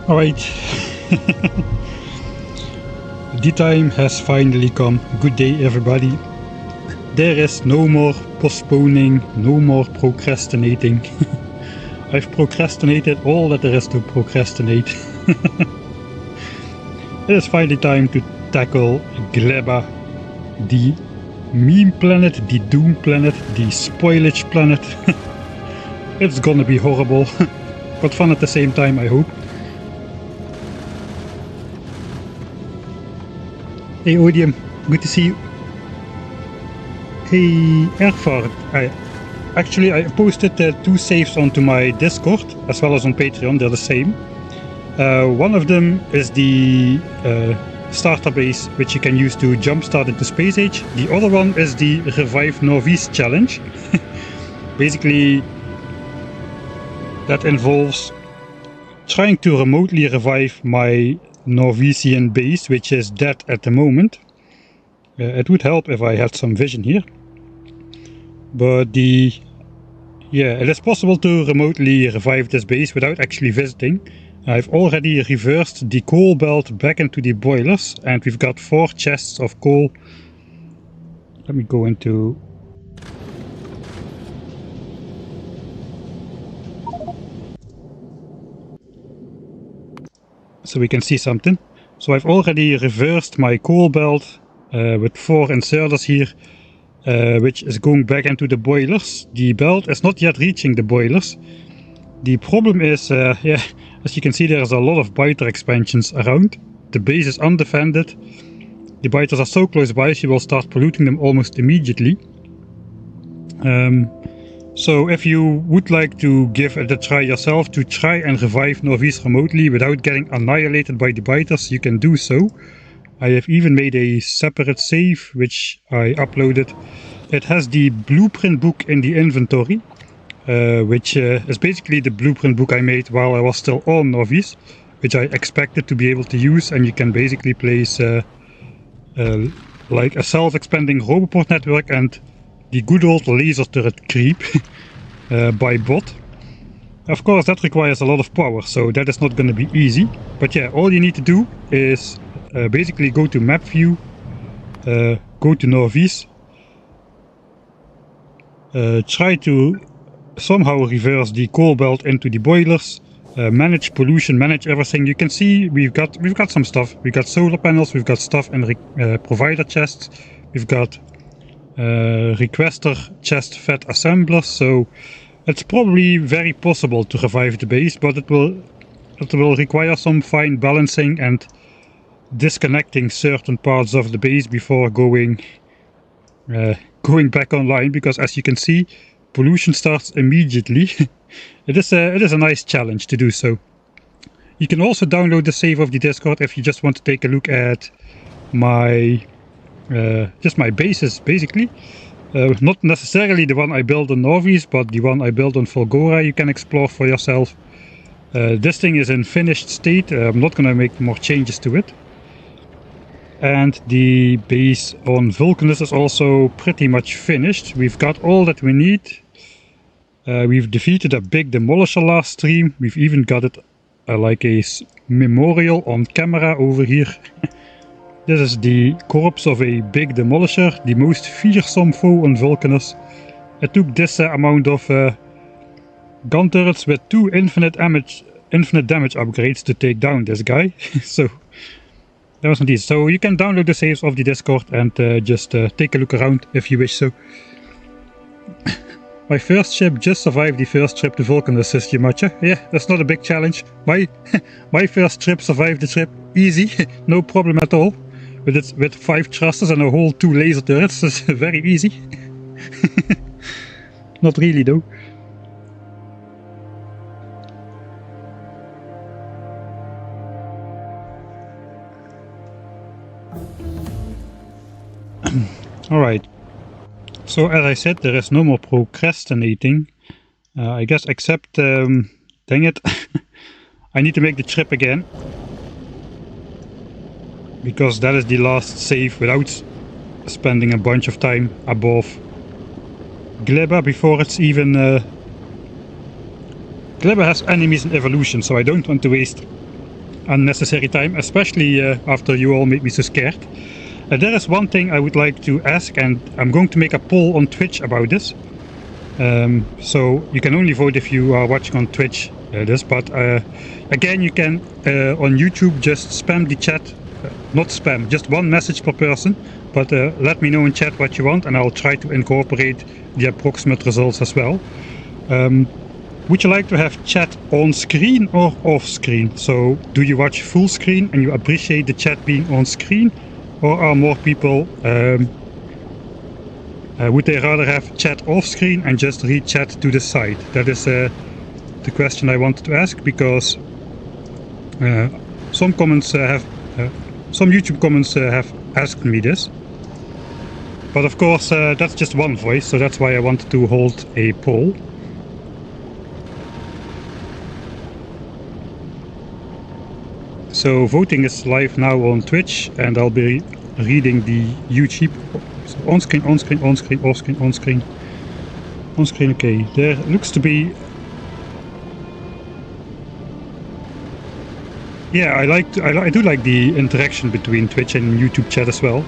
Alright. The time has finally come. Good day everybody. There is no more postponing, no more procrastinating. I've procrastinated all that there is to procrastinate. It is finally time to tackle Gleba, the meme planet, the doom planet, the spoilage planet. It's gonna be horrible, but fun at the same time, I hope. Hey Odium, good to see you. Hey Erfard, I posted 2 saves onto my Discord as well as on Patreon. They're the same. One of them is the starter base, which you can use to jumpstart into Space Age. The other one is the Revive Novice challenge. Basically, that involves trying to remotely revive my Norwegian base, which is dead at the moment. It would help if I had some vision here. But it is possible to remotely revive this base without actually visiting. I've already reversed the coal belt back into the boilers, and we've got 4 chests of coal. Let me go into... so we can see something. So I've already reversed my coal belt with 4 inserters here, which is going back into the boilers. The belt is not yet reaching the boilers. The problem is, as you can see, there's a lot of biter expansions around. The base is undefended. The biters are so close by, she will start polluting them almost immediately. So if you would like to give it a try yourself to try and revive Norvies remotely without getting annihilated by the biters, you can do so. I have even made a separate save which I uploaded. It has the blueprint book in the inventory, which is basically the blueprint book I made while I was still on Norvies, which I expected to be able to use, and you can basically place like a self-expanding Roboport network and the good old laser turret creep by bot. Of course that requires a lot of power, so that is not going to be easy. But yeah, all you need to do is basically go to map view, go to Norvies, try to somehow reverse the coal belt into the boilers, manage pollution, manage everything. You can see we've got some stuff. We've got solar panels, we've got stuff in provider chests, we've got requester chest fed assemblers, so it's probably very possible to revive the base, but it will require some fine balancing and disconnecting certain parts of the base before going back online, because as you can see, pollution starts immediately. It is a nice challenge to do so. You can also download the save of the Discord if you just want to take a look at my just my bases, basically. Not necessarily the one I built on Norvies, but the one I built on Volgora you can explore for yourself. This thing is in finished state. I'm not going to make more changes to it. And the base on Vulcanus is also pretty much finished. We've got all that we need. We've defeated a big demolisher last stream. We've even got it like a memorial on camera over here. This is the corpse of a big demolisher, the most fearsome foe on Vulcanus. It took this amount of gun turrets with 2 infinite damage upgrades to take down this guy. So that was indeed. So you can download the saves of the Discord and just take a look around if you wish so. My first ship just survived the first trip to Vulcanus, says Yamacha. Yeah, that's not a big challenge. My first trip survived the trip easy, no problem at all. With 5 thrusters and a whole 2 laser turrets, it's very easy. Not really though. Alright. So as I said, there is no more procrastinating. I guess except, dang it, I need to make the trip again. Because that is the last save without spending a bunch of time above Gleba before it's even Gleba has enemies in evolution, so I don't want to waste unnecessary time, especially after you all made me so scared. There is one thing I would like to ask, and I'm going to make a poll on Twitch about this. So you can only vote if you are watching on Twitch but again, you can on YouTube just spam the chat, not spam, just one message per person, but let me know in chat what you want and I'll try to incorporate the approximate results as well. Would you like to have chat on screen or off screen? So do you watch full screen and you appreciate the chat being on screen, or are more people would they rather have chat off screen and just read chat to the side? That is the question I wanted to ask, because some comments some YouTube comments have asked me this. But of course that's just one voice, so that's why I wanted to hold a poll. So voting is live now on Twitch, and I'll be reading the YouTube. So on screen, on screen, on screen, off screen, on screen, on screen. Okay, there looks to be. Yeah, I do like the interaction between Twitch and YouTube chat as well.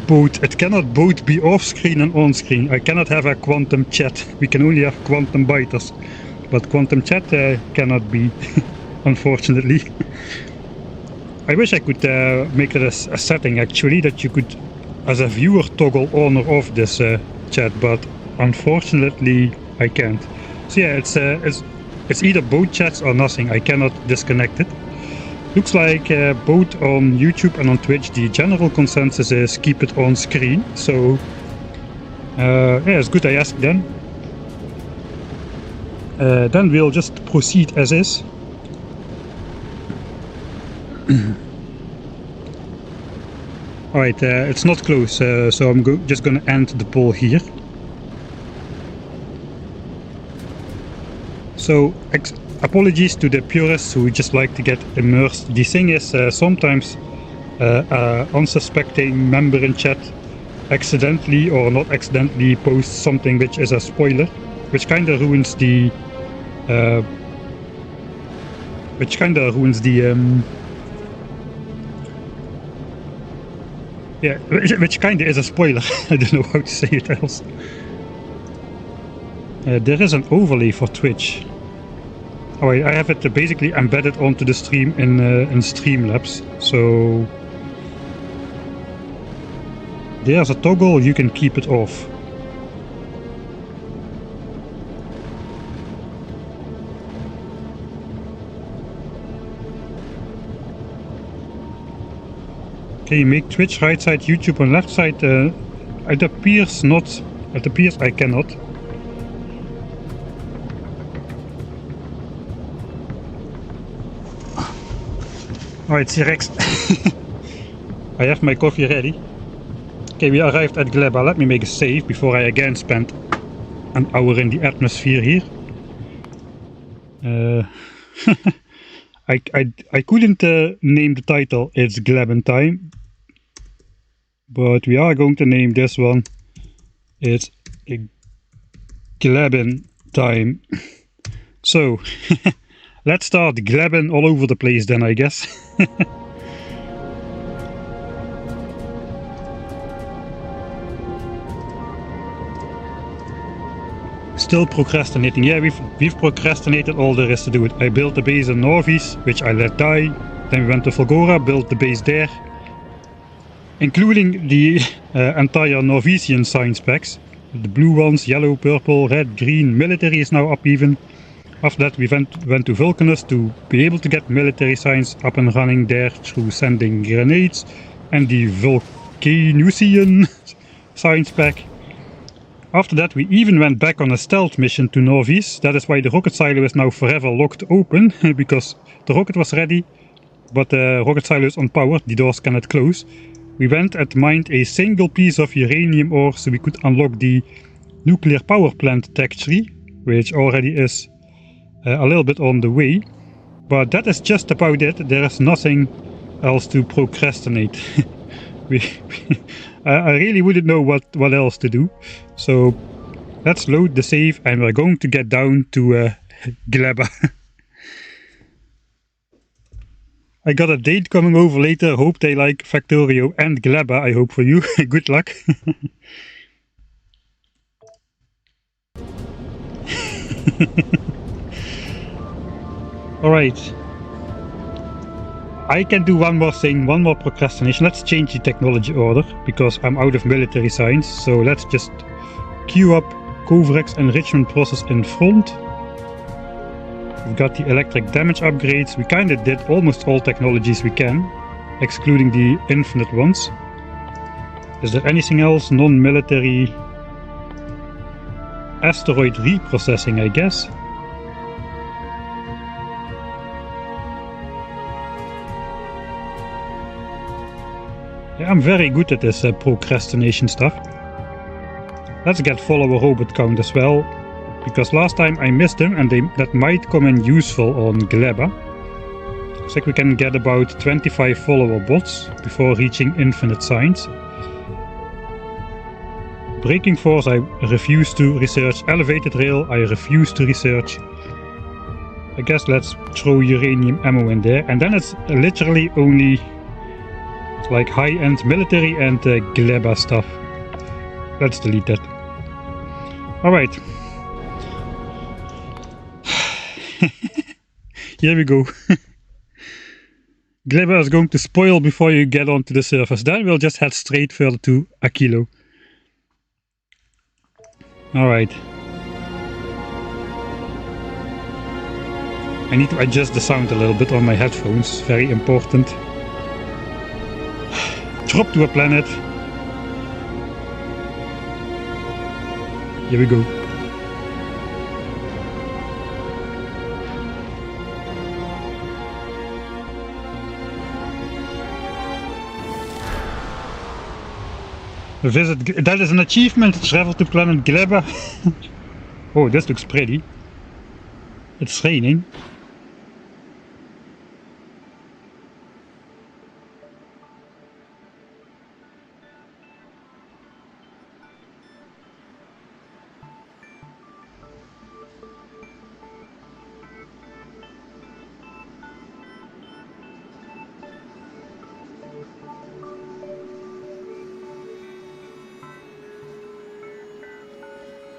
Both. It cannot both be off screen and on screen. I cannot have a quantum chat. We can only have quantum biters. But quantum chat cannot be, unfortunately. I wish I could make it a setting actually, that you could, as a viewer, toggle on or off this chat, but unfortunately I can't. So yeah, it's either both chats or nothing. I cannot disconnect it. Looks like both on YouTube and on Twitch the general consensus is keep it on screen. So yeah, it's good I asked then. Then we'll just proceed as is. Alright, it's not close, so I'm just gonna end the poll here. So, apologies to the purists who just like to get immersed. The thing is, sometimes unsuspecting member in chat accidentally or not accidentally posts something which is a spoiler, which kind of ruins the yeah, which kind of is a spoiler. I don't know how to say it else. There is an overlay for Twitch. Oh wait, I have it basically embedded onto the stream in Streamlabs. So there's a toggle, you can keep it off. Okay, make Twitch right side, YouTube on left side. It appears not. It appears I cannot. Alright, Sirex. I have my coffee ready. Okay, we arrived at Gleba. Let me make a save before I again spend an hour in the atmosphere here. I couldn't name the title. It's Gleben time. But we are going to name this one. It's Gleben time. So, let's start Gleben all over the place then, I guess. Still procrastinating. Yeah, we've procrastinated all there is to do it. I built the base in Norvis, which I let die. Then we went to Volgora, built the base there, including the entire Norvesian science packs. The blue ones, yellow, purple, red, green. Military is now up even. After that we went to Vulcanus to be able to get military science up and running there through sending grenades, and the Vulcanusian science pack. After that we even went back on a stealth mission to Norvis. That is why the rocket silo is now forever locked open, because the rocket was ready, but the rocket silo is on power, the doors cannot close. We went and mined a single piece of uranium ore so we could unlock the nuclear power plant tech tree, which already is a little bit on the way. But that is just about it. There is nothing else to procrastinate. I really wouldn't know what else to do. So let's load the save and we're going to get down to Gleba. I got a date coming over later. Hope they like Factorio and Gleba. I hope for you. Good luck. Alright. I can do one more thing, one more procrastination. Let's change the technology order, because I'm out of military science. So let's just queue up Covrex enrichment process in front. We've got the electric damage upgrades. We kinda did almost all technologies we can, excluding the infinite ones. Is there anything else non-military? Asteroid reprocessing, I guess. Yeah, I'm very good at this procrastination stuff. Let's get follower robot count as well, because last time I missed them and that might come in useful on Gleba. Looks like we can get about 25 follower bots before reaching infinite science. Braking force I refuse to research. Elevated rail I refuse to research. I guess let's throw uranium ammo in there, and then it's literally only like high-end military and Gleba stuff. Let's delete that. Alright. Here we go. Gleba is going to spoil before you get onto the surface. Then we'll just head straight further to Aquilo. Alright. I need to adjust the sound a little bit on my headphones. Very important. Drop to a planet. Here we go. Visit. That is an achievement. Travel to planet Gleba. Oh, this looks pretty. It's raining.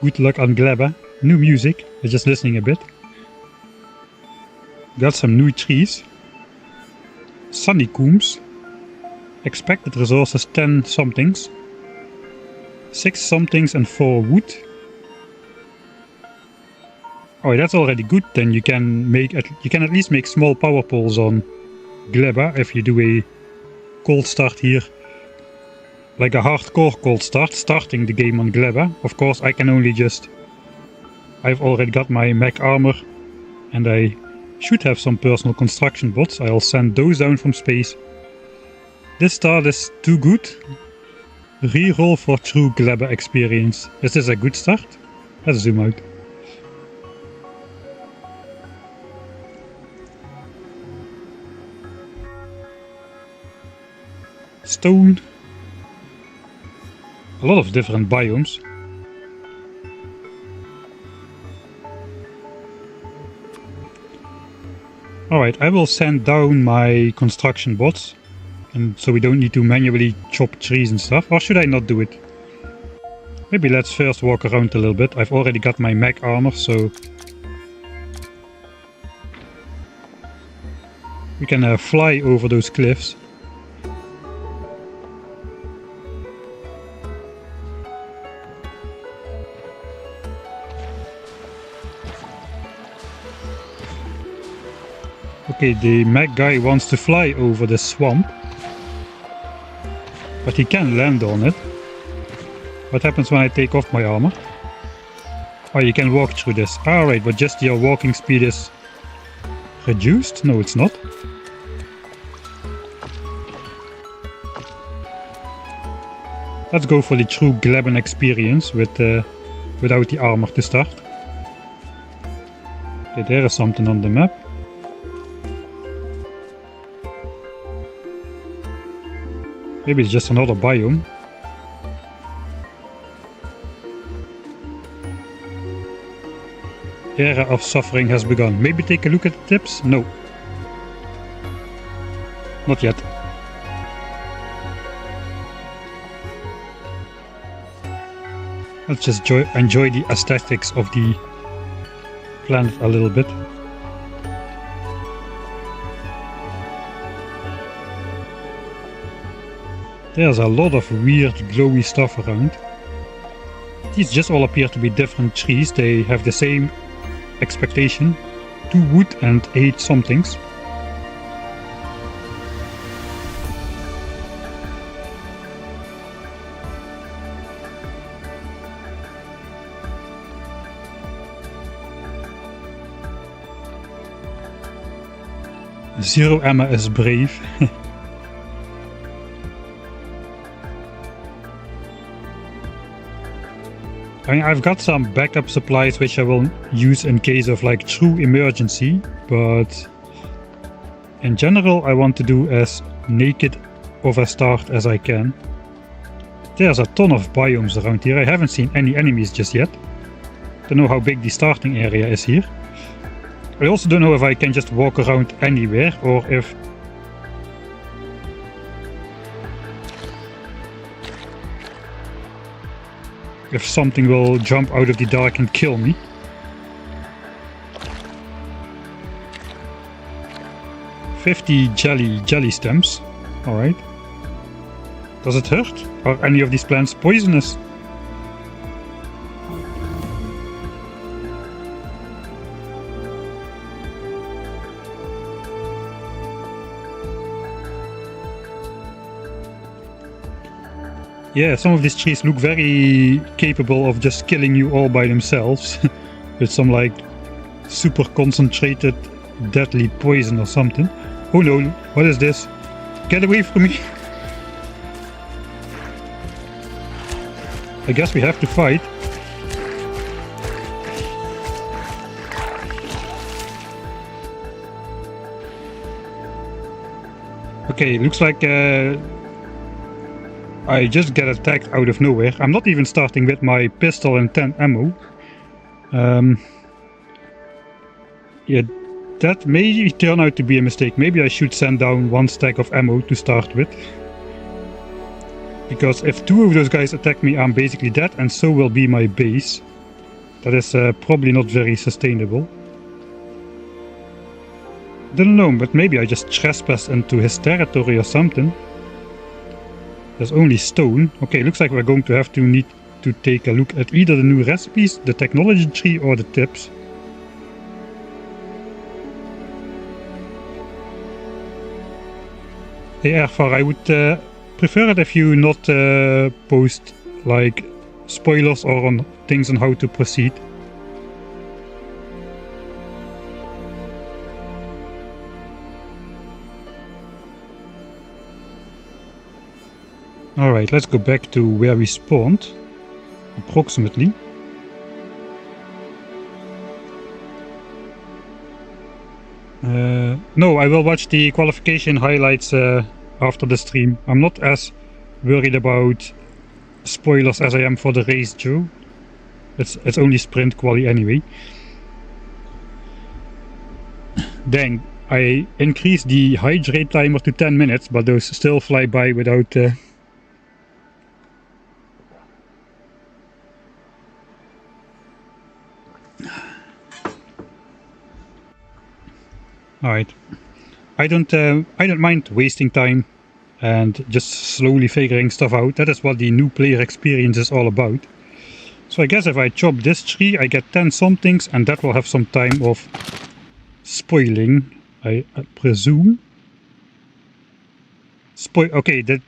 Good luck on Gleba. New music. I'm just listening a bit. Got some new trees. Sunny combs. Expected resources 10 somethings. 6 somethings and 4 wood. Oh, that's already good. Then you can at least make small power poles on Gleba if you do a cold start here. Like a hardcore cold start, starting the game on Gleba. Of course, I can only just... I've already got my mech armor, and I should have some personal construction bots. I'll send those down from space. This start is too good. Reroll for true Gleba experience. Is this a good start? Let's zoom out. Stone. A lot of different biomes. Alright, I will send down my construction bots, and so we don't need to manually chop trees and stuff. Or should I not do it? Maybe let's first walk around a little bit. I've already got my mech armor, so we can fly over those cliffs. Okay, the mech guy wants to fly over the swamp, but he can land on it. What happens when I take off my armor? Oh, you can walk through this. Alright, but just your walking speed is reduced? No, it's not. Let's go for the true Gleban experience with without the armor to start. Okay, there is something on the map. Maybe it's just another biome. Era of suffering has begun. Maybe take a look at the tips? No. Not yet. Let's just enjoy the aesthetics of the planet a little bit. There's a lot of weird glowy stuff around. These just all appear to be different trees. They have the same expectation. 2 wood and 8 somethings. Zero Emma is brave. I mean, I've got some backup supplies which I will use in case of like true emergency, but in general I want to do as naked of a start as I can. There's a ton of biomes around here. I haven't seen any enemies just yet. Don't know how big the starting area is here. I also don't know if I can just walk around anywhere or if something will jump out of the dark and kill me. $50 jelly stems. Alright. Does it hurt? Are any of these plants poisonous? Yeah, some of these trees look very capable of just killing you all by themselves. With some like super concentrated deadly poison or something. Oh no, what is this? Get away from me! I guess we have to fight. Okay, looks like I just get attacked out of nowhere. I'm not even starting with my pistol and 10 ammo. Yeah, that may turn out to be a mistake. Maybe I should send down 1 stack of ammo to start with. Because if 2 of those guys attack me, I'm basically dead, and so will be my base. That is probably not very sustainable. Don't know, but maybe I just trespassed into his territory or something. There's only stone. Okay, looks like we're going to need to take a look at either the new recipes, the technology tree, or the tips. Hey Erfar, I would prefer it if you not post like spoilers or on things on how to proceed. Alright, let's go back to where we spawned, approximately. No, I will watch the qualification highlights after the stream. I'm not as worried about spoilers as I am for the race, Joe. It's only sprint quali anyway. Dang, I increased the hydrate timer to 10 minutes, but those still fly by without... Alright, I don't mind wasting time and just slowly figuring stuff out. That is what the new player experience is all about. So I guess if I chop this tree, I get 10 somethings, and that will have some time of spoiling, I presume. Okay, that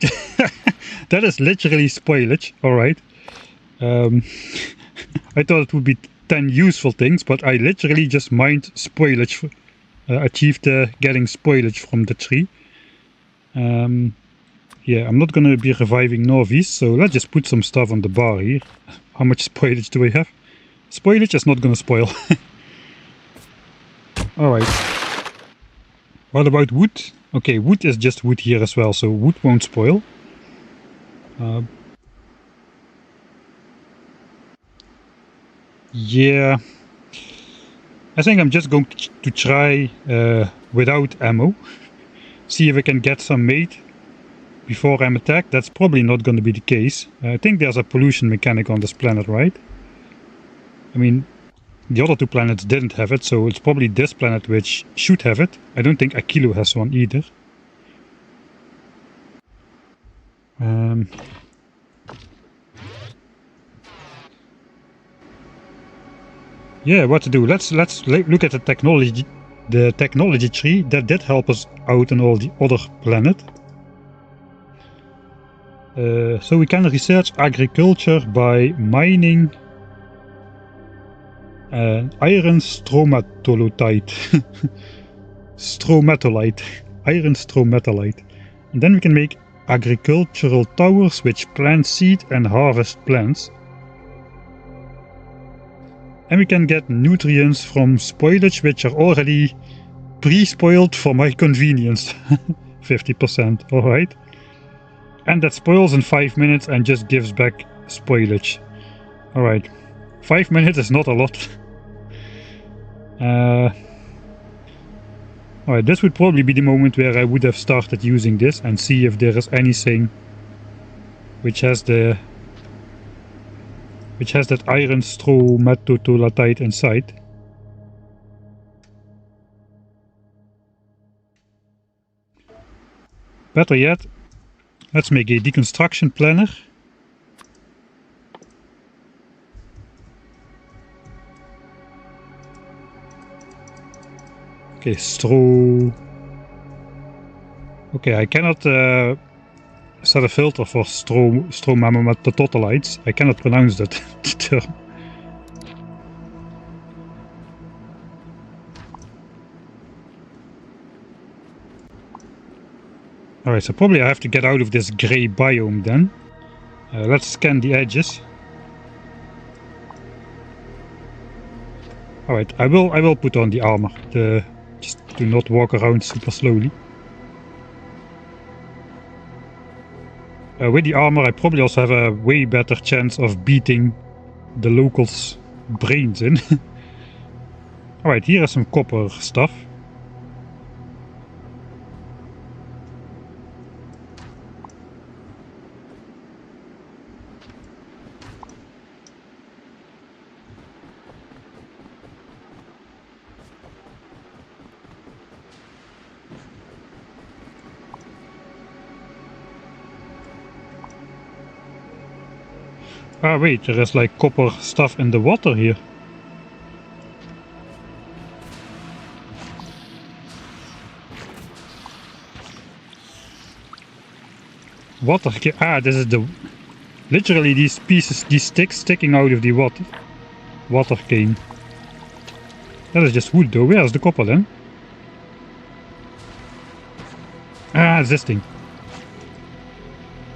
that is literally spoilage. Alright. I thought it would be 10 useful things, but I literally just mined spoilage. Achieved getting spoilage from the tree. Yeah, I'm not gonna be reviving Norvis, so let's just put some stuff on the bar here. How much spoilage do we have? Spoilage is not gonna spoil. Alright. What about wood? Okay, wood is just wood here as well, so wood won't spoil. Yeah, I think I'm just going to try without ammo. See if I can get some made before I'm attacked. That's probably not going to be the case. I think there's a pollution mechanic on this planet, right? I mean, the other two planets didn't have it, so it's probably this planet which should have it. I don't think Aquilo has one either. Yeah, what to do? Let's look at the technology tree. That did help us out on all the other planet. So we can research agriculture by mining iron stromatolite. Iron stromatolite. And then we can make agricultural towers which plant seed and harvest plants. And we can get nutrients from spoilage which are already pre-spoiled for my convenience. 50%, alright. And that spoils in 5 minutes and just gives back spoilage. Alright. 5 minutes is not a lot. Alright, this would probably be the moment where I would have started using this and see if there is anything which has that iron stromatolite inside. Better yet, let's make a deconstruction planner. Okay, Okay, I cannot set a filter for stromatolite. I cannot pronounce that term. Alright, so probably I have to get out of this grey biome then. Let's scan the edges. Alright, I will put on the armor. Just do not walk around super slowly. With the armor I probably also have a way better chance of beating the locals' brains in. Alright, here is some copper stuff. Ah wait, there is like copper stuff in the water here. Water, this is the... Literally these pieces, these sticks sticking out of the water cane. That is just wood though. Where's the copper then? Ah, this thing.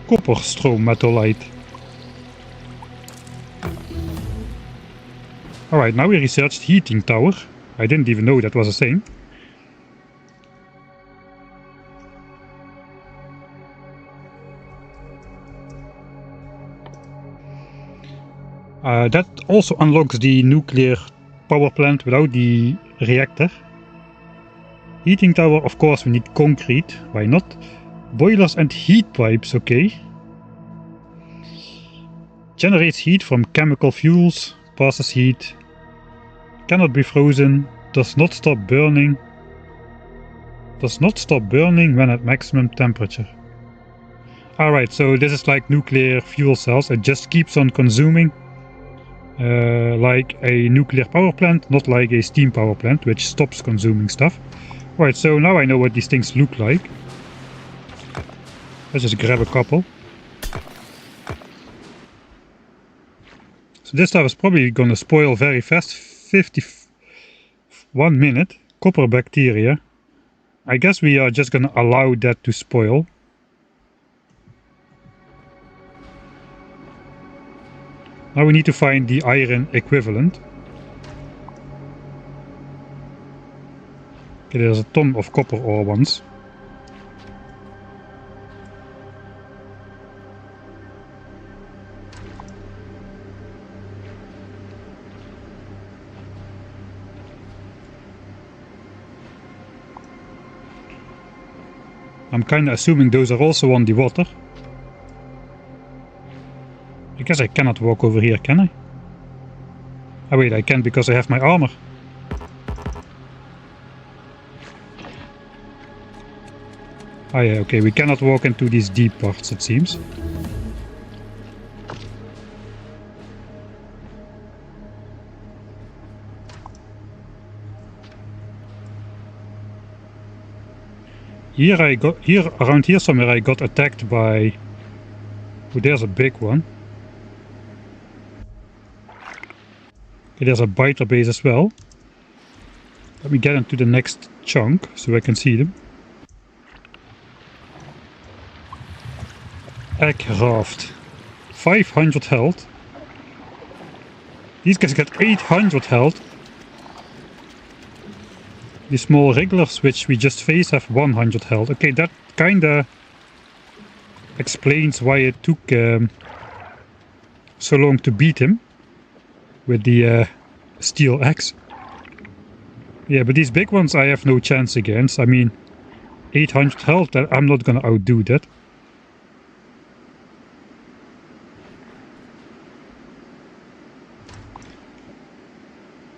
Copper stromatolite. Alright, now we researched heating tower. I didn't even know that was a thing. That also unlocks the nuclear power plant without the reactor. Heating tower, of course we need concrete, why not? Boilers and heat pipes, okay. Generates heat from chemical fuels, passes heat, cannot be frozen, does not stop burning. Does not stop burning when at maximum temperature. Alright, so this is like nuclear fuel cells, it just keeps on consuming. Like a nuclear power plant, not like a steam power plant, which stops consuming stuff. Right, so now I know what these things look like. Let's just grab a couple. So this stuff is probably gonna spoil very fast. 51 minute. Copper bacteria. I guess we are just gonna allow that to spoil. Now we need to find the iron equivalent. Okay, there's a ton of copper ore ones. I'm kinda assuming those are also on the water. I guess I cannot walk over here, can I? Oh wait, I can because I have my armor. Oh yeah, okay, we cannot walk into these deep parts, it seems. Here around here somewhere I got attacked by... Oh, there's a big one. Okay, there's a biter base as well. Let me get into the next chunk so I can see them. Egg raft. 500 health. These guys get 800 health. The small regulars which we just faced have 100 health. Okay, that kinda explains why it took so long to beat him with the steel axe. Yeah, but these big ones I have no chance against. I mean, 800 health, I'm not gonna outdo that.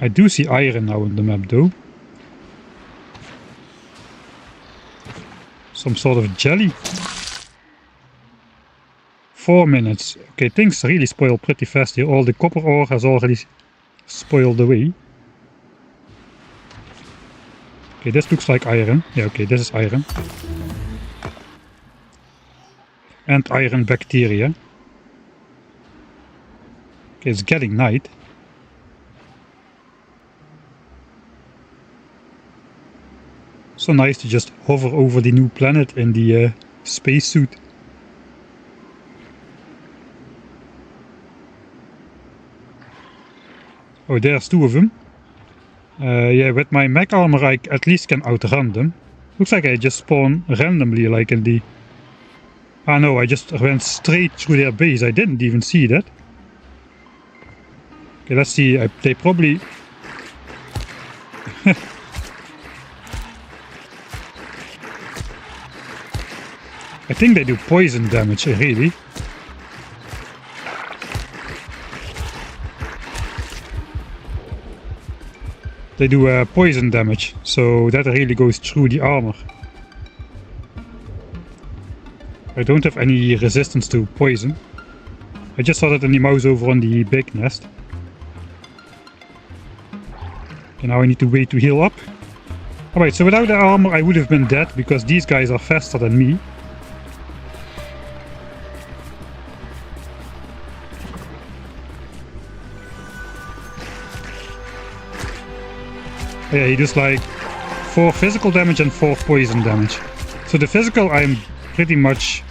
I do see iron now on the map though. Some sort of jelly. 4 minutes. Okay, things really spoil pretty fast here. All the copper ore has already spoiled away. Okay, this looks like iron. Yeah, okay, this is iron. And iron bacteria. Okay, it's getting night. So nice to just hover over the new planet in the spacesuit. Oh, there's 2 of them. Yeah, with my mech armor I at least can outrun them. Looks like I just spawn randomly like in the... Ah no, I just went straight through their base. I didn't even see that. Okay, let's see. They probably... I think they do poison damage, really. They do poison damage, so that really goes through the armor. I don't have any resistance to poison. I just saw that in the mouse over on the big nest. Okay, now I need to wait to heal up. Alright, so without the armor I would have been dead, because these guys are faster than me. Yeah, he does like 4 physical damage and 4 poison damage. So the physical I'm pretty much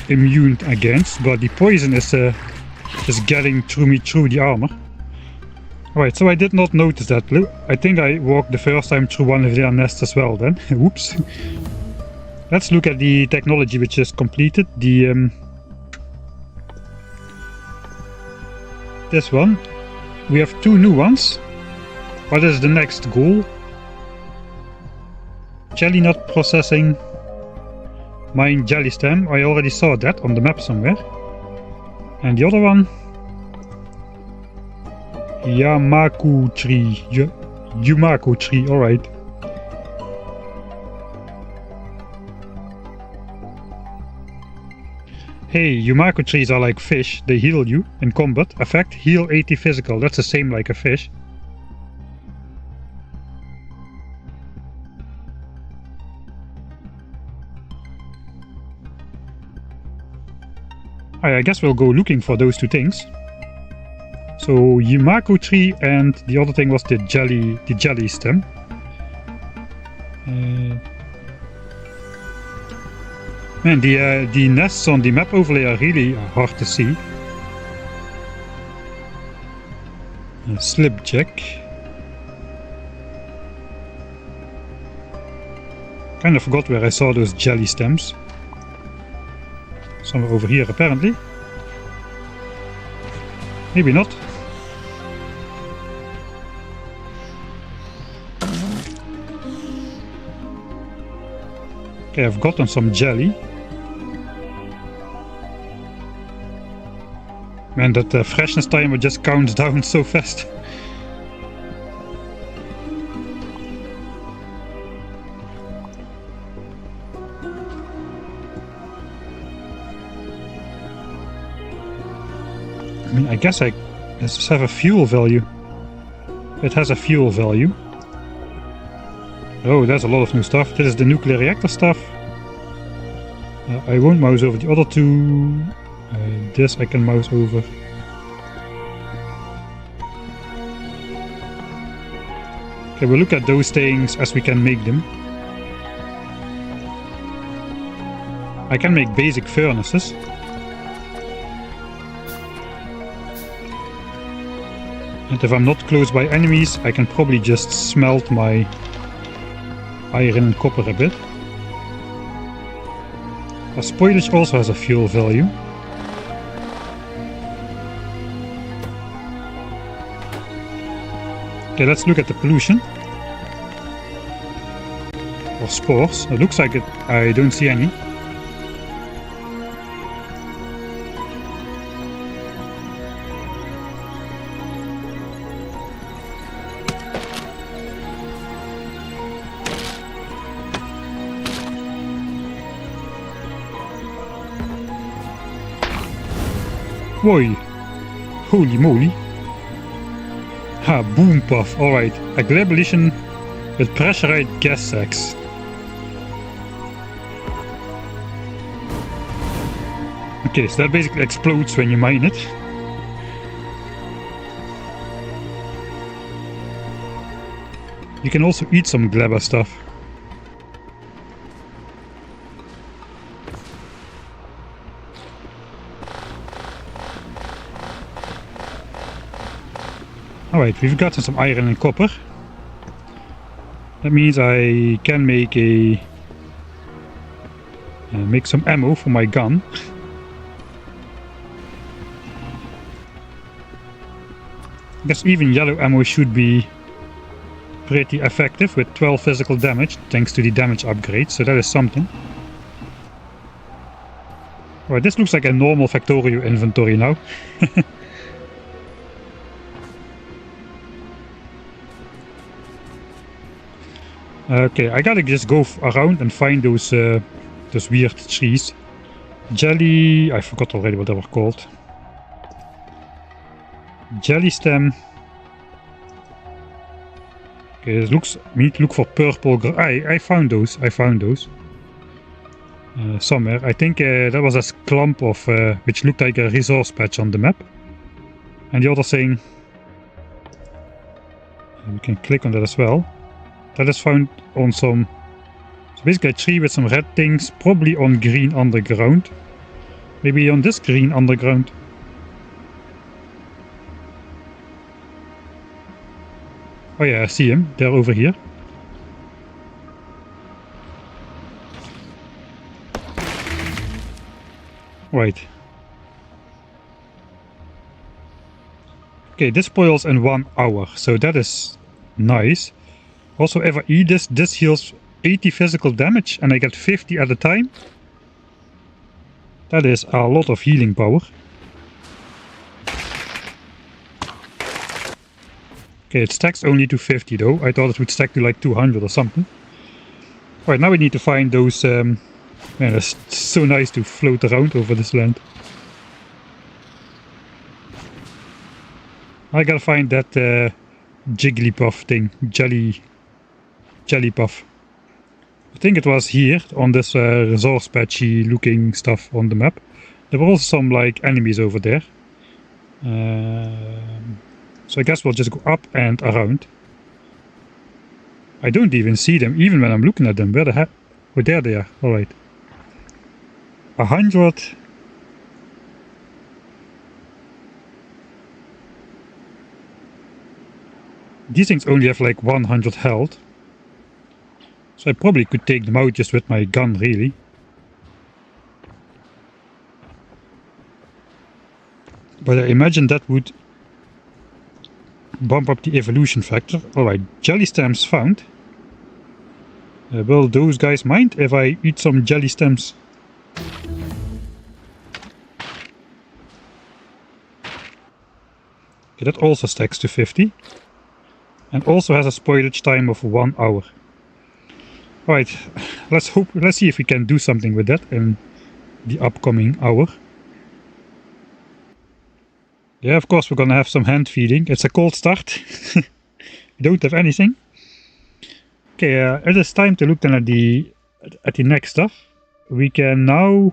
immune against, but the poison is getting through me through the armor. Alright, so I did not notice that. I think I walked the first time through one of their nests as well then. Whoops. Let's look at the technology which is completed. The this one. We have 2 new ones. What is the next goal? Jelly nut processing. Mine jelly stem. I already saw that on the map somewhere. And the other one? Yamaku tree. Yumaku tree, alright. Hey, Yumaku trees are like fish. They heal you in combat. Effect, heal 80 physical. That's the same like a fish. I guess we'll go looking for those 2 things. So Yumako tree, and the other thing was the jelly stem. Man, the nests on the map overlay are really hard to see. Slipjack. Kind of forgot where I saw those jelly stems. Somewhere over here apparently. Maybe not. Okay, I've gotten some jelly. Man, that freshness timer just counts down so fast. I mean, I guess does this have a fuel value? It has a fuel value. Oh, there's a lot of new stuff. This is the nuclear reactor stuff. I won't mouse over the other two. This I can mouse over. Okay, we'll look at those things as we can make them. I can make basic furnaces. And if I'm not close by enemies, I can probably just smelt my iron and copper a bit. A spoilage also has a fuel value. Okay, let's look at the pollution. Or spores. It looks like it. I don't see any. Whoa! Holy moly! Ha, boom puff. Alright, a Gleba with pressurized gas sacks. Okay, so that basically explodes when you mine it. You can also eat some Gleba stuff. Alright, we've gotten some iron and copper. That means I can make make some ammo for my gun. I guess even yellow ammo should be pretty effective with 12 physical damage, thanks to the damage upgrade, so that is something. Alright, this looks like a normal Factorio inventory now. Okay, I gotta just go around and find those weird trees. Jelly, I forgot already what they were called. Jelly stem. Okay, it looks. We need to look for purple. I found those. Somewhere. I think that was a clump of which looked like a resource patch on the map. And the other thing, we can click on that as well. That is found on some. So basically a tree with some red things, probably on green underground. Maybe on this green underground. Oh yeah, I see him. They're over here. Right. Okay, this spoils in 1 hour, so that is nice. Also, if I eat this heals 80 physical damage and I get 50 at a time. That is a lot of healing power. Okay, it stacks only to 50 though. I thought it would stack to like 200 or something. Alright, now we need to find those... man, it's so nice to float around over this land. I gotta find that Jigglypuff thing. Jellypuff. I think it was here on this resource patchy looking stuff on the map. There were also some like enemies over there. So I guess we'll just go up and around. I don't even see them, even when I'm looking at them. Where the heck? Oh, there they are. Alright. 100. These things only have like 100 health. So I probably could take them out just with my gun, really. But I imagine that would bump up the evolution factor. Alright, jelly stems found. Will those guys mind if I eat some jelly stems? Okay, that also stacks to 50. And also has a spoilage time of 1 hour. Right, let's see if we can do something with that in the upcoming hour. Yeah, of course we're gonna have some hand feeding. It's a cold start. We don't have anything. Okay, it is time to look then at the next stuff. We can now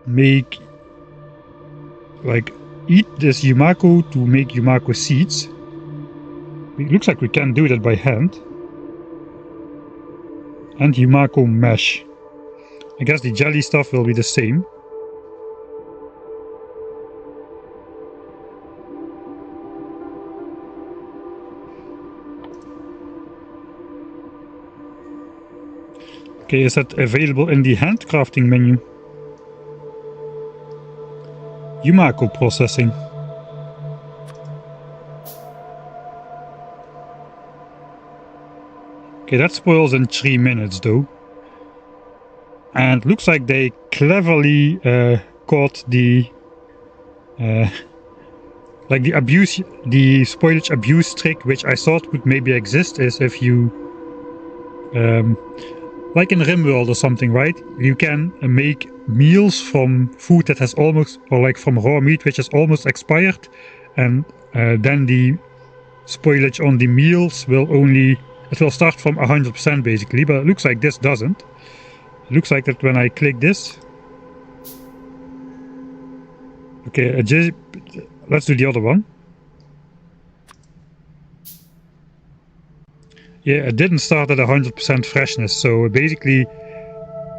make, like, eat this Yumako to make Yumako seeds. It looks like we can do that by hand. And Yumako mesh. I guess the jelly stuff will be the same. Okay, is that available in the handcrafting menu? Yumako processing. Okay, that spoils in 3 minutes though. And looks like they cleverly caught the like the spoilage abuse trick, which I thought would maybe exist, is if you like in RimWorld or something, right? You can make meals from food that has almost, or like from raw meat which has almost expired, and then the spoilage on the meals will start from 100% basically, but it looks like this doesn't. It looks like that when I click this. Okay, let's do the other one. Yeah, it didn't start at 100% freshness, so basically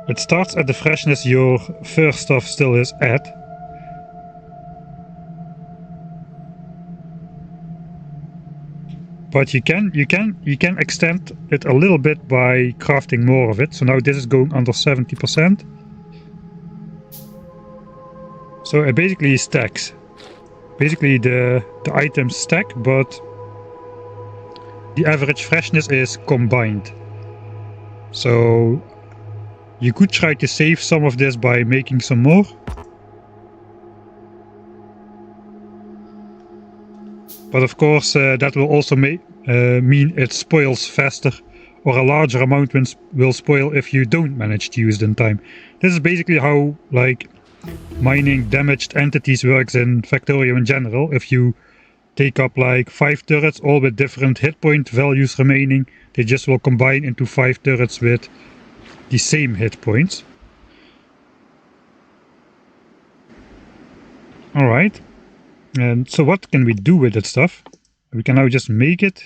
it starts at the freshness your first stuff still is at. But you can extend it a little bit by crafting more of it. So now this is going under 70%. So it basically stacks. Basically the items stack, but the average freshness is combined. So you could try to save some of this by making some more. But of course that will also mean it spoils faster, or a larger amount will spoil if you don't manage to use it in time. This is basically how like mining damaged entities works in Factorio in general. If you take up like 5 turrets, all with different hit point values remaining, they just will combine into 5 turrets with the same hit points. Alright, and so what can we do with that stuff? We can now just make it.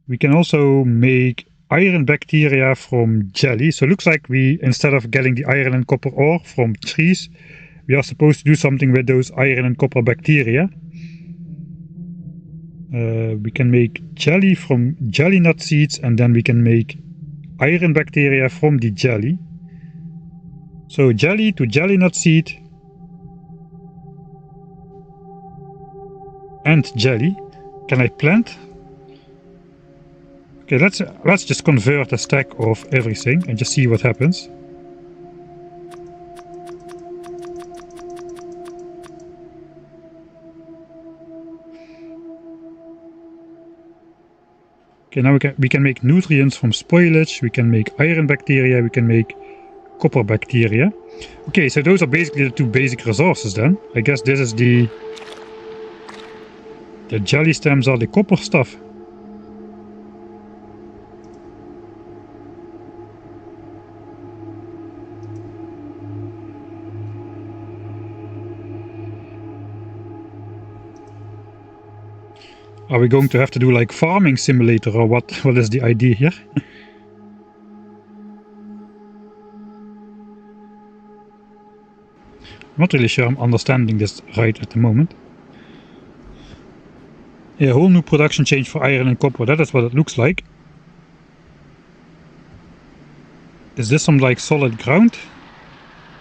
We can also make iron bacteria from jelly. So it looks like we, instead of getting the iron and copper ore from trees, we are supposed to do something with those iron and copper bacteria. We can make jelly from jelly nut seeds, and then we can make iron bacteria from the jelly. So jelly to jelly nut seed and jelly. Can I plant? Okay, let's just convert a stack of everything and just see what happens. Okay, now we can make nutrients from spoilage, we can make iron bacteria, we can make copper bacteria. Okay, so those are basically the 2 basic resources then. I guess this is the jelly stems are the copper stuff. Are we going to have to do like farming simulator, or what is the idea here? I'm not really sure I'm understanding this right at the moment. Yeah, whole new production change for iron and copper, that is what it looks like. Is this some like solid ground?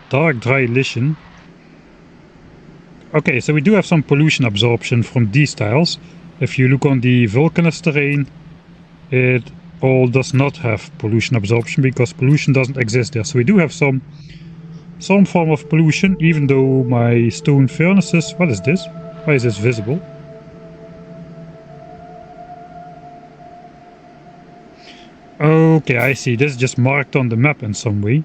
Dark dry lichen. Okay, so we do have some pollution absorption from these tiles. If you look on the volcanoes terrain, it all does not have pollution absorption because pollution doesn't exist there. So we do have some form of pollution, even though my stone furnaces... What is this? Why is this visible? Okay, I see. This is just marked on the map in some way.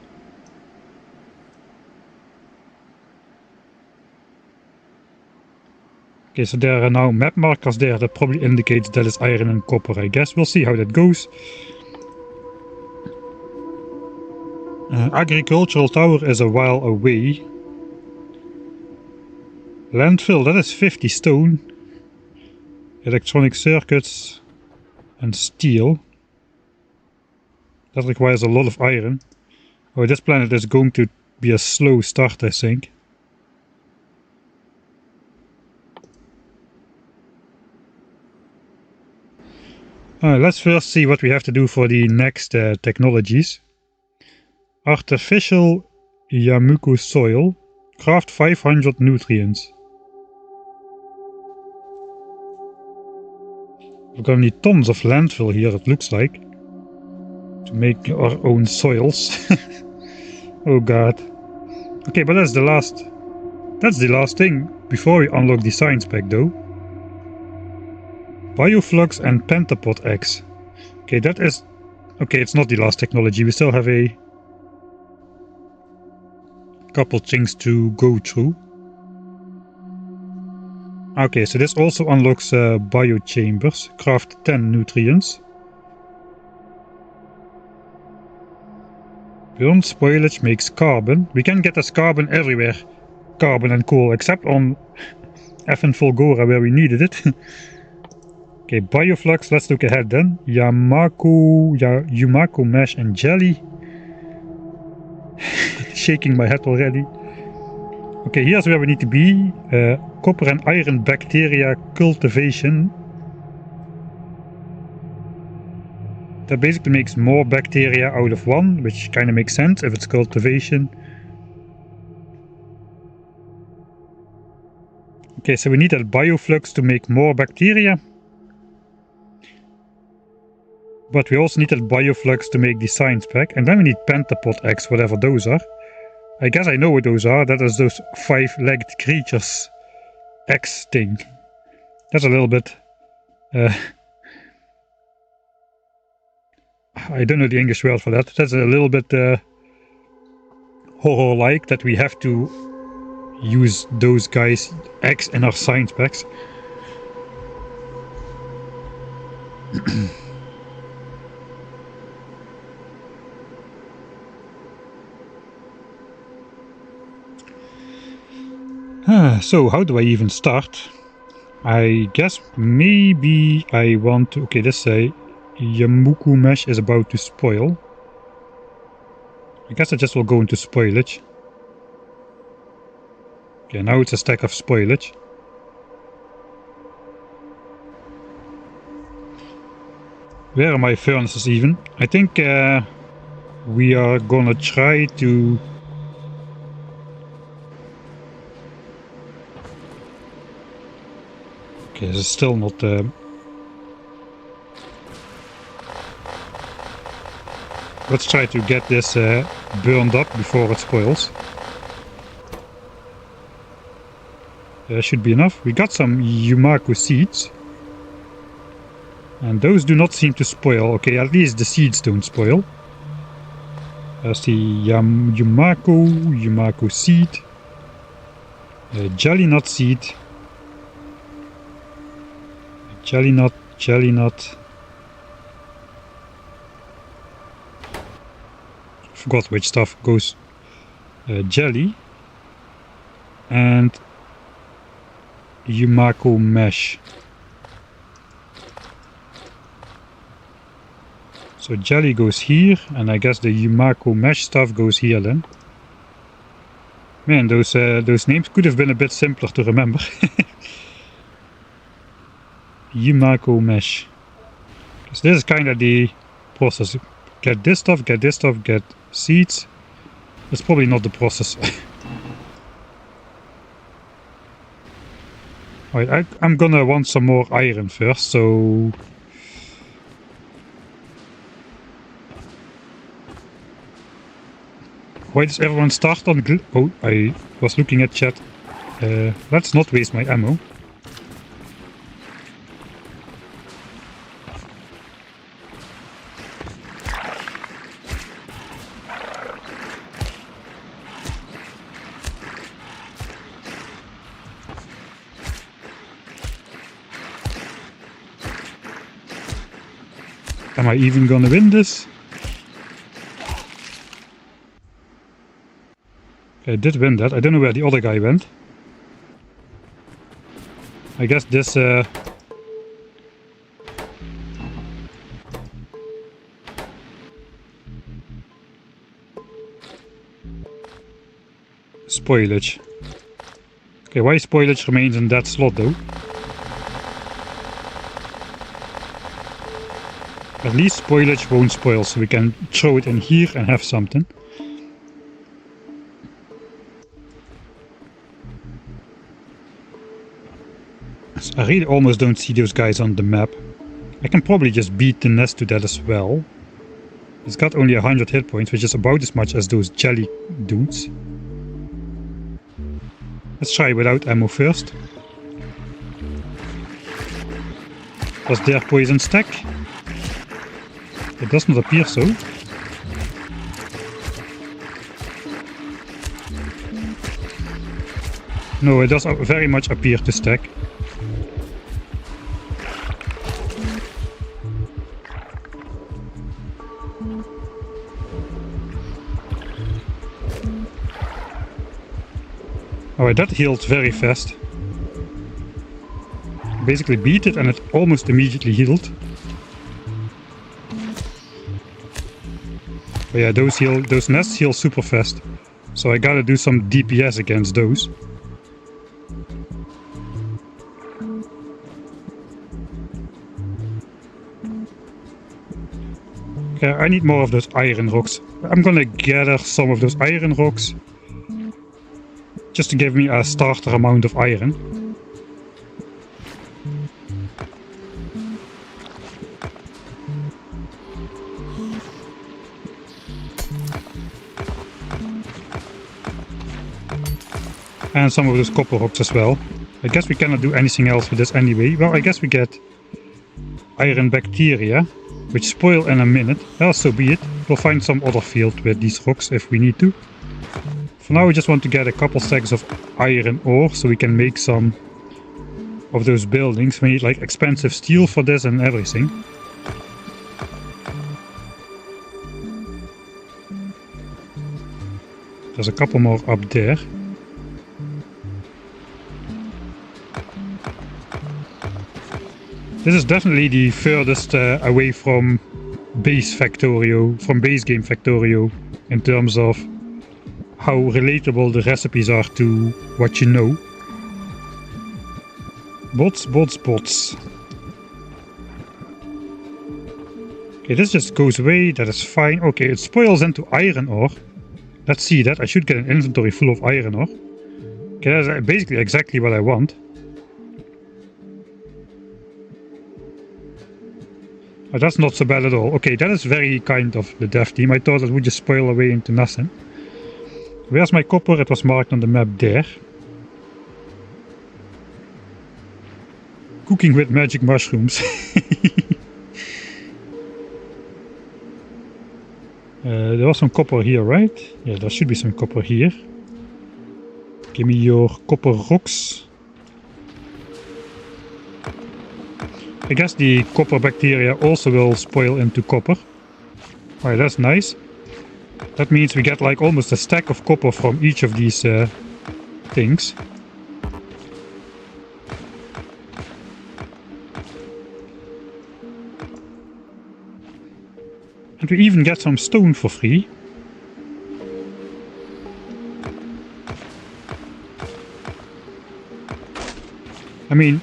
Okay, so there are now map markers there that probably indicates that it's iron and copper, I guess. We'll see how that goes. Agricultural tower is a while away. Landfill, that is 50 stone. Electronic circuits and steel. That requires a lot of iron. Oh, this planet is going to be a slow start, I think. Let's first see what we have to do for the next technologies. Artificial Yamuku soil. Craft 500 nutrients. We're gonna need tons of landfill here, it looks like, to make our own soils. Oh god. Okay, but that's the last thing before we unlock the science pack though. Bioflux and pentapod eggs. Okay, that is... Okay, it's not the last technology. We still have a couple things to go through. Okay, so this also unlocks biochambers. Craft 10 nutrients. Burn spoilage makes carbon. We can get us carbon everywhere. Carbon and coal, except on effing Volgora where we needed it. Okay, bioflux, let's look ahead then. Yumako mesh and jelly. Shaking my head already. Okay, here's where we need to be. Copper and iron bacteria cultivation. That basically makes more bacteria out of one, which kind of makes sense if it's cultivation. Okay, so we need that bioflux to make more bacteria. But we also need that bioflux to make the science pack. And then we need pentapod eggs, whatever those are. I guess I know what those are. That is those 5-legged creatures eggs thing. That's a little bit... I don't know the English word for that. That's a little bit horror-like that we have to use those guys' eggs in our science packs. So how do I even start? I guess maybe I want to... Okay, let's say Yamuku mesh is about to spoil. I guess I just will go into spoilage. Okay, now it's a stack of spoilage. Where are my furnaces even? I think we are gonna try to... Okay, this is still not... Let's try to get this burned up before it spoils. Should be enough. We got some Yumako seeds. And those do not seem to spoil. Okay, at least the seeds don't spoil. There's the Yumako seed. Jelly nut seed. Jelly nut. Forgot which stuff goes. Jelly. And Yumako mesh. So jelly goes here, and I guess the Yumako mesh stuff goes here then. Man, those names could have been a bit simpler to remember. Yumako mesh. So this is kind of the process. Get this stuff, get seeds. That's probably not the process. Alright, I'm gonna want some more iron first, so... Why does everyone start on Oh, I was looking at chat. Let's not waste my ammo. Am I even gonna win this? I did win that. I don't know where the other guy went. I guess this... spoilage. Okay, why spoilage remains in that slot though? At least spoilage won't spoil, so we can throw it in here and have something. I really almost don't see those guys on the map. I can probably just beat the nest to that as well. It's got only 100 hit points, which is about as much as those jelly dudes. Let's try without ammo first. Does their poison stack? It does not appear so. No, it does very much appear to stack. Alright, that healed very fast. Basically beat it and it almost immediately healed. But yeah, those nests heal super fast. So I gotta do some DPS against those. Okay, I need more of those iron rocks. I'm gonna gather some of those iron rocks. Just to give me a starter amount of iron. And some of those copper rocks as well. I guess we cannot do anything else with this anyway. Well, I guess we get iron bacteria, which spoil in a minute. Well, so be it. We'll find some other field with these rocks if we need to. For now, we just want to get a couple stacks of iron ore so we can make some of those buildings. We need like expensive steel for this and everything. There's a couple more up there. This is definitely the furthest away from base game Factorio in terms of how relatable the recipes are to what you know. Bots, bots, bots. Okay, this just goes away, that is fine. Okay, it spoils into iron ore. Let's see that. I should get an inventory full of iron ore. Okay, that's basically exactly what I want. Oh, that's not so bad at all. Okay, that is very kind of the dev team. I thought it would just spoil away into nothing. Where's my copper? It was marked on the map there. Cooking with magic mushrooms. There was some copper here, right? Yeah, there should be some copper here. Give me your copper rocks. I guess the copper bacteria also will spoil into copper. Alright, that's nice. That means we get like almost a stack of copper from each of these things. And we even get some stone for free. I mean,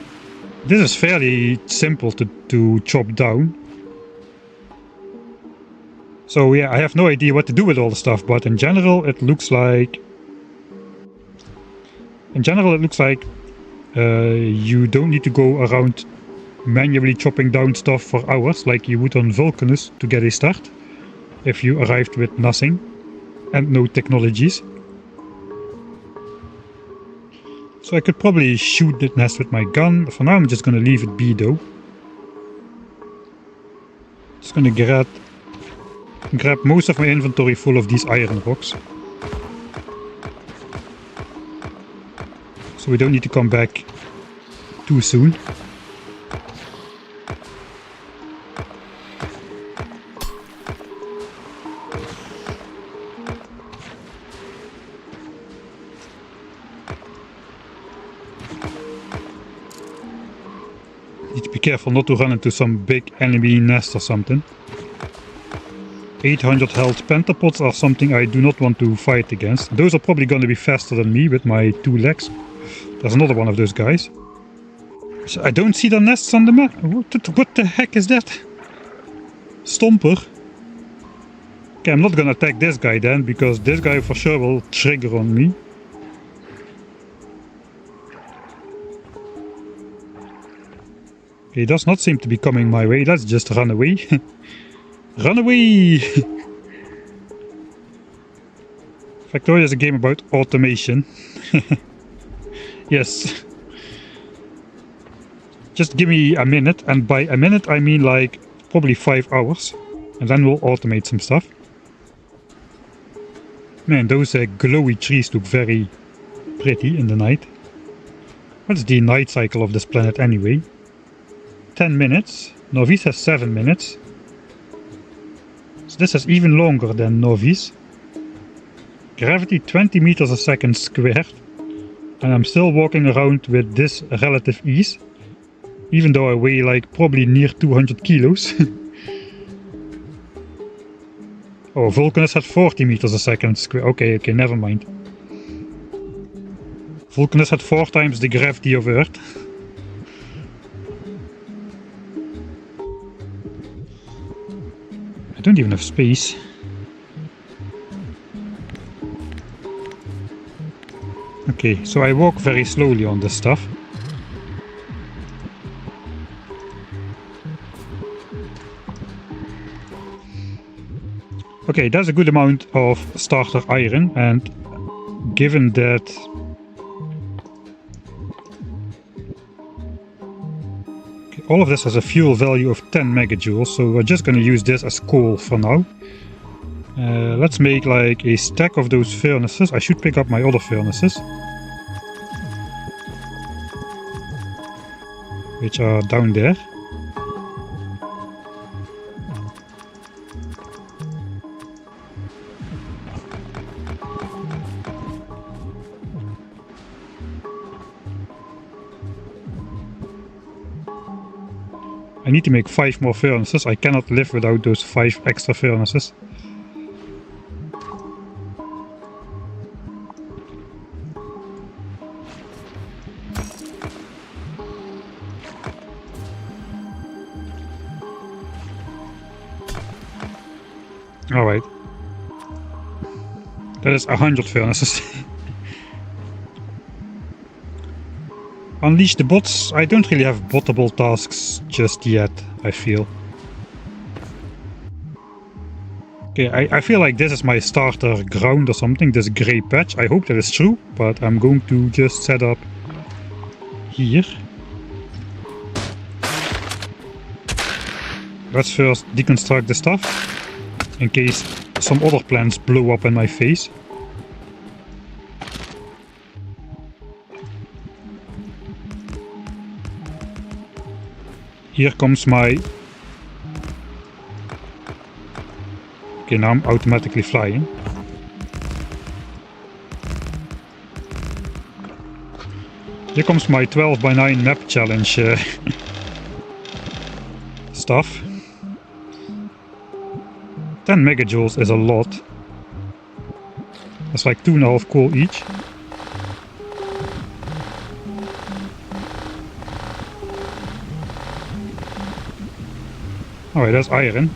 this is fairly simple to chop down. So yeah, I have no idea what to do with all the stuff, but in general it looks like... You don't need to go around manually chopping down stuff for hours like you would on Vulcanus to get a start if you arrived with nothing and no technologies. So I could probably shoot the nest with my gun. For now I'm just gonna leave it be though. Just gonna grab most of my inventory full of these iron rocks. So we don't need to come back too soon. Need to be careful not to run into some big enemy nest or something. 800 health pentapods are something I do not want to fight against. Those are probably going to be faster than me with my 2 legs. There's another one of those guys. So I don't see the nests on the map. What the heck is that? Stomper. Okay, I'm not gonna attack this guy then, because this guy for sure will trigger on me. Okay, he does not seem to be coming my way. Let's just run away. Run away! Factorio is a game about automation. Yes. Just give me a minute, and by a minute I mean like probably 5 hours. And then we'll automate some stuff. Man, those glowy trees look very pretty in the night. What's the night cycle of this planet anyway? 10 minutes. Novice has 7 minutes. So this is even longer than Novice. Gravity 20 meters a second squared. And I'm still walking around with this relative ease. Even though I weigh like probably near 200 kilos. Oh, Vulcanus had 40 meters a second square. Okay, never mind. Vulcanus had 4 times the gravity of Earth. I don't even have space. Okay, so I walk very slowly on this stuff. Okay, that's a good amount of starter iron, and given that all of this has a fuel value of 10 megajoules, so we're just going to use this as coal for now. Let's make like a stack of those furnaces. I should pick up my other furnaces, which are down there. I need to make 5 more furnaces. I cannot live without those 5 extra furnaces. Alright. That is 100 furnaces. Unleash the bots. I don't really have bottable tasks just yet, I feel. Okay, I feel like this is my starter ground or something, this grey patch. I hope that is true, but I'm going to just set up here. Let's first deconstruct the stuff, in case some other plants blow up in my face. Here comes my... Okay, now I'm automatically flying. Here comes my 12x9 map challenge stuff. 10 megajoules is a lot. That's like 2.5 coal each. Alright, that's iron.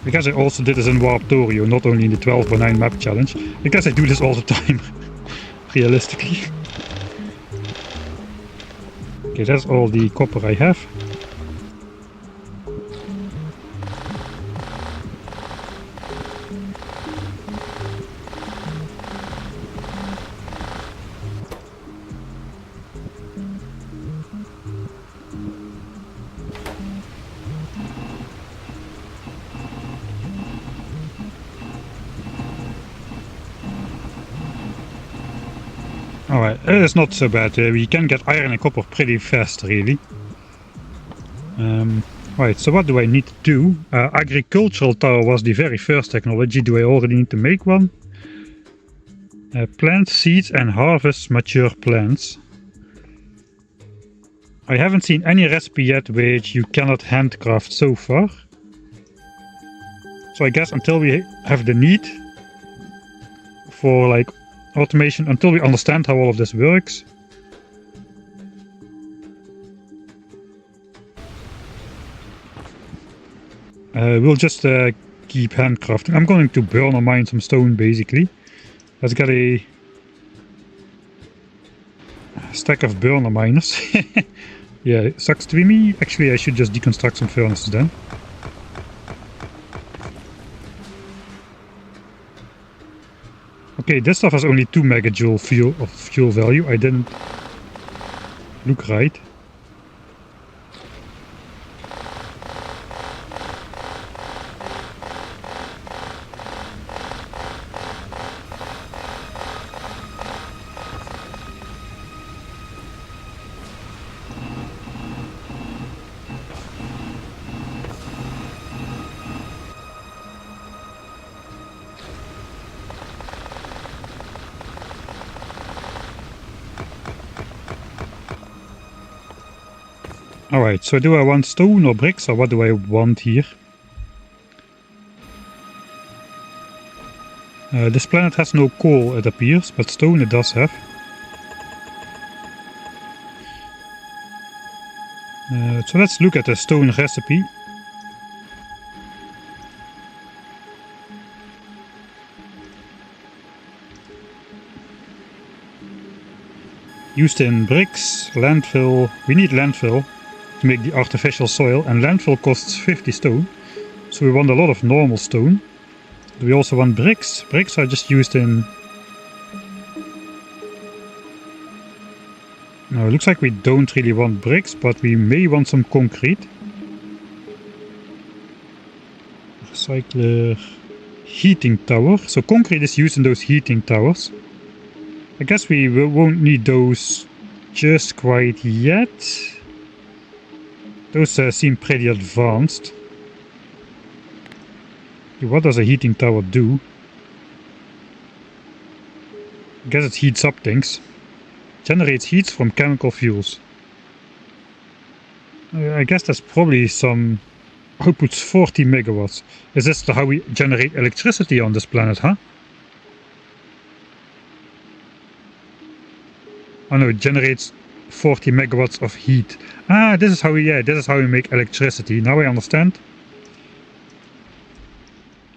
I guess I also did this in Warptorio, not only in the 12x9 map challenge. I guess I do this all the time, realistically. Okay, that's all the copper I have. Alright, it is not so bad. We can get iron and copper pretty fast, really. Right, so what do I need to do? Agricultural tower was the very first technology. Do I already need to make one? Plant seeds and harvest mature plants. I haven't seen any recipe yet which you cannot handcraft so far. So I guess until we have the need for like automation, until we understand how all of this works. We'll just keep handcrafting. I'm going to burn or mine some stone basically. Let's get a stack of burner miners. Yeah, it sucks to be me. Actually, I should just deconstruct some furnaces then. Okay, this stuff has only 2 megajoule fuel value. I didn't look right. Alright, so do I want stone or bricks, or what do I want here? This planet has no coal, it appears, but stone it does have. So let's look at the stone recipe. Used in bricks, landfill. We need landfill to make the artificial soil, and landfill costs 50 stone. So we want a lot of normal stone. Do we also want bricks? Bricks are just used in... No, it looks like we don't really want bricks, but we may want some concrete. Recycler... Heating tower. So concrete is used in those heating towers. I guess we won't need those just quite yet. Those seem pretty advanced. What does a heating tower do? I guess it heats up things. Generates heat from chemical fuels. I guess that's probably some... Outputs 40 megawatts. Is this how we generate electricity on this planet, huh? Oh no, it generates 40 megawatts of heat. Ah, this is how we make electricity. Now I understand.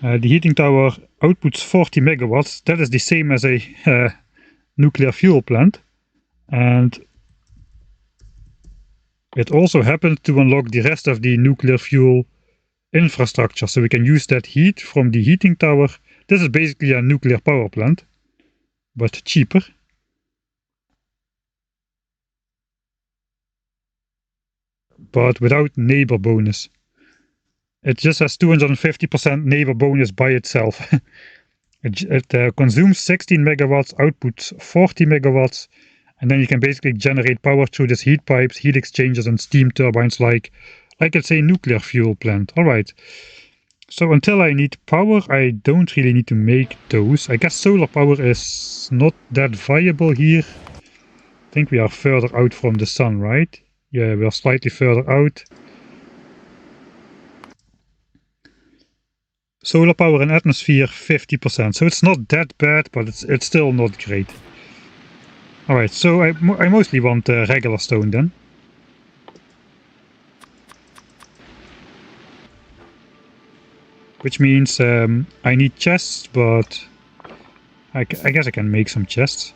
The heating tower outputs 40 megawatts. That is the same as a nuclear fuel plant. And it also happens to unlock the rest of the nuclear fuel infrastructure. So we can use that heat from the heating tower. This is basically a nuclear power plant, but cheaper. But without neighbor bonus. It just has 250% neighbor bonus by itself. it consumes 16 megawatts, outputs 40 megawatts, and then you can basically generate power through these heat pipes, heat exchangers, and steam turbines like it's a nuclear fuel plant. Alright, so until I need power, I don't really need to make those. I guess solar power is not that viable here. I think we are further out from the sun, right? Yeah, we are slightly further out. Solar power in atmosphere 50%, so it's not that bad, but it's still not great. Alright, so I mostly want regular stone then. which means I need chests, but I guess I can make some chests.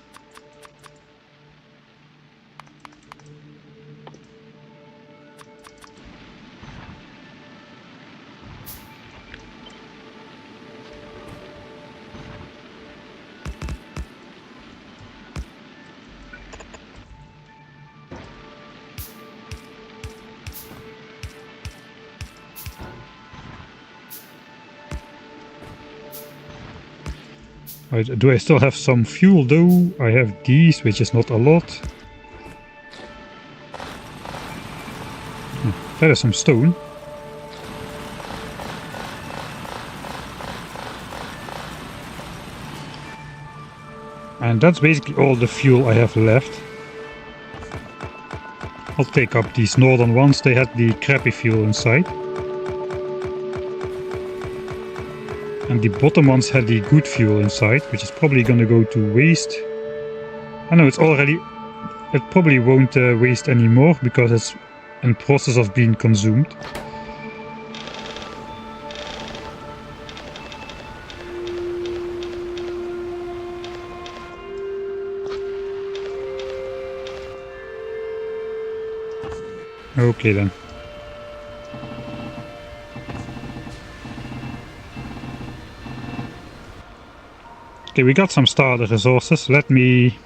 Do I still have some fuel though? I have these, which is not a lot. That is some stone. And that's basically all the fuel I have left. I'll take up these northern ones, they had the crappy fuel inside. And the bottom ones had the good fuel inside, which is probably gonna go to waste. I know it probably won't waste anymore because it's in process of being consumed. Okay then. Okay, we got some starter resources. Let me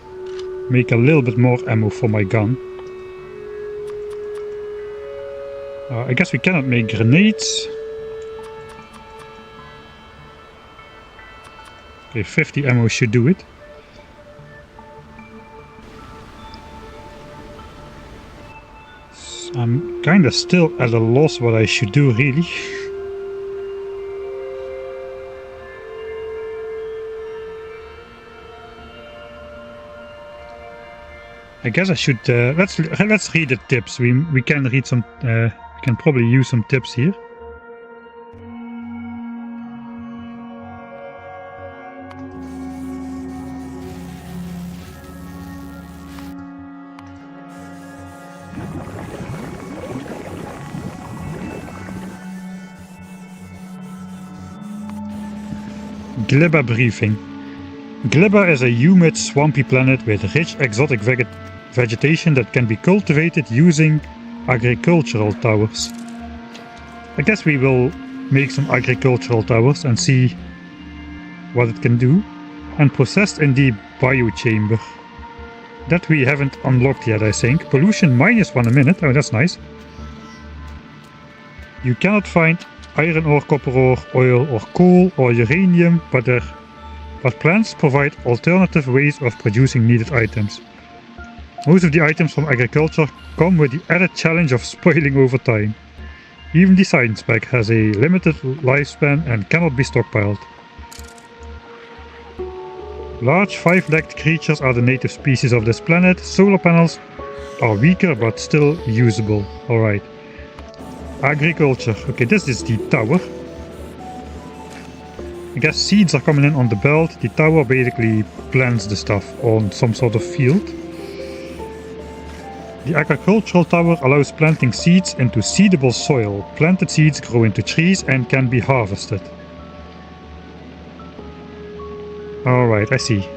make a little bit more ammo for my gun. I guess we cannot make grenades. Okay, 50 ammo should do it. I'm kinda still at a loss what I should do really. I guess I should let's read the tips. We can read some we can probably use some tips here. Gleba briefing. Gleba is a humid, swampy planet with rich exotic vegetation that can be cultivated using agricultural towers. I guess we will make some agricultural towers and see what it can do. And processed in the Biochamber. That we haven't unlocked yet, I think. Pollution -1 a minute. Oh, that's nice. You cannot find iron ore, copper ore, oil or coal or uranium, but plants provide alternative ways of producing needed items. Most of the items from agriculture come with the added challenge of spoiling over time. Even the science pack has a limited lifespan and cannot be stockpiled. Large 5-legged creatures are the native species of this planet. Solar panels are weaker but still usable. Alright. Agriculture. Okay, this is the tower. I guess seeds are coming in on the belt. The tower basically plants the stuff on some sort of field. The agricultural tower allows planting seeds into seedable soil. Planted seeds grow into trees and can be harvested. Alright, I see.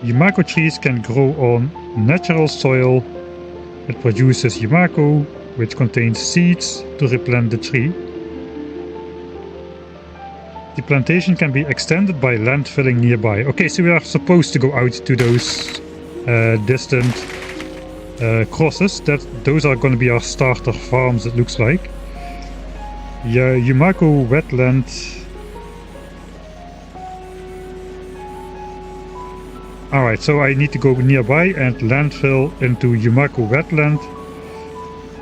Yumako trees can grow on natural soil. It produces Yumako, which contains seeds to replant the tree. The plantation can be extended by landfilling nearby. Okay, so we are supposed to go out to those distant crosses. Those are going to be our starter farms, it looks like. Yeah, Yumako wetland. Alright, so I need to go nearby and landfill into Yumako wetland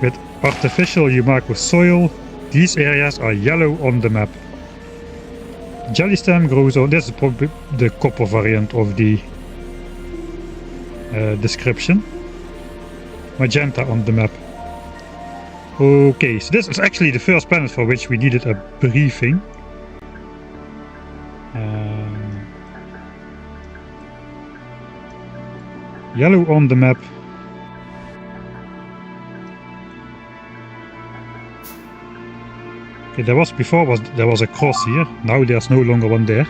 with artificial Yumako soil. These areas are yellow on the map. Jellystem grows on. This is probably the copper variant of the description. Magenta on the map. Okay, so this is actually the first planet for which we needed a briefing. Yellow on the map. Okay, there was before there was a cross here. Now there's no longer one there.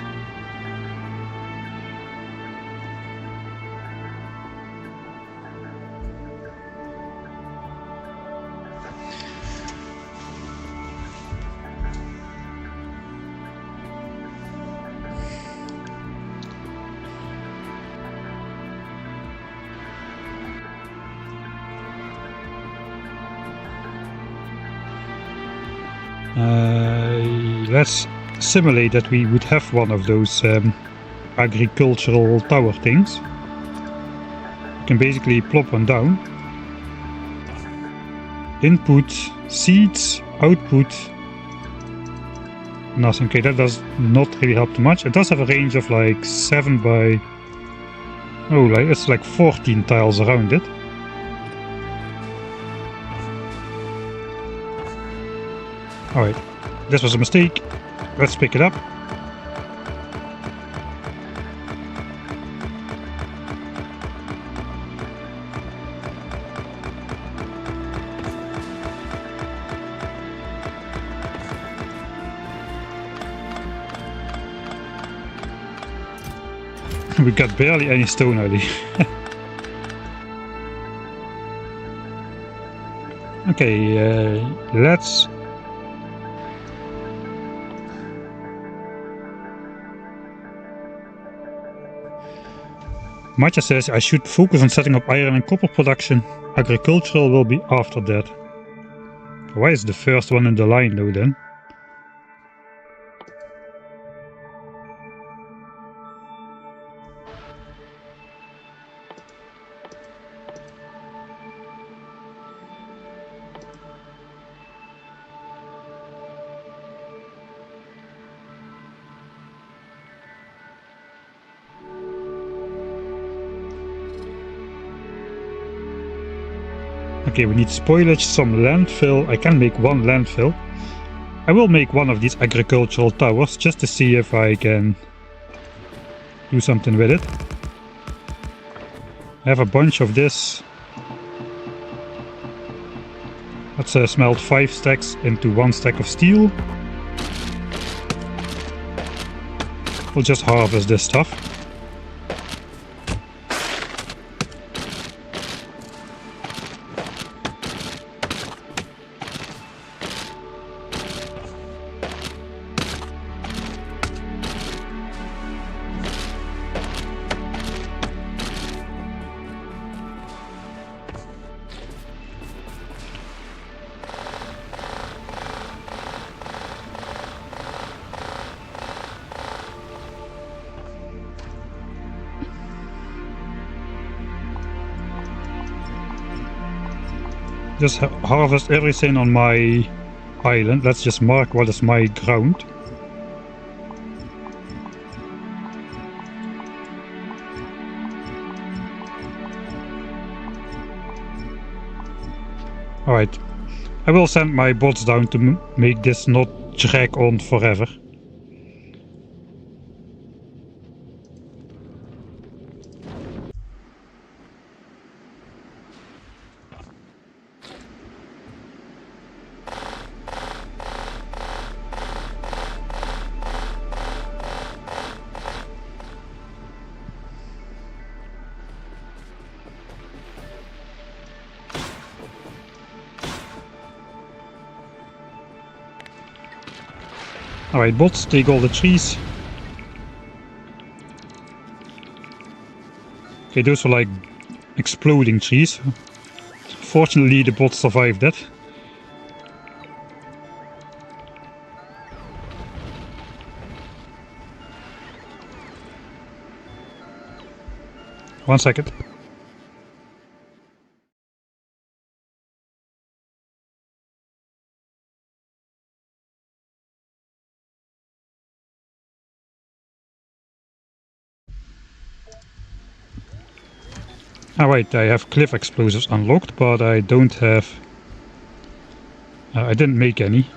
Let's simulate that we would have one of those agricultural tower things. You can basically plop one down. Input, seeds, output, nothing. Okay, that does not really help too much. It does have a range of like 7 by... oh, like it's like 14 tiles around it. Alright, this was a mistake. Let's pick it up. We got barely any stone out of it. Okay, let's... Matja says I should focus on setting up iron and copper production. Agricultural will be after that. Why is the first one in the line though then? Okay, we need spoilage, some landfill. I can make one landfill. I will make one of these agricultural towers just to see if I can do something with it. I have a bunch of this. Let's smelt 5 stacks into 1 stack of steel. We'll just harvest this stuff. Just harvest everything on my island. Let's just mark what is my ground. Alright, I will send my bots down to make this not drag on forever. Alright, bots, take all the trees. Okay, those were like exploding trees. Fortunately, the bots survived that. One second. Alright, I have cliff explosives unlocked, but I don't have... I didn't make any.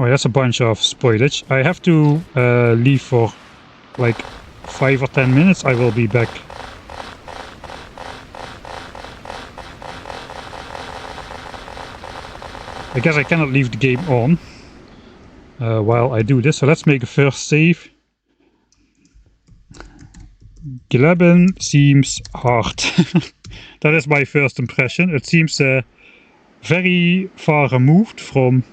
Oh, that's a bunch of spoilage. I have to leave for like 5 or 10 minutes. I will be back. I guess I cannot leave the game on while I do this. So let's make a first save. Gleba seems hard. That is my first impression. It seems very far removed from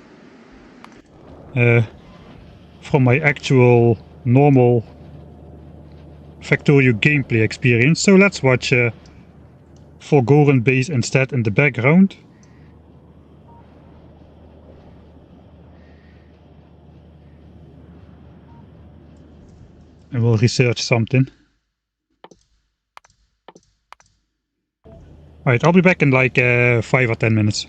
my actual normal Factorio gameplay experience. So let's watch Forgotten Base instead in the background. And we'll research something. Alright, I'll be back in like 5 or 10 minutes.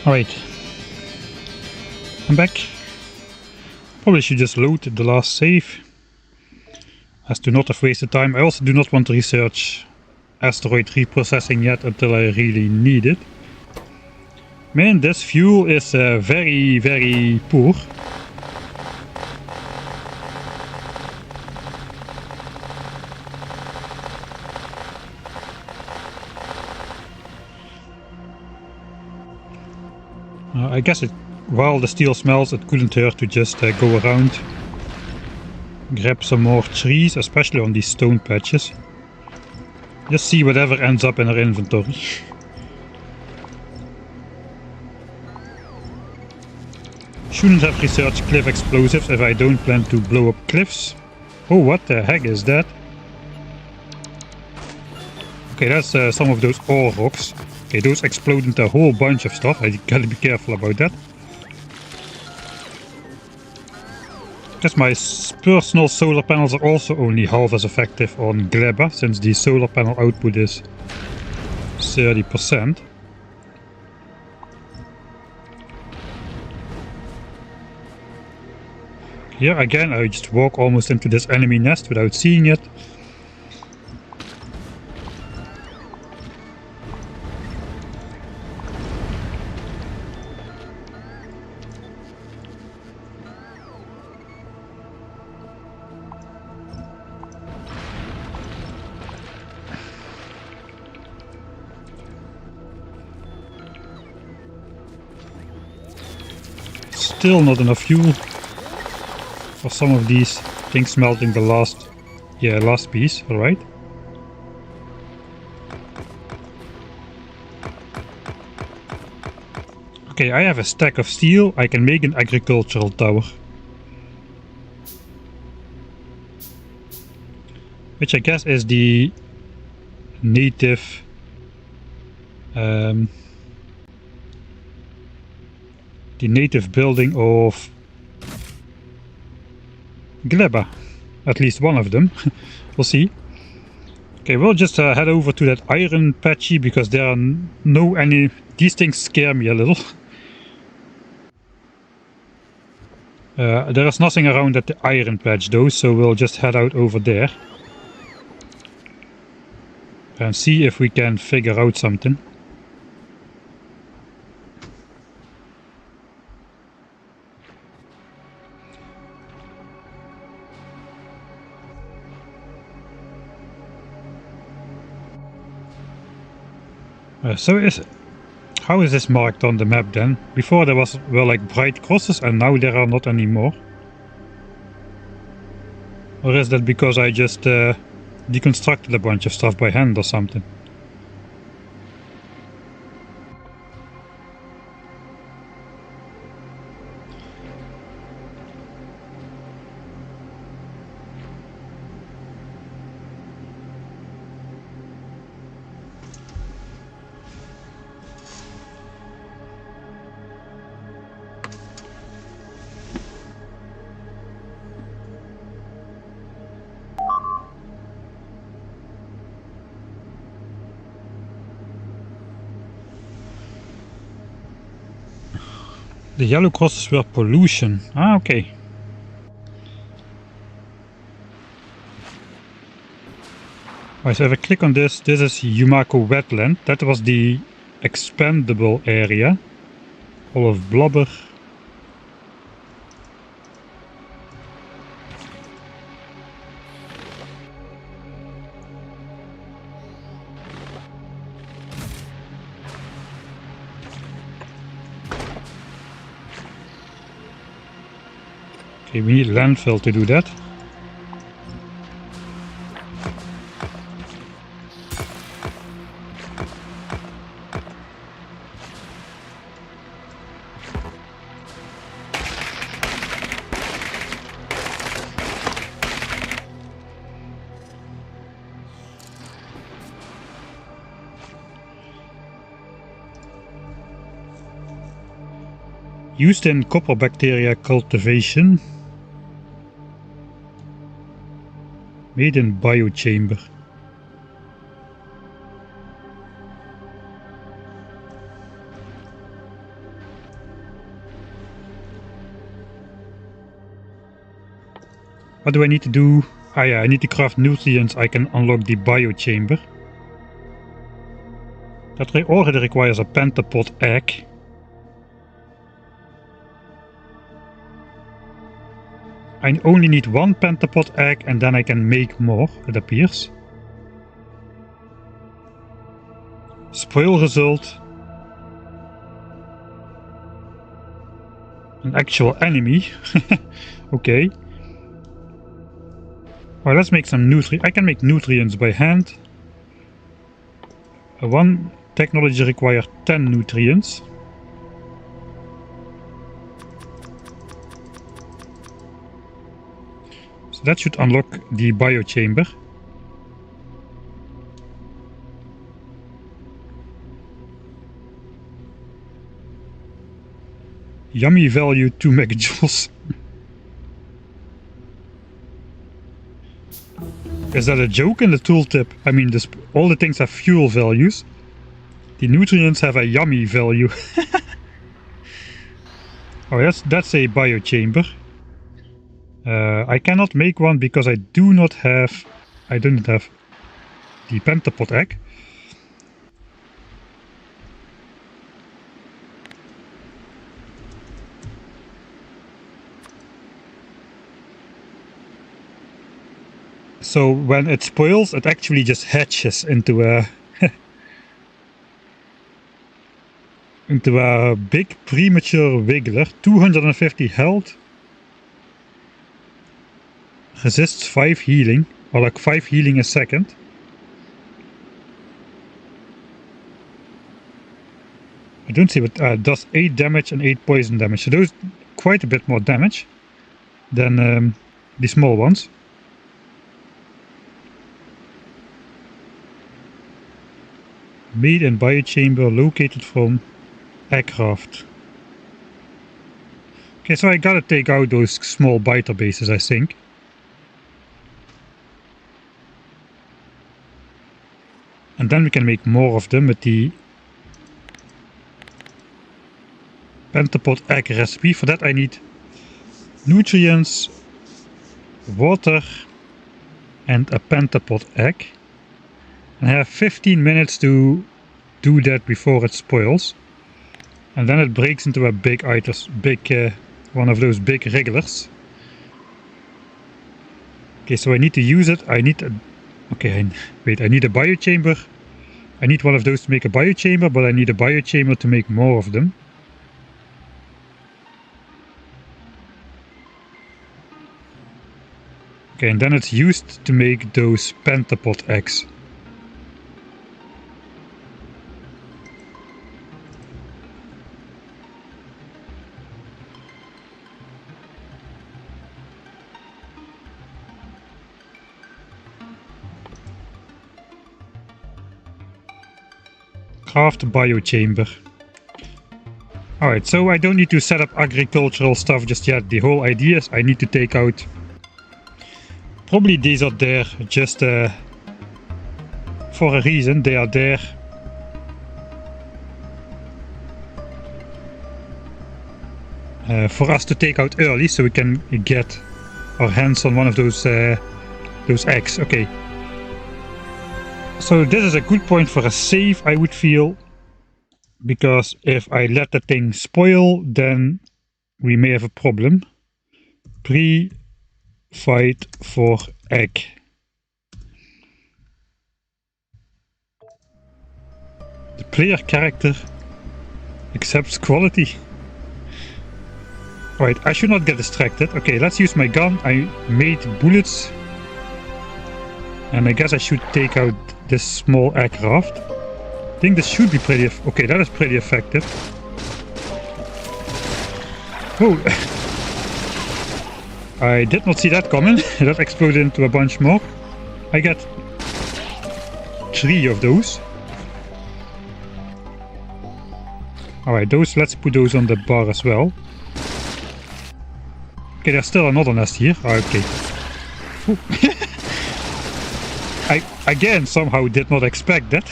Alright. I'm back. Probably should just load the last save, as to not have wasted time. I also do not want to research asteroid reprocessing yet until I really need it. Man, this fuel is very, very poor. I guess while the steel smells, it couldn't hurt to just go around, grab some more trees, especially on these stone patches. Just see whatever ends up in our inventory. Shouldn't have researched cliff explosives if I don't plan to blow up cliffs. Oh, what the heck is that? Okay, that's some of those ore rocks. Okay, those explode into a whole bunch of stuff. I gotta be careful about that. Guess my personal solar panels are also only half as effective on Gleba, since the solar panel output is 30%. Here again, I just walk almost into this enemy nest without seeing it. Still not enough fuel for some of these things smelting the last piece, alright. Okay, I have a stack of steel. I can make an agricultural tower. Which I guess is the native building of Gleba. At least one of them. We'll see. Okay, we'll just head over to that iron patchy, because there are these things scare me a little. There is nothing around at the iron patch though, so we'll just head out over there and see if we can figure out something. How is this marked on the map then? Before there were like bright crosses and now there are not anymore. Or is that because I just deconstructed a bunch of stuff by hand or something? The yellow crosses were pollution. Ah, okay. Alright, so if I click on this, this is Yumako wetland. That was the expandable area. All of blubber. Okay, we need landfill to do that. Used in copper bacteria cultivation. Made in Biochamber. What do I need to do? Ah yeah, I need to craft nutrients. I can unlock the biochamber. That already requires a pentapod egg. I only need one pentapod egg and then I can make more, it appears. Spoil result. An actual enemy. Okay. Well, let's make some nutrients. I can make nutrients by hand. One technology requires 10 nutrients. So that should unlock the biochamber. Yummy value 2 megajoules. Is that a joke in the tooltip? I mean, all the things have fuel values. The nutrients have a yummy value. Oh, that's a biochamber. I cannot make one because I don't have the pentapod egg. So when it spoils, it actually just hatches into a into a big premature wiggler. 250 health. Resists 5 healing, or like 5 healing a second. I don't see what does 8 damage and 8 poison damage. So those quite a bit more damage than the small ones. Made in biochamber located from aircraft. Okay, so I gotta take out those small biter bases, I think. And then we can make more of them with the pentapod egg recipe. For that I need nutrients, water and a pentapod egg. And I have 15 minutes to do that before it spoils. And then it breaks into a big one of those big wrigglers. Okay, so I need to use it. I need I need a biochamber. I need one of those to make a biochamber, but I need a biochamber to make more of them. Okay, and then it's used to make those pentapod eggs. Craft biochamber. Alright, so I don't need to set up agricultural stuff just yet. The whole idea is I need to take out... Probably these are there just for a reason. They are there for us to take out early, so we can get our hands on one of those eggs. Okay. So this is a good point for a save, I would feel, because if I let the thing spoil, then we may have a problem. Fight for egg. The player character accepts quality. Right, I should not get distracted. Okay, let's use my gun. I made bullets. And I guess I should take out this small aircraft. I think this should be pretty... Okay, that is pretty effective. Oh! I did not see that coming. That exploded into a bunch more. I get 3 of those. Alright, let's put those on the bar as well. Okay, there's still another nest here. Okay. I again somehow did not expect that.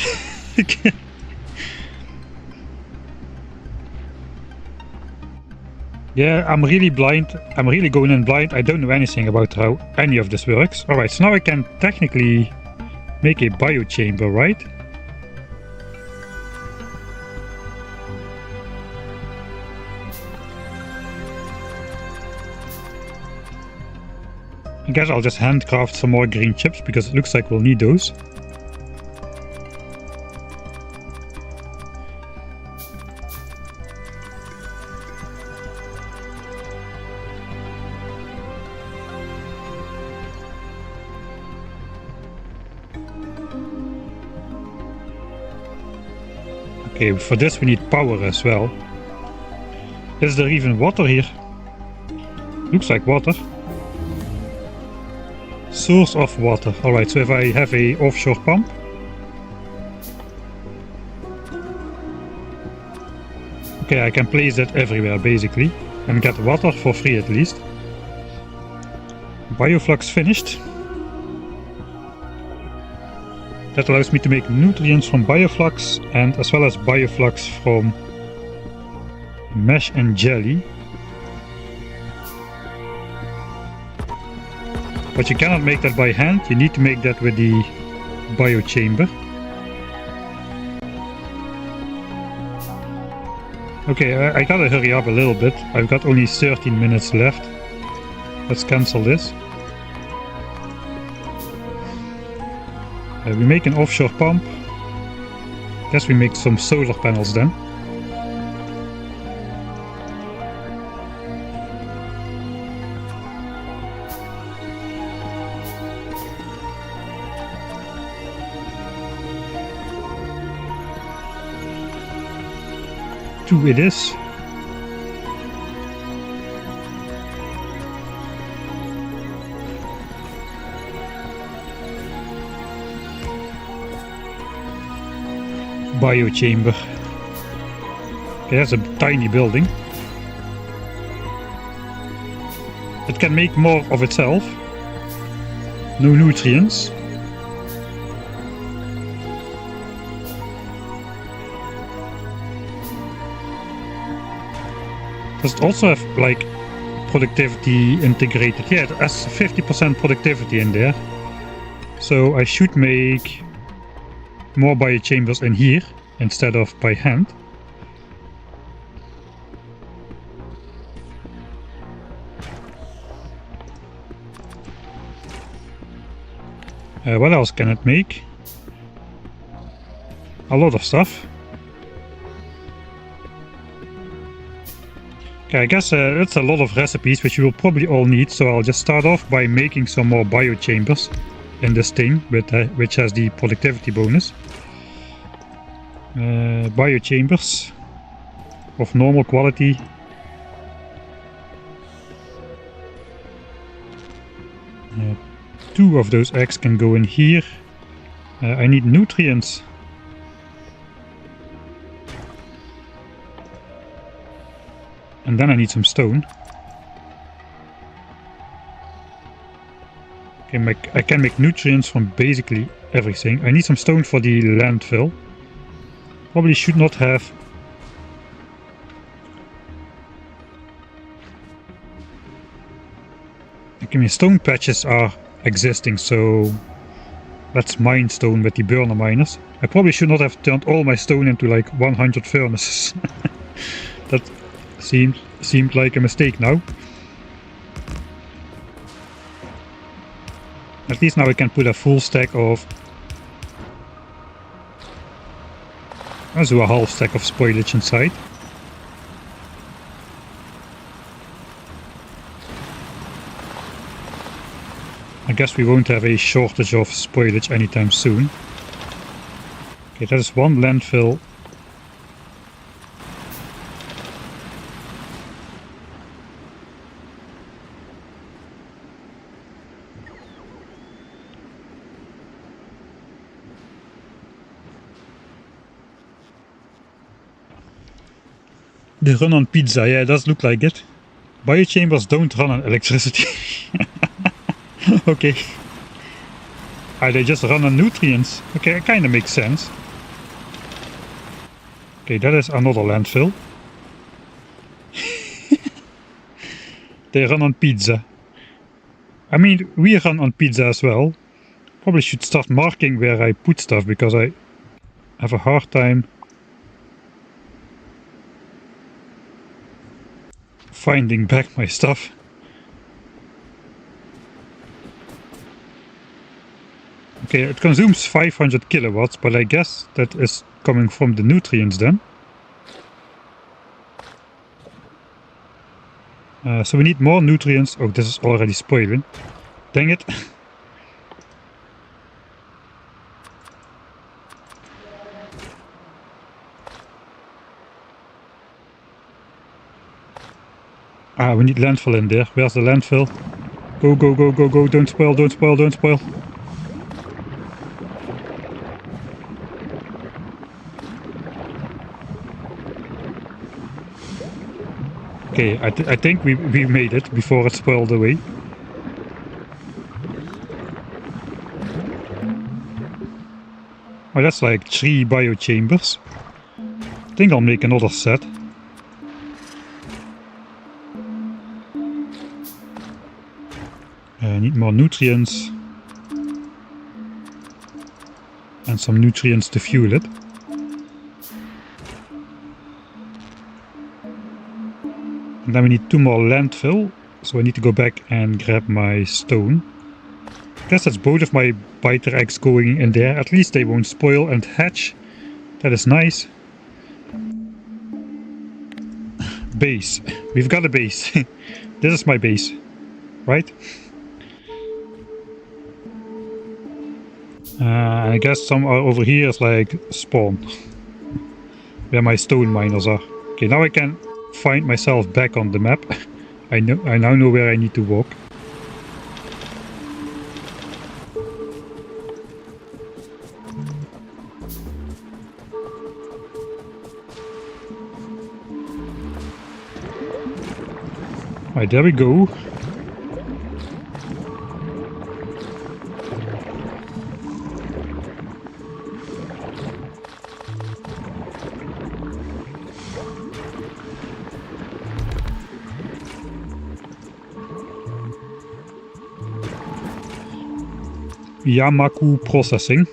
Yeah, I'm really blind. I'm really going in blind. I don't know anything about how any of this works. Alright, so now I can technically make a biochamber, right? I guess I'll just handcraft some more green chips because it looks like we'll need those. Okay, for this we need power as well. Is there even water here? Looks like water. Source of water. Alright, so if I have a offshore pump. Okay, I can place that everywhere basically. And get water for free at least. Bioflux finished. That allows me to make nutrients from bioflux and as well as bioflux from mesh and jelly. But you cannot make that by hand, you need to make that with the biochamber. Okay, I gotta hurry up a little bit. I've got only 13 minutes left. Let's cancel this. We make an offshore pump. Guess we make some solar panels then. Two it is. Biochamber. Okay, that's a tiny building. It can make more of itself. No nutrients. Does it also have like productivity integrated? Yeah, it has 50% productivity in there. So I should make more biochambers in here instead of by hand. What else can it make? A lot of stuff. Okay, I guess that's a lot of recipes which you will probably all need, so I'll just start off by making some more biochambers in this thing, which has the productivity bonus. Biochambers of normal quality. Two of those eggs can go in here. I need nutrients. And then I need some stone. Okay, I can make nutrients from basically everything. I need some stone for the landfill. Probably should not have. Okay, my stone patches are existing, so let's mine stone with the burner miners. I probably should not have turned all my stone into like 100 furnaces. That seemed like a mistake now. At least now I can put a full stack of, also a half stack of spoilage inside. I guess we won't have a shortage of spoilage anytime soon. Okay, that is one landfill. They run on pizza, yeah, it does look like it. Biochambers don't run on electricity. Okay. They just run on nutrients. Okay, it kinda makes sense. Okay, that is another landfill. They run on pizza. I mean, we run on pizza as well. Probably should start marking where I put stuff, because I have a hard time finding back my stuff. Okay, it consumes 500 kilowatts, but I guess that is coming from the nutrients then. So we need more nutrients. Oh, this is already spoiling. Dang it. We need landfill in there. Where's the landfill? Go, go, go, go, go. Don't spoil, don't spoil, don't spoil. Okay, I think we made it before it spoiled away. Oh, that's like 3 biochambers. I think I'll make another set. I need more nutrients. And some nutrients to fuel it. And then we need 2 more landfill, so I need to go back and grab my stone. I guess that's both of my biter eggs going in there. At least they won't spoil and hatch. That is nice. Base. We've got a base. This is my base, right? I guess some are over here is like spawn. Where my stone miners are. Okay, now I can find myself back on the map. I now know where I need to walk. Right, there we go. Yamaku processing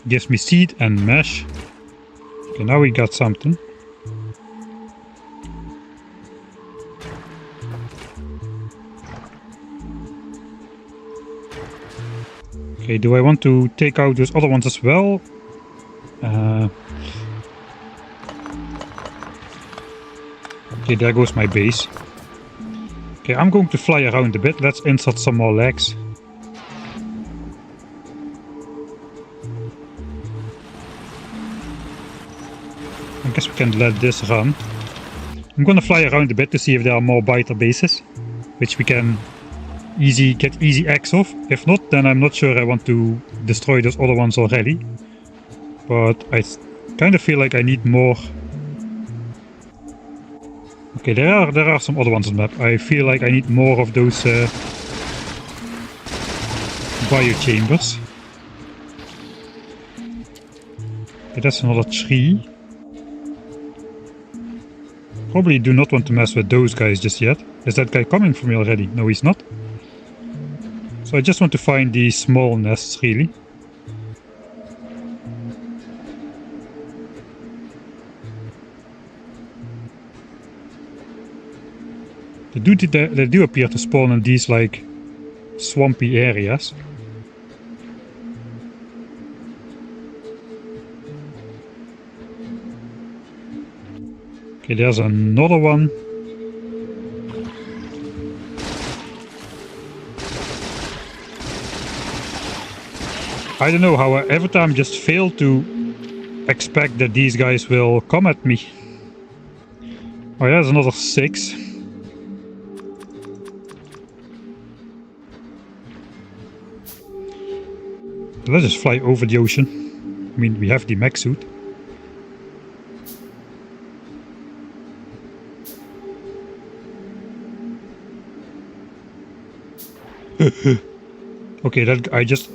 gives me seed and mesh. Okay, now we got something. Okay, do I want to take out those other ones as well? Okay, there goes my base. Okay, I'm going to fly around a bit. Let's insert some more legs. I guess we can let this run. I'm gonna fly around a bit to see if there are more biter bases, which we can get easy eggs off. If not, then I'm not sure I want to destroy those other ones already. But I kind of feel like I need more. Okay, there are some other ones on the map. I feel like I need more of those biochambers. Okay, that's another tree. Probably do not want to mess with those guys just yet. Is that guy coming for me already? No, he's not. So I just want to find these small nests, really. They do appear to spawn in these, like, swampy areas. Okay, there's another one. I don't know how I every time just fail to expect that these guys will come at me. Oh, yeah, there's another 6. Let's just fly over the ocean. I mean, we have the mech suit. Okay, that I just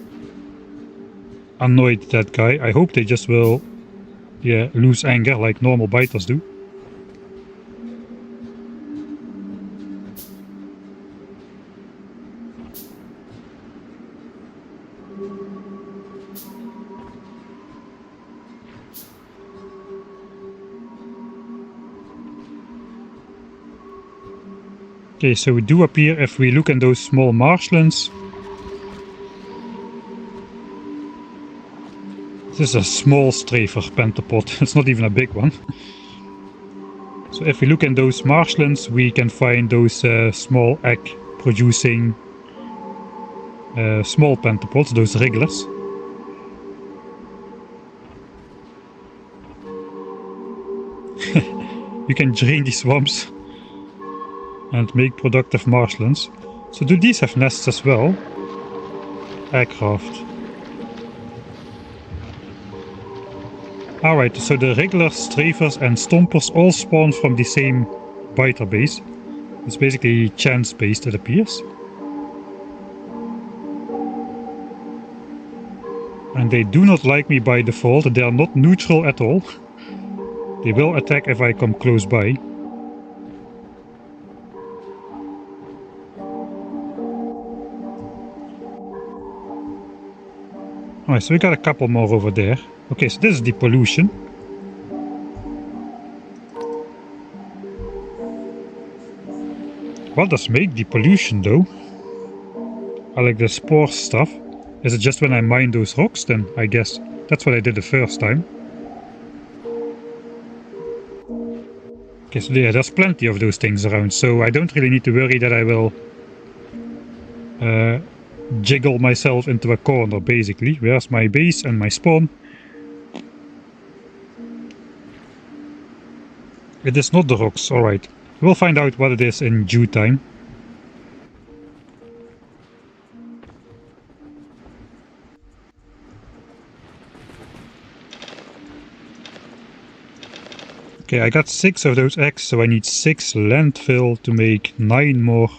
annoyed that guy. I hope they just will, yeah, lose anger like normal biters do. Okay, so we do appear if we look in those small marshlands. This is a small strafer pentapod, it's not even a big one. So if we look in those marshlands, we can find those small egg producing small pentapods, those wrigglers. You can drain these swamps and make productive marshlands. So do these have nests as well? Aircraft. Alright, so the wrigglers, strafers and stompers all spawn from the same biter base. It's basically chance based, it appears. And they do not like me by default, they are not neutral at all. They will attack if I come close by. Alright, so we got a couple more over there. Okay, so this is the pollution. What does make the pollution though? I like the spore stuff. Is it just when I mine those rocks then? I guess that's what I did the first time. Okay, so yeah, there's plenty of those things around, so I don't really need to worry that I will jiggle myself into a corner basically. Where's my base and my spawn? It is not the rocks, alright. We'll find out what it is in due time. Okay, I got 6 of those eggs, so I need 6 landfill to make 9 more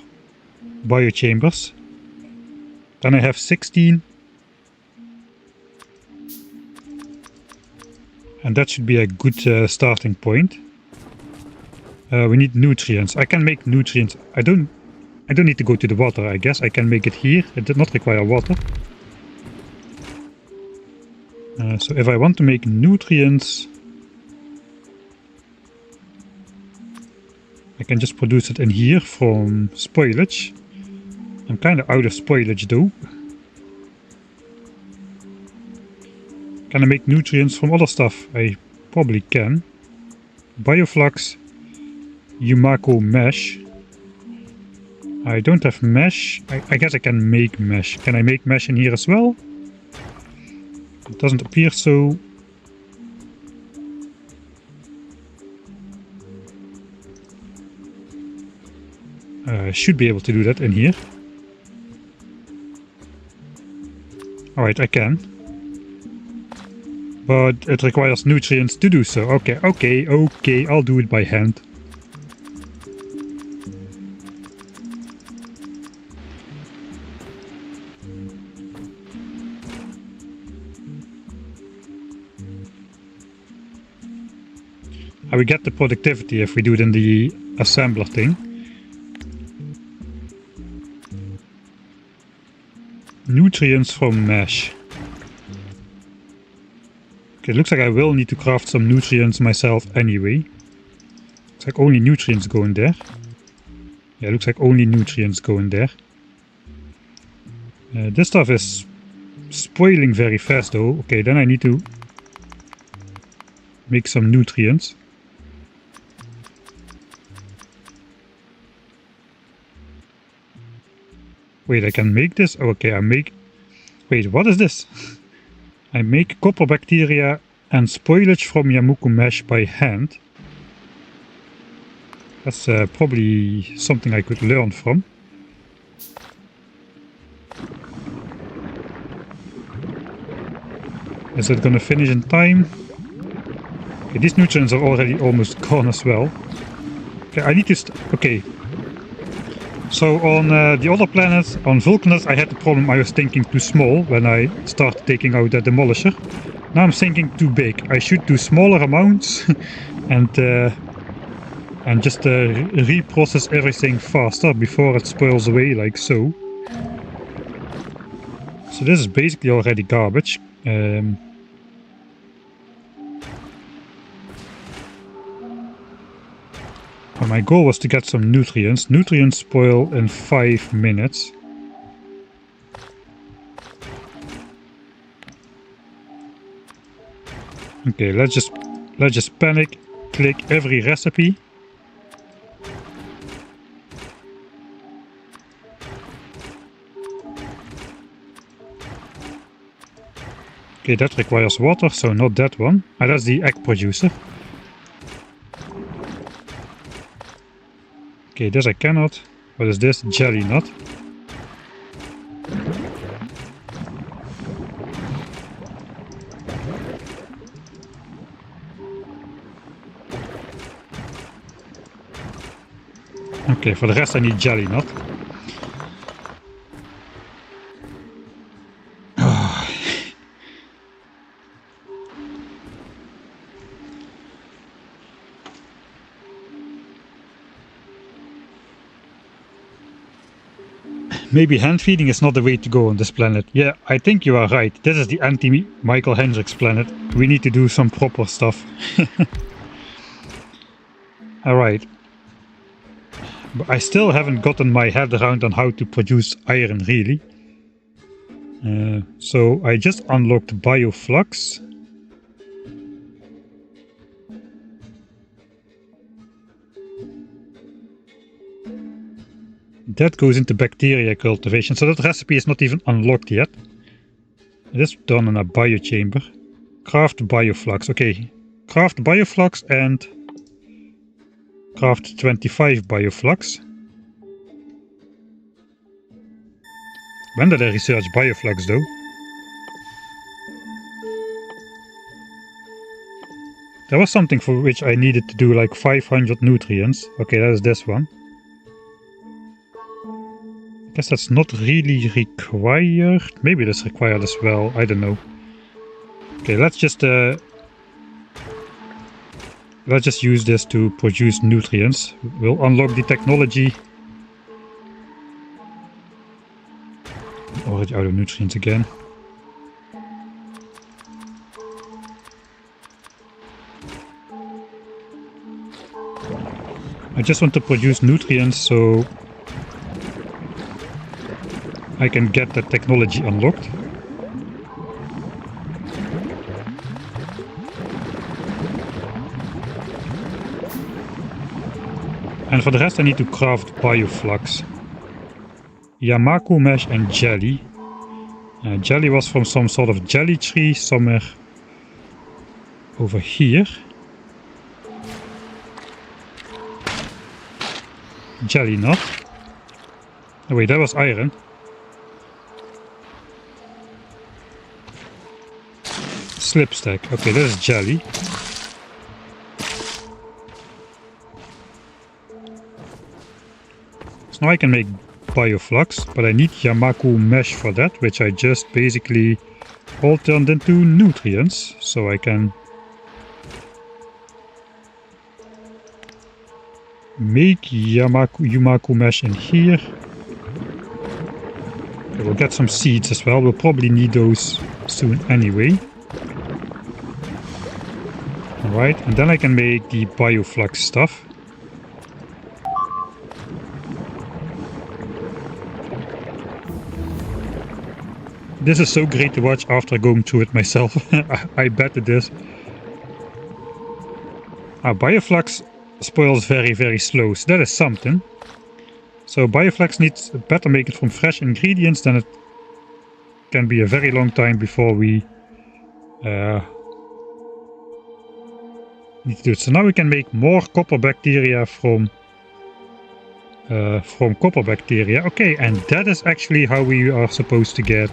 biochambers. Then I have 16. And that should be a good starting point. We need nutrients. I can make nutrients. I don't need to go to the water, I guess. I can make it here. It did not require water. So if I want to make nutrients, I can just produce it in here from spoilage. I'm kind of out of spoilage though. Can I make nutrients from other stuff? I probably can. Bioflux. Yumako mesh. I don't have mesh. I guess I can make mesh. Can I make mesh in here as well? It doesn't appear so. I should be able to do that in here. Alright, I can. But it requires nutrients to do so. Okay, I'll do it by hand. We get the productivity if we do it in the assembler thing. Nutrients from mesh. Okay, looks like I will need to craft some nutrients myself anyway. Looks like only nutrients go in there. Yeah, looks like only nutrients go in there. This stuff is spoiling very fast though. Okay, then I need to make some nutrients. Wait, I can make this? Oh, okay, wait, what is this? I make copper bacteria and spoilage from Yamuku mesh by hand. That's probably something I could learn from. Is it gonna finish in time? Okay, these nutrients are already almost gone as well. Okay, I need to okay. So on the other planet, on Vulcanus, I had the problem I was thinking too small when I started taking out the demolisher. Now I'm thinking too big. I should do smaller amounts and just reprocess everything faster before it spoils away like so. So this is basically already garbage. My goal was to get some nutrients. Nutrients spoil in 5 minutes. Okay, let's just panic. Click every recipe. Okay, that requires water, so not that one. Ah, that's the egg producer. Okay, this I cannot. What is this? Jelly nut. Okay, for the rest I need jelly nut. Maybe hand feeding is not the way to go on this planet. Yeah, I think you are right. This is the anti-Michael Hendricks planet. We need to do some proper stuff. Alright. But I still haven't gotten my head around on how to produce iron, really. So I just unlocked Bioflux. That goes into bacteria cultivation, so that recipe is not even unlocked yet. It is done in a biochamber. Craft Bioflux, okay. Craft Bioflux and craft 25 Bioflux. When did I research Bioflux though? There was something for which I needed to do like 500 nutrients. Okay, that is this one. I guess that's not really required. Maybe that's required as well. I don't know. Okay, let's just use this to produce nutrients. We'll unlock the technology. Already out of nutrients again. I just want to produce nutrients so I can get the technology unlocked. And for the rest I need to craft Bioflux. Yamaku mesh and jelly. Jelly was from some sort of jelly tree somewhere over here. Jelly nut. Oh wait, that was iron. Slipstack. Okay, that is jelly. So now I can make Bioflux, but I need Yamaku mesh for that, which I just basically all turned into nutrients, so I can make Yamaku mesh in here. Okay, we'll get some seeds as well. We'll probably need those soon anyway. Alright, and then I can make the Bioflux stuff. This is so great to watch after going through it myself. I bet it is. Bioflux spoils very, very slow, so that is something. So Bioflux needs better make it from fresh ingredients, then it can be a very long time before we need to do it. So now we can make more copper bacteria from copper bacteria. Okay, and that is actually how we are supposed to get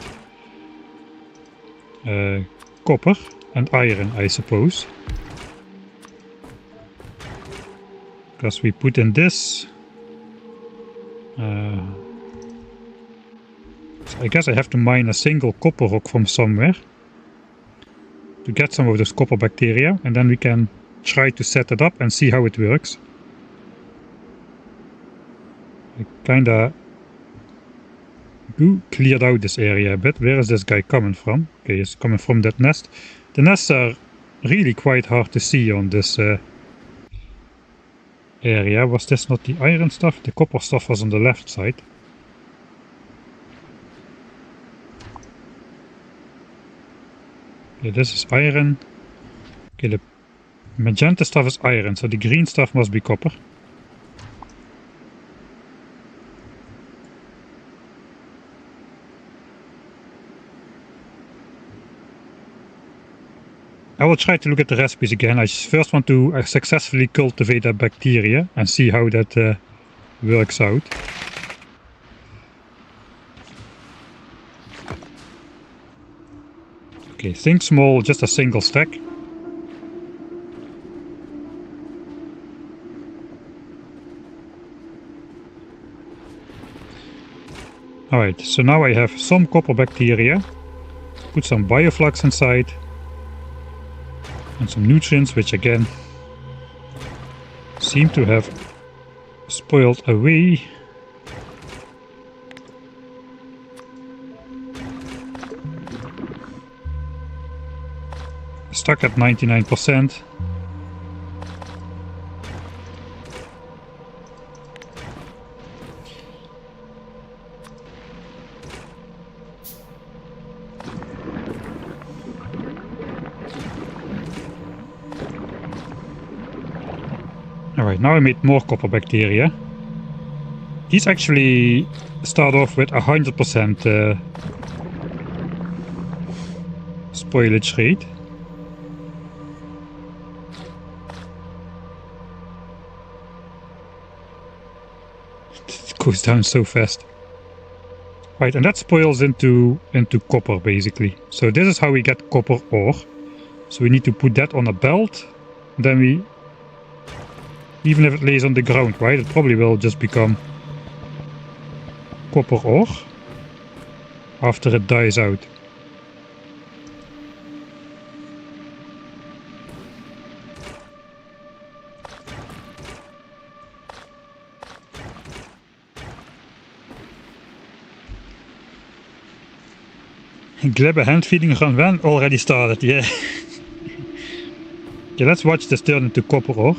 copper and iron, I suppose. Because we put in this. So I guess I have to mine a single copper rock from somewhere to get some of those copper bacteria, and then we can try to set it up and see how it works. I kinda cleared out this area a bit. Where is this guy coming from? Okay, he's coming from that nest. The nests are really quite hard to see on this area. Was this not the iron stuff? The copper stuff was on the left side. Okay, this is iron. Okay, the magenta stuff is iron, so the green stuff must be copper. I will try to look at the recipes again. I first want to successfully cultivate that bacteria and see how that works out. Okay, think small, just a single stack. Alright, so now I have some copper bacteria. Put some bioflux inside. And some nutrients, which again seem to have spoiled away. Stuck at 99%. Alright, now I made more copper bacteria. These actually start off with 100% spoilage rate. It goes down so fast. Right, and that spoils into copper basically. So this is how we get copper ore. So we need to put that on a belt. Then we, even if it lays on the ground, right, it probably will just become copper ore after it dies out. Gleba hand feeding run when already started, yeah. Okay, let's watch this turn into copper ore.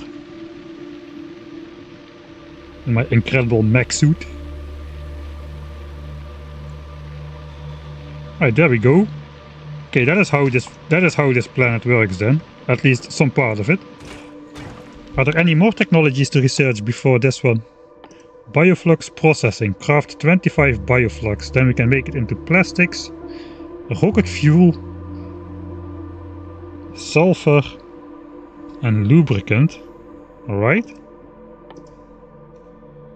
In my incredible mech suit. Alright, there we go. Okay, that is how this planet works then. At least some part of it. Are there any more technologies to research before this one? Bioflux processing. Craft 25 bioflux. Then we can make it into plastics. Rocket fuel. Sulfur. And lubricant. Alright.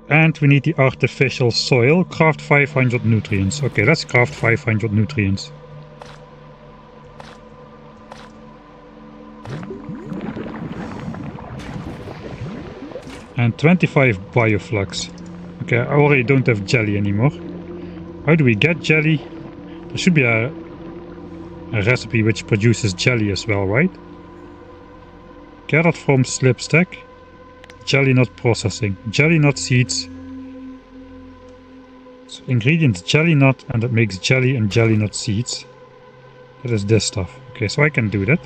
And we need the artificial soil. Craft 500 nutrients. Okay, let's craft 500 nutrients. And 25 bioflux. Okay, I already don't have jelly anymore. How do we get jelly? There should be a recipe which produces jelly as well, right? Gathered from slipstack. Jelly nut processing. Jelly nut seeds. So ingredients jelly nut, and that makes jelly and jelly nut seeds. That is this stuff. Okay, so I can do that.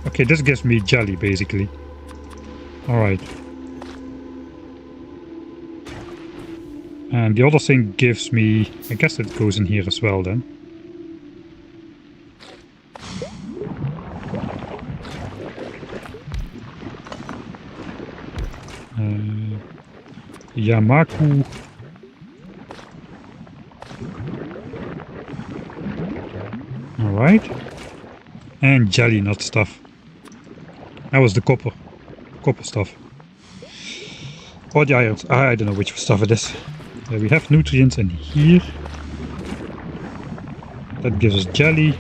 Okay, this gives me jelly basically. Alright. And the other thing gives me, I guess it goes in here as well then. Yamaku. Alright. And jelly nut stuff. That was the copper stuff. Or the iron. I don't know which stuff it is. We have nutrients in here. That gives us jelly.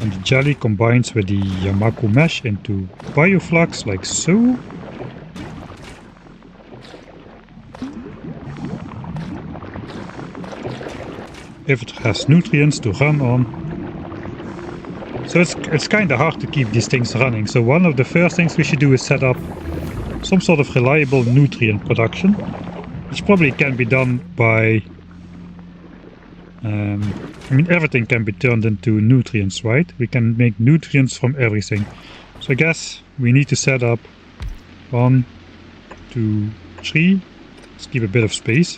And the jelly combines with the Yamaku mesh into bioflux, like so. If it has nutrients to run on. So it's kind of hard to keep these things running. So one of the first things we should do is set up some sort of reliable nutrient production. Which probably can be done by... I mean, everything can be turned into nutrients, right? We can make nutrients from everything. So I guess we need to set up 1, 2, 3. Let's keep a bit of space.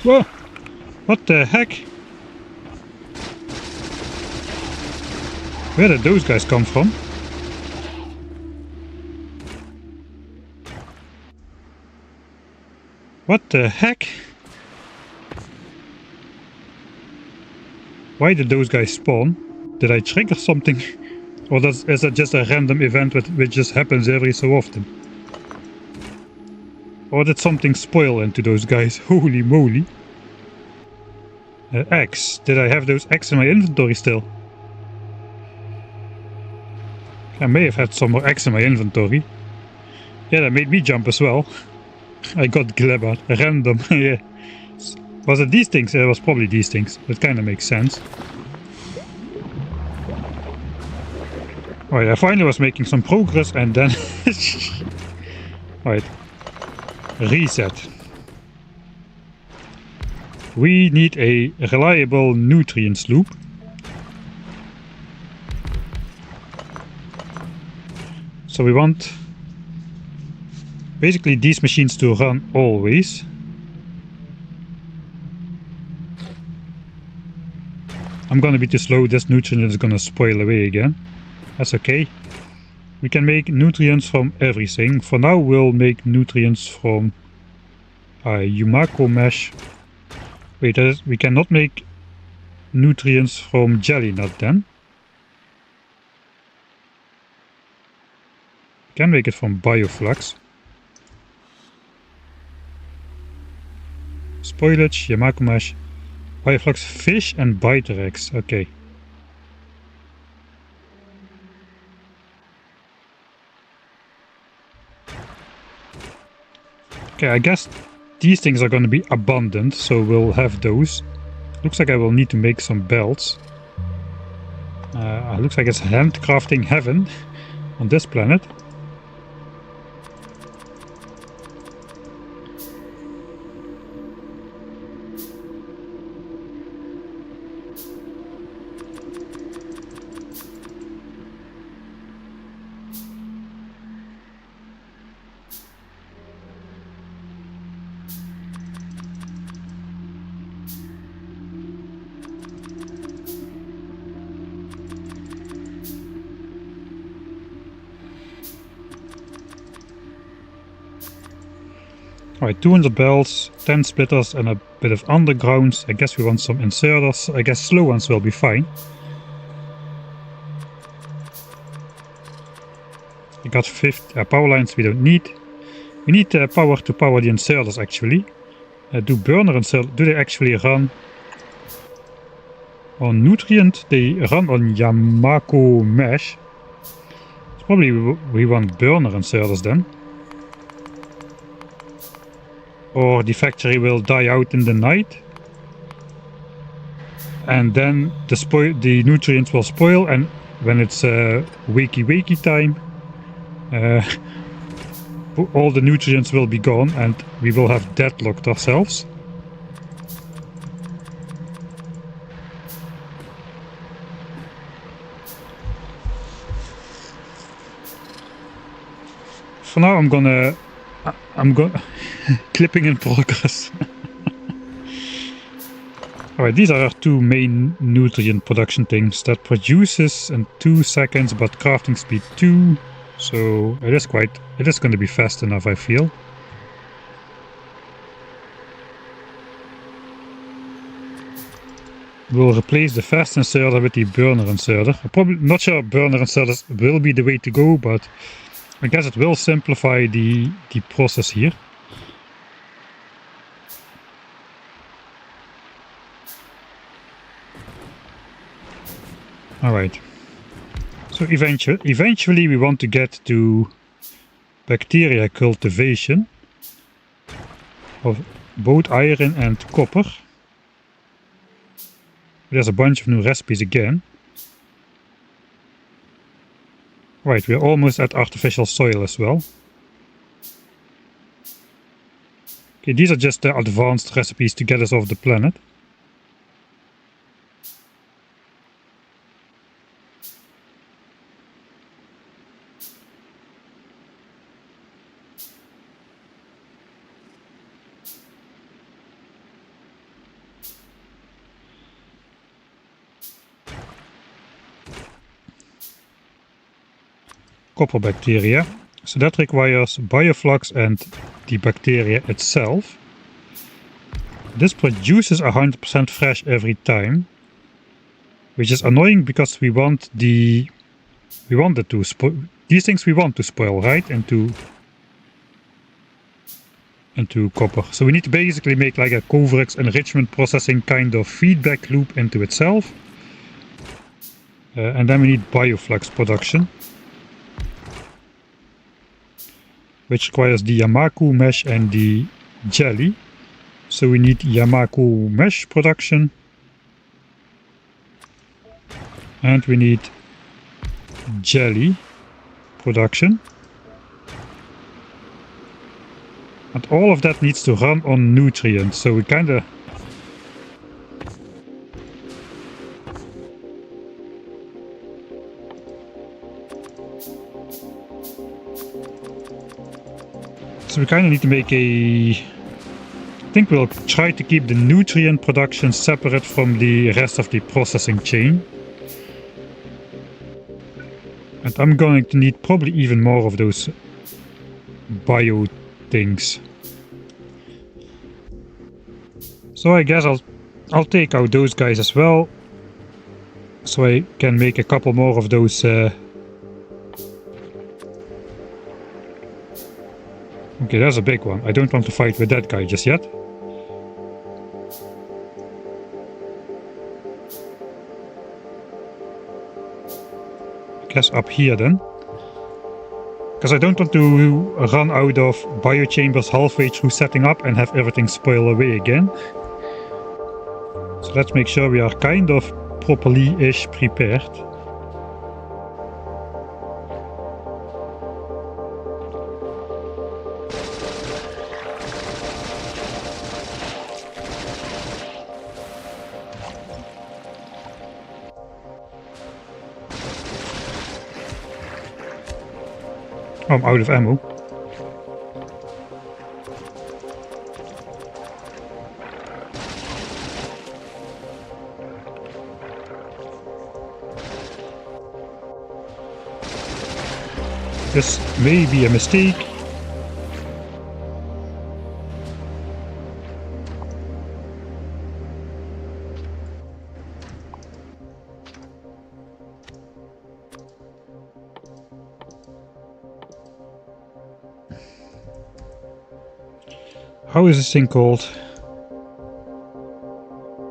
Whoa! What the heck? Where did those guys come from? What the heck? Why did those guys spawn? Did I trigger something? Or is that just a random event which just happens every so often? Or did something spoil into those guys? Holy moly. Eggs. Did I have those eggs in my inventory still? I may have had some more eggs in my inventory. Yeah, that made me jump as well. I got Gleba. Random. Yeah. Was it these things? It was probably these things. That kind of makes sense. Alright, I finally was making some progress and then... Alright. Reset. We need a reliable nutrients loop. So we want basically these machines to run always. I'm gonna be too slow, this nutrient is gonna spoil away again. That's okay. We can make nutrients from everything. For now we'll make nutrients from Yumako mesh. Wait, we cannot make nutrients from jelly nut then. We can make it from bioflux. Spoilage, Yumako mesh, bioflux, fish and Biterex. Okay. Okay, I guess these things are going to be abundant, so we'll have those. Looks like I will need to make some belts. Looks like it's handcrafting heaven on this planet. Alright, 200 bells, 10 splitters and a bit of undergrounds. I guess we want some inserters. I guess slow ones will be fine. We got 50 power lines we don't need. We need power to power the inserters actually. Do burner inserters, do they actually run on nutrient? They run on Yumako mesh. So probably we want burner inserters then. Or the factory will die out in the night. And then the nutrients will spoil, and when it's wakey time, all the nutrients will be gone and we will have deadlocked ourselves. For now I'm gonna clipping in progress. Alright, these are our two main nutrient production things that produces in 2 seconds but crafting speed 2. So it is going to be fast enough, I feel. We'll replace the fast inserter with the burner inserter. I'm probably not sure burner inserters will be the way to go, but I guess it will simplify the process here. Alright. So eventually we want to get to bacteria cultivation of both iron and copper. There's a bunch of new recipes again. Right, we're almost at artificial soil as well. Okay, these are just the advanced recipes to get us off the planet. copper bacteria. So that requires bioflux and the bacteria itself. This produces 100% fresh every time, which is annoying because we want it to spoil. These things we want to spoil, right? Into copper. So we need to basically make like a Coverx enrichment processing kind of feedback loop into itself. And then we need bioflux production, which requires the Yamaku mesh and the jelly. So we need Yamaku mesh production. And we need jelly production. And all of that needs to run on nutrients. So we kinda... need to make a... I think we'll try to keep the nutrient production separate from the rest of the processing chain. And I'm going to need probably even more of those bio things. So I guess I'll take out those guys as well, so I can make a couple more of those. Okay, there's a big one. I don't want to fight with that guy just yet. I guess up here then. Because I don't want to run out of biochambers halfway through setting up and have everything spoil away again. So let's make sure we are kind of properly-ish prepared. Oh, I'm out of ammo. This may be a mistake. How is this thing called?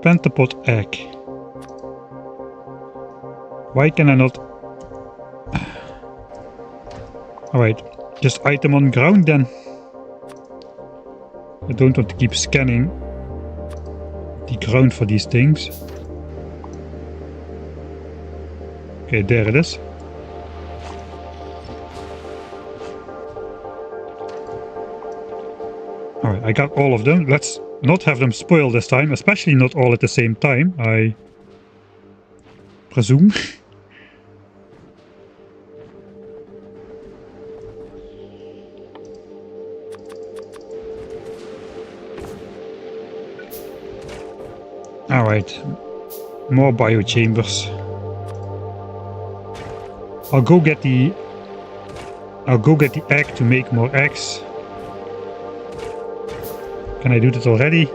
Pentapod egg. Why can I not? Alright, just item on ground then. I don't want to keep scanning the ground for these things. Okay, there it is. Alright, I got all of them. Let's not have them spoil this time, especially not all at the same time, I presume. Alright, more biochambers. I'll go get the egg to make more eggs. Can I do that already?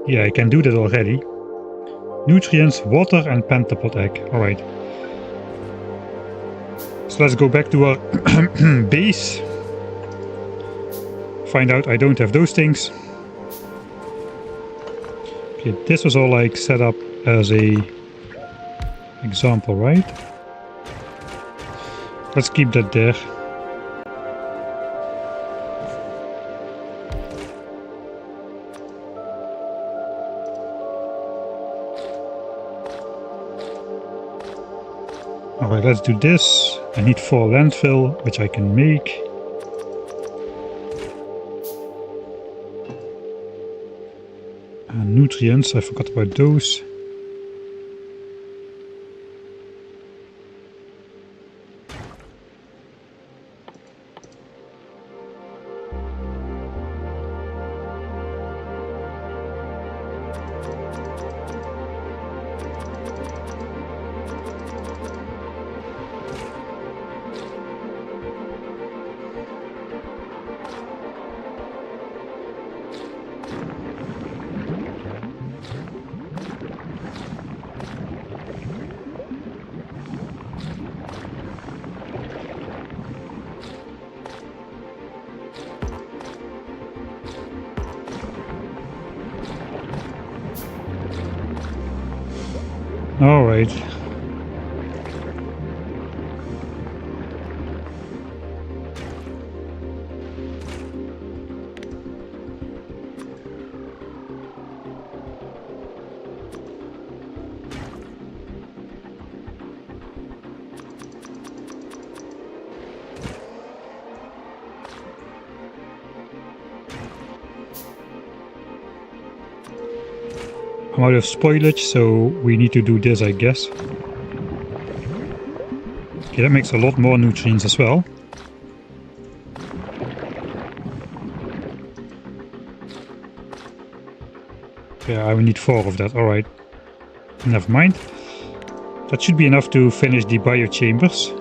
Yeah, I can do that already. Nutrients, water and pentapod egg. Alright. So let's go back to our base. Find out I don't have those things. Okay, this was all like set up as a example, right? Let's keep that there. Alright, let's do this. I need 4 landfill, which I can make. And nutrients, I forgot about those. All right. I'm out of spoilage, so we need to do this, I guess. Okay, that makes a lot more nutrients as well. Yeah, I will need 4 of that, alright. Never mind. That should be enough to finish the biochambers.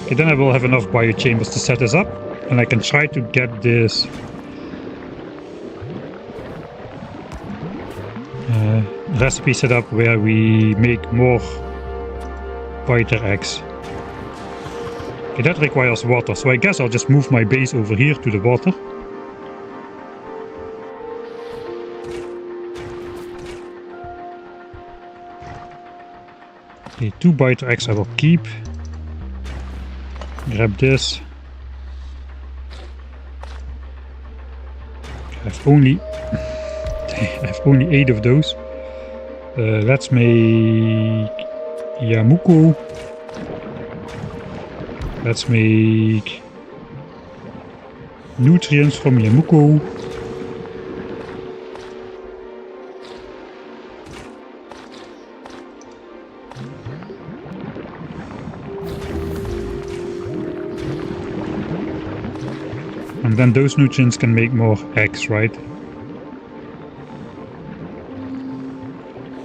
Okay, then I will have enough biochambers to set this up, and I can try to get this recipe set up where we make more biter eggs. Okay, that requires water, so I guess I'll just move my base over here to the water. Okay, 2 biter eggs I will keep. Grab this. I have only 8 of those. Let's make Yamuko. Let's make nutrients from Yamuko. And then those nutrients can make more eggs, right?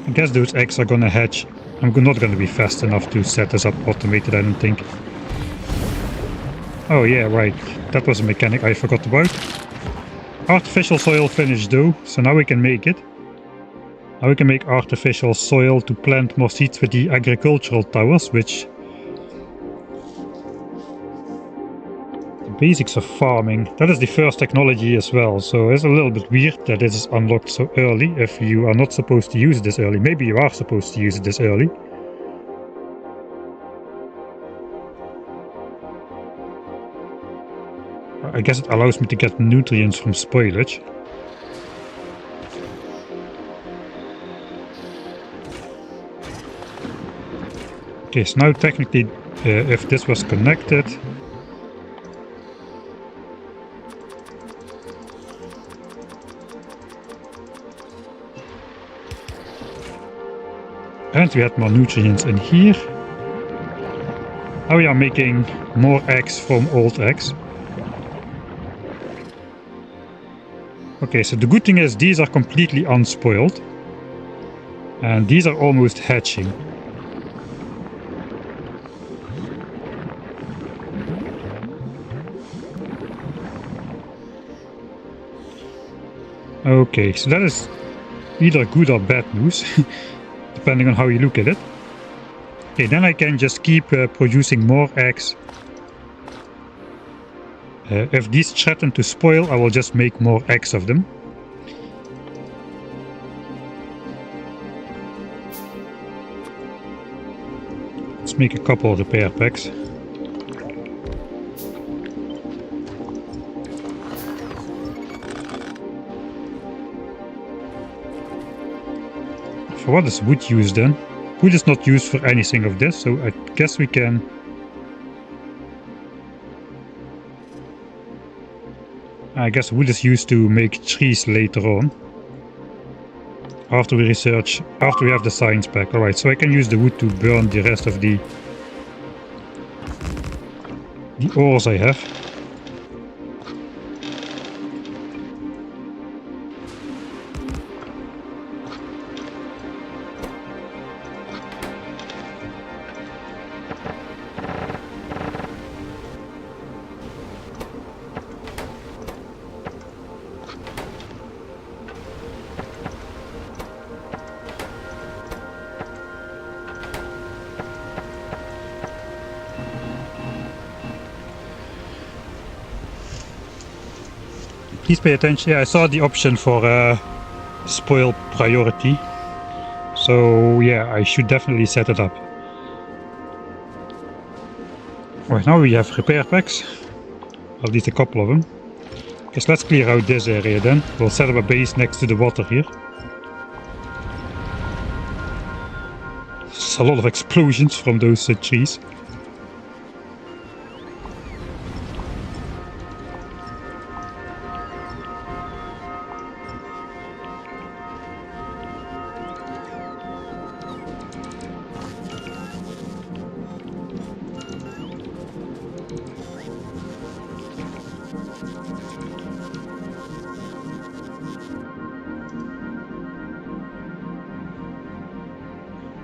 I guess those eggs are gonna hatch. I'm not gonna be fast enough to set this up automated, I don't think. Oh yeah, right. That was a mechanic I forgot about. Artificial soil finished though, so now we can make it. Now we can make artificial soil to plant more seeds with the agricultural towers, which... basics of farming. That is the first technology as well, so it's a little bit weird that this is unlocked so early if you are not supposed to use it this early. Maybe you are supposed to use it this early. I guess it allows me to get nutrients from spoilage. Okay, so now technically if this was connected, and we had more nutrients in here. Now we are making more eggs from old eggs. Okay, so the good thing is these are completely unspoiled. And these are almost hatching. Okay, so that is either good or bad news. Depending on how you look at it. Okay, then I can just keep producing more eggs. If these threaten to spoil, I will just make more eggs of them. Let's make a couple of repair packs. For what is wood used then? Wood is not used for anything of this, so I guess we can... I guess wood is used to make trees later on. After we research, after we have the science pack. Alright, so I can use the wood to burn the rest of the ores I have. Please pay attention. Yeah, I saw the option for spoil priority. So yeah, I should definitely set it up. Right, now we have repair packs. At least a couple of them. Guess let's clear out this area then. We'll set up a base next to the water here. There's a lot of explosions from those trees.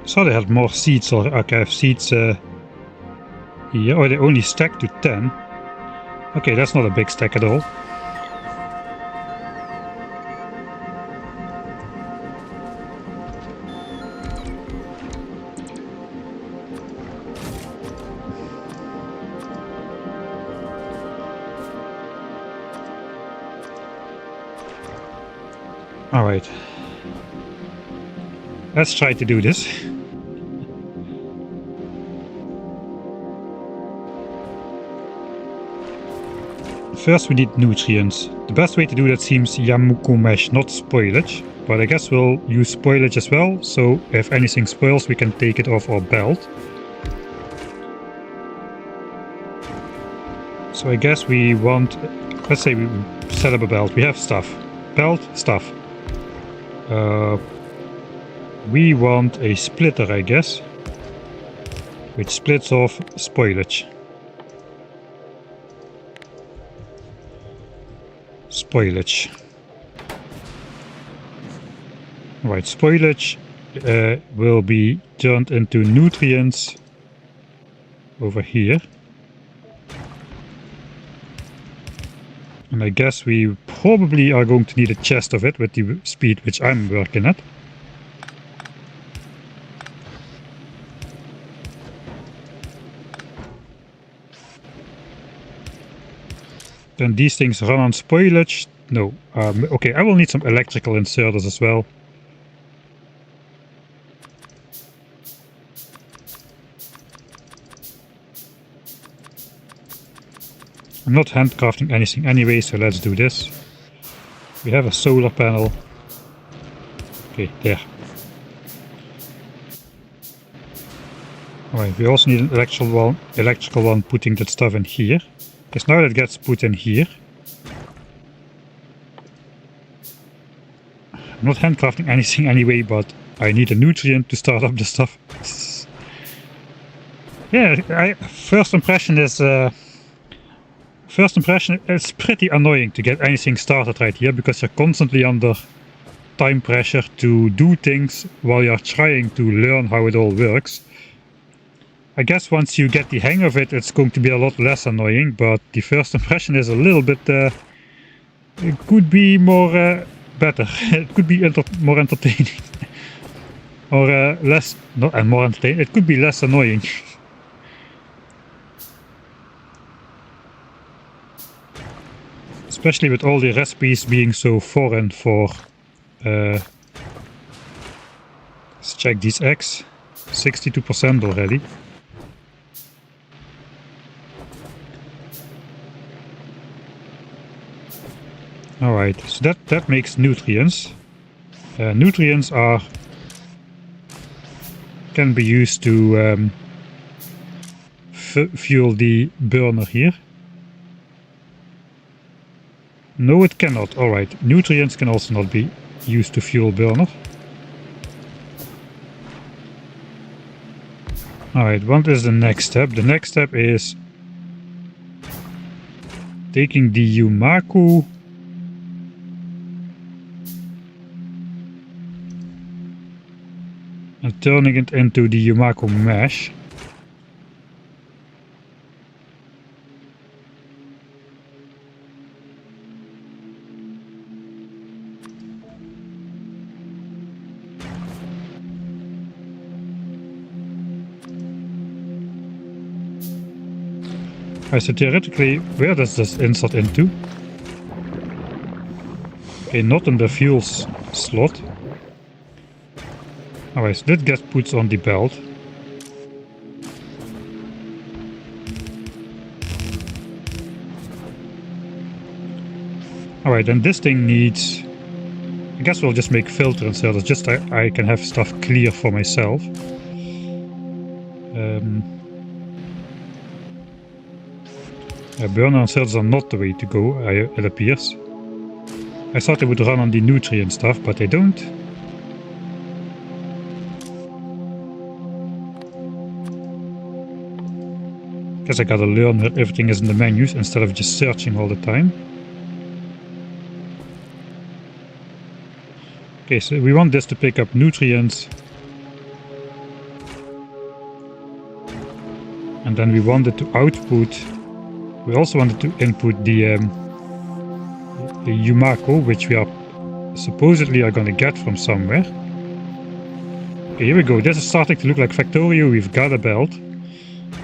So they had more seeds, or okay, I have seeds here. Oh, they only stack to 10. Okay, that's not a big stack at all. Alright. Let's try to do this. First we need nutrients. The best way to do that seems Yamuku mesh, not spoilage. But I guess we'll use spoilage as well, so if anything spoils we can take it off our belt. So I guess we want, let's say we set up a belt. We have stuff. Belt, stuff. We want a splitter, I guess, which splits off spoilage. Spoilage. Right, spoilage will be turned into nutrients over here. And I guess we probably are going to need a chest of it with the speed which I'm working at. Then these things run on spoilage. No. Okay, I will need some electrical inserters as well. I'm not handcrafting anything anyway, so let's do this. We have a solar panel. Okay, there. Alright, we also need an electrical one putting that stuff in here. Because now that gets put in here. I'm not handcrafting anything anyway, but I need a nutrient to start up the stuff. Yeah, first impression is it's pretty annoying to get anything started right here, because you're constantly under time pressure to do things while you're trying to learn how it all works. I guess once you get the hang of it, it's going to be a lot less annoying, but the first impression is a little bit, it could be more better. It could be more entertaining. Or less, not more entertaining, it could be less annoying. Especially with all the recipes being so foreign for... let's check these eggs. 62% already. Alright, so that makes nutrients. Nutrients can be used to fuel the burner here. No, it cannot. Alright, nutrients can also not be used to fuel burner. Alright, what is the next step? The next step is taking the Yumaku and turning it into the Yumaku mesh. So theoretically, where does this insert into? Okay, not in the fuels slot. Alright, so that gets put on the belt. Alright, and this thing needs... I guess we'll just make filter inserters, just so I can have stuff clear for myself. Burner inserters are not the way to go, it appears. I thought they would run on the nutrient stuff, but they don't. Guess I gotta learn where everything is in the menus instead of just searching all the time. Okay, so we want this to pick up nutrients. And then we want it to output. We also wanted to input the Yumako, which we are supposedly are gonna get from somewhere. Okay, here we go. This is starting to look like Factorio. We've got a belt.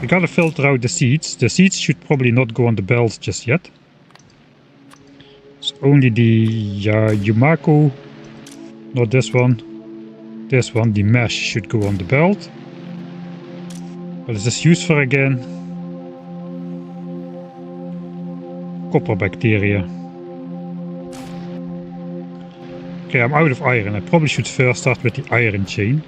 We gotta filter out the seeds. The seeds should probably not go on the belts just yet. It's only the Yumako, not this one. This one, the mesh, should go on the belt. What is this used for again? Copper bacteria. Okay, I'm out of iron. I probably should first start with the iron chain.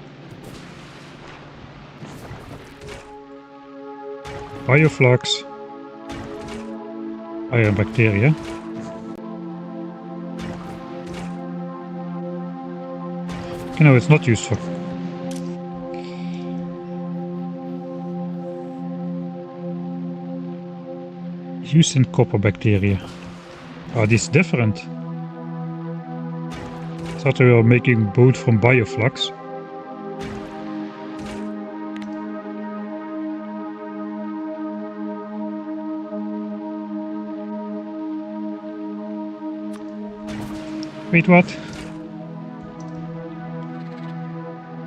Bioflux. Iron bacteria. Okay, no, it's not used for. Used in copper bacteria. Are these different? I thought we were making both from bioflux. Wait, what?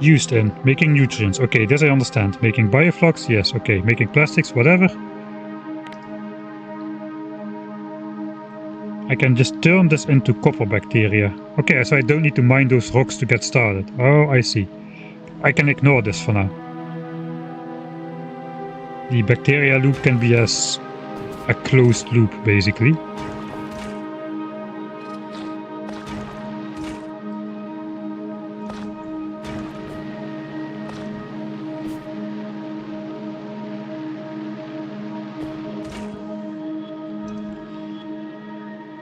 Used in making nutrients. Okay, this I understand. Making bioflux, yes, okay. Making plastics, whatever. I can just turn this into copper bacteria. Okay, so I don't need to mine those rocks to get started. Oh, I see. I can ignore this for now. The bacteria loop can be as a closed loop, basically.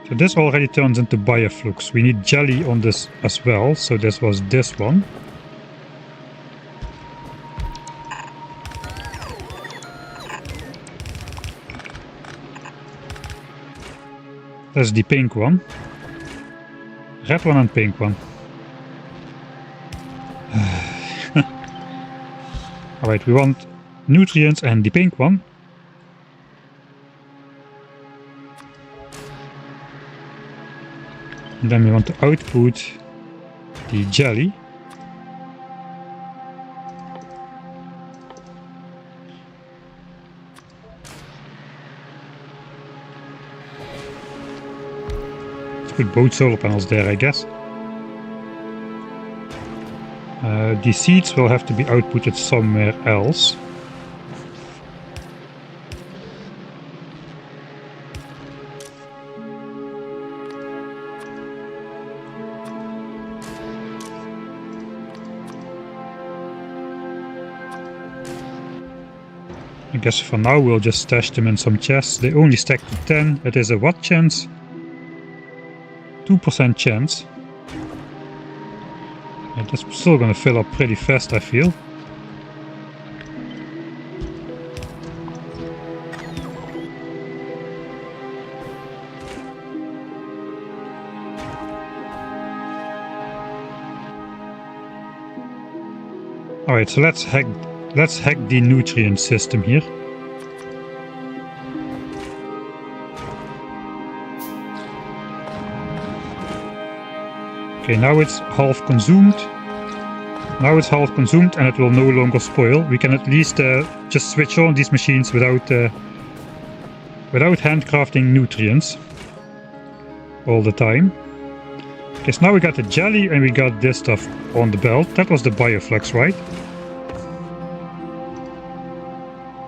So this already turns into bioflux. We need jelly on this as well, so this was this one. That's the pink one. Red one and pink one. Alright, we want nutrients and the pink one. And then we want to output the jelly. Let's put both solar panels there, I guess. The seeds will have to be outputted somewhere else. I guess for now we'll just stash them in some chests. They only stack to 10. It is a what chance? 2% chance. Yeah, that's still gonna fill up pretty fast, I feel. Alright, so let's hack the nutrient system here. Okay, now it's half consumed. Now it's half consumed and it will no longer spoil. We can at least just switch on these machines without handcrafting nutrients all the time. Okay, so now we got the jelly and we got this stuff on the belt. That was the bioflux, right?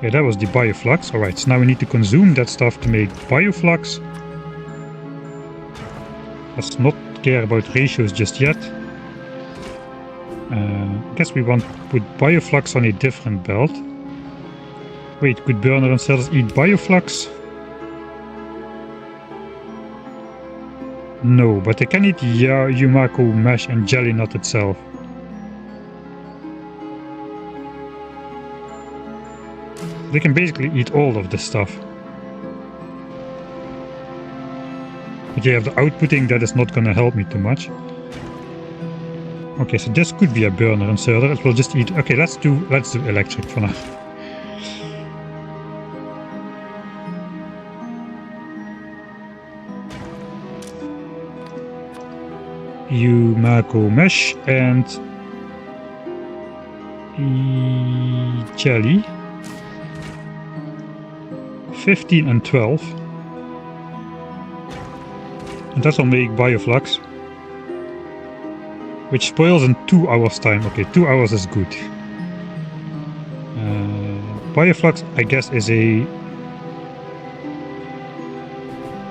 Yeah, that was the bioflux. Alright, so now we need to consume that stuff to make bioflux. Let's not care about ratios just yet. I guess we want to put bioflux on a different belt. Wait, could burner inserters eat bioflux? No, but they can eat Yumako mesh and jelly nut itself. They can basically eat all of this stuff. But yeah, the outputting, that is not gonna help me too much. Okay, so this could be a burner inserter. It will just eat. Okay, let's do electric for now. Yumako mesh and jelly. 15 and 12. And that will make bioflux. Which spoils in 2 hours time. Okay, 2 hours is good. Bioflux, I guess, is a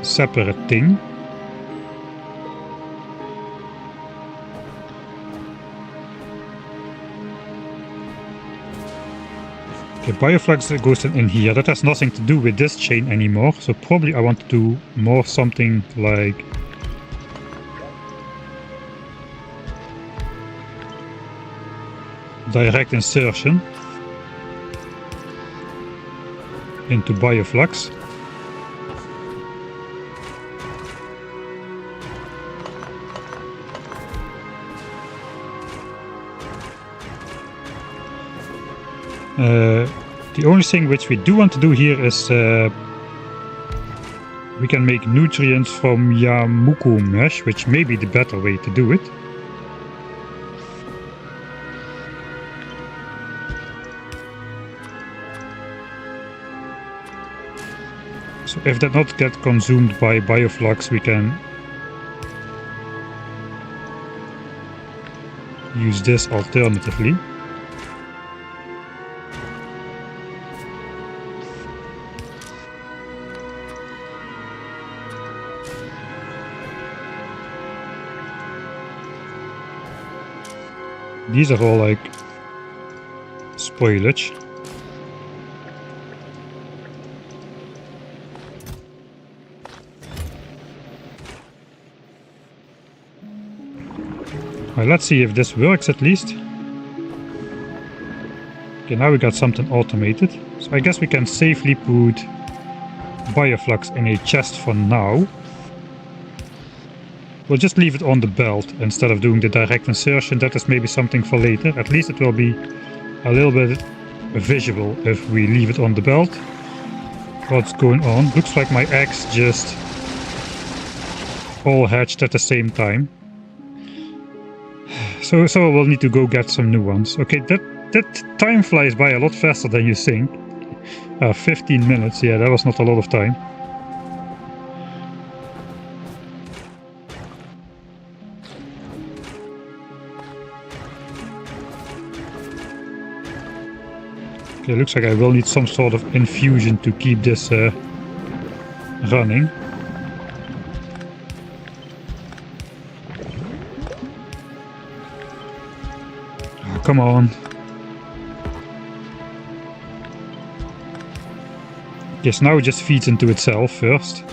separate thing. Okay, bioflux goes in here. That has nothing to do with this chain anymore. So probably I want to do more something like direct insertion into bioflux. The only thing which we do want to do here is we can make nutrients from Yamuku mesh, which may be the better way to do it. So if that not get consumed by bioflux, we can use this alternatively. These are all like spoilage. Well, let's see if this works at least. Okay, now we got something automated. So I guess we can safely put bioflux in a chest for now. We'll just leave it on the belt instead of doing the direct insertion. That is maybe something for later. At least it will be a little bit visual if we leave it on the belt. What's going on? Looks like my eggs just all hatched at the same time. So we'll need to go get some new ones. Okay, that time flies by a lot faster than you think. 15 minutes, yeah, that was not a lot of time. Okay, looks like I will need some sort of infusion to keep this running. Oh, come on. Yes, now it just feeds into itself first.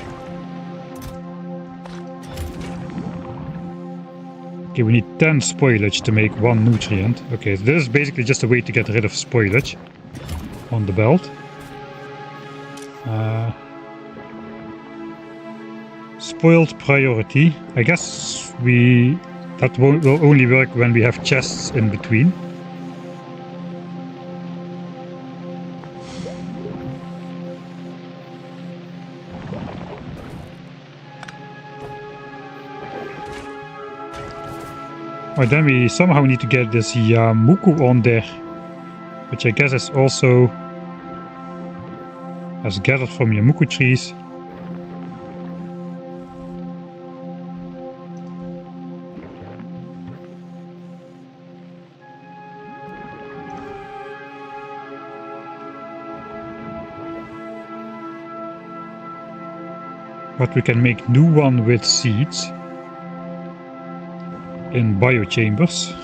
Okay, we need 10 spoilage to make 1 nutrient. Okay, this is basically just a way to get rid of spoilage on the belt. Spoiled priority. I guess that will only work when we have chests in between. Or then we somehow need to get this Yamuku on there, which I guess is also as gathered from Yamuku trees. But we can make new one with seeds in biochambers.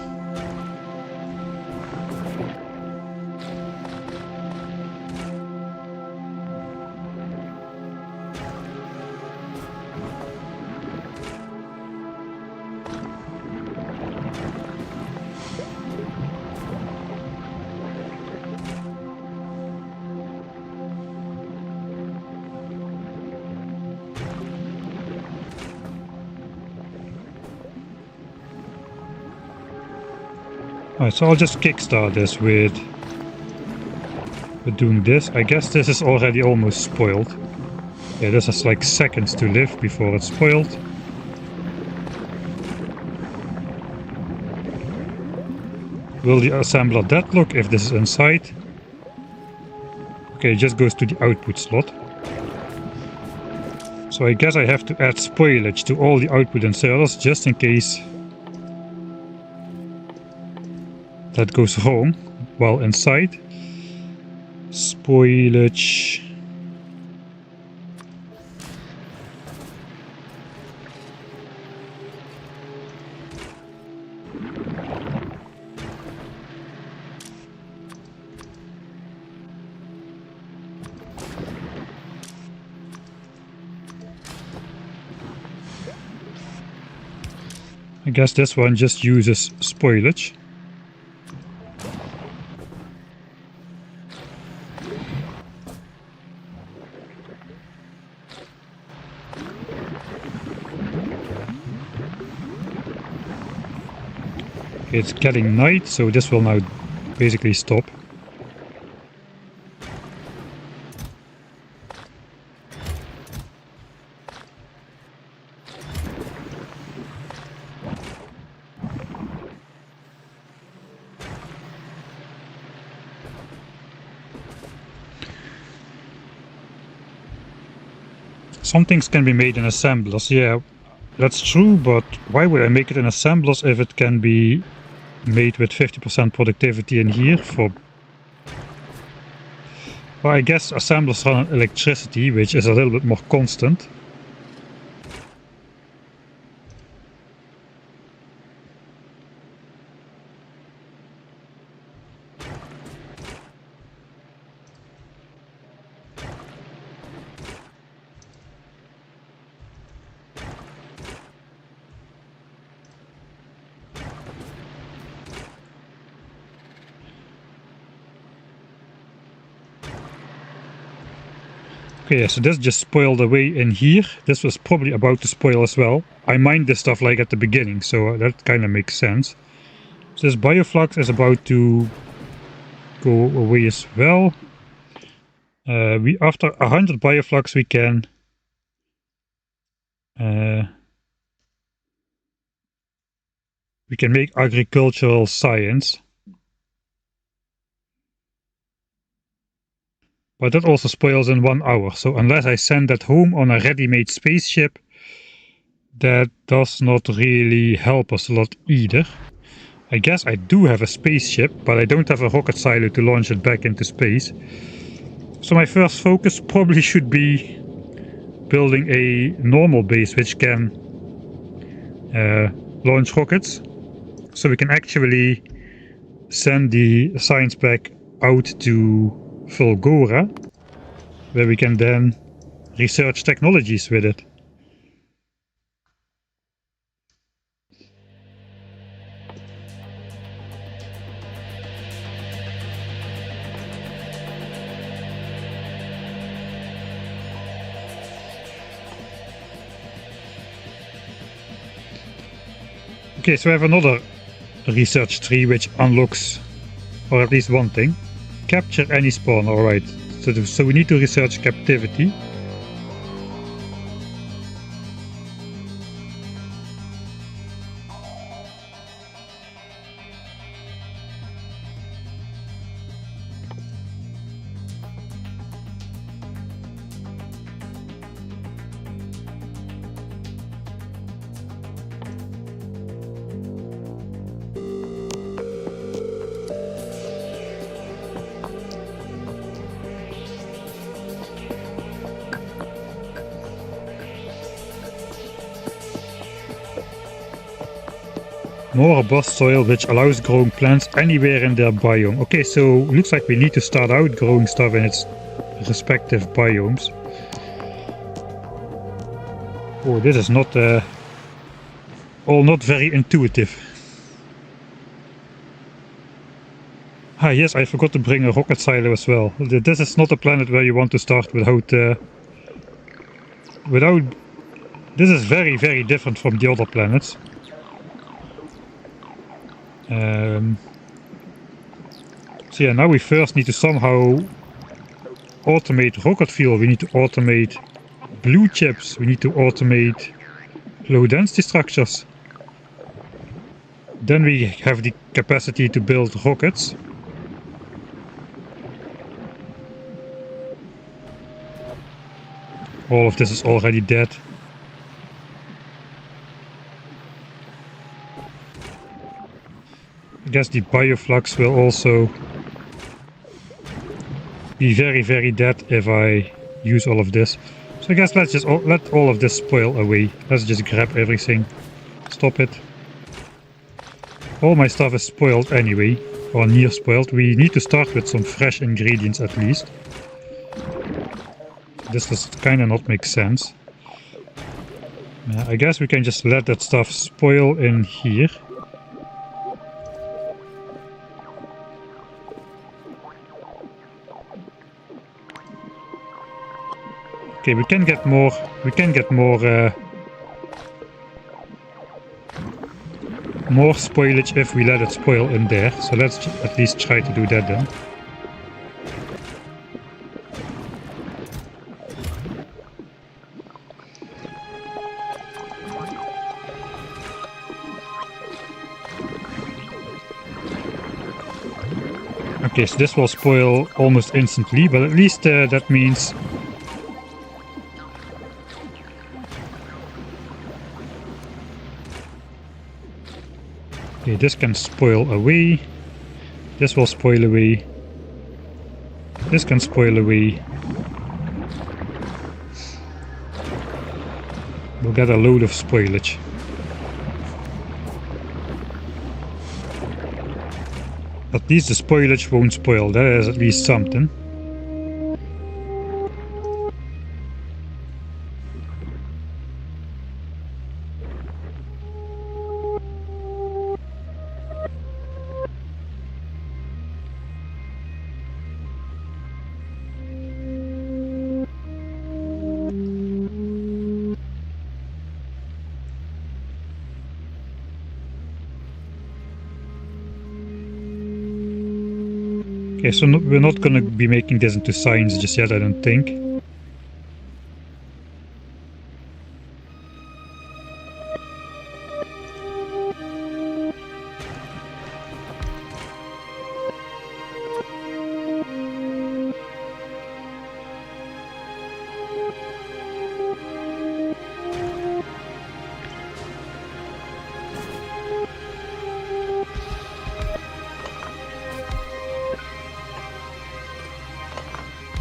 Alright, so I'll just kickstart this with doing this. I guess this is already almost spoiled. Yeah, this has like seconds to live before it's spoiled. Will the assembler deadlock if this is inside? Okay, it just goes to the output slot. So I guess I have to add spoilage to all the output inserters just in case that goes wrong while inside. Spoilage. I guess this one just uses spoilage. It's getting night, so this will now basically stop. Some things can be made in assemblers, yeah, that's true, but why would I make it in assemblers if it can be made with 50% productivity in here for... Well, I guess assemblers run on electricity, which is a little bit more constant. Okay, so this just spoiled away in here. This was probably about to spoil as well. I mined this stuff like at the beginning, so that kind of makes sense. So this bioflux is about to go away as well. After 100 bioflux we can make agricultural science. But that also spoils in 1 hour, so unless I send that home on a ready-made spaceship, that does not really help us a lot either. I guess I do have a spaceship, but I don't have a rocket silo to launch it back into space. So my first focus probably should be building a normal base which can launch rockets. So we can actually send the science pack out to Fulgora, where we can then research technologies with it. Okay, so I have another research tree which unlocks, or at least one thing. Capture any spawn, alright. So we need to research captivity. More robust soil which allows growing plants anywhere in their biome. Okay, so looks like we need to start out growing stuff in its respective biomes. Oh, this is not all not very intuitive. Ah yes, I forgot to bring a rocket silo as well. This is not a planet where you want to start without... This is very, very different from the other planets. So yeah, now we first need to somehow automate rocket fuel. We need to automate blue chips. We need to automate low density structures. Then we have the capacity to build rockets. All of this is already dead. I guess the bioflux will also be very, very dead if I use all of this. So I guess let's just let all of this spoil away. Let's just grab everything. Stop it. All my stuff is spoiled anyway, or near spoiled. We need to start with some fresh ingredients at least. This does kind of not make sense. I guess we can just let that stuff spoil in here. Okay, we can get more spoilage if we let it spoil in there. So let's at least try to do that then. Okay, so this will spoil almost instantly, but at least that means... Okay, this can spoil away. This will spoil away. This can spoil away. We'll get a load of spoilage. At least the spoilage won't spoil. That is at least something. Okay, so we're not gonna be making this into science just yet, I don't think.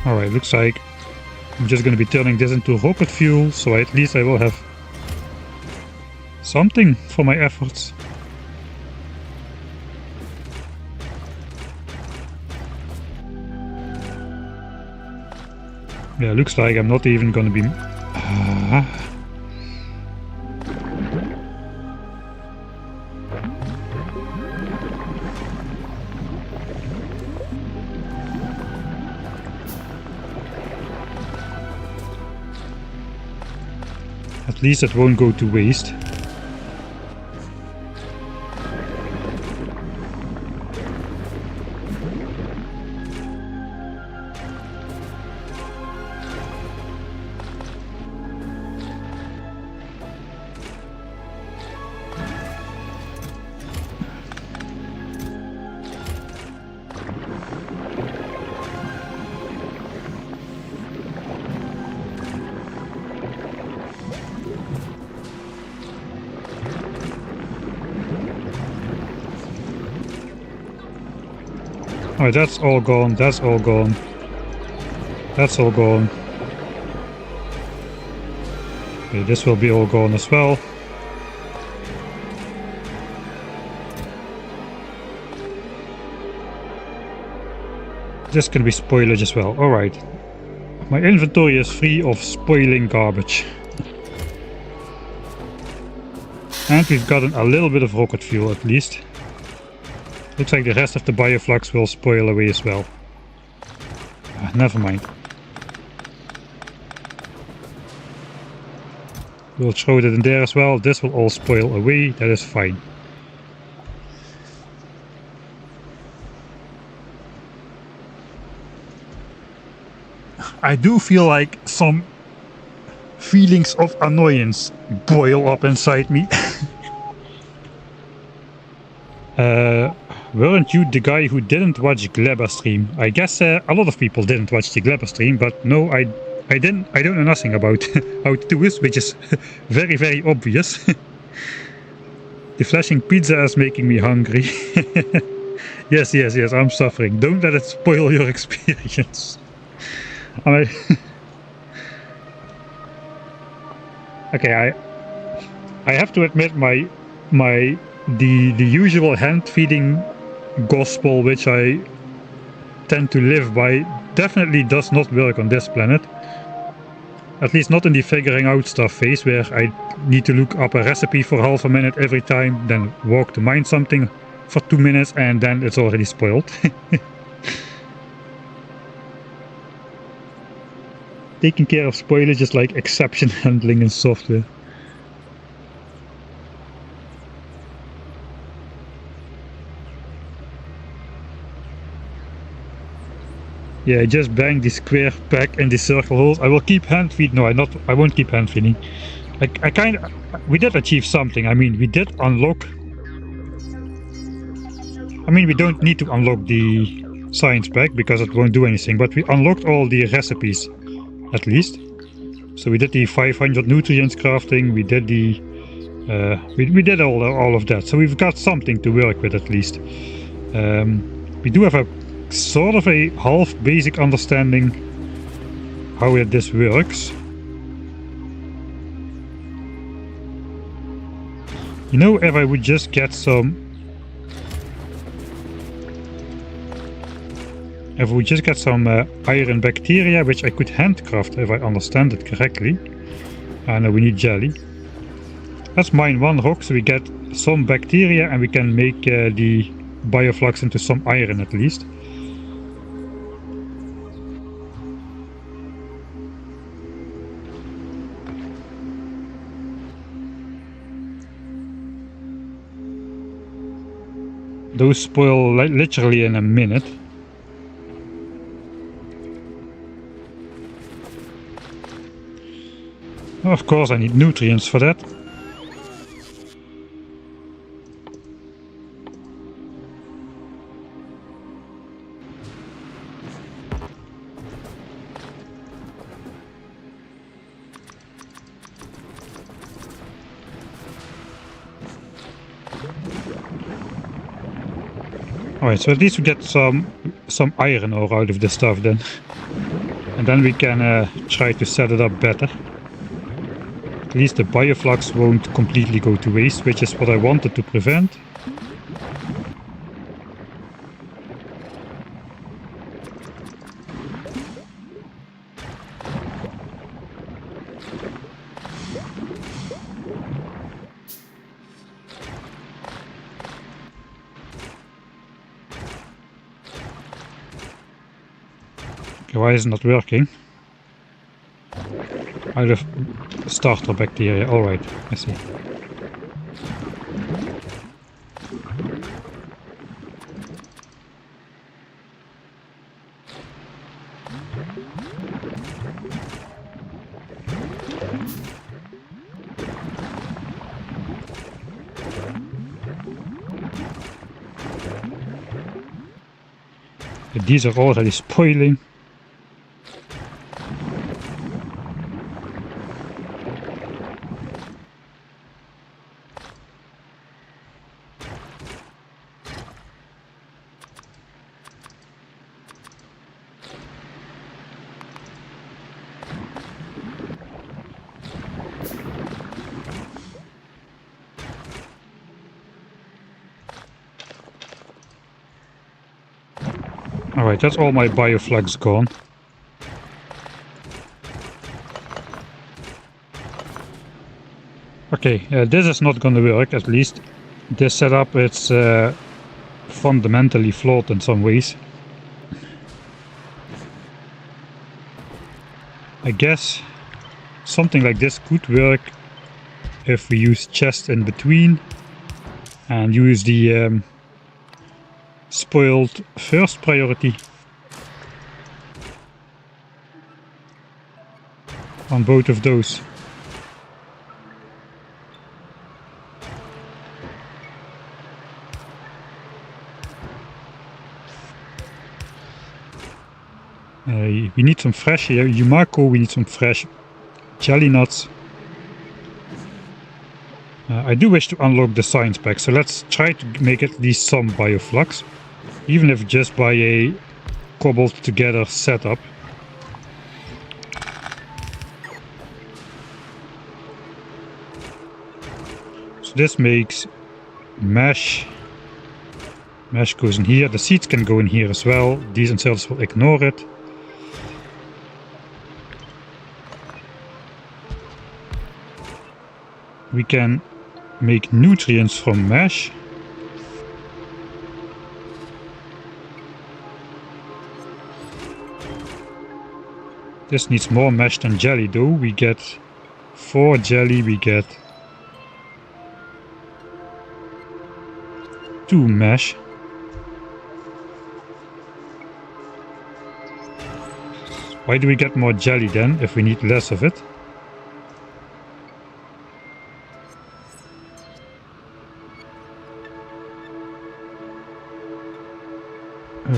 Alright, looks like I'm just going to be turning this into rocket fuel, so at least I will have something for my efforts. Yeah, looks like I'm not even going to be... At least it won't go to waste. Alright, that's all gone, that's all gone. That's all gone. Okay, this will be all gone as well. This can be spoilage as well. Alright. My inventory is free of spoiling garbage. And we've gotten a little bit of rocket fuel at least. Looks like the rest of the bioflux will spoil away as well. Never mind. We'll throw that in there as well. This will all spoil away. That is fine. I do feel like some feelings of annoyance boil up inside me. Weren't you the guy who didn't watch Gleba stream? I guess a lot of people didn't watch the Gleba stream, but no, I didn't. I don't know nothing about how to do this, which is very, very obvious. The flashing pizza is making me hungry. Yes, I'm suffering. Don't let it spoil your experience. Okay, I have to admit the usual hand feeding gospel which I tend to live by definitely does not work on this planet. At least not in the figuring out stuff phase, where I need to look up a recipe for half a minute every time, then walk to mine something for 2 minutes, and then it's already spoiled. Taking care of spoilage is like exception handling in software. Yeah, I just bang the square back in the circle holes. I will keep hand feed. No, I won't keep hand feeding. We did achieve something. I mean, we did unlock. I mean, we don't need to unlock the science pack because it won't do anything. But we unlocked all the recipes, at least. So we did the 500 nutrients crafting. We did the. We did all of that. So we've got something to work with at least. We do have a sort of a half basic understanding how this works. You know, if I would just get some iron bacteria, which I could handcraft if I understand it correctly. No, we need jelly. Let's mine one rock so we get some bacteria and we can make the bioflux into some iron at least. Those spoil literally in a minute. Of course I need nutrients for that. Alright, so at least we get some iron ore out of this stuff then. And then we can try to set it up better. At least the bioflux won't completely go to waste, which is what I wanted to prevent. Why is it not working? Out of starter bacteria. Alright, I see. These are already spoiling. Alright, that's all my bioflux gone. Okay, this is not gonna work, at least. This setup, it's fundamentally flawed in some ways. I guess something like this could work if we use chest in between and use the spoiled first priority on both of those. We need some fresh here. Yumako, we need some fresh jelly nuts. I do wish to unlock the science pack, so let's try to make at least some bioflux, even if just by a cobbled together setup. So this makes mesh. Mesh goes in here. The seeds can go in here as well. These inserts will ignore it. We can make nutrients from mesh. This needs more mesh than jelly though. We get 4 jelly, we get 2 mesh. Why do we get more jelly then if we need less of it?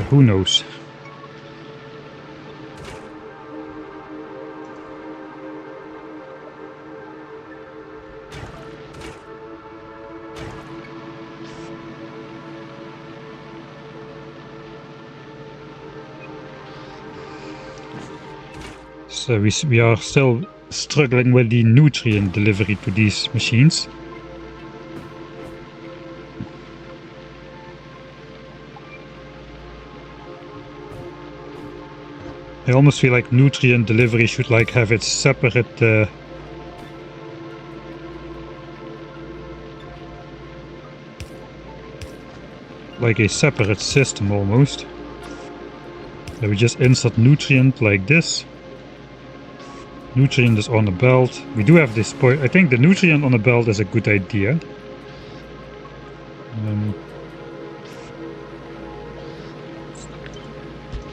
Who knows? So we are still struggling with the nutrient delivery to these machines. I almost feel like nutrient delivery should like have its separate like a separate system almost. So we just insert nutrient like this. Nutrient is on a belt. We do have this point. I think the nutrient on a belt is a good idea.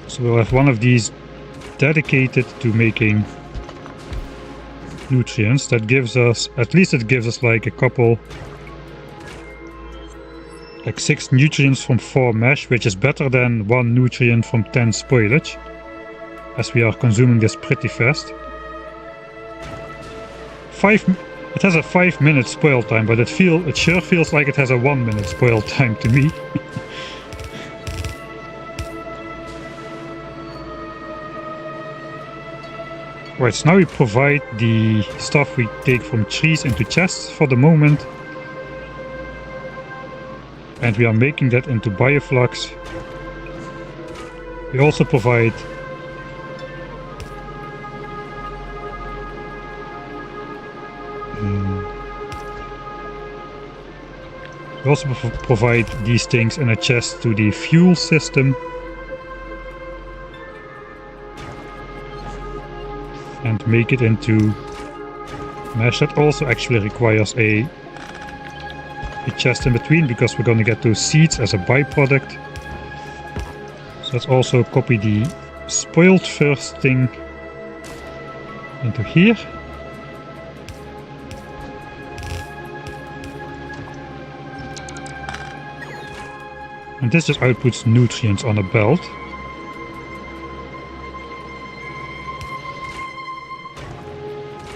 So we'll have one of these dedicated to making nutrients. That gives us, at least it gives us like a couple, like 6 nutrients from 4 mesh, which is better than 1 nutrient from 10 spoilage, as we are consuming this pretty fast. It has a 5-minute spoil time, but it sure feels like it has a 1-minute spoil time to me. Right, so now we provide the stuff we take from trees into chests for the moment. And we are making that into bioflux. We also provide these things in a chest to the fuel system. And make it into mesh. That also actually requires a chest in between, because we're going to get those seeds as a byproduct. So let's also copy the spoiled first thing into here. And this just outputs nutrients on a belt.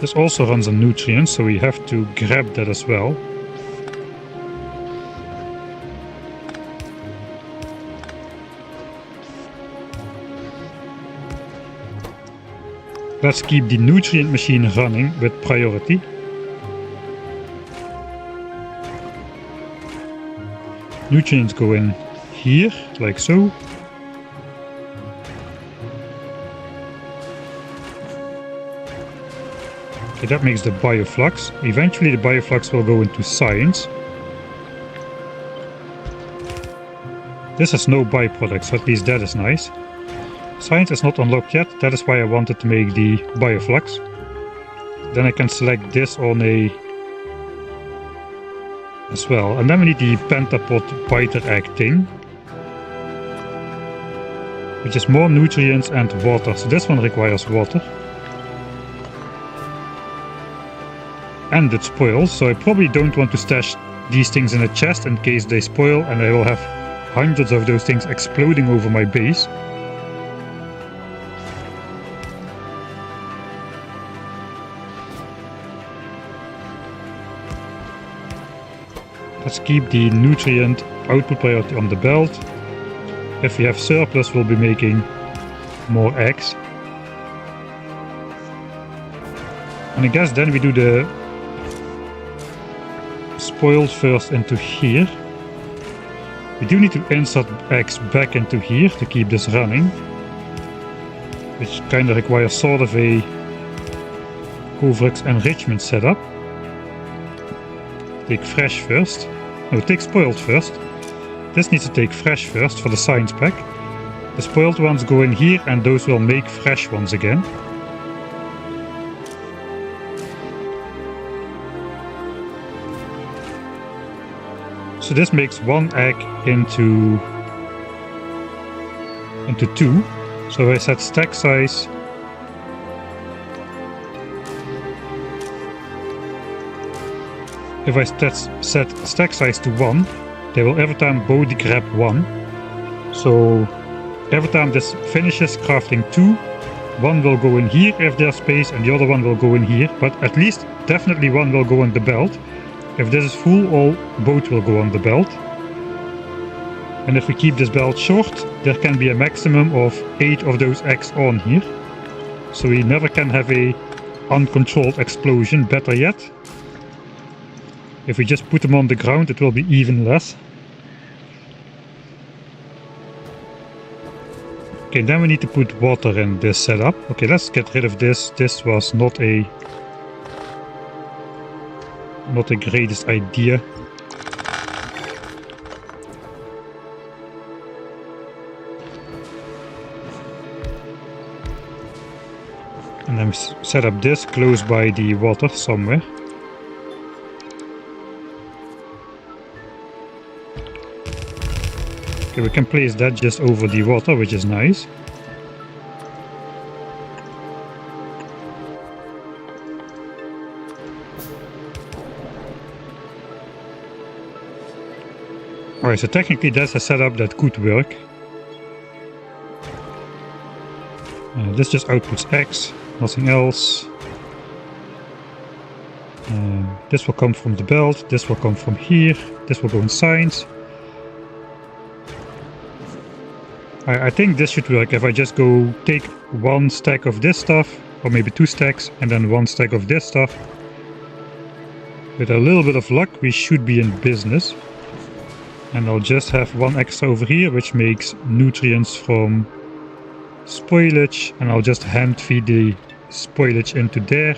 This also runs on nutrients, so we have to grab that as well. Let's keep the nutrient machine running with priority. Nutrients go in here, like so. Okay, that makes the bioflux. Eventually the bioflux will go into science. This has no byproducts, so at least that is nice. Science is not unlocked yet, that is why I wanted to make the bioflux. Then I can select this on a as well. And then we need the pentapod biter egg thing, which is more nutrients and water. So this one requires water. And it spoils, so I probably don't want to stash these things in a chest in case they spoil and I will have hundreds of those things exploding over my base. Let's keep the nutrient output priority on the belt. If we have surplus, we'll be making more eggs. And I guess then we do the spoiled first into here. We do need to insert eggs back into here to keep this running, which kind of requires sort of a Covrux enrichment setup. Take fresh first. No, take spoiled first. This needs to take fresh first for the science pack. The spoiled ones go in here and those will make fresh ones again. So this makes one egg into 2. So I set stack size if I set stack size to 1, they will every time both grab 1. So every time this finishes crafting 2, one will go in here if there's space and the other one will go in here, but at least definitely one will go on the belt. If this is full, both will go on the belt. And if we keep this belt short, there can be a maximum of 8 of those eggs on here. So we never can have a uncontrolled explosion. Better yet, if we just put them on the ground, it will be even less. Okay, then we need to put water in this setup. Okay, let's get rid of this. This was not the greatest idea. And then set up this close by the water somewhere. Okay, we can place that just over the water, which is nice. Alright, so technically that's a setup that could work. This just outputs X, nothing else. This will come from the belt, this will come from here, this will go in science. I think this should work if I just go take 1 stack of this stuff, or maybe 2 stacks, and then 1 stack of this stuff. With a little bit of luck, we should be in business. And I'll just have 1 extra over here, which makes nutrients from spoilage. And I'll just hand feed the spoilage into there.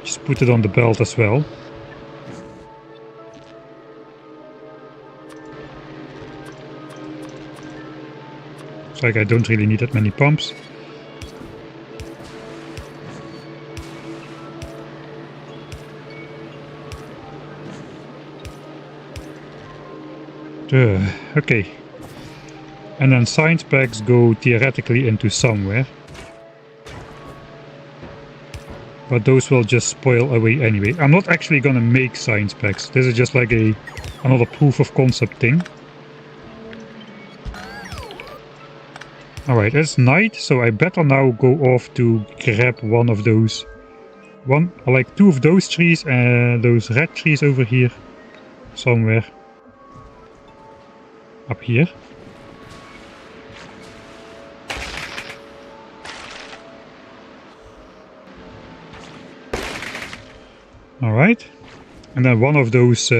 Just put it on the belt as well. It's like I don't really need that many pumps. Okay. And then science packs go theoretically into somewhere. But those will just spoil away anyway. I'm not actually gonna make science packs. This is just like another proof of concept thing. Alright, it's night, so I better now go off to grab one of those. Like 2 of those trees and those red trees over here. Somewhere. Up here. Alright. And then one of those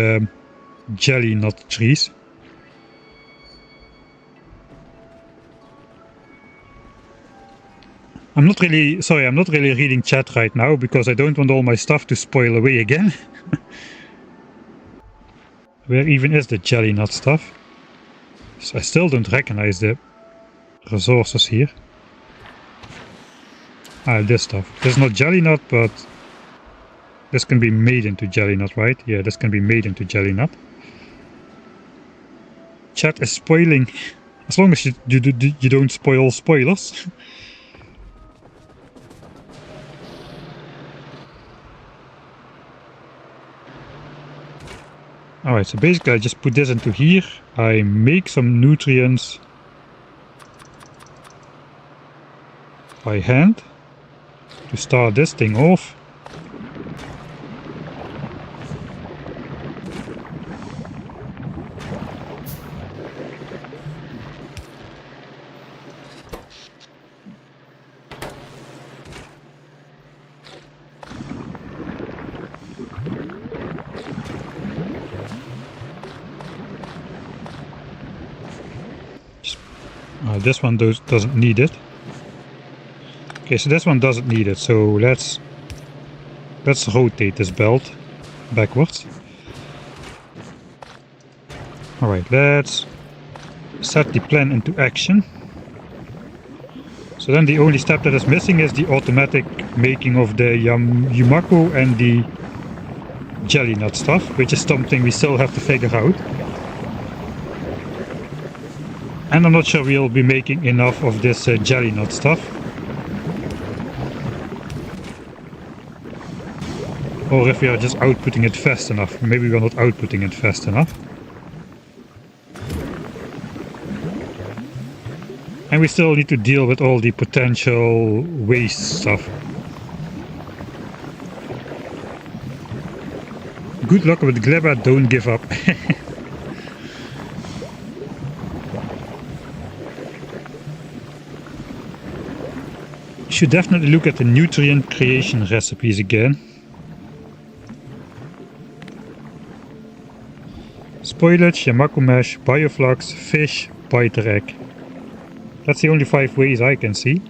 jelly nut trees. I'm not really reading chat right now because I don't want all my stuff to spoil away again. Where even is the jelly nut stuff? So I still don't recognize the resources here. Ah, this stuff. This is not jelly nut, but this can be made into jelly nut, right? Yeah, this can be made into jelly nut. Chat is spoiling. As long as you don't spoil spoilers. Alright, so basically I just put this into here. I make some nutrients by hand to start this thing off. This one doesn't need it. Okay, so this one doesn't need it, so let's rotate this belt backwards. Alright, let's set the plan into action. So then the only step that is missing is the automatic making of the Yumako and the jelly nut stuff, which is something we still have to figure out. And I'm not sure we'll be making enough of this jelly nut stuff. Or if we are just outputting it fast enough. Maybe we're not outputting it fast enough. And we still need to deal with all the potential waste stuff. Good luck with Gleba, don't give up. Should definitely look at the nutrient creation recipes again. Spoilage, Yamako mesh, bioflux, fish, biter egg. That's the only 5 ways I can see.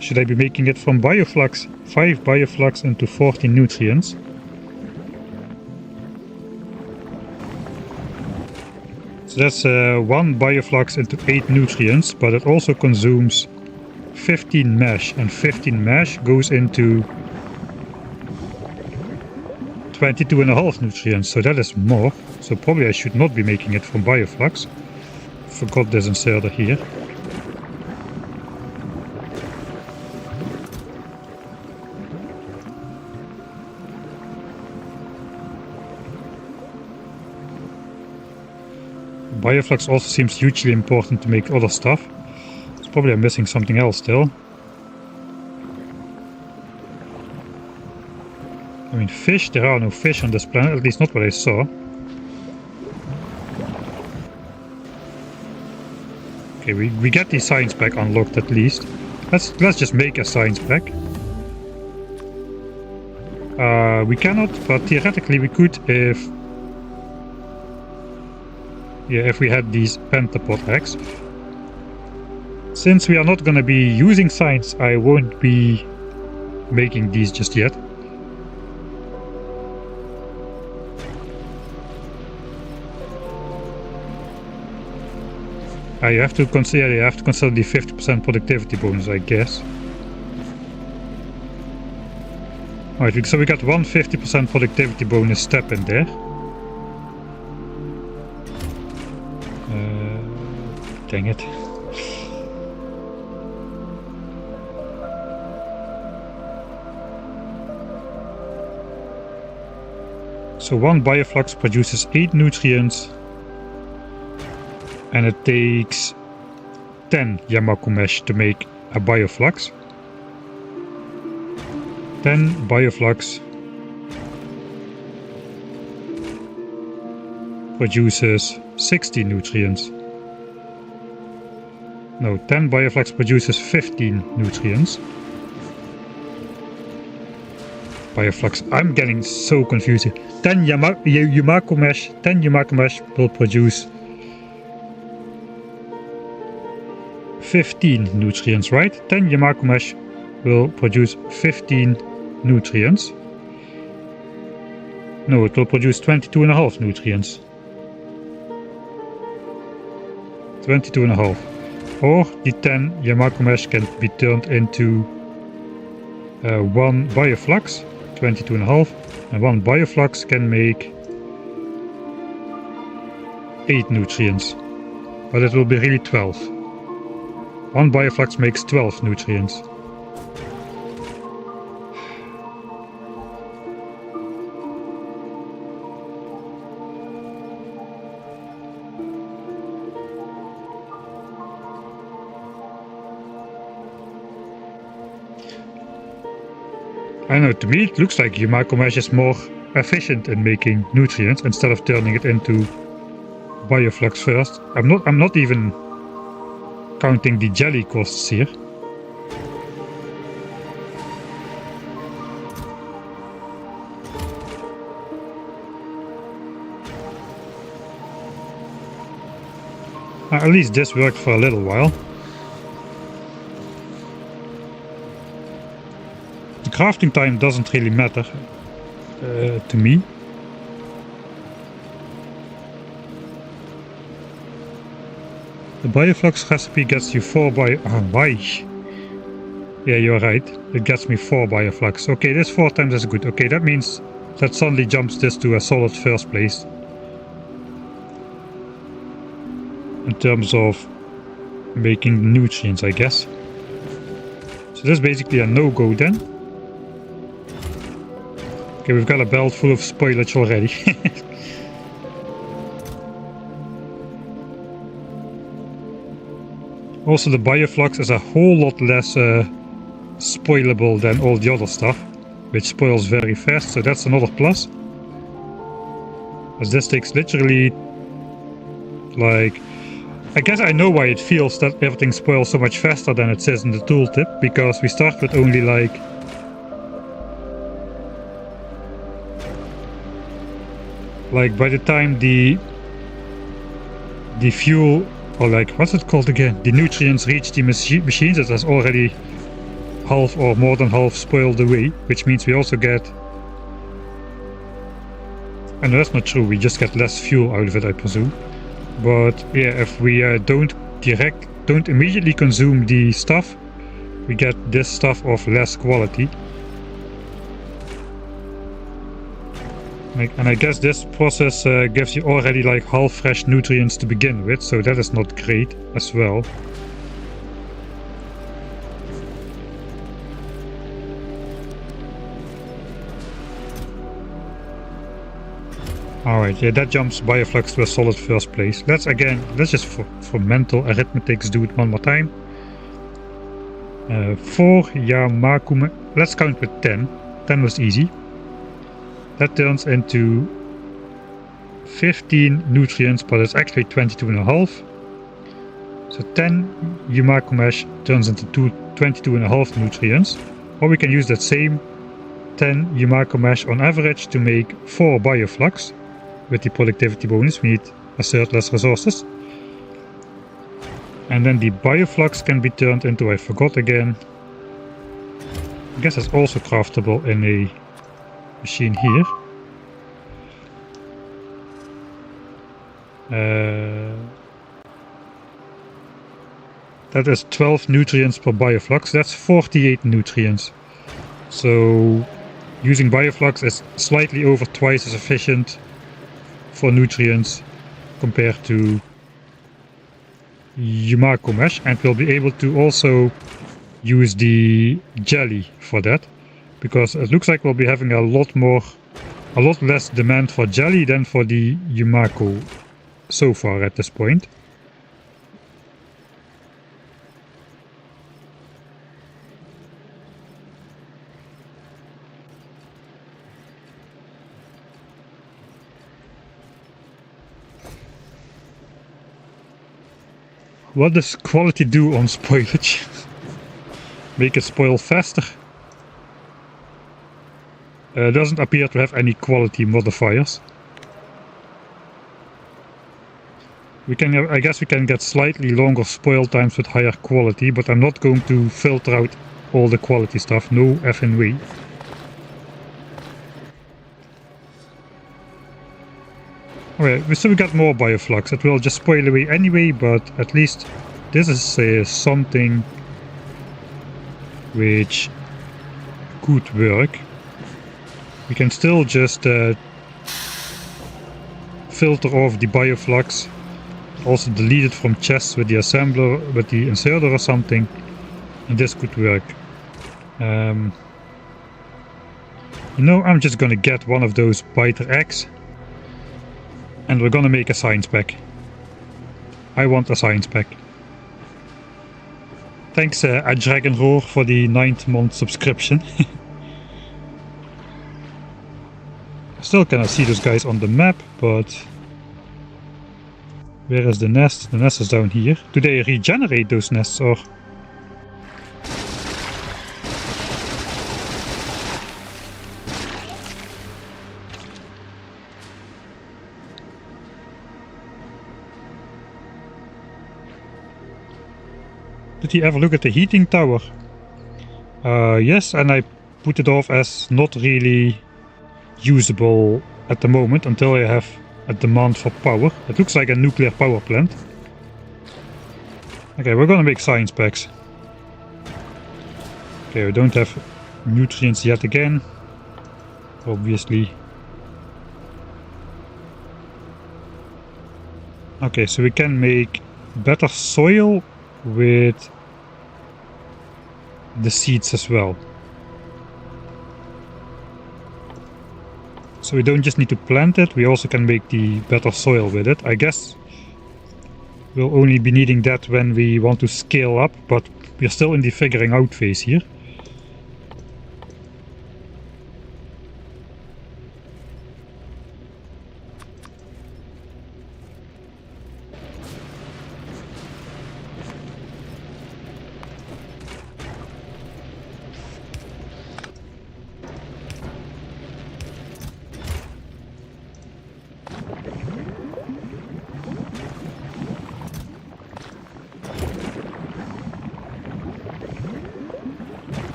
Should I be making it from bioflux? 5 bioflux into 14 nutrients. So that's 1 bioflux into 8 nutrients, but it also consumes 15 mesh, and 15 mesh goes into 22.5 nutrients, so that is more. So probably I should not be making it from bioflux. Forgot this inserter here. Bioflux also seems hugely important to make other stuff. So probably I'm missing something else still. I mean, fish, there are no fish on this planet, at least not what I saw. Okay, we get the science pack unlocked at least. Let's just make a science pack. We cannot, but theoretically we could if we had these pentapod eggs. Since we are not gonna be using science, I won't be making these just yet. You have to consider the 50% productivity bonus, I guess. Alright, so we got one 50% productivity bonus step in there. Dang it. So 1 bioflux produces 8 nutrients. And it takes 10 Yamako mesh to make a bioflux. 10 bioflux produces 60 nutrients. No, 10 bioflux produces 15 nutrients. Bioflux, I'm getting so confused. 10 Yumako mesh will produce 15 nutrients, right? 10 Yamako mesh will produce 15 nutrients. No, it will produce 22.5 nutrients. 22.5. Or the 10 Yamako mesh can be turned into 1 bioflux, 22.5, and 1 bioflux can make 8 nutrients. But it will be really 12. 1 bioflux makes 12 nutrients. I know, to me it looks like Yamako mesh is more efficient in making nutrients instead of turning it into bioflux first. I'm not even counting the jelly costs here. At least this worked for a little while. The crafting time doesn't really matter to me. The bioflux recipe gets you 4 why? Yeah, you're right. It gets me 4 bioflux. Okay, this 4 times is good. Okay, that means that suddenly jumps this to a solid first place. In terms of making nutrients, I guess. So this is basically a no-go then. Okay, we've got a belt full of spoilage already. Also, the bioflux is a whole lot less spoilable than all the other stuff, which spoils very fast, so that's another plus. As this takes literally, like, I guess I know why it feels that everything spoils so much faster than it says in the tooltip, because we start with only like by the time the fuel, or like, what's it called again? The nutrients reach the machines, it has already half or more than half spoiled away, which means we also get, and that's not true, we just get less fuel out of it, I presume. But yeah, if we don't immediately consume the stuff, we get this stuff of less quality. And I guess this process gives you already like half fresh nutrients to begin with, so that is not great as well. Alright, yeah, that jumps bioflux to a solid first place. Let's just for mental arithmetics do it one more time. 4 Yamako, let's count with 10. 10 was easy. That turns into 15 nutrients, but it's actually 22.5. So 10 Yamako mesh turns into 22.5 nutrients. Or we can use that same 10 Yamako mesh on average to make 4 bioflux. With the productivity bonus, we need a third less resources. And then the bioflux can be turned into, I forgot again. I guess it's also craftable in a machine here. That is 12 nutrients per bioflux. That's 48 nutrients. So using bioflux is slightly over twice as efficient for nutrients compared to Yamako mesh, and we'll be able to also use the jelly for that, because it looks like we'll be having a lot less demand for jelly than for the Yamako so far at this point. What does quality do on spoilage? Make it spoil faster? Doesn't appear to have any quality modifiers. I guess we can get slightly longer spoil times with higher quality, but I'm not going to filter out all the quality stuff. No effing way. Alright, so we got more bioflux. It will just spoil away anyway, but at least this is something which could work. We can still just filter off the bioflux. Also delete it from chests with the assembler, with the inserter or something. And this could work. You know, I'm just gonna get one of those biter eggs. And we're gonna make a science pack. I want a science pack. Thanks a Dragon Roar for the 9th month subscription. Still cannot see those guys on the map, but where is the nest? The nest is down here. Do they regenerate those nests or? Did he ever look at the heating tower? Yes, and I put it off as not really usable at the moment until I have a demand for power. It looks like a nuclear power plant. Okay, we're gonna make science packs. Okay, we don't have nutrients yet again, obviously. Okay, so we can make better soil with the seeds as well. So we don't just need to plant it, we also can make the better soil with it. I guess we'll only be needing that when we want to scale up, but we're still in the figuring out phase here.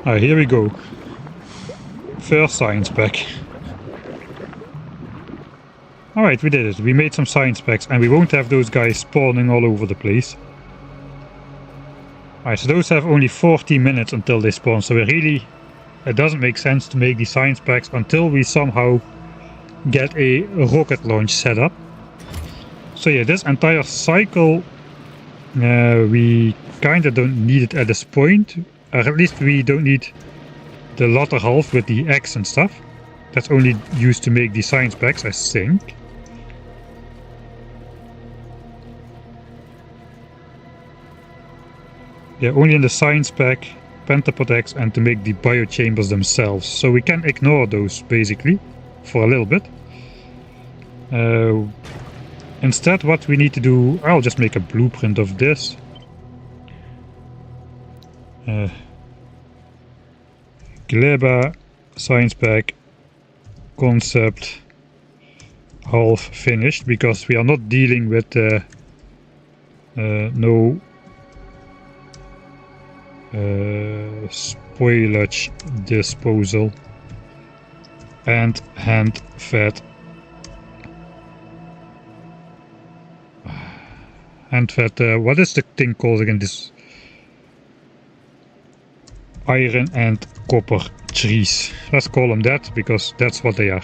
Alright, here we go. First science pack. Alright, we did it. We made some science packs and we won't have those guys spawning all over the place. Alright, so those have only 40 minutes until they spawn, so it doesn't make sense to make the science packs until we somehow get a rocket launch set up. So yeah, this entire cycle we kinda don't need it at this point. Or at least we don't need the latter half with the eggs and stuff. That's only used to make the science packs, I think. Yeah, only in the science pack, pentapod eggs, and to make the biochambers themselves. So we can ignore those basically for a little bit. Instead, what we need to do, I'll just make a blueprint of this. Gleba, science pack, concept, half finished, because we are not dealing with no spoilage disposal and hand fed. What is the thing called again? This iron and copper trees. Let's call them that, because that's what they are.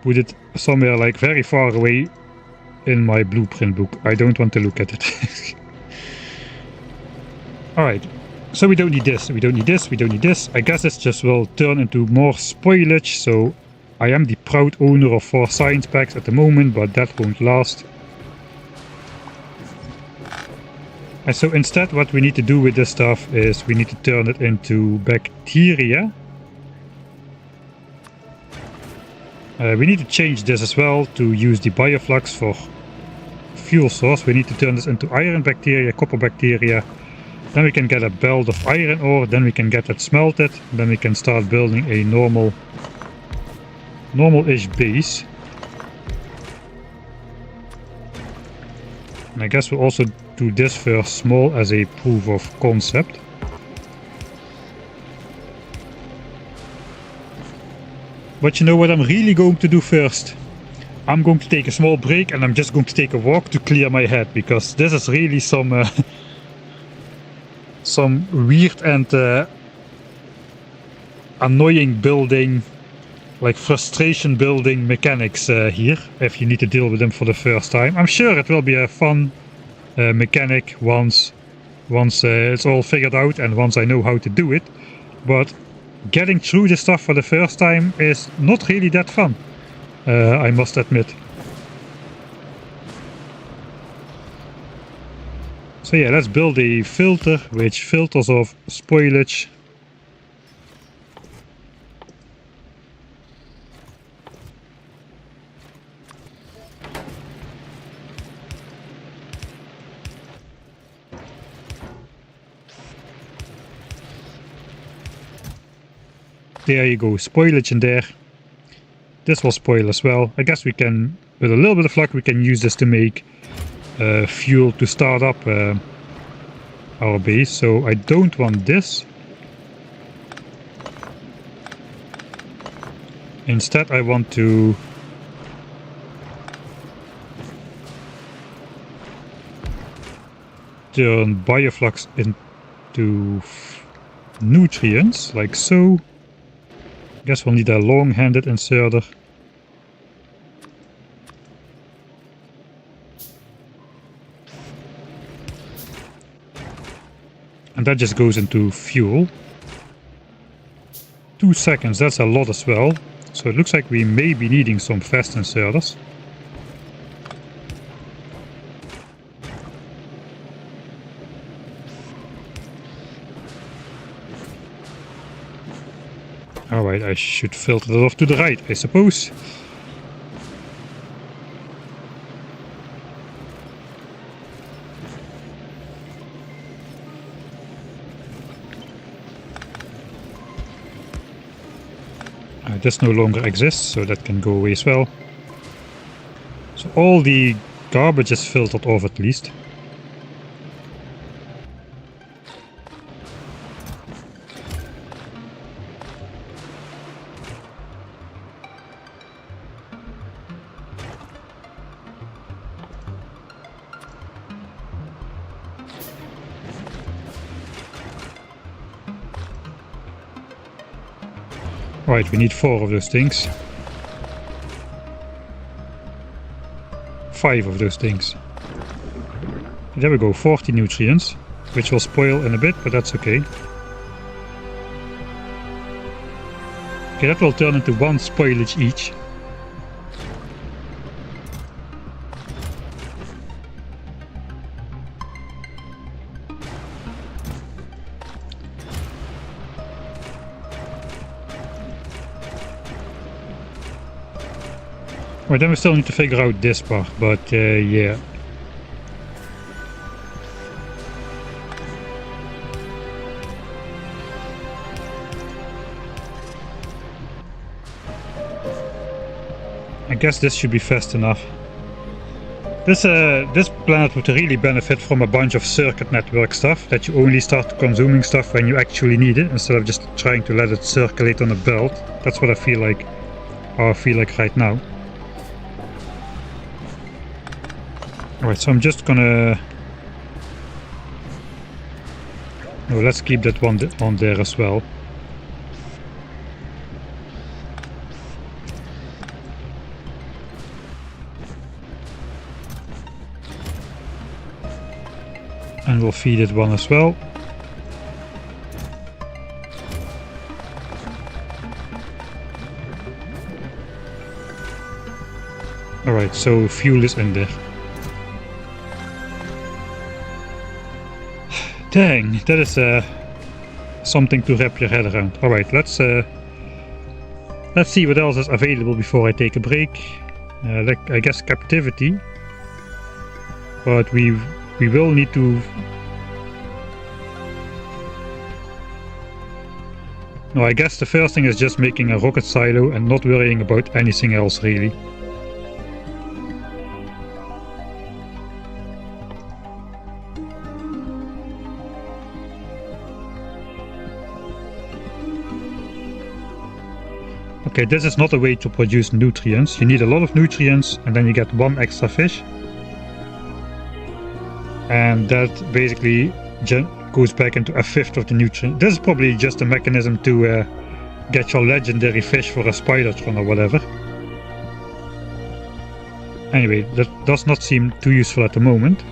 Put it somewhere like very far away in my blueprint book. I don't want to look at it. Alright, so we don't need this, we don't need this, we don't need this. I guess this just will turn into more spoilage, so I am the proud owner of 4 science packs at the moment, but that won't last. And so instead what we need to do with this stuff is we need to turn it into bacteria. We need to change this as well to use the bioflux for fuel source. We need to turn this into iron bacteria, copper bacteria, Then we can get a belt of iron ore, then we can get that smelted, then we can start building a normal-ish base. And I guess we'll also do this first small as a proof of concept. But you know what I'm really going to do first? I'm going to take a small break and I'm just going to take a walk to clear my head, because this is really some weird and annoying building, like frustration building mechanics here, if you need to deal with them for the first time. I'm sure it will be a fun mechanic once it's all figured out and once I know how to do it, but getting through this stuff for the first time is not really that fun, I must admit. So yeah, let's build a filter which filters off spoilage. There you go, spoilage in there. This will spoil as well. I guess we can, with a little bit of luck, we can use this to make fuel to start up our base. So I don't want this. Instead I want to turn bioflux into nutrients, like so. I guess we'll need a long-handed inserter. And that just goes into fuel. 2 seconds, that's a lot as well. So it looks like we may be needing some fast inserters. Alright, I should filter it off to the right, I suppose. This no longer exists, so that can go away as well. So all the garbage is filtered off at least. Right, we need 4 of those things. 5 of those things. There we go, 40 nutrients, which will spoil in a bit, but that's okay. Okay, that will turn into 1 spoilage each. Right, then we still need to figure out this part, but yeah. I guess this should be fast enough. This planet would really benefit from a bunch of circuit network stuff, that you only start consuming stuff when you actually need it, instead of just trying to let it circulate on a belt. That's what I feel like, right now. Alright, so I'm just gonna... No, let's keep that one on there as well. And we'll feed it one as well. Alright, so fuel is in there. Dang, that is something to wrap your head around. Alright, let's see what else is available before I take a break. I guess captivity. But we will need to No, I guess the first thing is just making a rocket silo and not worrying about anything else really. Okay, this is not a way to produce nutrients. You need a lot of nutrients and then you get one extra fish. And that basically goes back into a fifth of the nutrient. This is probably just a mechanism to get your legendary fish for a spidertron or whatever. Anyway, that does not seem too useful at the moment.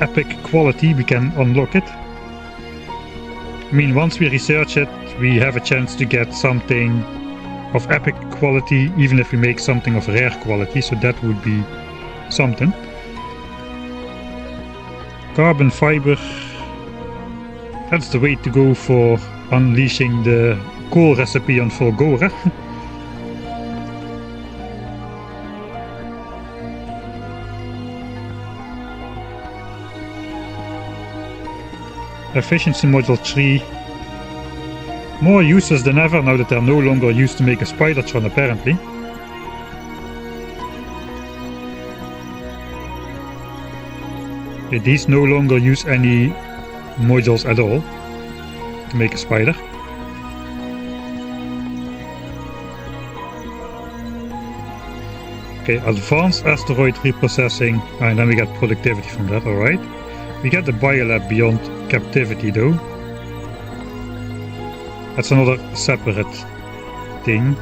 Epic quality, we can unlock it. I mean, once we research it, we have a chance to get something of epic quality, even if we make something of rare quality, so that would be something. Carbon fiber, that's the way to go for unleashing the coal recipe on Fulgora. Efficiency module 3. More useless than ever now that they're no longer used to make a spidertron apparently. Okay, these no longer use any modules at all to make a spider. Okay, advanced asteroid reprocessing, and then we get productivity from that, alright. We get the biolab beyond captivity though. That's another separate thing.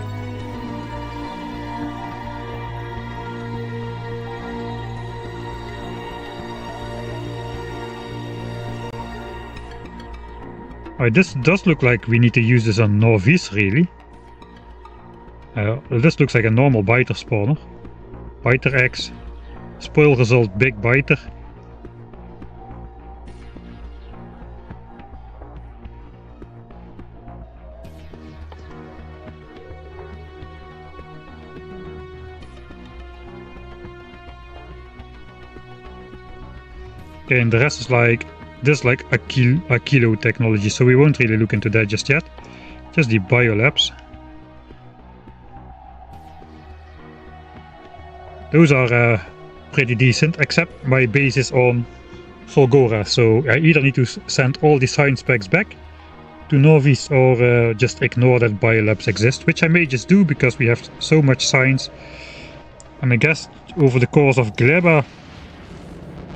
Alright, this does look like we need to use this on Norvis really. This looks like a normal biter spawner. Biter X, spoil result big biter. Okay, and the rest is like this, like a kilo technology, so we won't really look into that just yet. Just the biolabs. Those are pretty decent, except my base is on Fulgora, so I either need to send all the science packs back to Norvis or just ignore that biolabs exist, which I may just do because we have so much science. And I guess over the course of Gleba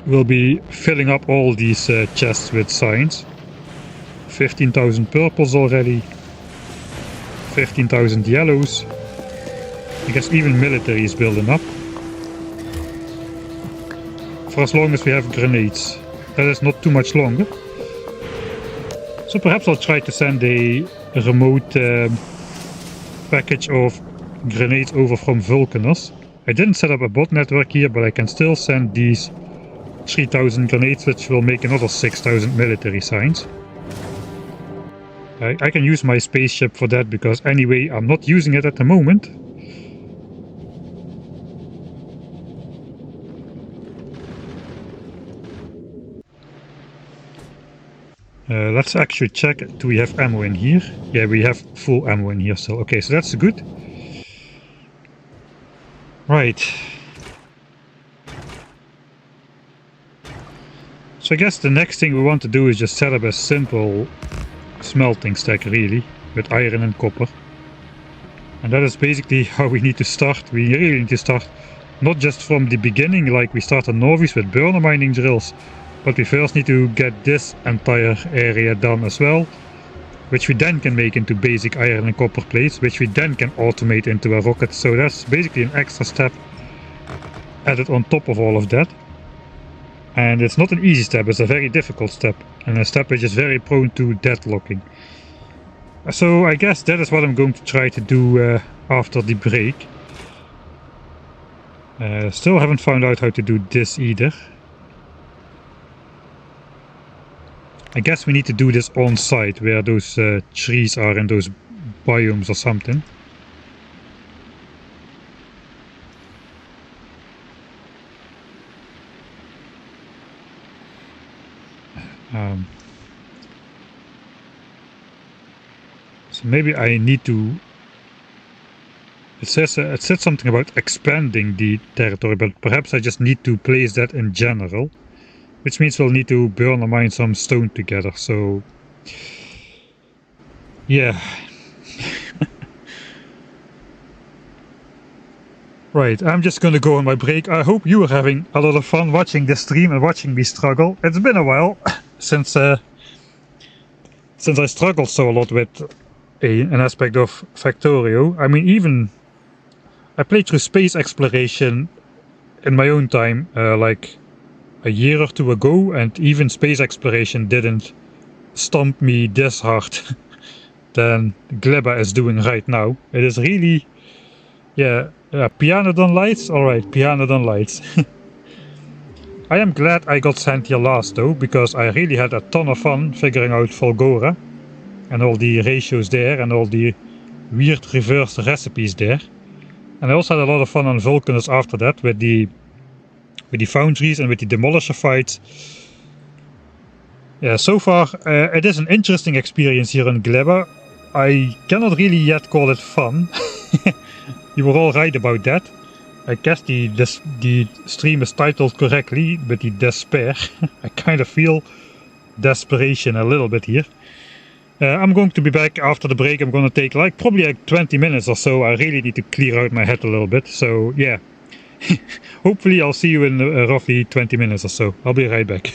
we'll be filling up all these chests with science. 15,000 purples already, 15,000 yellows. I guess even military is building up. For as long as we have grenades. That is not too much longer. So perhaps I'll try to send a remote package of grenades over from Vulcaners. I didn't set up a bot network here, but I can still send these 3,000 grenades, which will make another 6,000 military signs. I can use my spaceship for that because anyway I'm not using it at the moment. Let's actually check, do we have ammo in here? Yeah, we have full ammo in here still. Okay, so that's good. Right. So I guess the next thing we want to do is just set up a simple smelting stack really, with iron and copper. And that is basically how we need to start. We really need to start not just from the beginning like we start on Norvis with burner mining drills, but we first need to get this entire area done as well, which we then can make into basic iron and copper plates, which we then can automate into a rocket. So that's basically an extra step added on top of all of that. And it's not an easy step, it's a very difficult step, and a step which is very prone to deadlocking. So I guess that is what I'm going to try to do after the break. Still haven't found out how to do this either. I guess we need to do this on site, where those trees are in those biomes or something. So maybe I need to... It said something about expanding the territory, but perhaps I just need to place that in general. Which means we'll need to burn or mine some stone together, so... Yeah. Right, I'm just gonna go on my break. I hope you are having a lot of fun watching this stream and watching me struggle. It's been a while since I struggled so a lot with an aspect of Factorio. I mean, even I played through space exploration in my own time, like a year or two ago, and even space exploration didn't stomp me this hard than Gleba is doing right now. It is really, yeah, piano done lights? Alright, piano done lights. I am glad I got sent here last though, because I really had a ton of fun figuring out Volgora and all the ratios there and all the weird reversed recipes there. And I also had a lot of fun on Vulcanus after that with the foundries and with the demolisher fights. Yeah, so far it is an interesting experience here in Gleba. I cannot really yet call it fun. You were all right about that. I guess the stream is titled correctly, but the despair. I kind of feel desperation a little bit here. I'm going to be back after the break. I'm going to take probably 20 minutes or so. I really need to clear out my head a little bit. So yeah, hopefully I'll see you in roughly 20 minutes or so. I'll be right back.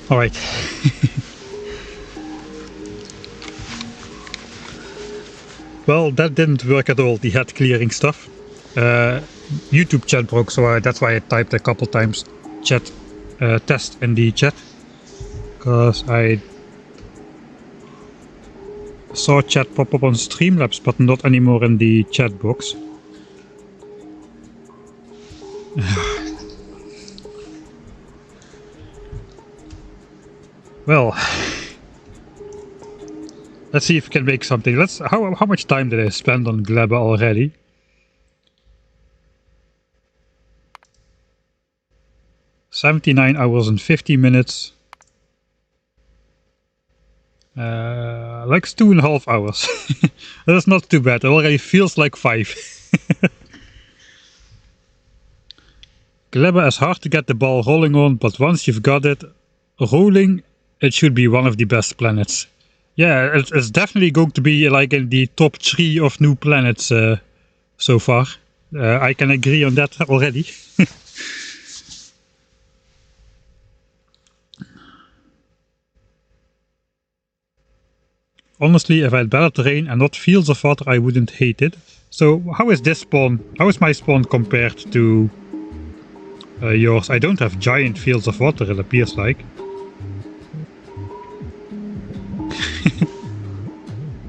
All right. Well, that didn't work at all, the head clearing stuff. YouTube chat broke, so that's why I typed a couple times chat test in the chat. Because I saw chat pop up on Streamlabs, but not anymore in the chat box. Well, let's see if we can make something. How much time did I spend on Gleba already? $79 hours and 50 minutes. Like 2.5 hours. That's not too bad. It already feels like 5. Gleba is hard to get the ball rolling on, but once you've got it rolling, it should be one of the best planets. Yeah, it's definitely going to be like in the top 3 of new planets so far. I can agree on that already. Honestly, if I had better terrain and not fields of water, I wouldn't hate it. So how is this spawn? How is my spawn compared to yours? I don't have giant fields of water, it appears like.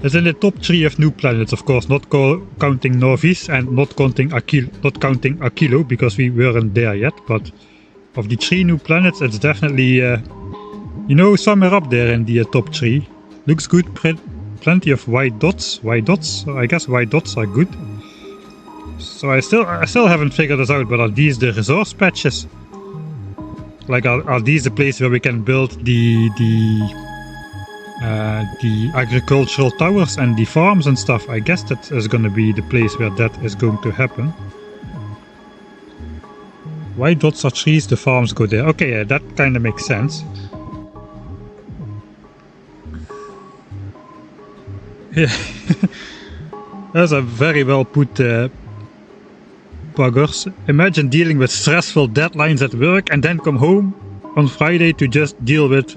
It's in the top 3 of new planets, of course, not counting Novis and not counting Aquilo, because we weren't there yet, but of the 3 new planets, it's definitely, you know, somewhere up there in the top 3. Looks good, plenty of white dots. So I guess white dots are good. So I still haven't figured this out, but are these the resource patches? Like, are these the place where we can build the agricultural towers and the farms and stuff? I guess that is going to be the place where that is going to happen. White dots are trees, the farms go there. Okay, yeah, that kind of makes sense. Yeah, that's a very well put buggers. Imagine dealing with stressful deadlines at work and then come home on Friday to just deal with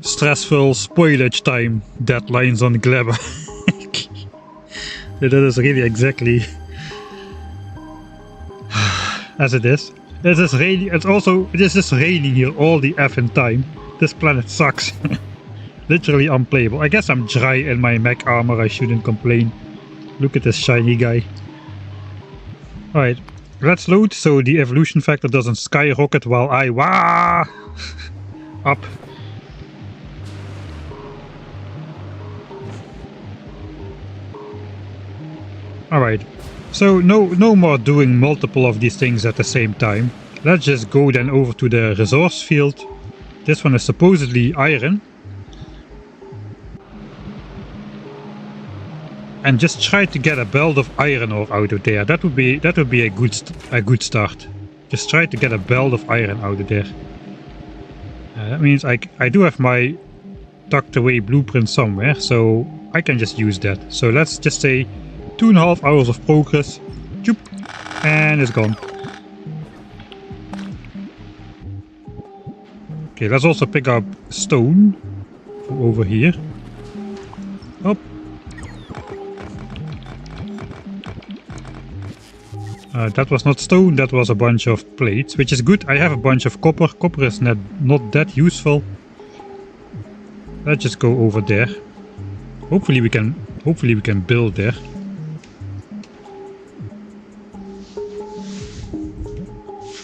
stressful spoilage time deadlines on Gleba. That is really exactly as it is. It is raining. It is just raining here all the effing time. This planet sucks. Literally unplayable. I guess I'm dry in my mech armor. I shouldn't complain. Look at this shiny guy. Alright, let's load so the evolution factor doesn't skyrocket while I up. Alright, so no more doing multiple of these things at the same time. Let's just go then over to the resource field. This one is supposedly iron. And just try to get a belt of iron ore out of there. That would be a good start. Just try to get a belt of iron out of there. That means I do have my tucked away blueprint somewhere, so I can just use that. So let's just say 2.5 hours of progress. Choop, and it's gone. Okay, let's also pick up stone over here. Up. That was not stone, that was a bunch of plates, which is good. I have a bunch of copper. Copper is not that useful. Let's just go over there. Hopefully we can build there.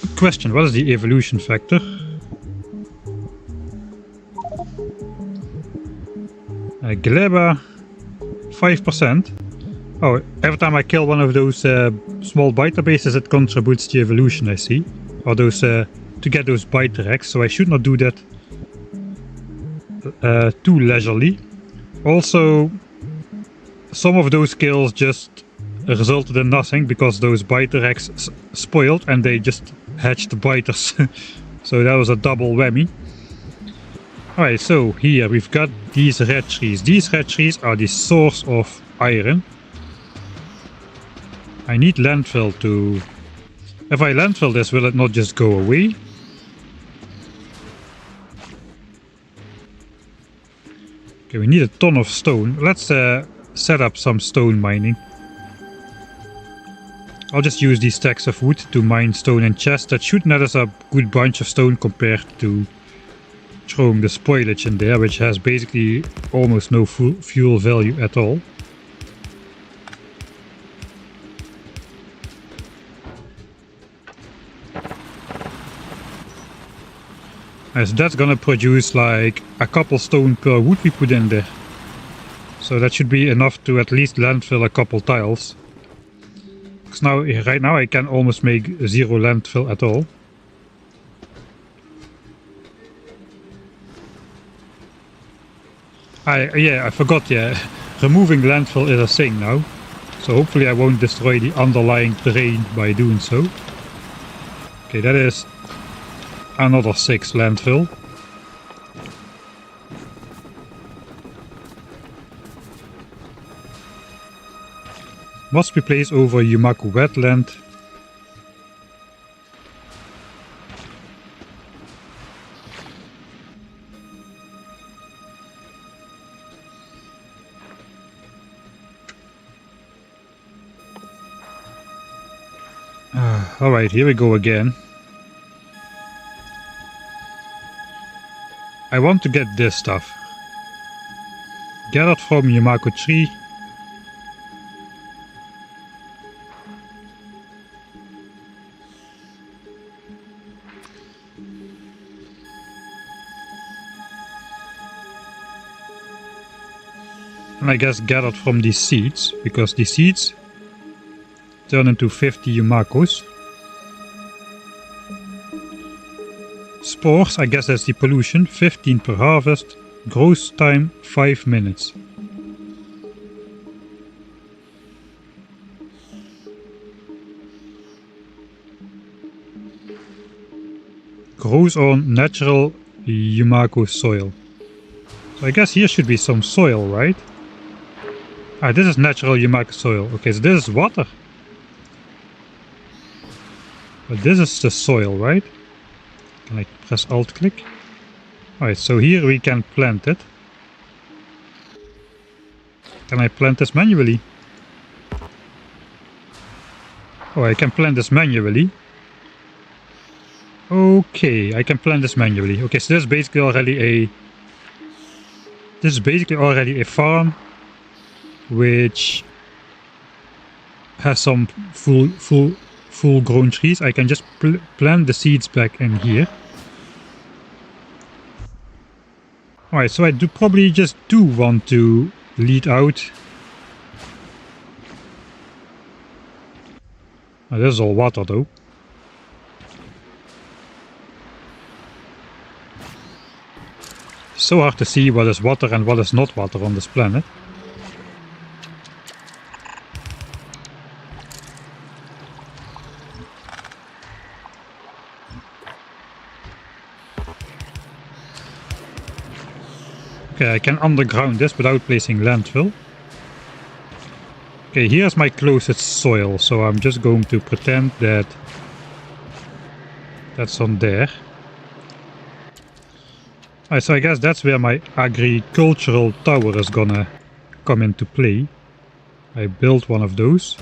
Good question, what is the evolution factor? Gleba 5%. Oh, every time I kill one of those small biter bases, it contributes to evolution, I see. Or those to get those biter eggs, so I should not do that too leisurely. Also, some of those kills just resulted in nothing because those biter eggs spoiled and they just hatched biters. So that was a double whammy. Alright, so here we've got these red trees. These red trees are the source of iron. I need landfill to... If I landfill this, will it not just go away? Okay, we need a ton of stone. Let's set up some stone mining. I'll just use these stacks of wood to mine stone and chests. That should net us a good bunch of stone compared to throwing the spoilage in there, which has basically almost no fuel value at all. As that's gonna produce like a couple stone per wood we put in there. So that should be enough to at least landfill a couple tiles. Because right now I can almost make 0 landfill at all. I forgot, yeah. Removing landfill is a thing now. So hopefully I won't destroy the underlying terrain by doing so. Okay, that is another 6 landfill. Must be placed over Yumaku wetland. Alright, here we go again. I want to get this stuff. gathered from Yumako tree. And I guess gathered from these seeds, because these seeds turn into 50 Yumakos. Spores, I guess that's the pollution, 15 per harvest. Growth time 5 minutes. Grows on natural Yumako soil. So I guess here should be some soil, right? Ah, this is natural Yumako soil. Okay, so this is water. But this is the soil, right? Can I press Alt click? Alright, so here we can plant it. Can I plant this manually? Oh, I can plant this manually. Okay, I can plant this manually. Okay, so this is basically already a farm which has some full grown trees. I can just plant the seeds back in here. Alright, so I probably just do want to lead out. Oh, this is all water though. So hard to see what is water and what is not water on this planet. Okay, I can underground this without placing landfill. Okay, here's my closest soil, so I'm just going to pretend that that's on there. Alright, so I guess that's where my agricultural tower is gonna come into play. I built one of those.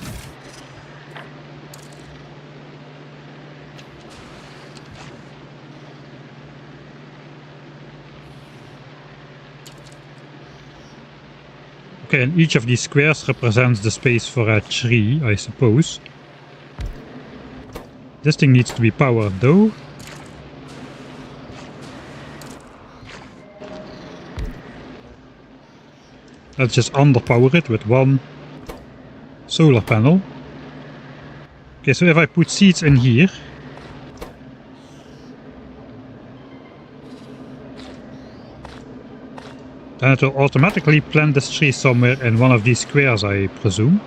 Okay, and each of these squares represents the space for a tree, I suppose. This thing needs to be powered though. Let's just underpower it with one solar panel. Okay, so if I put seeds in here, then it will automatically plant this tree somewhere in one of these squares, I presume.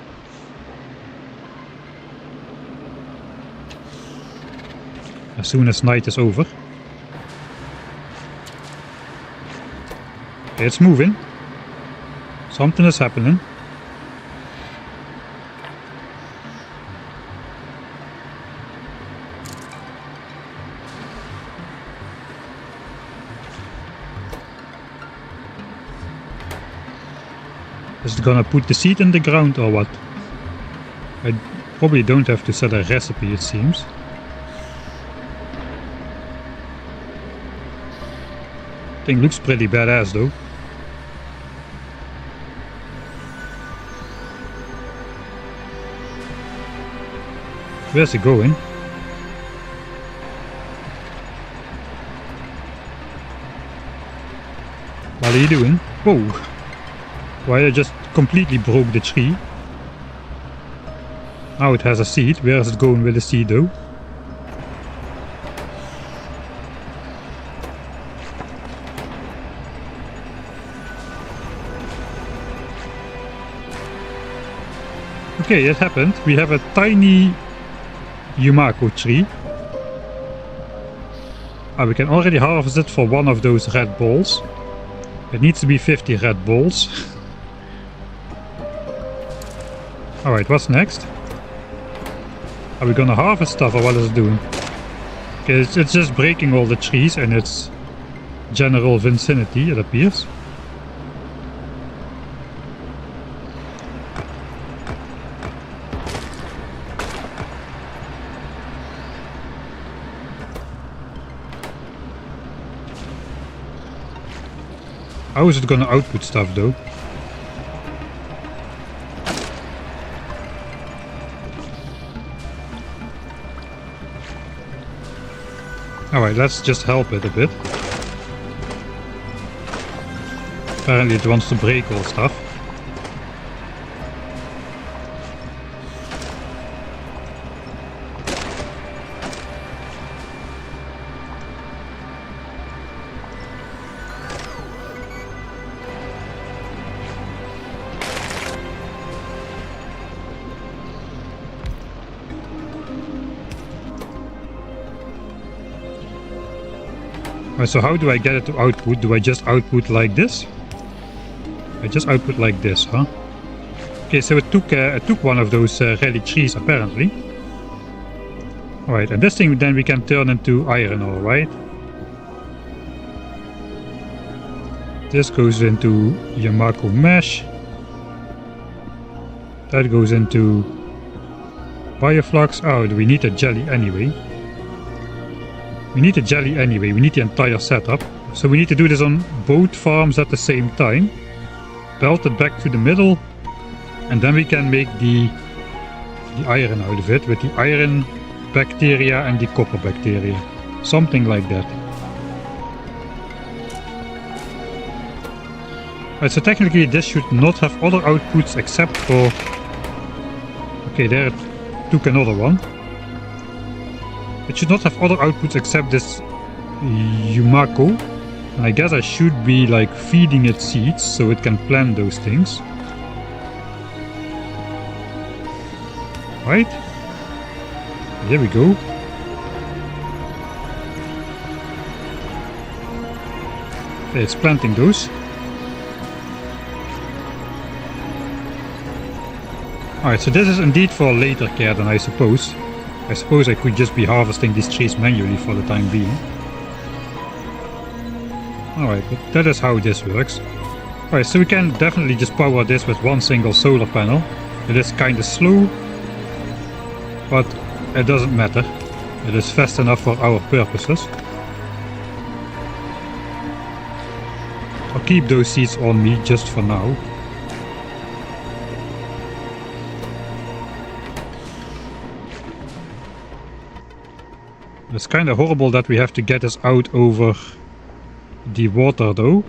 As soon as night is over. Okay, it's moving. Something is happening. Is it gonna put the seed in the ground or what? I probably don't have to set a recipe, it seems. Thing looks pretty badass though. Where's it going? What are you doing? Whoa! Why I just completely broke the tree. Now it has a seed. Where is it going with the seed though? Okay, it happened. We have a tiny Yumako tree. We can already harvest it for one of those red balls. It needs to be 50 red balls. Alright, what's next? Are we gonna harvest stuff or what is it doing? Okay, it's just breaking all the trees in its general vicinity, it appears. How is it gonna output stuff though? Alright, let's just help it a bit. Apparently it wants to break all stuff. So how do I get it to output? Do I just output like this? I just output like this, huh? Okay, so it took one of those rally trees apparently. Alright, and this thing then we can turn into iron ore, right? This goes into Yamako mesh. That goes into Bioflux. Oh, do we need a jelly anyway? We need a jelly anyway, we need the entire setup. So we need to do this on both farms at the same time. Belt it back to the middle. And then we can make the iron out of it with the iron bacteria and the copper bacteria. Something like that. Right, so technically this should not have other outputs except for... Okay, there it took another one. It should not have other outputs except this Yumako. And I guess I should be like feeding it seeds so it can plant those things. Right? There we go. Okay, it's planting those. Alright, so this is indeed for later care then I suppose. I suppose I could just be harvesting these trees manually for the time being. Alright, but that is how this works. Alright, so we can definitely just power this with one single solar panel. It is kinda slow, but it doesn't matter. It is fast enough for our purposes. I'll keep those seeds on me just for now. It's kind of horrible that we have to get this out over the water though.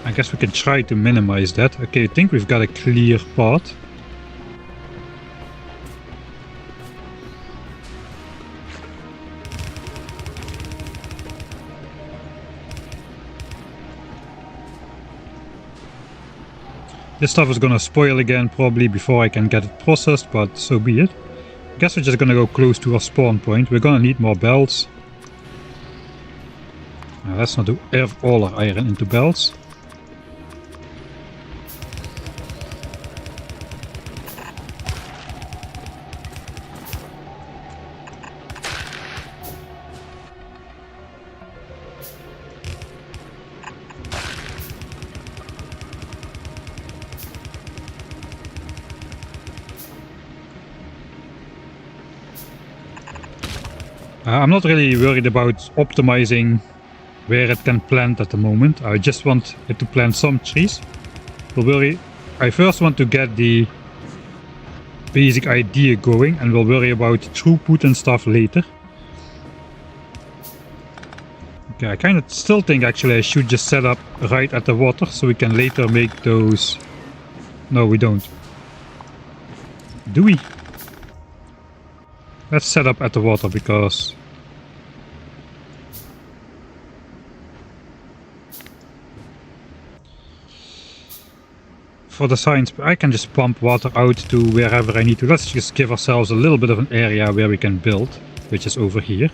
I guess we can try to minimize that. Okay, I think we've got a clear path. This stuff is gonna spoil again probably before I can get it processed, but so be it. I guess we're just gonna go close to our spawn point. We're gonna need more belts. Now, let's not do all our iron into belts. I'm not really worried about optimizing where it can plant at the moment. I just want it to plant some trees. I first want to get the basic idea going and we'll worry about throughput and stuff later. Okay, I kind of still think actually I should just set up right at the water so we can later make those... No, we don't. Do we? Let's set up at the water because... For the science, I can just pump water out to wherever I need to. Let's just give ourselves a little bit of an area where we can build, which is over here.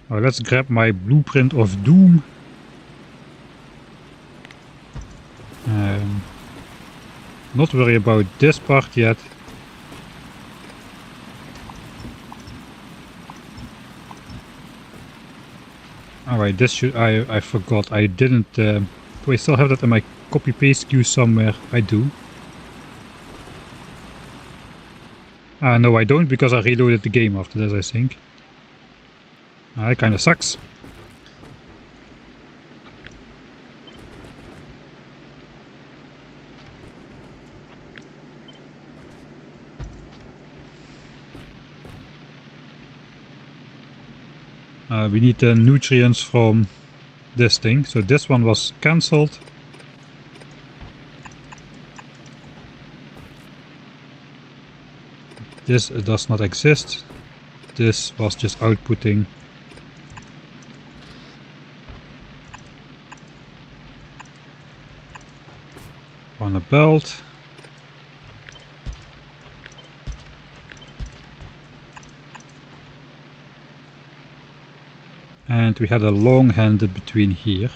Right, let's grab my blueprint of doom. Not worry about this part yet. Alright, this should... I forgot. I didn't... do I still have that in my copy paste queue somewhere? I do. No, I don't because I reloaded the game after this, I think. That kind of sucks. We need the nutrients from this thing. So this one was cancelled. This does not exist. This was just outputting on a belt. And we had a long-handed between here.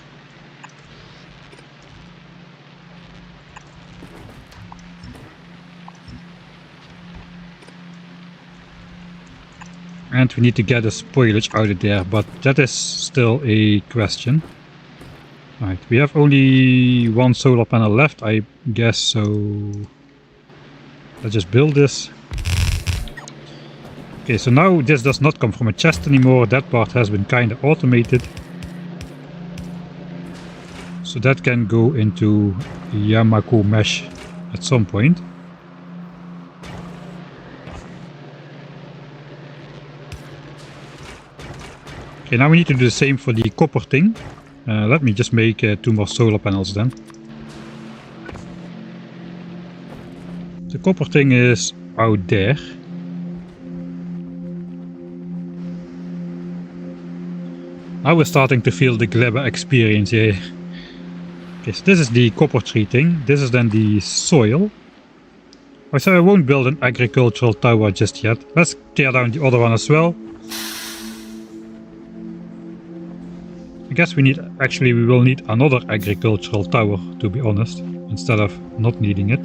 And we need to get a spoilage out of there, but that is still a question. Right, we have only one solar panel left, I guess, so let's just build this. Okay, so now this does not come from a chest anymore, that part has been kind of automated. So that can go into Yamako mesh at some point. Okay, now we need to do the same for the copper thing. Let me just make 2 more solar panels then. The copper thing is out there. Now we're starting to feel the Gleba experience here. Okay, so this is the copper tree thing. This is then the soil. So I won't build an agricultural tower just yet. Let's tear down the other one as well. I guess we will need another agricultural tower, to be honest, instead of not needing it.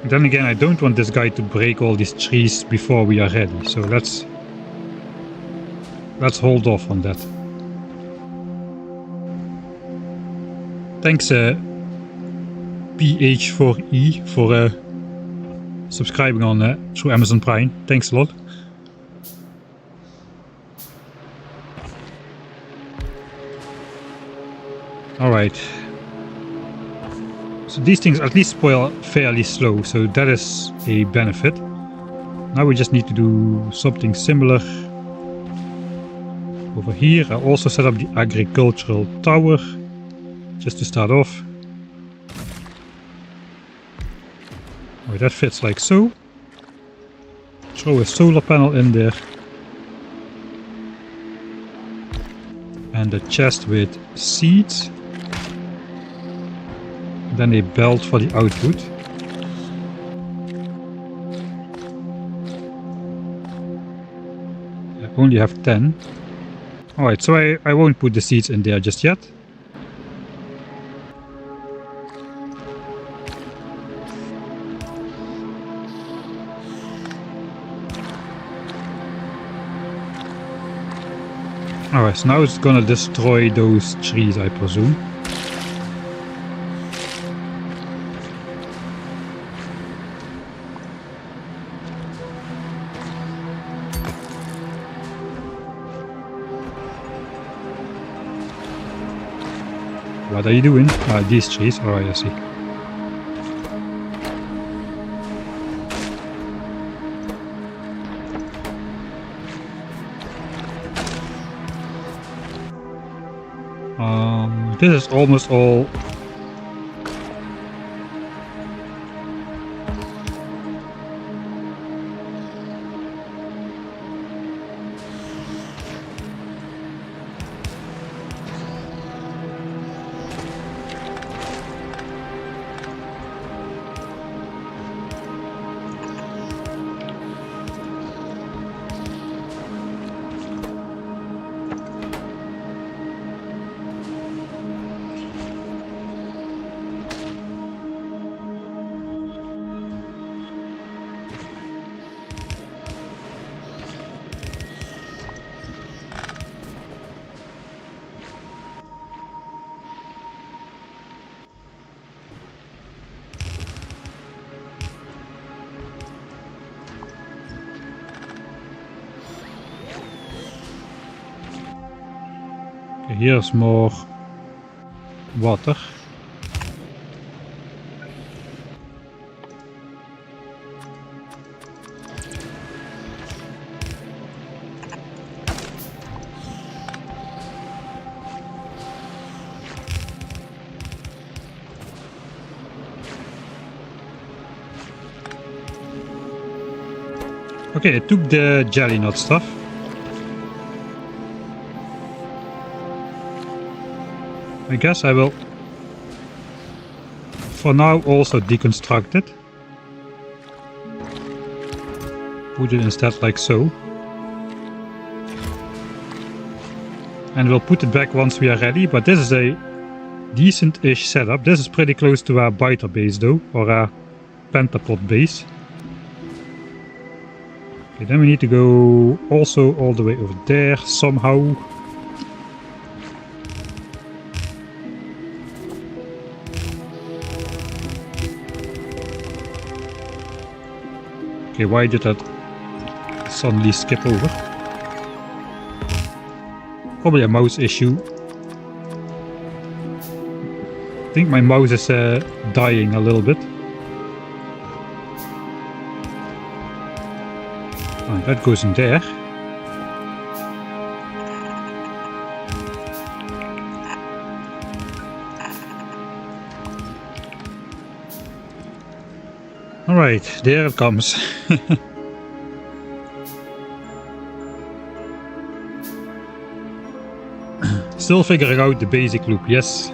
Then again, I don't want this guy to break all these trees before we are ready, so let's hold off on that. Thanks PH4E for subscribing on through Amazon Prime. Thanks a lot. Alright. So these things at least spoil fairly slow, so that is a benefit. Now we just need to do something similar over here. I also set up the agricultural tower just to start off. Oh, that fits like so. Throw a solar panel in there. And a chest with seeds. Then a belt for the output. I only have 10. Alright, so I won't put the seeds in there just yet. Alright, so now it's gonna destroy those trees, I presume. What are you doing? These trees. Alright, I see. This is almost all. Here's more water. Okay, I took the jelly nut stuff. I guess I will, for now, also deconstruct it. Put it instead like so. And we'll put it back once we are ready, but this is a decent-ish setup. This is pretty close to our biter base though, or our pentapod base. Okay, then we need to go also all the way over there somehow. Okay, why did that suddenly skip over? Probably a mouse issue. I think my mouse is dying a little bit. Oh, that goes in there. Alright, there it comes. Still figuring out the basic loop, yes.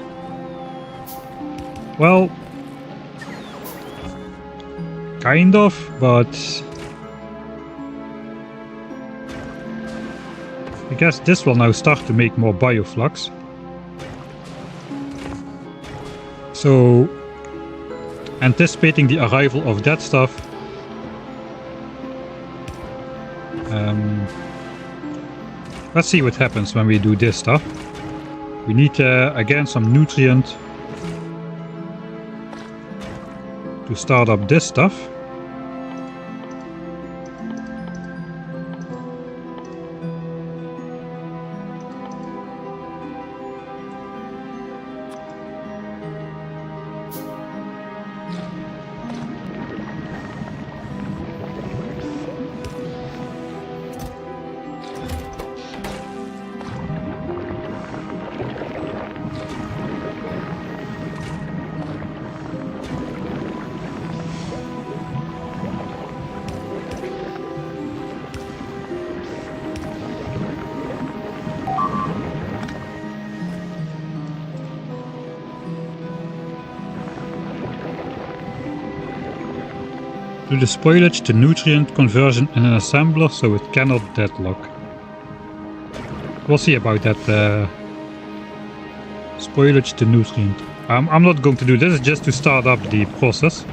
Well, kind of, but I guess this will now start to make more bioflux. So, anticipating the arrival of that stuff, let's see what happens when we do this stuff. We need again some nutrient to start up this stuff. Do the spoilage to nutrient conversion in an assembler so it cannot deadlock. We'll see about that spoilage to nutrient. I'm not going to do this, just to start up the process.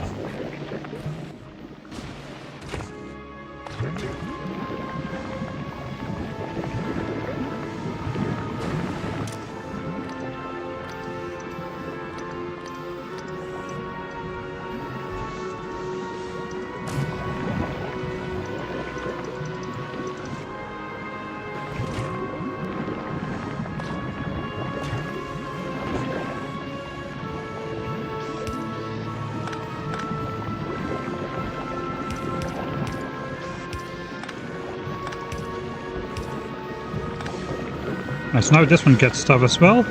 Nice, now this one gets stuff as well.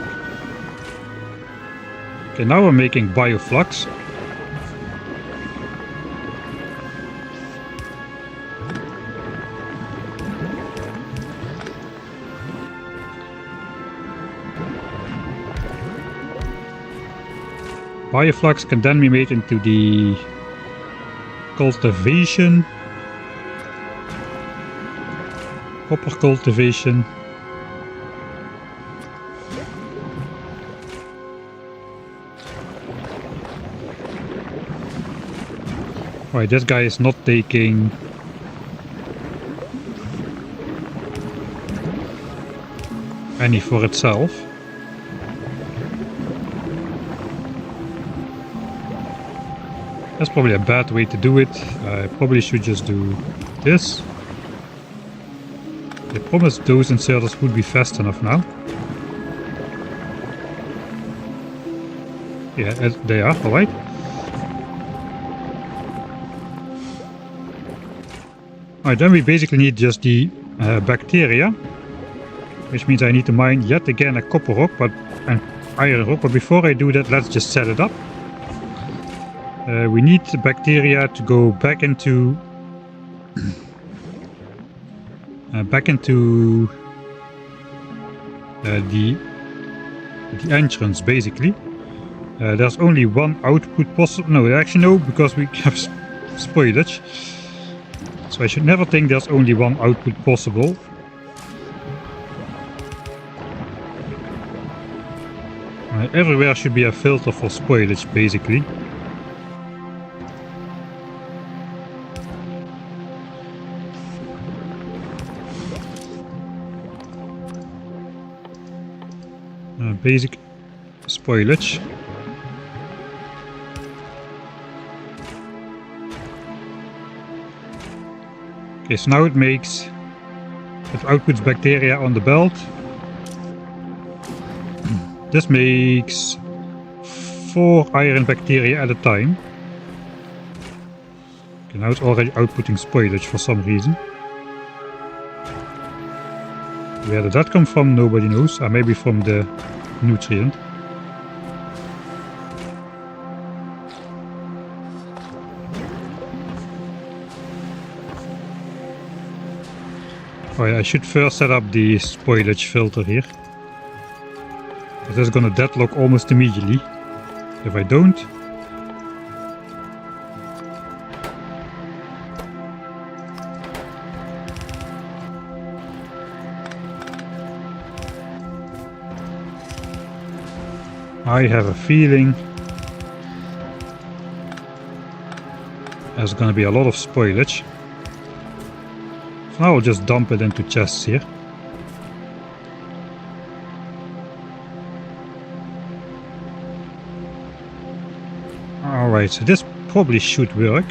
Okay, now we're making bioflux. Bioflux can then be made into the cultivation, copper cultivation. Right, this guy is not taking any for itself. That's probably a bad way to do it. I probably should just do this. I promised those inserters would be fast enough now. Yeah, they are, alright. Alright, then we basically need just the bacteria, which means I need to mine yet again a copper rock, and iron rock. But before I do that, let's just set it up. We need the bacteria to go back into back into the entrance, basically. There's only one output possible. No, actually no, because we have spoilage. So I should never think there's only one output possible. Everywhere should be a filter for spoilage, basically. Basic spoilage. Okay, so now it outputs bacteria on the belt. This makes 4 iron bacteria at a time. Okay, now it's already outputting spoilage for some reason. Where did that come from? Nobody knows. Maybe from the nutrient. Alright, I should first set up the spoilage filter here. This is gonna deadlock almost immediately. If I don't. I have a feeling there's gonna be a lot of spoilage. So now I'll just dump it into chests here. Alright, so this probably should work.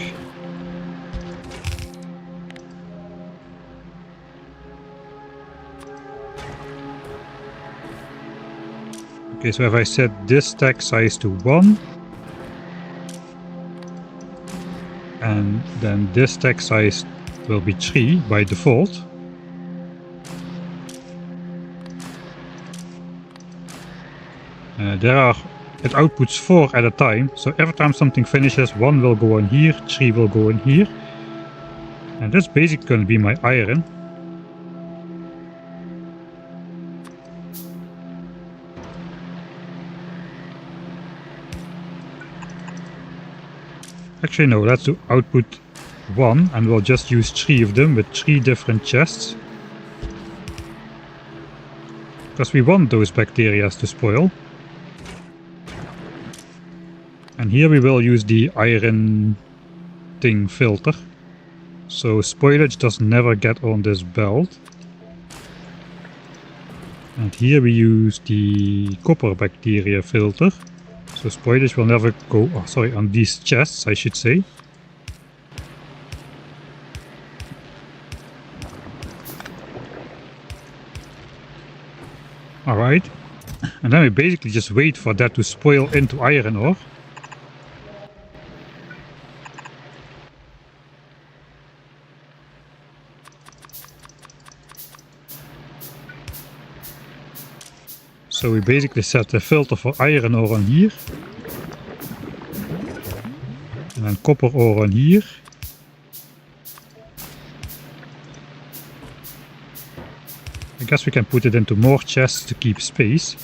Okay, so if I set this stack size to 1, and then this stack size will be 3 by default. It outputs 4 at a time, so every time something finishes, 1 will go in here, 3 will go in here. And that's basically going to be my iron. Actually no, let's do output 1 and we'll just use 3 of them with 3 different chests. Because we want those bacteria to spoil. And here we will use the iron thing filter. So spoilage does never get on this belt. And here we use the copper bacteria filter. So spoilage will never go, on these chests I should say. Alright. And then we basically just wait for that to spoil into iron ore. So we basically set the filter for iron ore on here. And then copper ore on here. I guess we can put it into more chests to keep space.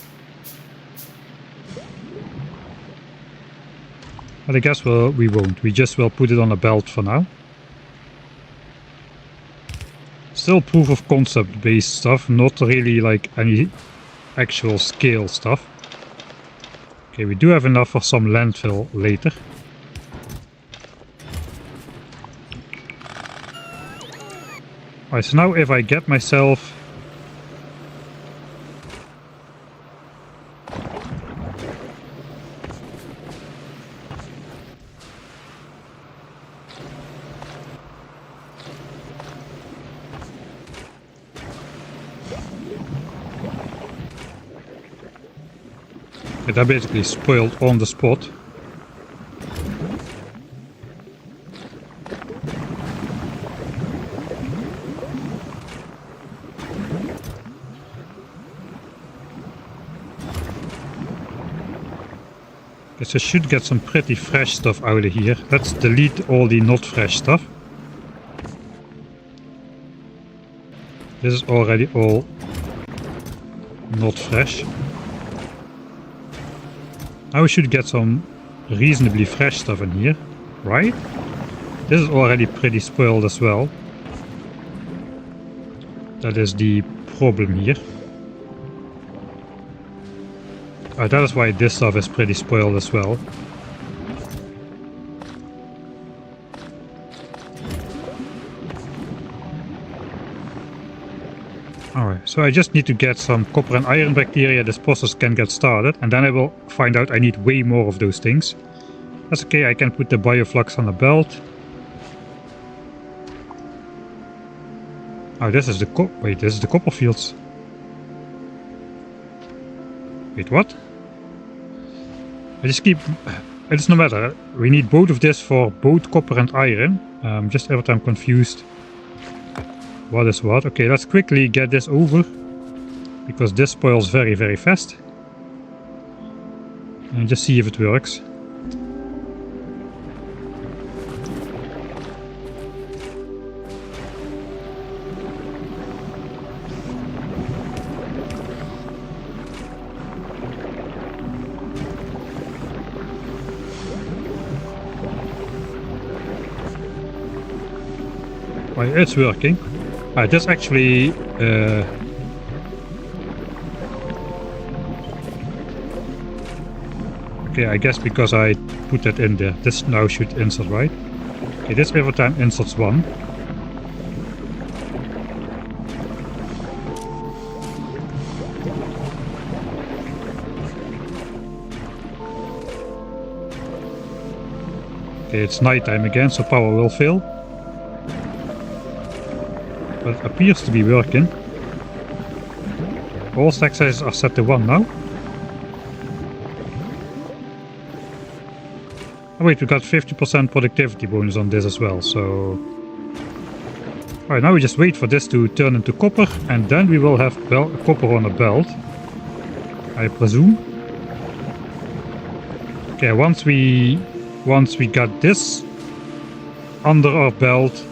But I guess we won't. We just will put it on a belt for now. Still proof of concept based stuff, not really like any actual scale stuff. Okay, we do have enough for some landfill later. Alright, so now if I get myself that basically spoiled on the spot. Guess I should get some pretty fresh stuff out of here. Let's delete all the not fresh stuff. This is already all not fresh. Now we should get some reasonably fresh stuff in here, right? This is already pretty spoiled as well. That is the problem here. That is why this stuff is pretty spoiled as well. Alright, so I just need to get some copper and iron bacteria. This process can get started, and then I will find out I need way more of those things. That's okay, I can put the bioflux on a belt. Oh, this is the wait, this is the copper fields. Wait, what? I just keep... It is no matter. We need both of this for both copper and iron. Just every time confused. What is what? Okay, let's quickly get this over. Because this spoils very, very fast. And just see if it works. Well, it's working. This actually okay, I guess because I put that in there, this now should insert, right? Okay, this every time inserts one. Okay, it's nighttime again, so power will fail. But it appears to be working. All stack sizes are set to 1 now. Oh wait, we got 50% productivity bonus on this as well, so... Alright, now we just wait for this to turn into copper, and then we will have copper on a belt, I presume. Okay, once we got this under our belt,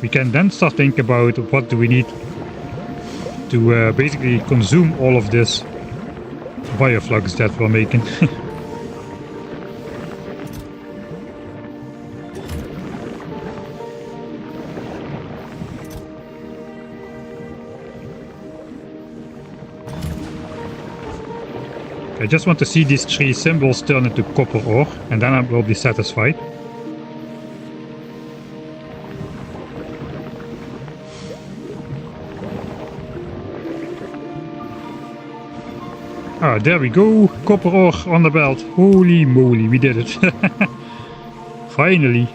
we can then start thinking about what do we need to basically consume all of this bioflux that we're making. I just want to see these 3 symbols turn into copper ore, and then I will be satisfied. Ah, there we go, copper ore on the belt. Holy moly, we did it. Finally.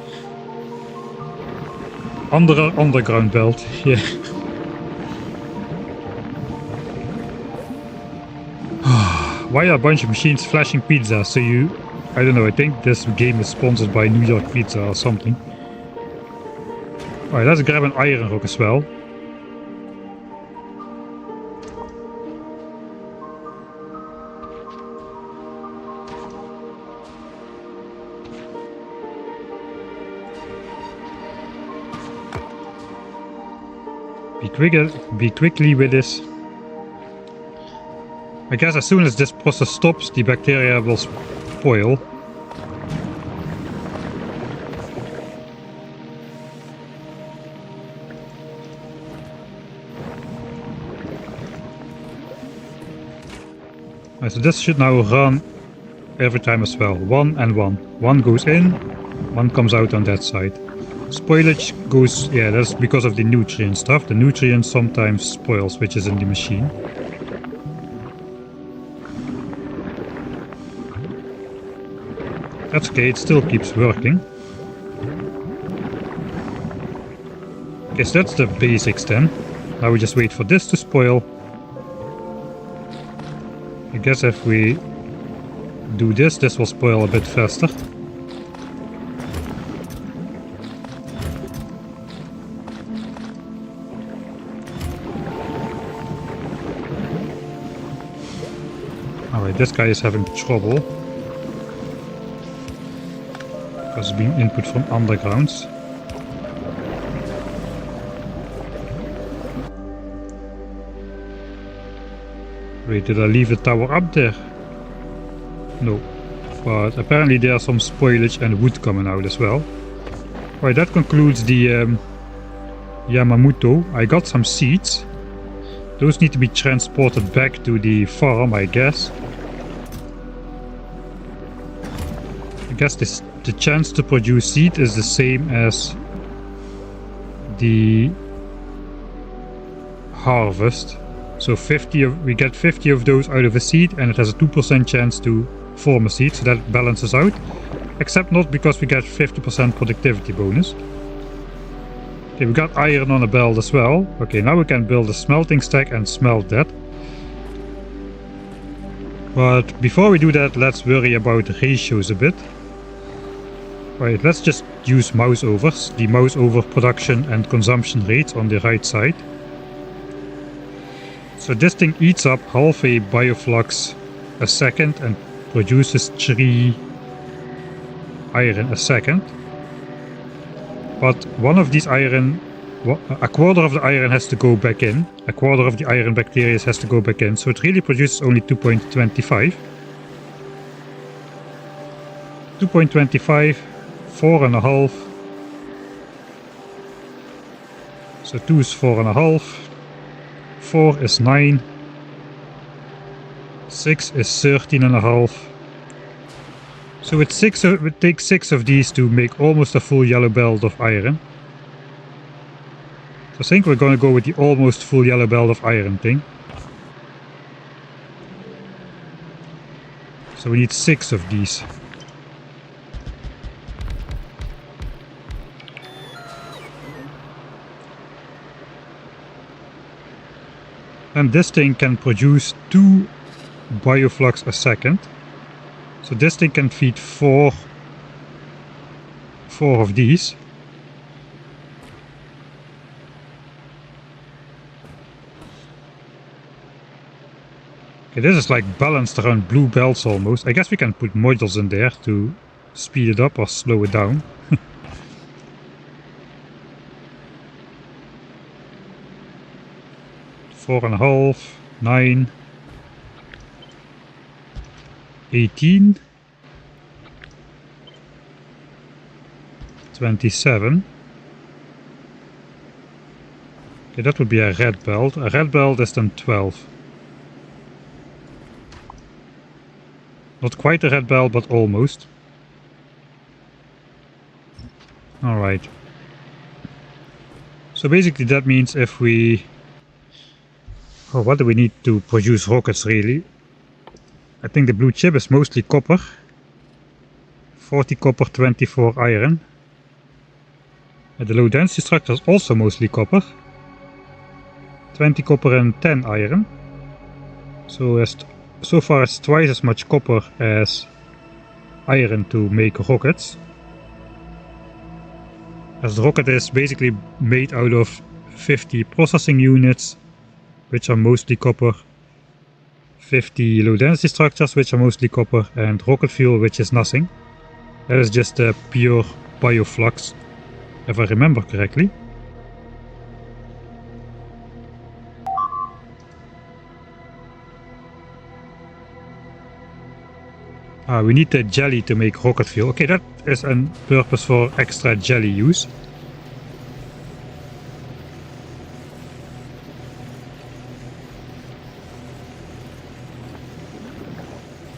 Underground belt, yeah. Why are a bunch of machines flashing pizza? So I don't know, I think this game is sponsored by New York Pizza or something. Alright, let's grab an iron rock as well. Be quickly with this. I guess as soon as this process stops, the bacteria will spoil. Right, so this should now run every time as well. 1 and 1. 1 goes in, 1 comes out on that side. Spoilage goes, yeah, that's because of the nutrient stuff. The nutrient sometimes spoils, which is in the machine. That's okay, it still keeps working. Okay, so that's the basics then. Now we just wait for this to spoil. I guess if we do this, this will spoil a bit faster. Alright, this guy is having trouble. Because it's being input from undergrounds. Wait, did I leave the tower up there? No. But apparently there's some spoilage and wood coming out as well. Right, that concludes the Yamamoto. I got some seeds. Those need to be transported back to the farm, I guess. I guess the chance to produce seed is the same as the harvest. So we get 50 of those out of a seed, and it has a 2% chance to form a seed, so that balances out. Except not because we get 50% productivity bonus. Okay, we got iron on a belt as well. Okay, now we can build a smelting stack and smelt that. But before we do that, let's worry about ratios a bit. Right, let's just use mouse overs. The mouse over production and consumption rates on the right side. So this thing eats up half a bioflux a second and produces 3 iron a second. But one of these iron, a quarter of the iron has to go back in. A quarter of the iron bacteria has to go back in. So it really produces only 2.25. 2.25, 4.5. So 2 is 4.5. 4 is 9. 6 is 13.5. So it takes 6 of these to make almost a full yellow belt of iron. So I think we're going to go with the almost full yellow belt of iron thing. So we need 6 of these. And this thing can produce 2 bioflux a second. So this thing can feed 4 of these. Okay, this is like balanced around blue belts almost. I guess we can put modules in there to speed it up or slow it down. 4.5, 9, 18, 27. Okay, that would be a red belt. A red belt is then 12. Not quite a red belt, but almost. Alright. So basically that means if we... Oh, what do we need to produce rockets really? I think the blue chip is mostly copper. 40 copper, 24 iron. And the low density structure is also mostly copper. 20 copper and 10 iron. So far it's twice as much copper as iron to make rockets. As the rocket is basically made out of 50 processing units, which are mostly copper, 50 low density structures, which are mostly copper, and rocket fuel, which is nothing. That is just a pure bioflux, if I remember correctly. We need the jelly to make rocket fuel. Okay, that is a purpose for extra jelly use.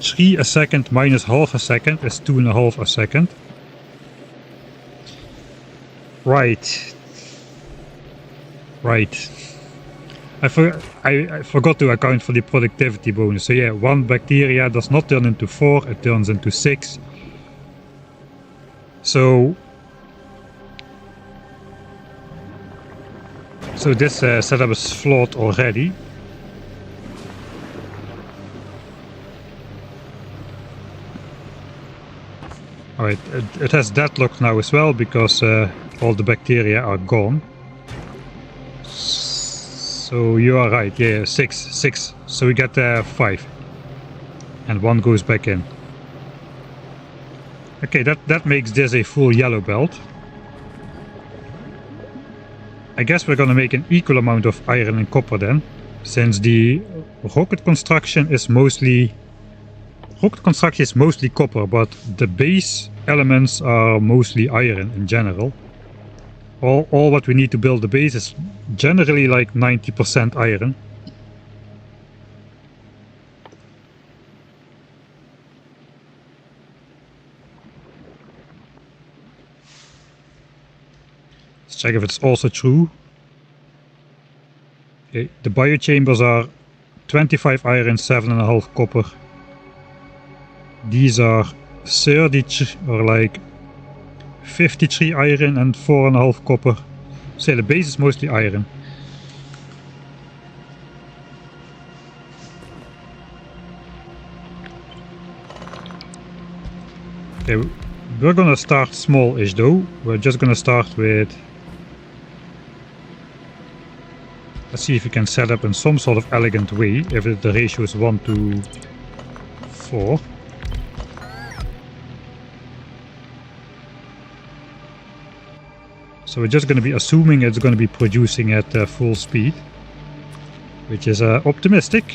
Three a second minus half a second is 2.5 a second. Right. I forgot to account for the productivity bonus. So yeah, 1 bacteria does not turn into 4, it turns into 6. So this setup is flawed already. Alright, it has deadlock now as well because all the bacteria are gone. So you are right, yeah, 6. So we get 5. And 1 goes back in. Okay, that makes this a full yellow belt. I guess we're gonna make an equal amount of iron and copper then. since the rocket construction is mostly copper, but the base elements are mostly iron in general. All what we need to build the base is generally like 90% iron. Let's check if it's also true. Okay, the biochambers are 25 iron, 7.5 copper. These are 30 or like 53 iron and 4.5 copper. So the base is mostly iron. Okay, we're gonna start small-ish though. We're just gonna start with... Let's see if we can set up in some sort of elegant way, if the ratio is 1 to 4. So we're just going to be assuming it's going to be producing at full speed, which is optimistic.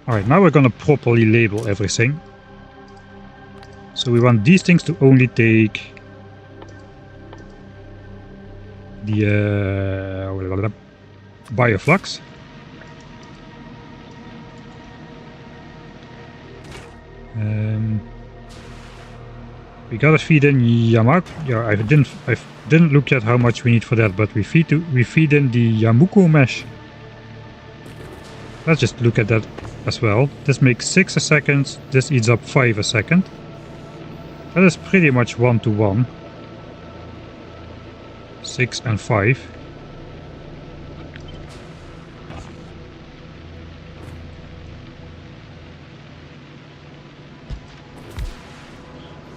Alright, now we're going to properly label everything. So we want these things to only take the bioflux. We gotta feed in Yamak. Yeah, I didn't look at how much we need for that, but we feed in the Yamuko mesh. Let's just look at that as well. This makes 6 a second. This eats up 5 a second. That is pretty much 1 to 1. 6 and 5.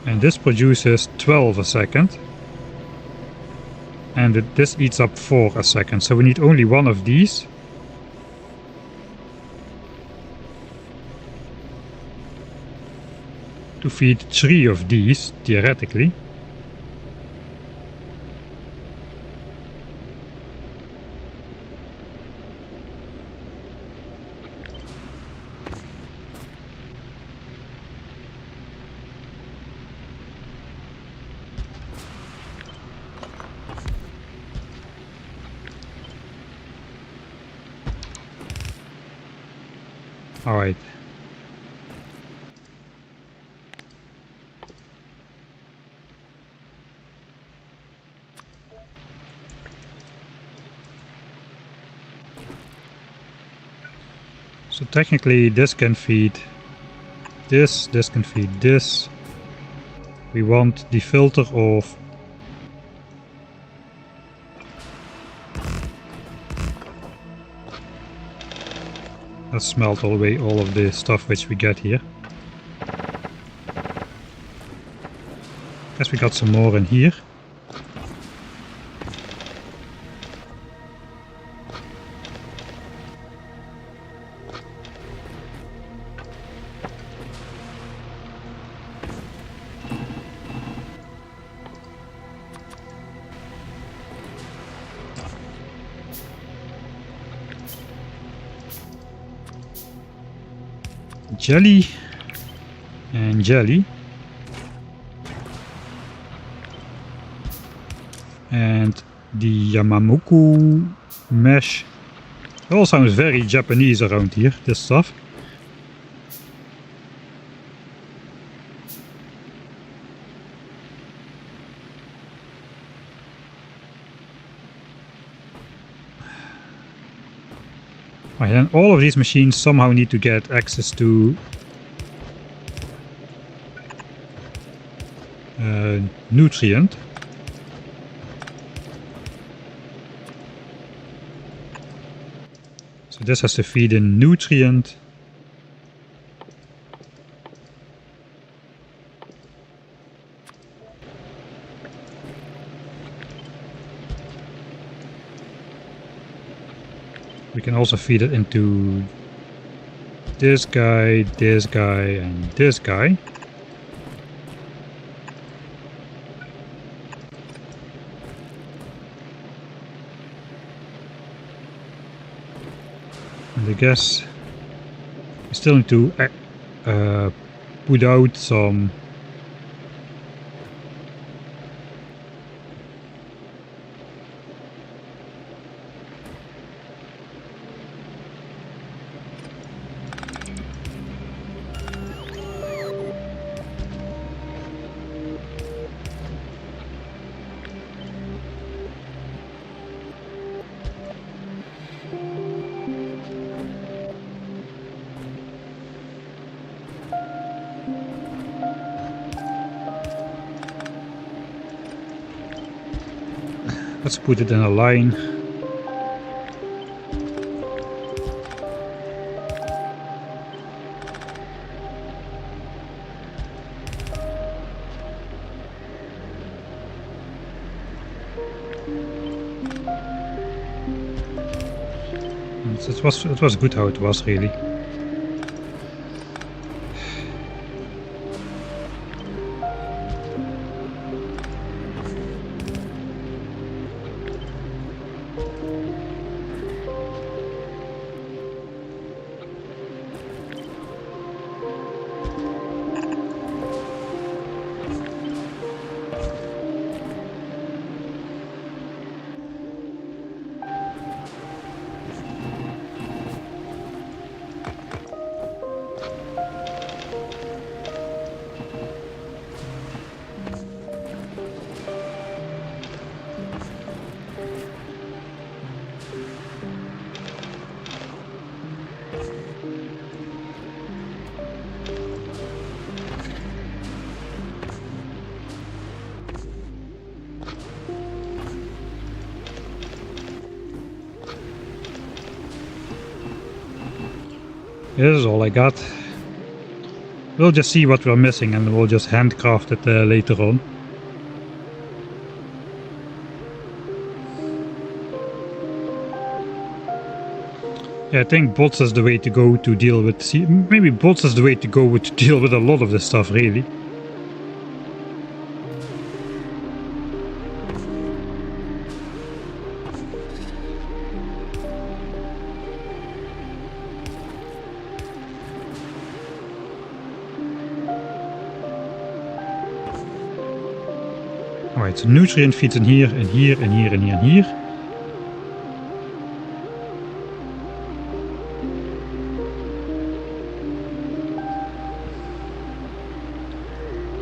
And this produces 12 a second. And this eats up 4 a second. So we need only one of these. To feed 3 of these, theoretically. All right. So technically this can feed this can feed this. We want the filter of let's smelt away all of the stuff which we get here. Guess we got some more in here. Jelly and jelly, and the Yamamuku mesh. It all sounds very Japanese around here, this stuff. And all of these machines somehow need to get access to nutrient. So this has to feed in nutrient. We can also feed it into this guy, and this guy. And I guess we still need to put out some let's put it in a line. It was good how it was, really. This is all I got. We'll just see what we're missing and we'll just handcraft it later on. Yeah, I think bots is the way to go to deal with... maybe bots is the way to go to deal with a lot of this stuff, really. Alright, so nutrient feeds in here, and here, and here, and here, and here.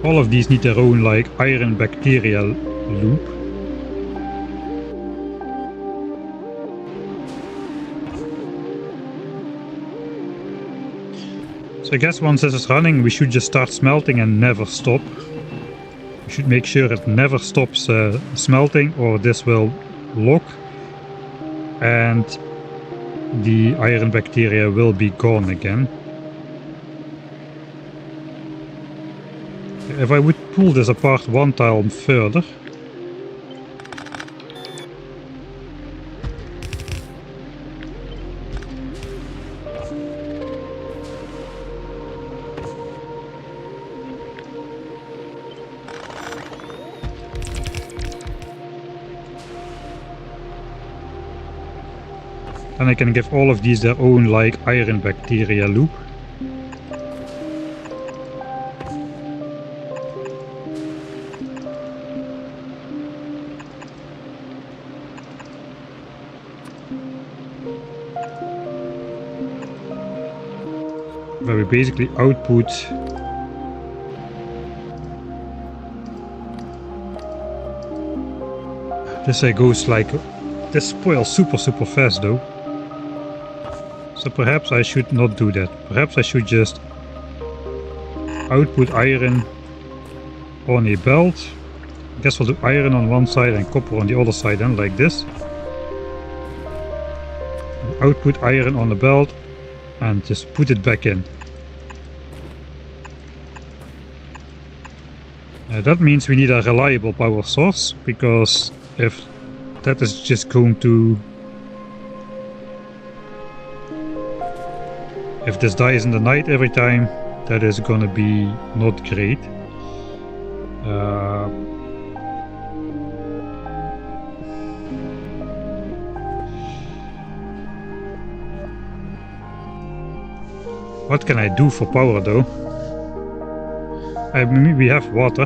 All of these need their own, like, iron bacteria loop. So I guess once this is running, we should just start smelting and never stop. We should make sure it never stops smelting, or this will lock and the iron bacteria will be gone again. If I would pull this apart one tile further, then I can give all of these their own, like, iron bacteria loop. Where we basically output this goes like this spoils super fast though. So perhaps I should not do that. Perhaps I should just output iron on a belt. I guess we'll do iron on one side and copper on the other side, then like this. Output iron on the belt and just put it back in. That means we need a reliable power source, because if that is just going to... if this dies in the night every time, that is gonna be not great. What can I do for power though? We have water.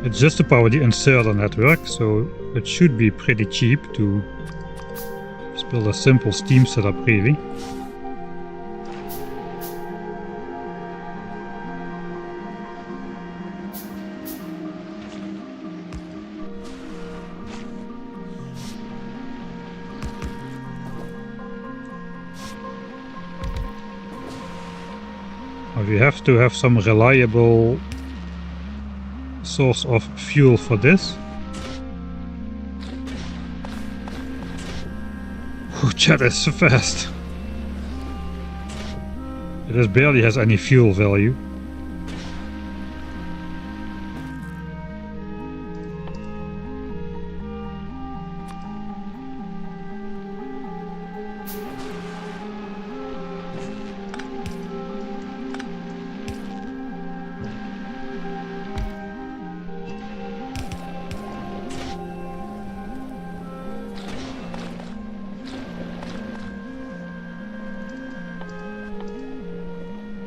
It's just to power the inserter network, so it should be pretty cheap to just build a simple steam setup really. We have to have some reliable source of fuel for this. Oh, chat is so fast. It barely has any fuel value.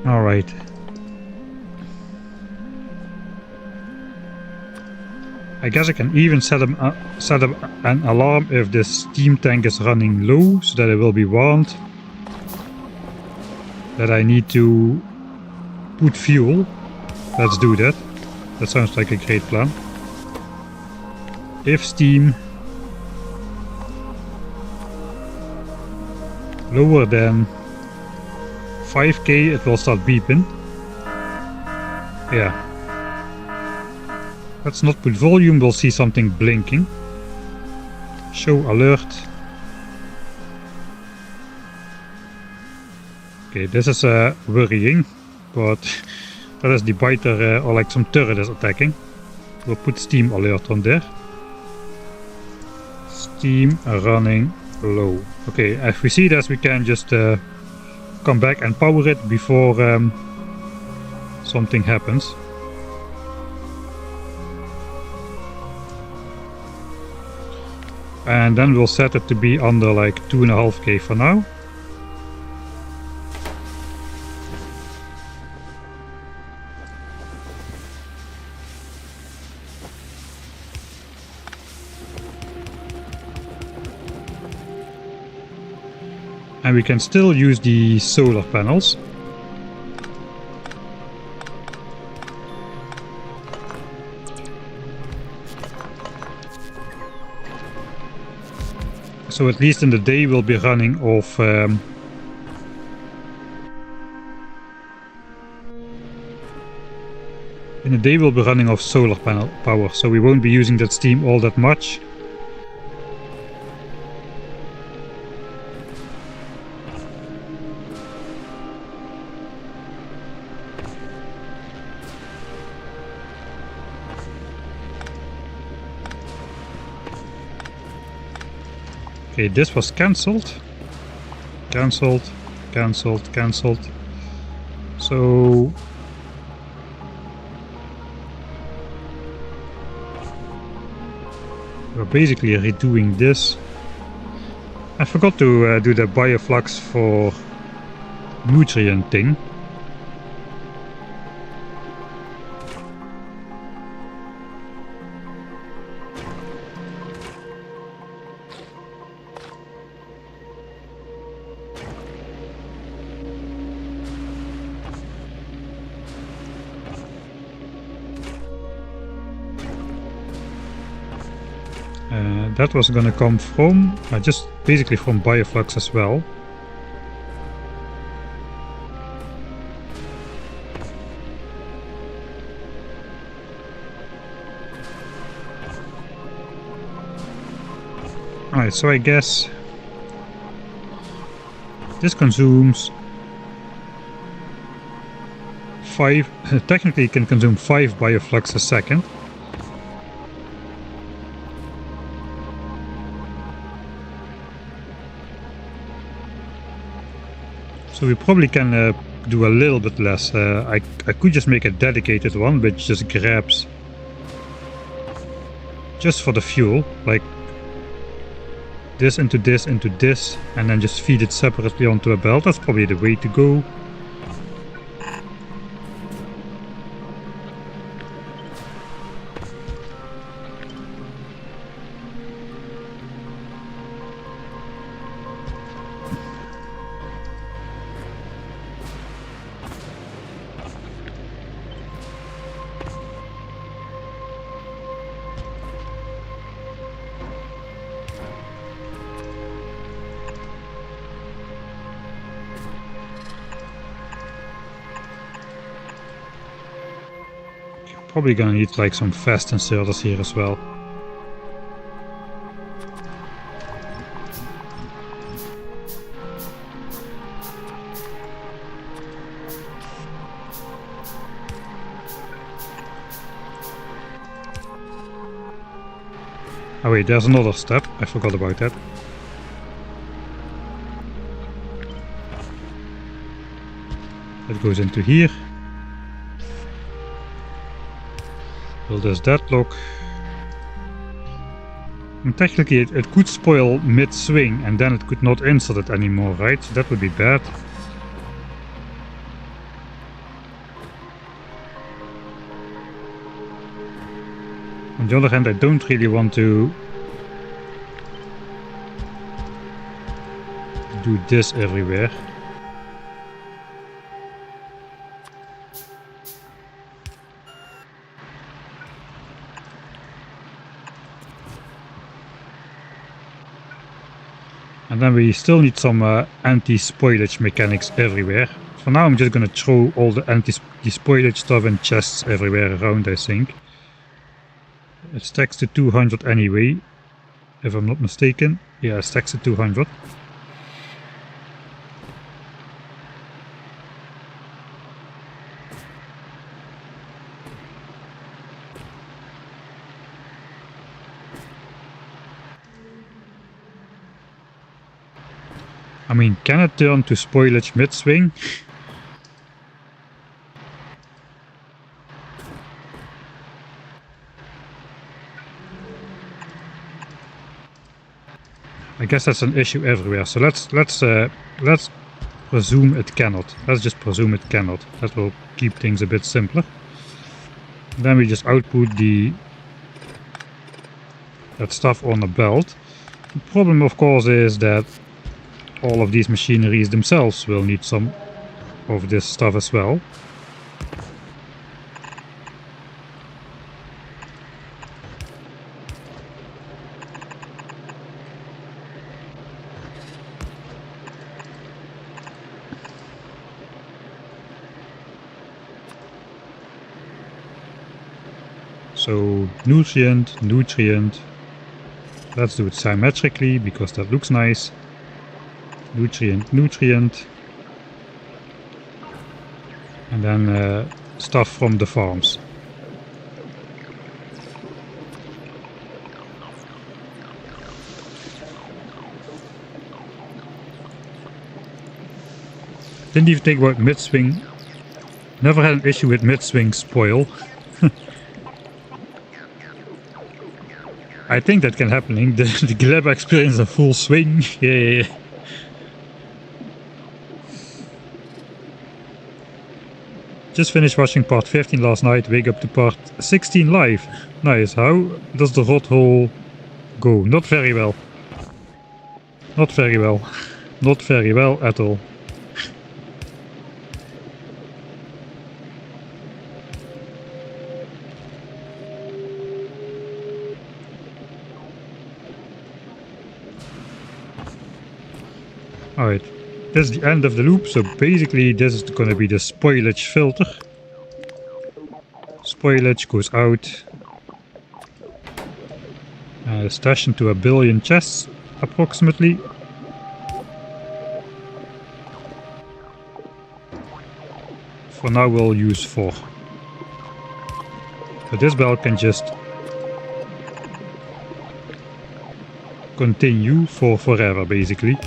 Alright. I guess I can even set up an alarm if the steam tank is running low, so that it will be warned that I need to put fuel. Let's do that. That sounds like a great plan. If steam lower than 5k, it will start beeping. Yeah. Let's not put volume, we'll see something blinking. Show alert. Okay, this is worrying, but that is the biter or like some turret is attacking. We'll put steam alert on there. Steam running low. Okay, if we see this, we can just come back and power it before something happens. And then we'll set it to be under like 2.5k for now. And we can still use the solar panels. So at least in the day we'll be running off in the day we'll be running off solar panel power, so we won't be using that steam all that much. Okay, this was cancelled. Cancelled, cancelled, cancelled. So we're basically redoing this. I forgot to do the bioflux for nutrient thing. That was gonna come from, just basically from bioflux as well. Alright, so I guess this consumes 5, technically it can consume 5 bioflux a second. So we probably can do a little bit less. I could just make a dedicated one which just grabs just for the fuel, like this into this into this, and then just feed it separately onto a belt. That's probably the way to go. Probably gonna need like some fast inserters here as well. Oh wait, there's another step. I forgot about that. That goes into here. Well, there's that lock. And technically it could spoil mid-swing and then it could not insert it anymore, right? So that would be bad. On the other hand, I don't really want to do this everywhere. And then we still need some anti-spoilage mechanics everywhere. For now I'm just gonna throw all the anti-spoilage stuff in chests everywhere around, I think. It stacks to 200 anyway, if I'm not mistaken. Yeah, it stacks to 200. I mean, can it turn to spoilage mid-swing? I guess that's an issue everywhere. So let's presume it cannot. Let's just presume it cannot. That will keep things a bit simpler. Then we just output that stuff on a belt. The problem, of course, is that all of these machineries themselves will need some of this stuff as well. So nutrient, nutrient. Let's do it symmetrically because that looks nice. Nutrient, nutrient. And then stuff from the farms. Didn't even think about mid-swing. Never had an issue with mid-swing spoil. I think that can happen. The Gleba experience a full swing. Yeah. Just finished watching part 15 last night. Wake up to part 16 live. Nice. How does the rod hole go? Not very well. Not very well. Not very well at all. Alright, this is the end of the loop, so basically this is going to be the spoilage filter. Spoilage goes out. Stash into 1 billion chests, approximately. For now we'll use 4. So this belt can just continue for forever, basically.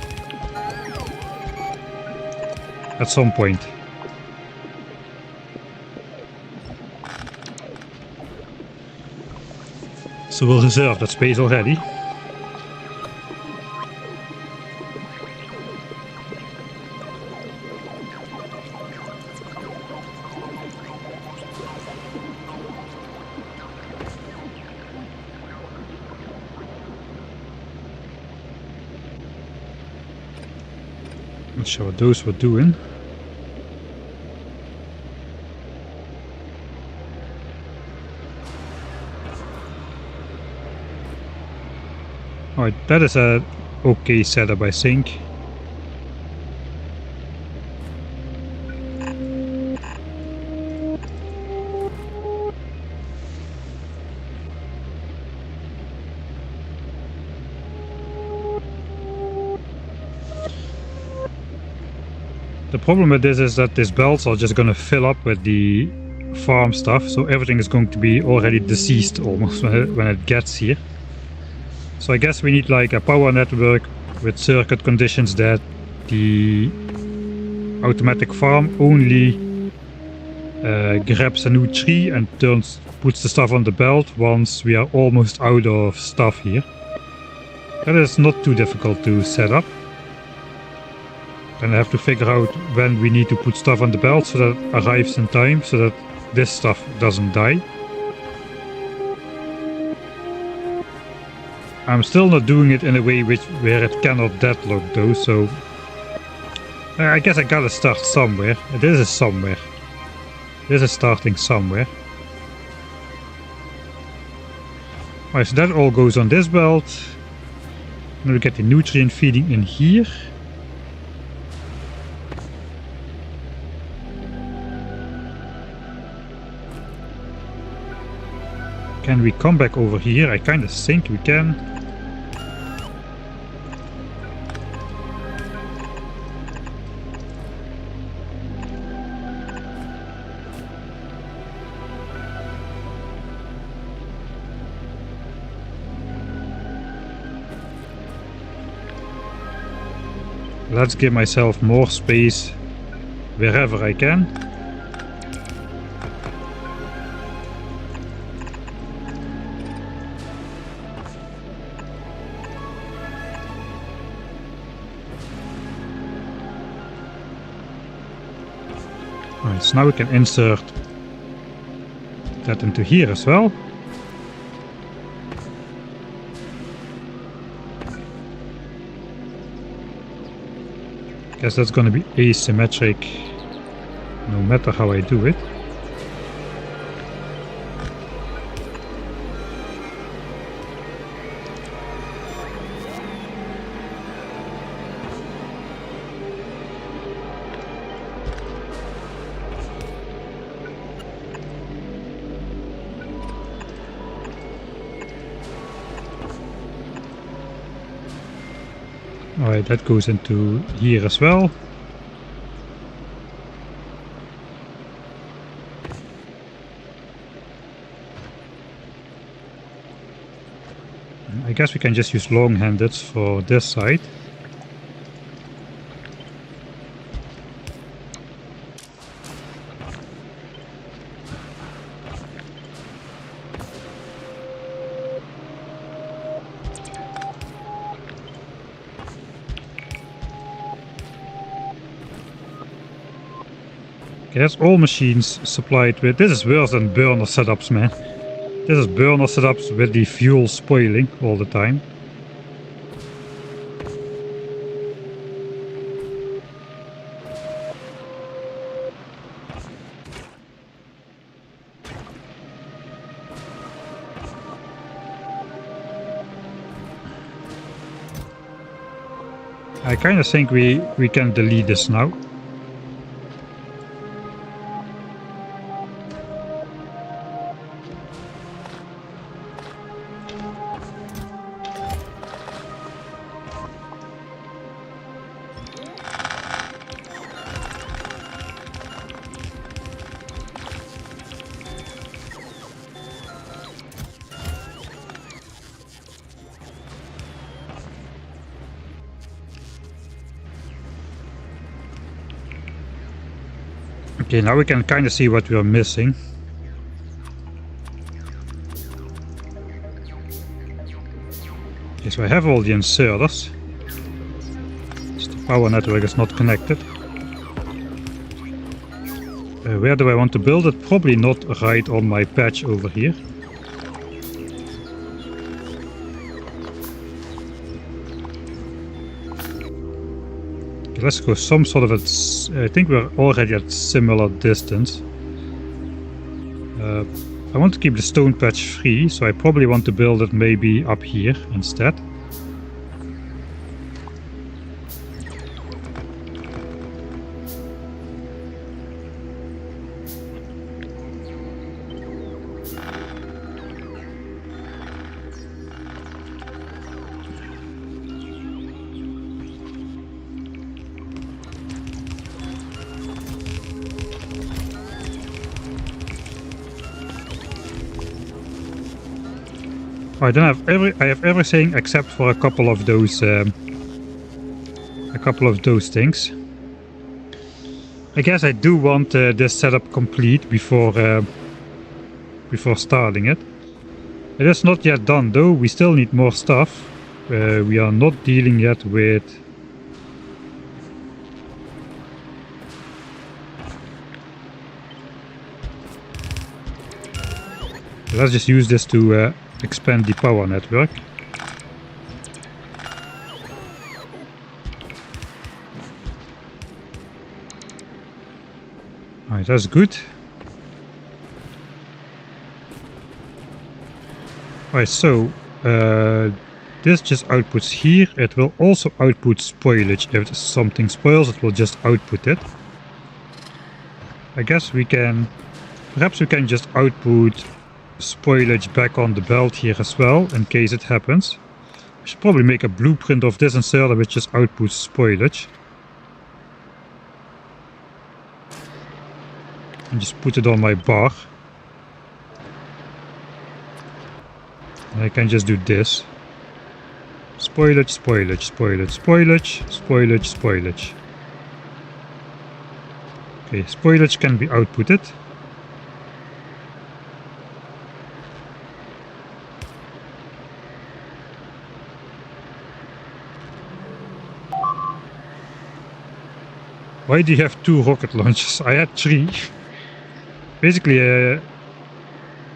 At some point. So we'll reserve that space already. Not sure what those were doing. Alright, that is a okay setup, I think. The problem with this is that these belts are just gonna fill up with the farm stuff, so everything is going to be already deceased almost when it gets here. So I guess we need like a power network with circuit conditions that the automatic farm only grabs a new tree and puts the stuff on the belt once we are almost out of stuff here. That is not too difficult to set up. Then I have to figure out when we need to put stuff on the belt so that it arrives in time, so that this stuff doesn't die. I'm still not doing it in a way where it cannot deadlock though, so I guess I gotta start somewhere. This is somewhere. This is starting somewhere. Alright, so that all goes on this belt. Then we get the nutrient feeding in here. Can we come back over here? I kind of think we can. Let's give myself more space wherever I can. Alright, so now we can insert that into here as well. Guess that's gonna be asymmetric no matter how I do it. Alright, that goes into here as well. I guess we can just use long-handed for this side. Okay, that's all machines supplied with. This is worse than burner setups, man. This is burner setups with the fuel spoiling all the time. I kind of think we can delete this now. Okay, now we can kind of see what we are missing. Okay, so I have all the inserters. So the power network is not connected. Where do I want to build it? Probably not right on my patch over here. Okay, let's go some sort of I think we're already at similar distance. I want to keep the stone patch free, so I probably want to build it maybe up here instead. I don't have I have everything except for a couple of those things. I guess I do want this setup complete before starting it. It is not yet done though. We still need more stuff. We are not dealing yet with let's just use this to expand the power network. Alright, that's good. Alright, so this just outputs here. It will also output spoilage. If something spoils, it will just output it. I guess we can, perhaps we can just output spoilage back on the belt here as well, in case it happens. I should probably make a blueprint of this inserter which just outputs spoilage. And just put it on my bar. And I can just do this. Spoilage, spoilage, spoilage, spoilage, spoilage, spoilage. Okay, spoilage can be outputted. Why do you have 2 rocket launchers? I had 3. Basically,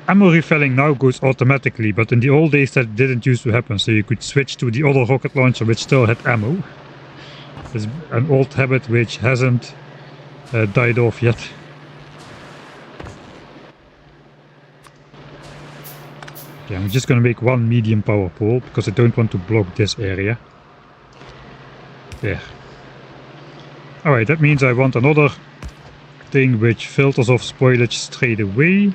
ammo refilling now goes automatically, but in the old days that didn't used to happen, so you could switch to the other rocket launcher which still had ammo. It's an old habit which hasn't died off yet. Okay, I'm just gonna make 1 medium power pole because I don't want to block this area. There. Alright, that means I want another thing which filters off spoilage straight away.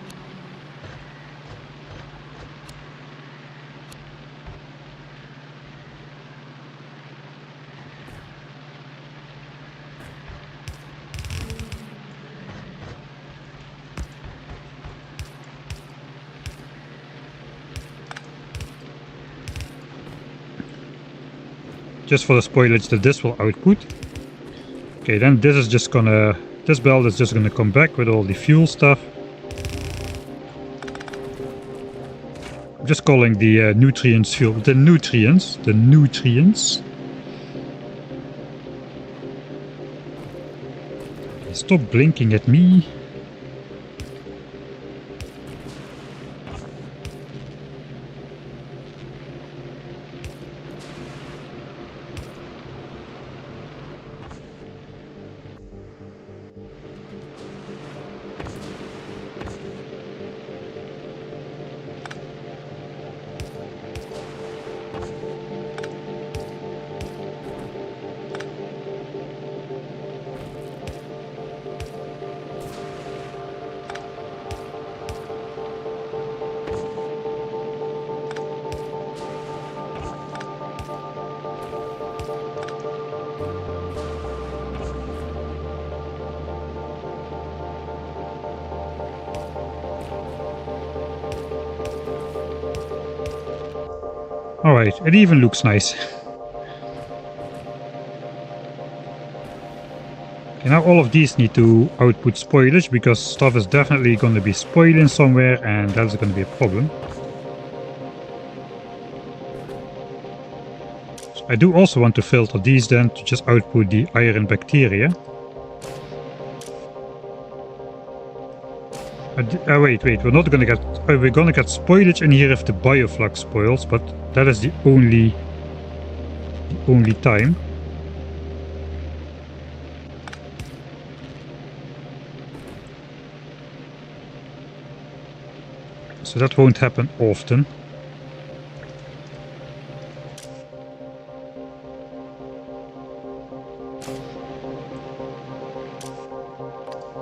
Just for the spoilage that this will output. Okay, then this is just gonna, this belt is just gonna come back with all the fuel stuff. I'm just calling the nutrients fuel, the nutrients. Stop blinking at me. Alright, it even looks nice. Okay, now all of these need to output spoilage because stuff is definitely going to be spoiling somewhere and that's going to be a problem. So I do also want to filter these then to just output the iron bacteria. Wait, we're not gonna get, we're gonna get spoilage in here if the bioflux spoils, but that is the only time. So that won't happen often.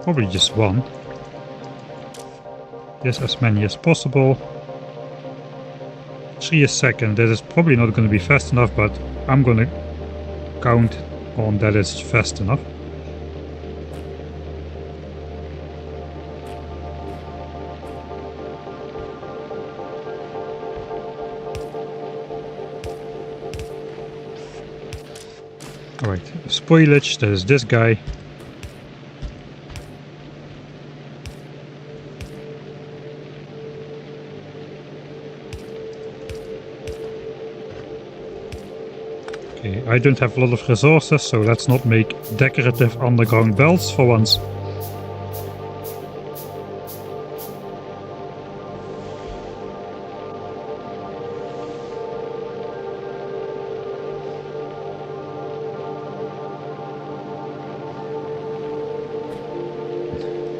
Probably just one. Just as many as possible. 3 a second. That is probably not going to be fast enough, but I'm going to count on that it's fast enough. Alright, spoilage, that is this guy. Okay, I don't have a lot of resources, so let's not make decorative underground belts for once.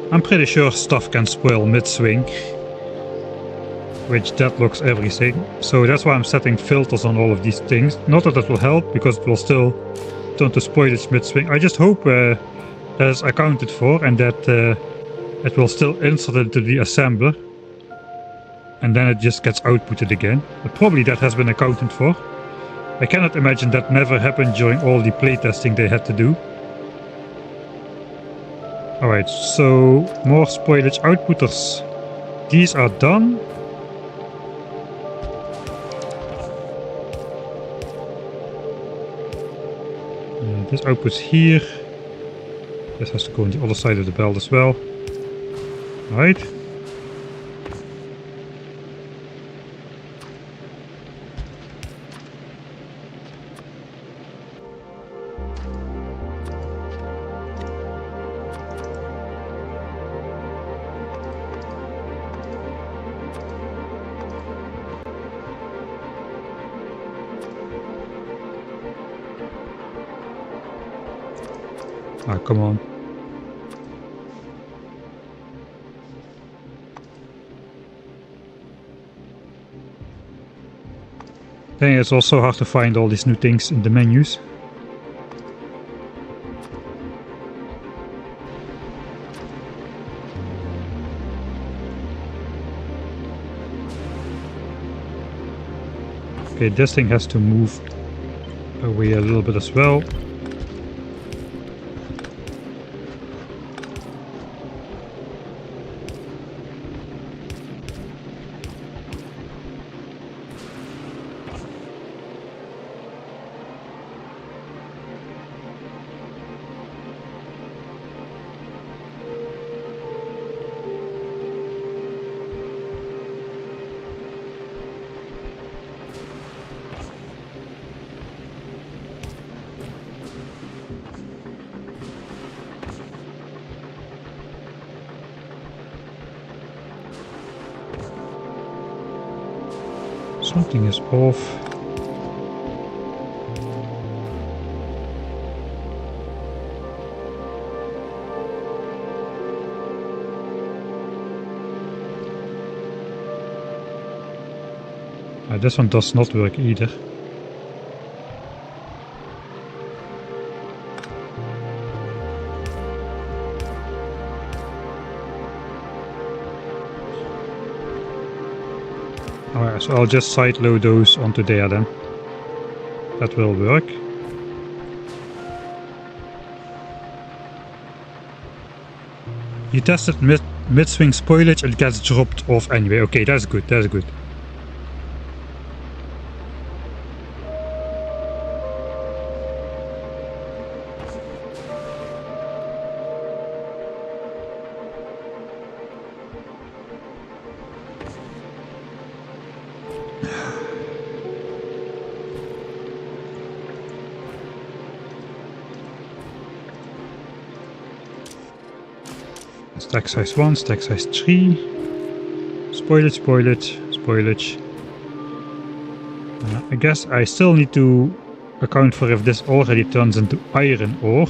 I'm pretty sure stuff can spoil mid-swing, which deadlocks everything, so that's why I'm setting filters on all of these things. Not that that will help, because it will still turn to spoilage mid-swing. I just hope that is accounted for, and that it will still insert into the assembler, and then it just gets outputted again. But probably that has been accounted for. I cannot imagine that never happened during all the playtesting they had to do. Alright, so more spoilage outputters. These are done. This outputs here. This has to go on the other side of the belt as well. Alright. Ah, come on. Dang, it's also hard to find all these new things in the menus. Okay, this thing has to move away a little bit as well. Something is off. This one does not work either. Alright, so I'll just sideload those onto there then. That will work. You tested mid-swing spoilage, it gets dropped off anyway. Okay, that's good, that's good. Stack size 1, stack size 3. Spoilage, spoilage, spoilage. I guess I still need to account for if this already turns into iron ore.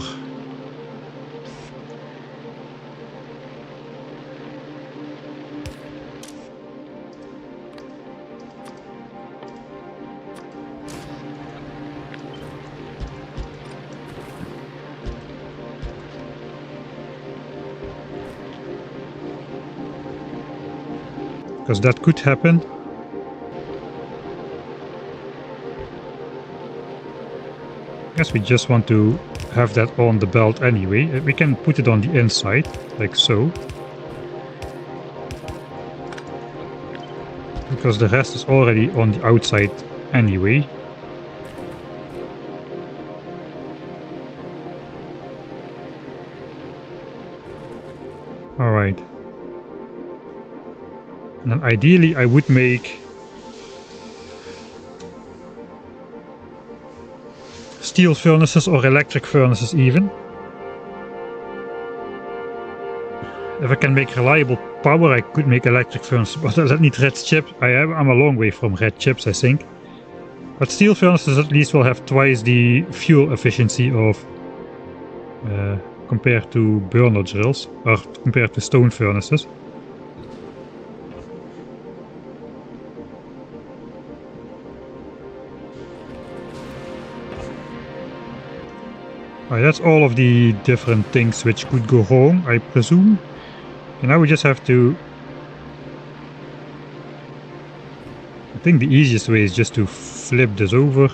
because that could happen. I guess we just want to have that on the belt anyway. We can put it on the inside, like so. Because the rest is already on the outside anyway. Alright. And then ideally I would make steel furnaces or electric furnaces even. If I can make reliable power, I could make electric furnaces, but I need red chips. I'm a long way from red chips, I think. But steel furnaces at least will have twice the fuel efficiency of compared to burner drills, or compared to stone furnaces. Right, that's all of the different things which could go wrong, I presume. And now we just have to... I think the easiest way is just to flip this over.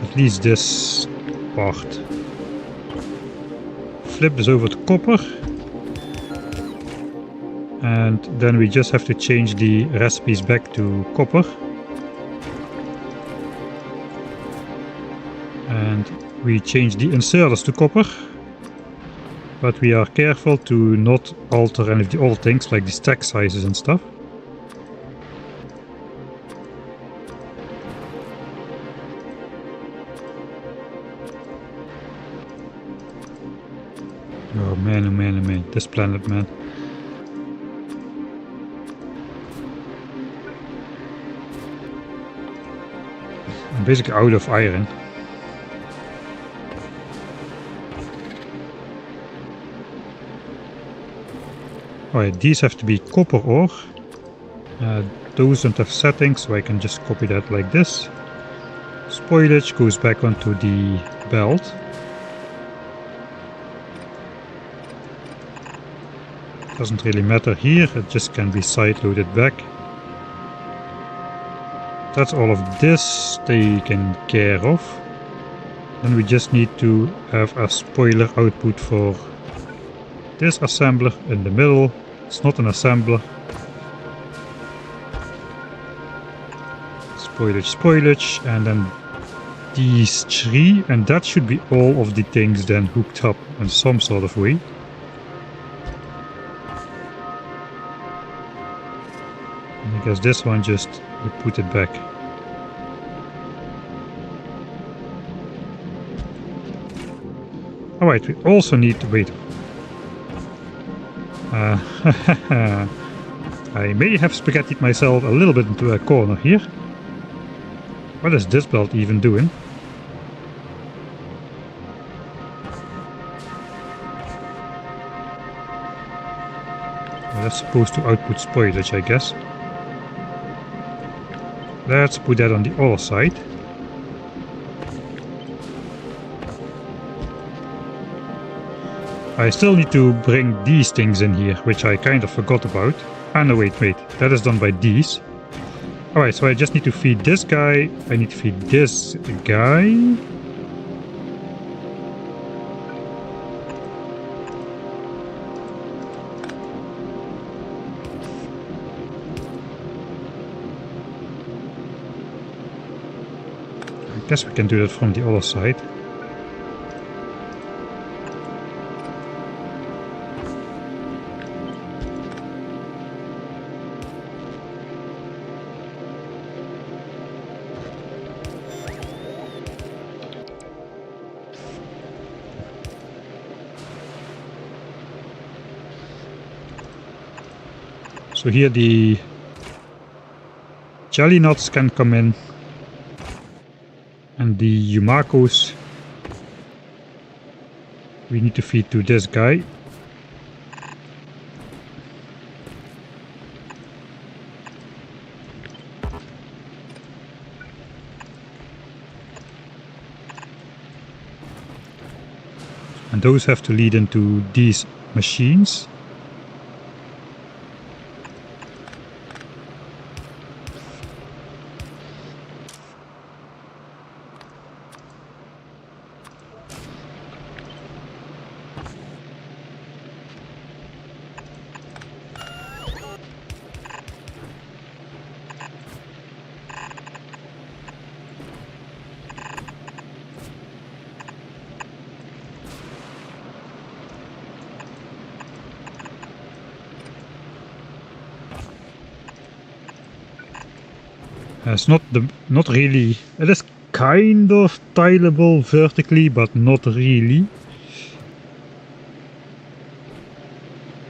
At least this part. Flip this over to copper. And then we just have to change the recipes back to copper. And we change the inserters to copper. But we are careful to not alter any of the old things like the stack sizes and stuff. Oh man, oh man, oh man, this planet, man. I'm basically out of iron. Alright, these have to be copper ore. Those don't have settings, so I can just copy that like this. Spoilage goes back onto the belt. Doesn't really matter here, it just can be side-loaded back. That's all of this taken care of. Then we just need to have a spoiler output for this assembler in the middle. It's not an assembler. Spoilage, spoilage, and then these three, and that should be all of the things then hooked up in some sort of way. And I guess this one just we put it back. Alright, we also need to wait. I may have spaghettied myself a little bit into a corner here. What is this belt even doing? Well, that's supposed to output spoilage, I guess. Let's put that on the other side. I still need to bring these things in here, which I kind of forgot about. Ah no, wait, that is done by these. Alright, so I just need to feed this guy, I need to feed this guy. I guess we can do that from the other side. So here the jelly nuts can come in, and the Yumakos we need to feed to this guy. And those have to lead into these machines. It's not really. It is kind of tileable vertically, but not really.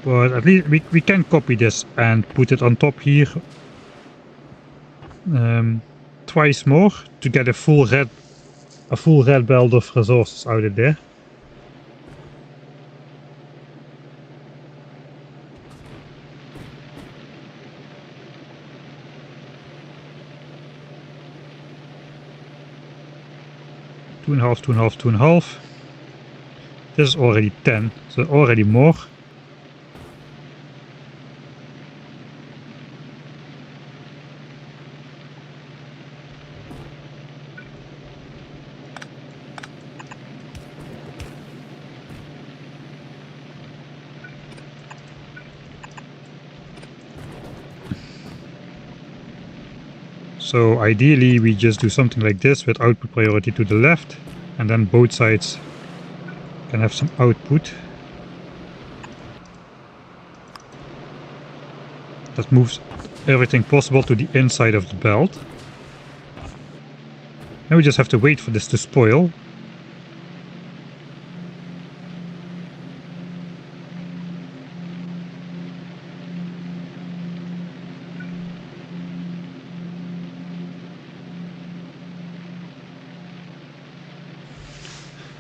But at least we can copy this and put it on top here twice more to get a full red belt of resources out of there. Two and a half, 2.5. This is already 10, so already more. So ideally we just do something like this with output priority to the left, and then both sides can have some output. That moves everything possible to the inside of the belt. Now we just have to wait for this to spoil.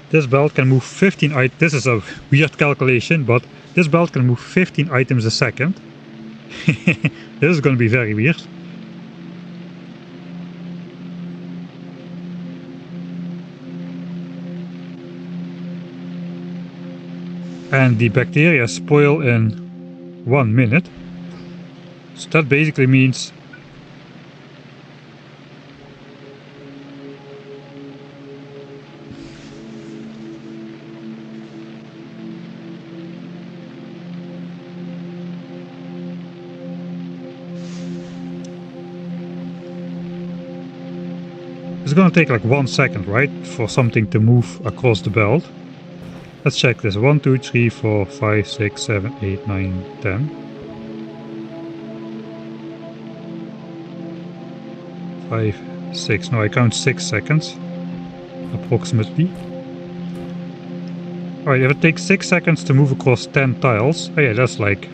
This belt can move 15 items. This is a weird calculation, but this belt can move 15 items a second. This is going to be very weird. And the bacteria spoil in 1 minute. So that basically means it's gonna take like 1 second, right, for something to move across the belt. Let's check this. 1, 2, 3, 4, 5, 6, 7, 8, 9, 10. 5, 6. No, I count 6 seconds approximately. Alright, if it takes 6 seconds to move across 10 tiles, oh yeah, that's like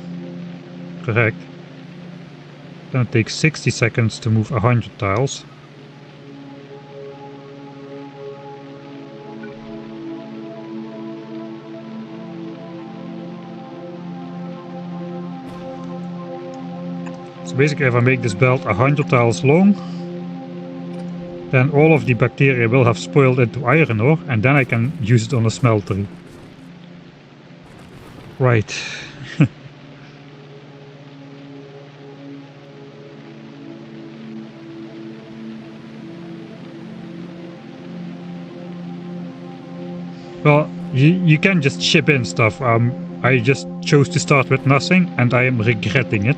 correct. Then it takes 60 seconds to move 100 tiles. So basically, if I make this belt 100 tiles long, then all of the bacteria will have spoiled into iron ore, and then I can use it on a smeltery. Right. Well, you can just ship in stuff. I just chose to start with nothing, and I am regretting it.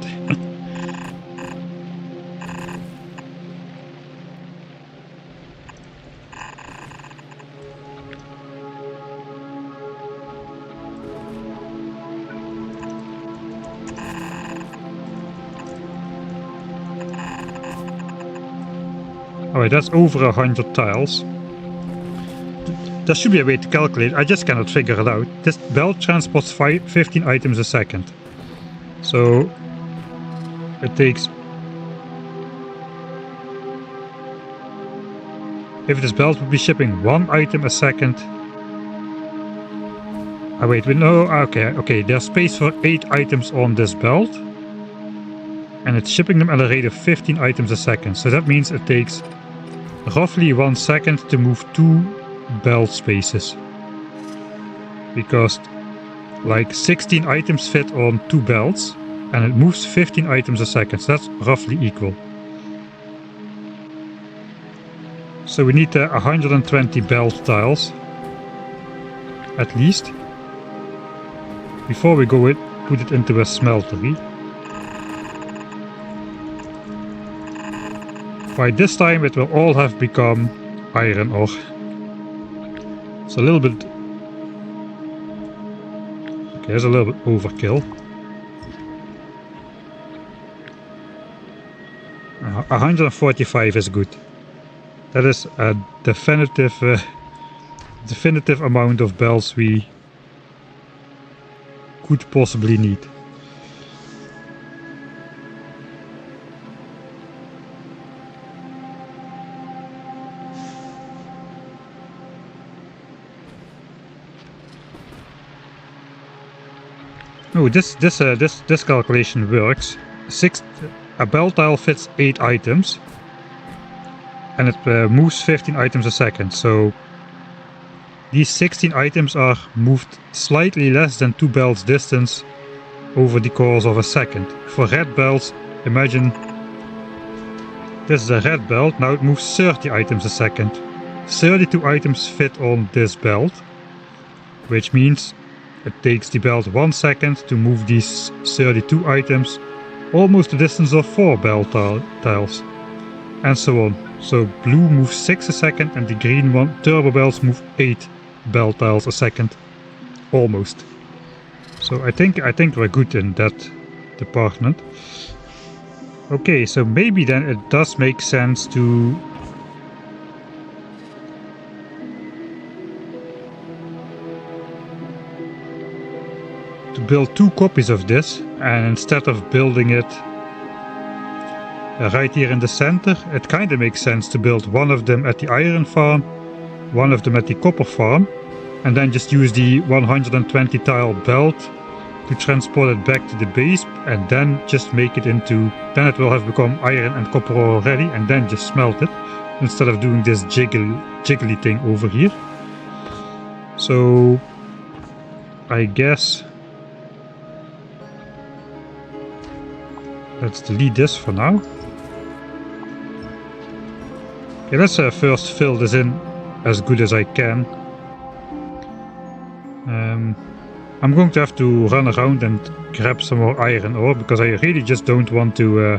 Alright, that's over 100 tiles. There should be a way to calculate, I just cannot figure it out. This belt transports 15 items a second. So it takes... If this belt would be shipping 1 item a second... Oh wait, we know... Okay, there's space for 8 items on this belt. And it's shipping them at a rate of 15 items a second. So that means it takes roughly 1 second to move 2 belt spaces. because like 16 items fit on 2 belts and it moves 15 items a second, so that's roughly equal. So we need 120 belt tiles at least before we go put it into a smeltery. By this time it will all have become iron ore. It's a little bit... okay, it's a little bit overkill. 145 is good. That is a definitive amount of bells we could possibly need. Oh, this calculation works. A bell tile fits 8 items, and it moves 15 items a second. So these 16 items are moved slightly less than 2 belts distance over the course of a second. For red belts, imagine this is a red belt. Now it moves 30 items a second. 32 items fit on this belt, which means it takes the belt 1 second to move these 32 items, almost the distance of 4 belt tiles, and so on. So blue moves 6 a second and the green one, turbo belts, move 8 belt tiles a second, almost. So I think we're good in that department. Okay, so maybe then it does make sense to build 2 copies of this, and instead of building it right here in the center, it kind of makes sense to build one of them at the iron farm, one of them at the copper farm, and then just use the 120 tile belt to transport it back to the base, and then just make it into, then it will have become iron and copper already, and then just smelt it instead of doing this jiggly thing over here. So I guess let's delete this for now. Okay, let's first fill this in as good as I can. I'm going to have to run around and grab some more iron ore, because I really just don't want to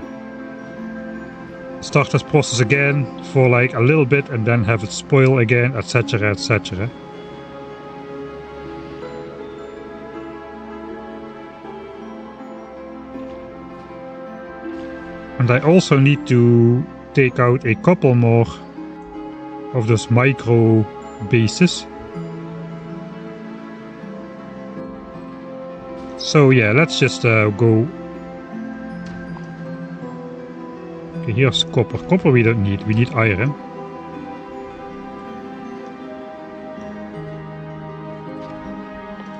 start this process again for like a little bit and then have it spoil again, etc, etc. And I also need to take out a couple more of those micro bases. So yeah, let's just go. Okay, here's copper. Copper we don't need, we need iron.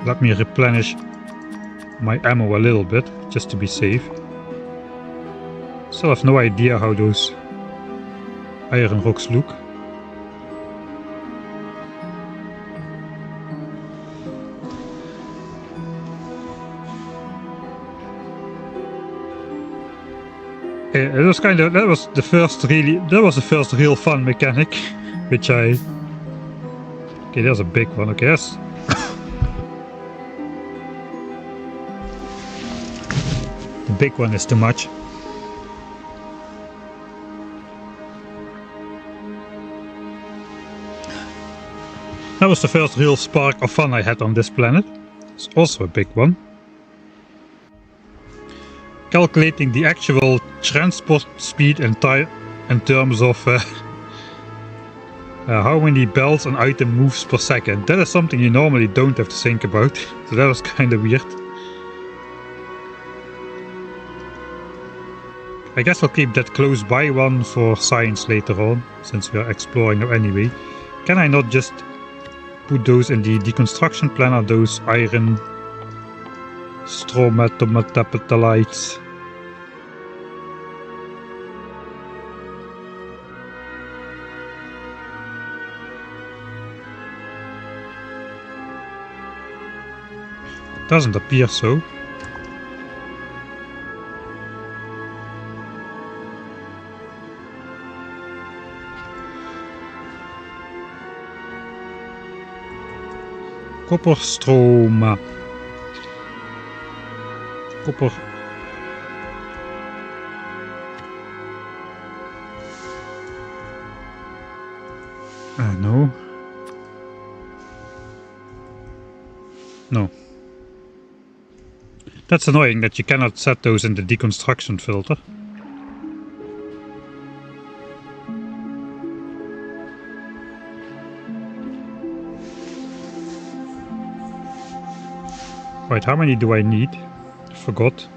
Let me replenish my ammo a little bit, just to be safe. Still have no idea how those iron rocks look. It was kind of, that was the first real fun mechanic, which I... Okay, there's a big one, okay, that's... The big one is too much. That was the first real spark of fun I had on this planet. It's also a big one. Calculating the actual transport speed and time in terms of how many belts an item moves per second. That is something you normally don't have to think about, so that was kind of weird. I guess I'll keep that close by one for science later on, since we are exploring now anyway. Can I not just put those in the deconstruction planner, those iron stromatolites? Doesn't appear so. Kopperstroom. Kopper. No. No. That's annoying that you cannot set those in the deconstruction filter. Right, how many do I need? Forgot.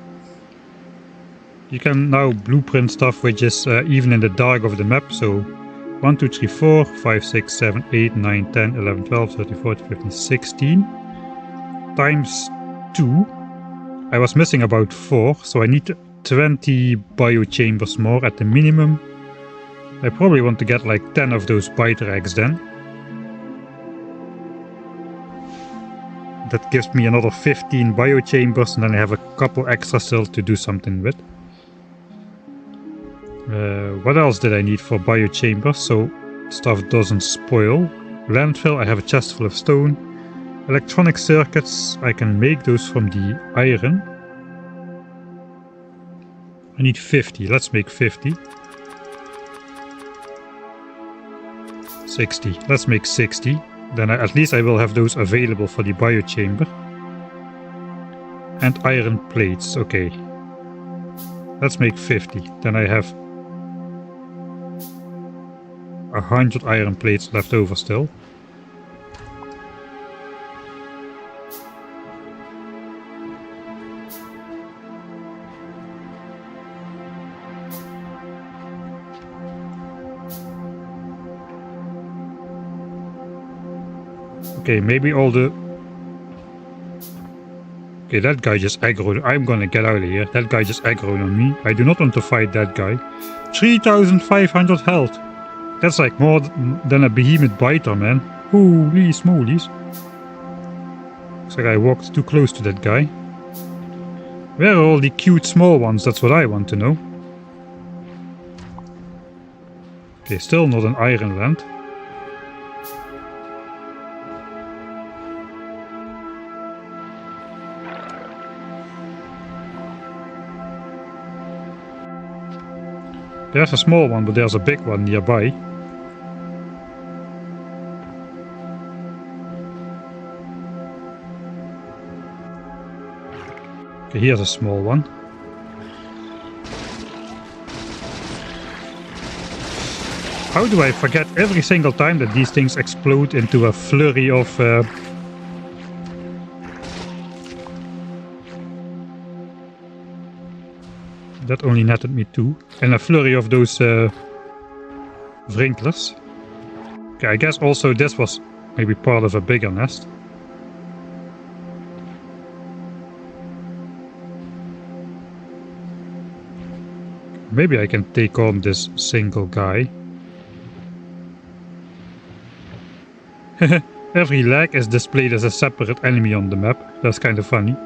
You can now blueprint stuff which is even in the dark of the map, so 1, 2, 3, 4, 5, 6, 7, 8, 9, 10, 11, 12, 13, 14, 15, 16. Times 2. I was missing about 4, so I need 20 biochambers more at the minimum. I probably want to get like 10 of those biter eggs then. That gives me another 15 biochambers, and then I have a couple extra still to do something with. What else did I need for biochambers so stuff doesn't spoil? Landfill, I have a chest full of stone. Electronic circuits, I can make those from the iron. I need 50, let's make 50. 60, let's make 60. Then at least I will have those available for the biochamber. And iron plates, okay. Let's make 50, then I have 100 iron plates left over still. Okay, maybe all the... Okay, that guy just aggroed. I'm gonna get out of here. That guy just aggroed on me. I do not want to fight that guy. 3,500 health. That's like more than a behemoth biter, man. Holy smolies. Looks like I walked too close to that guy. Where are all the cute small ones? That's what I want to know. Okay, still not an iron land. There's a small one, but there's a big one nearby. Okay, here's a small one. How do I forget every single time that these things explode into a flurry of... That only netted me 2. And a flurry of those wrinklers. Okay, I guess also this was maybe part of a bigger nest. Maybe I can take on this single guy. Every leg is displayed as a separate enemy on the map. That's kind of funny.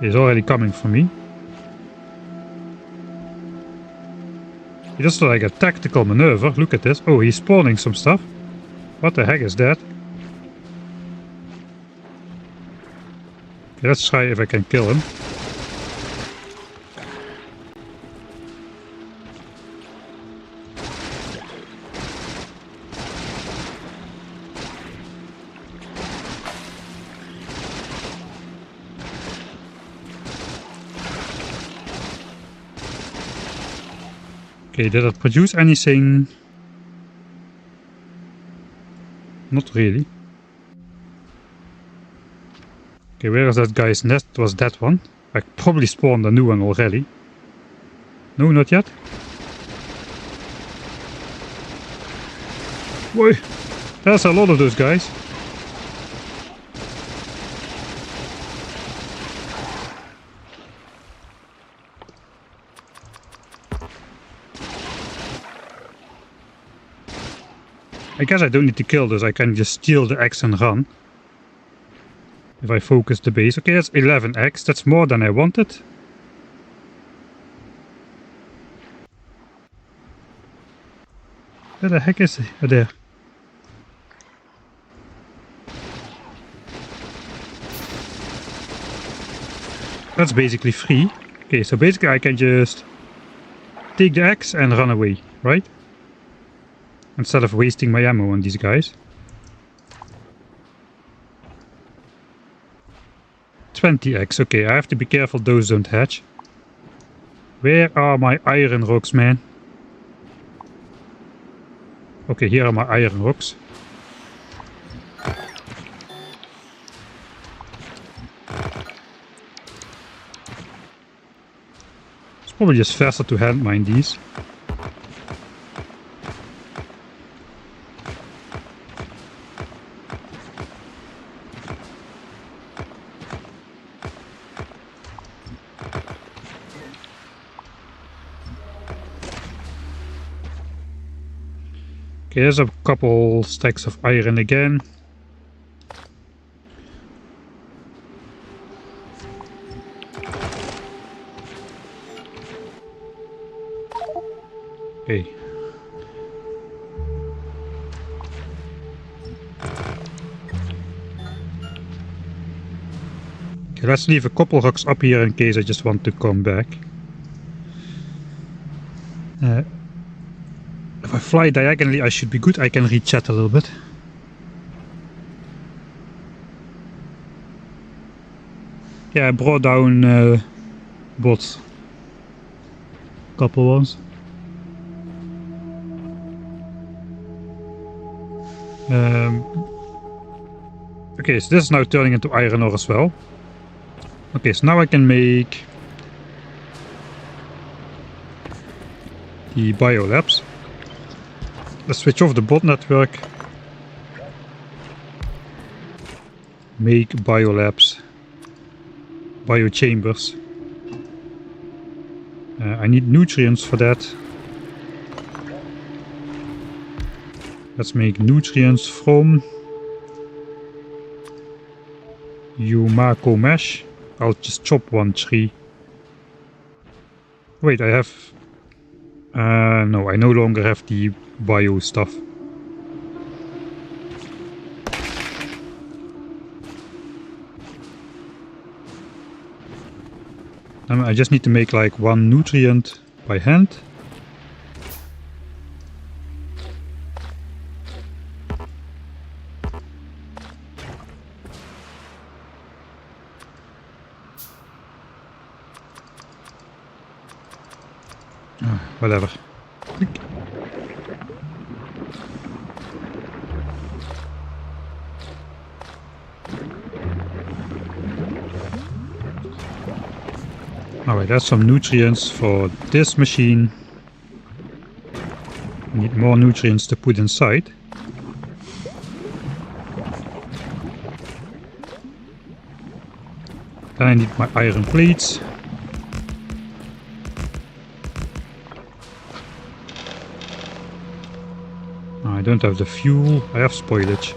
He's already coming for me. He does like a tactical maneuver. Look at this. Oh, he's spawning some stuff. What the heck is that? Okay, let's try if I can kill him. Okay, did it produce anything? Not really. Okay, where is that guy's nest? It was that one. I probably spawned a new one already. No, not yet. Whoa, there's a lot of those guys. I guess I don't need to kill this, I can just steal the eggs and run. If I focus the base. Okay, that's 11x. That's more than I wanted. Where the heck is it? Oh, there. That's basically free. Okay, so basically I can just take the axe and run away, right? Instead of wasting my ammo on these guys. 20x, okay, I have to be careful those don't hatch. Where are my iron rocks, man? Okay, here are my iron rocks. It's probably just faster to hand mine these. Okay, there's a couple stacks of iron again. Okay. Okay, let's leave a couple rocks up here in case I just want to come back. If I fly diagonally, I should be good. I can re-chat a little bit. Yeah, I brought down bots. Couple ones. Okay, so this is now turning into iron ore as well. Okay, so now I can make the biolabs. Let's switch off the bot network. Make biolabs. Biochambers. I need nutrients for that. Let's make nutrients from Yumako mesh. I'll just chop one tree. Wait, I have... no, I no longer have the bio stuff. I just need to make like one nutrient by hand. Whatever. Click. Alright, that's some nutrients for this machine. I need more nutrients to put inside. Then I need my iron plates. I don't have the fuel, I have spoilage.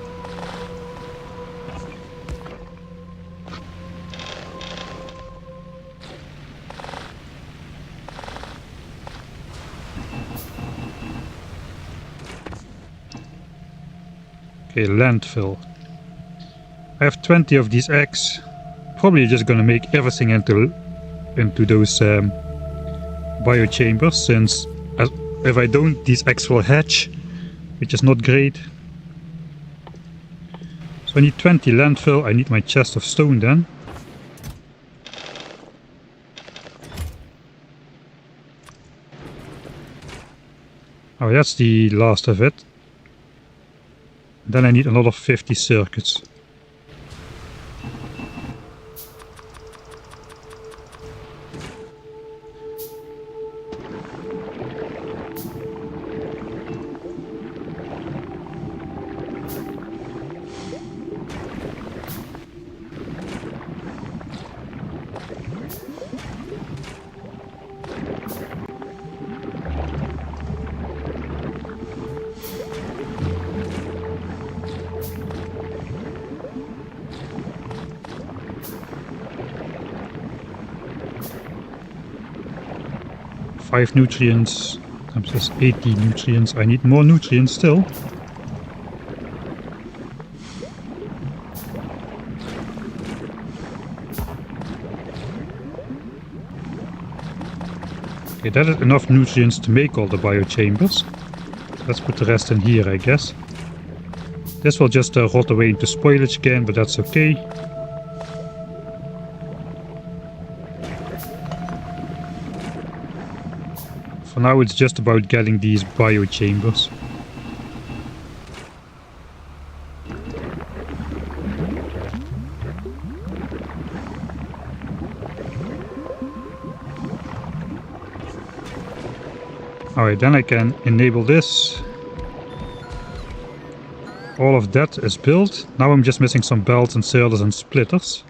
Okay, landfill. I have 20 of these eggs. Probably just gonna make everything into those biochambers, since if I don't, these eggs will hatch, which is not great. So I need 20 landfill, I need my chest of stone then. Oh, that's the last of it. Then I need another 50 circuits. 5 nutrients times this 80 nutrients. I need more nutrients still. Okay, that is enough nutrients to make all the biochambers. Let's put the rest in here, I guess. This will just rot away into spoilage again, but that's okay. For now it's just about getting these biochambers. Alright, then I can enable this. All of that is built. Now I'm just missing some belts and cylinders and splitters.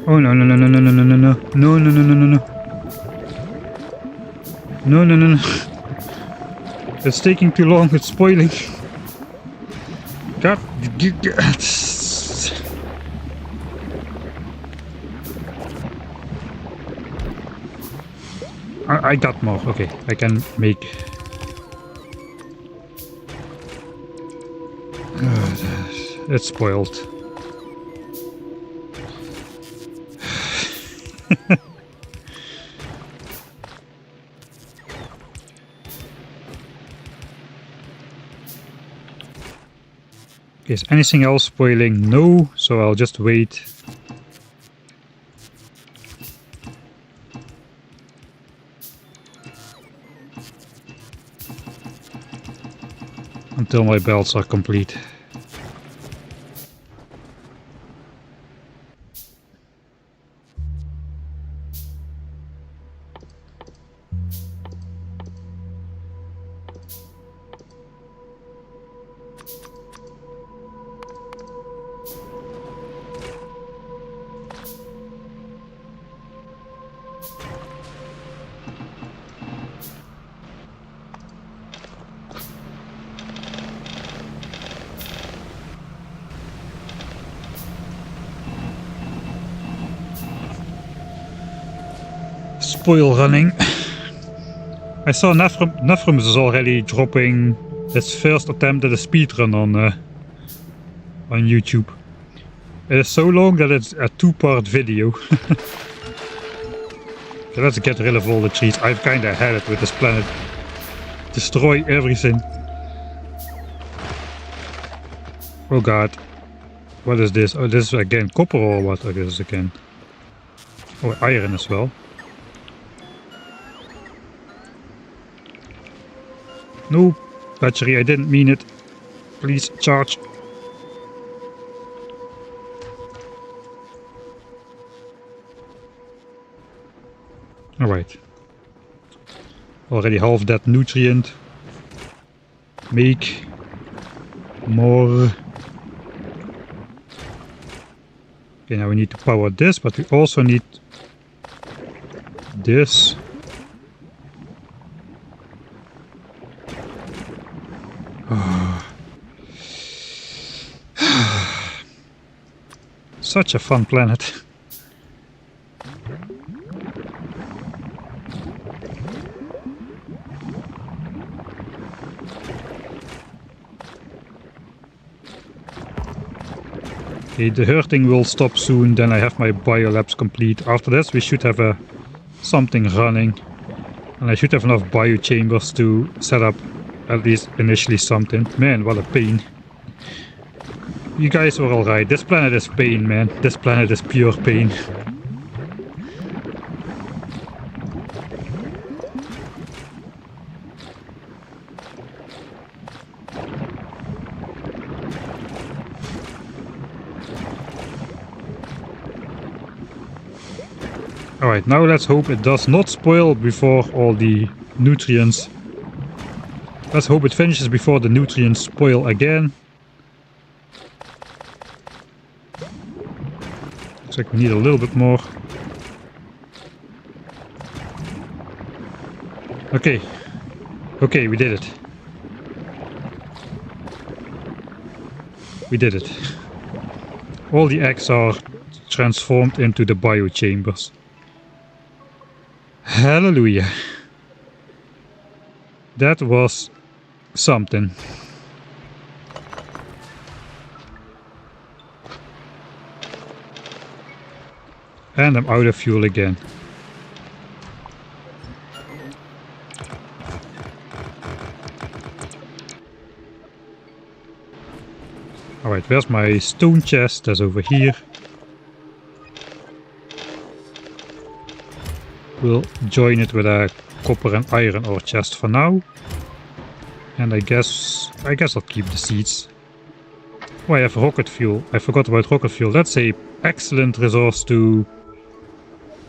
Oh no no no no no no no no no no no no no no no no no no. It's taking too long, it's spoiling. God. I got more, okay, I can make. It's spoiled. Okay, is anything else spoiling? No, so I'll just wait. Until my belts are complete. Spoil running. I saw Nefrums is already dropping his first attempt at a speedrun on YouTube. It is so long that it's a 2-part video. Okay, let's get rid of all the cheats. I've kinda had it with this planet. Destroy everything. Oh god. What is this? Oh, this is again copper or what? Oh, this is again. Oh, iron as well. No, battery, I didn't mean it. Please charge. Alright. Already half that nutrient. Make more. Okay, now we need to power this, but we also need this. Such a fun planet. Okay, the hurting will stop soon, then I have my biolabs complete. After this we should have something running. And I should have enough biochambers to set up at least initially something. Man, what a pain. You guys were alright. This planet is pain, man. This planet is pure pain. Alright, now let's hope it does not spoil before all the nutrients. Let's hope it finishes before the nutrients spoil again. Looks like we need a little bit more. Okay. Okay, we did it. We did it. All the eggs are transformed into the biochambers. Hallelujah. That was something. And I'm out of fuel again. Alright, where's my stone chest? That's over here. We'll join it with a copper and iron ore chest for now. And I guess I'll keep the seeds. Oh, I have rocket fuel. I forgot about rocket fuel. That's a excellent resource to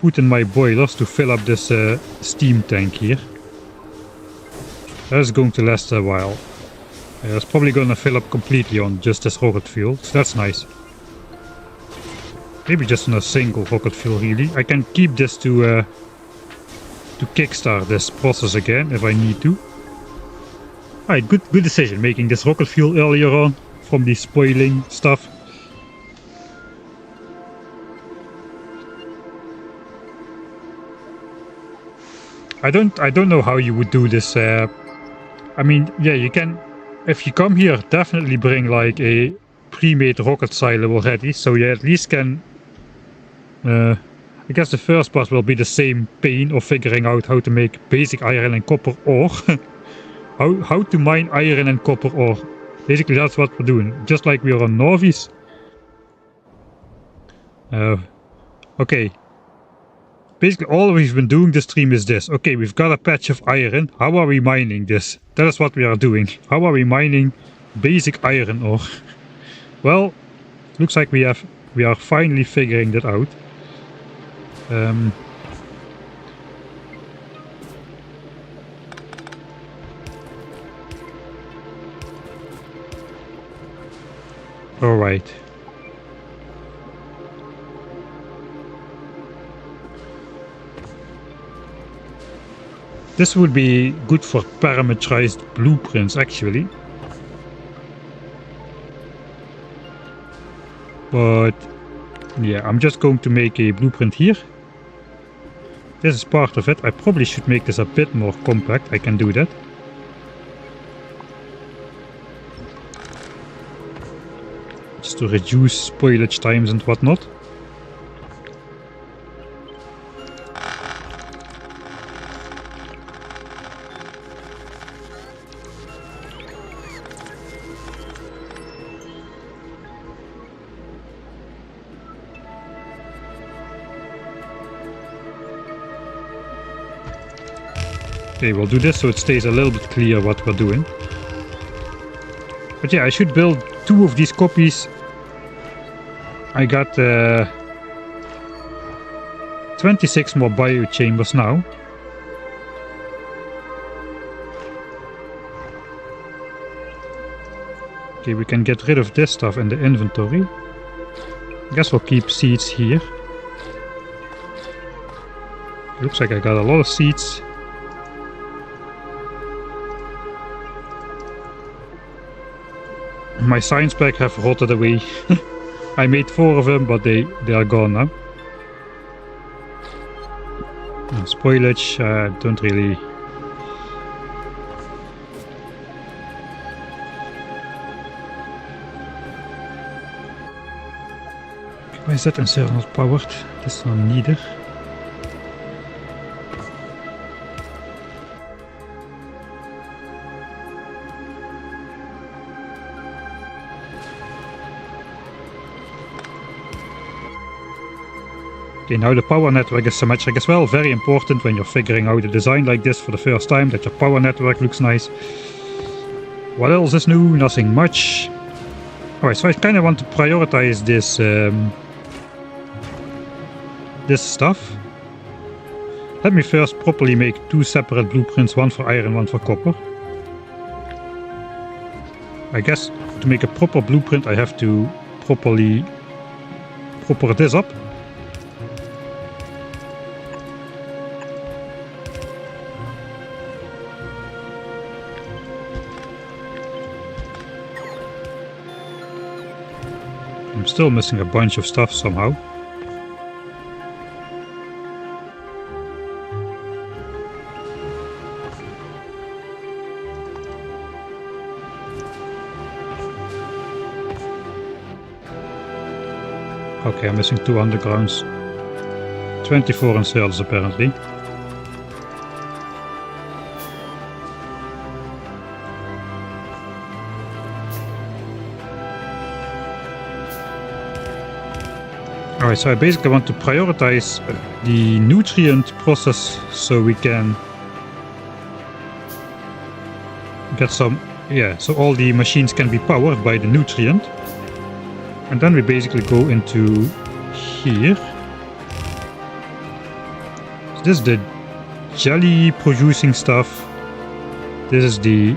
put in my boilers to fill up this steam tank here. That's going to last a while. It's probably going to fill up completely on just this rocket fuel, so that's nice. Maybe just on a single rocket fuel really. I can keep this to kickstart this process again if I need to. Alright, good decision making this rocket fuel earlier on from the spoiling stuff. I don't know how you would do this. I mean, yeah, you can. If you come here, definitely bring like a pre-made rocket silo already, so you at least can. I guess the first part will be the same pain of figuring out how to make basic iron and copper ore. how to mine iron and copper ore. Basically, that's what we're doing, just like we are on Norvis. Okay. Basically, all we've been doing this stream is this. Okay, we've got a patch of iron. How are we mining this? That is what we are doing. How are we mining basic iron ore? Well, looks like we are finally figuring that out. All right. This would be good for parameterized blueprints, actually. But yeah, I'm just going to make a blueprint here. This is part of it. I probably should make this a bit more compact. I can do that. Just to reduce spoilage times and whatnot. Okay, we'll do this so it stays a little bit clear what we're doing. But yeah, I should build 2 of these copies. I got 26 more biochambers now. Okay, we can get rid of this stuff in the inventory. I guess we'll keep seeds here. Looks like I got a lot of seeds. My science pack have rotted away. I made 4 of them, but they are gone now. And spoilage, don't really. Why is that insert not powered? That's not needed. Okay, now the power network is symmetric as well. Very important when you're figuring out a design like this for the first time, that your power network looks nice. What else is new? Nothing much. Alright, so I kind of want to prioritize this this stuff. Let me first properly make 2 separate blueprints, one for iron, one for copper. I guess to make a proper blueprint I have to proper this up. I'm still missing a bunch of stuff somehow. Okay, I'm missing 2 undergrounds. 24 in sales apparently. Alright, so I basically want to prioritize the nutrient process so we can get some, so all the machines can be powered by the nutrient. And then we basically go into here. So this is the jelly producing stuff. This is the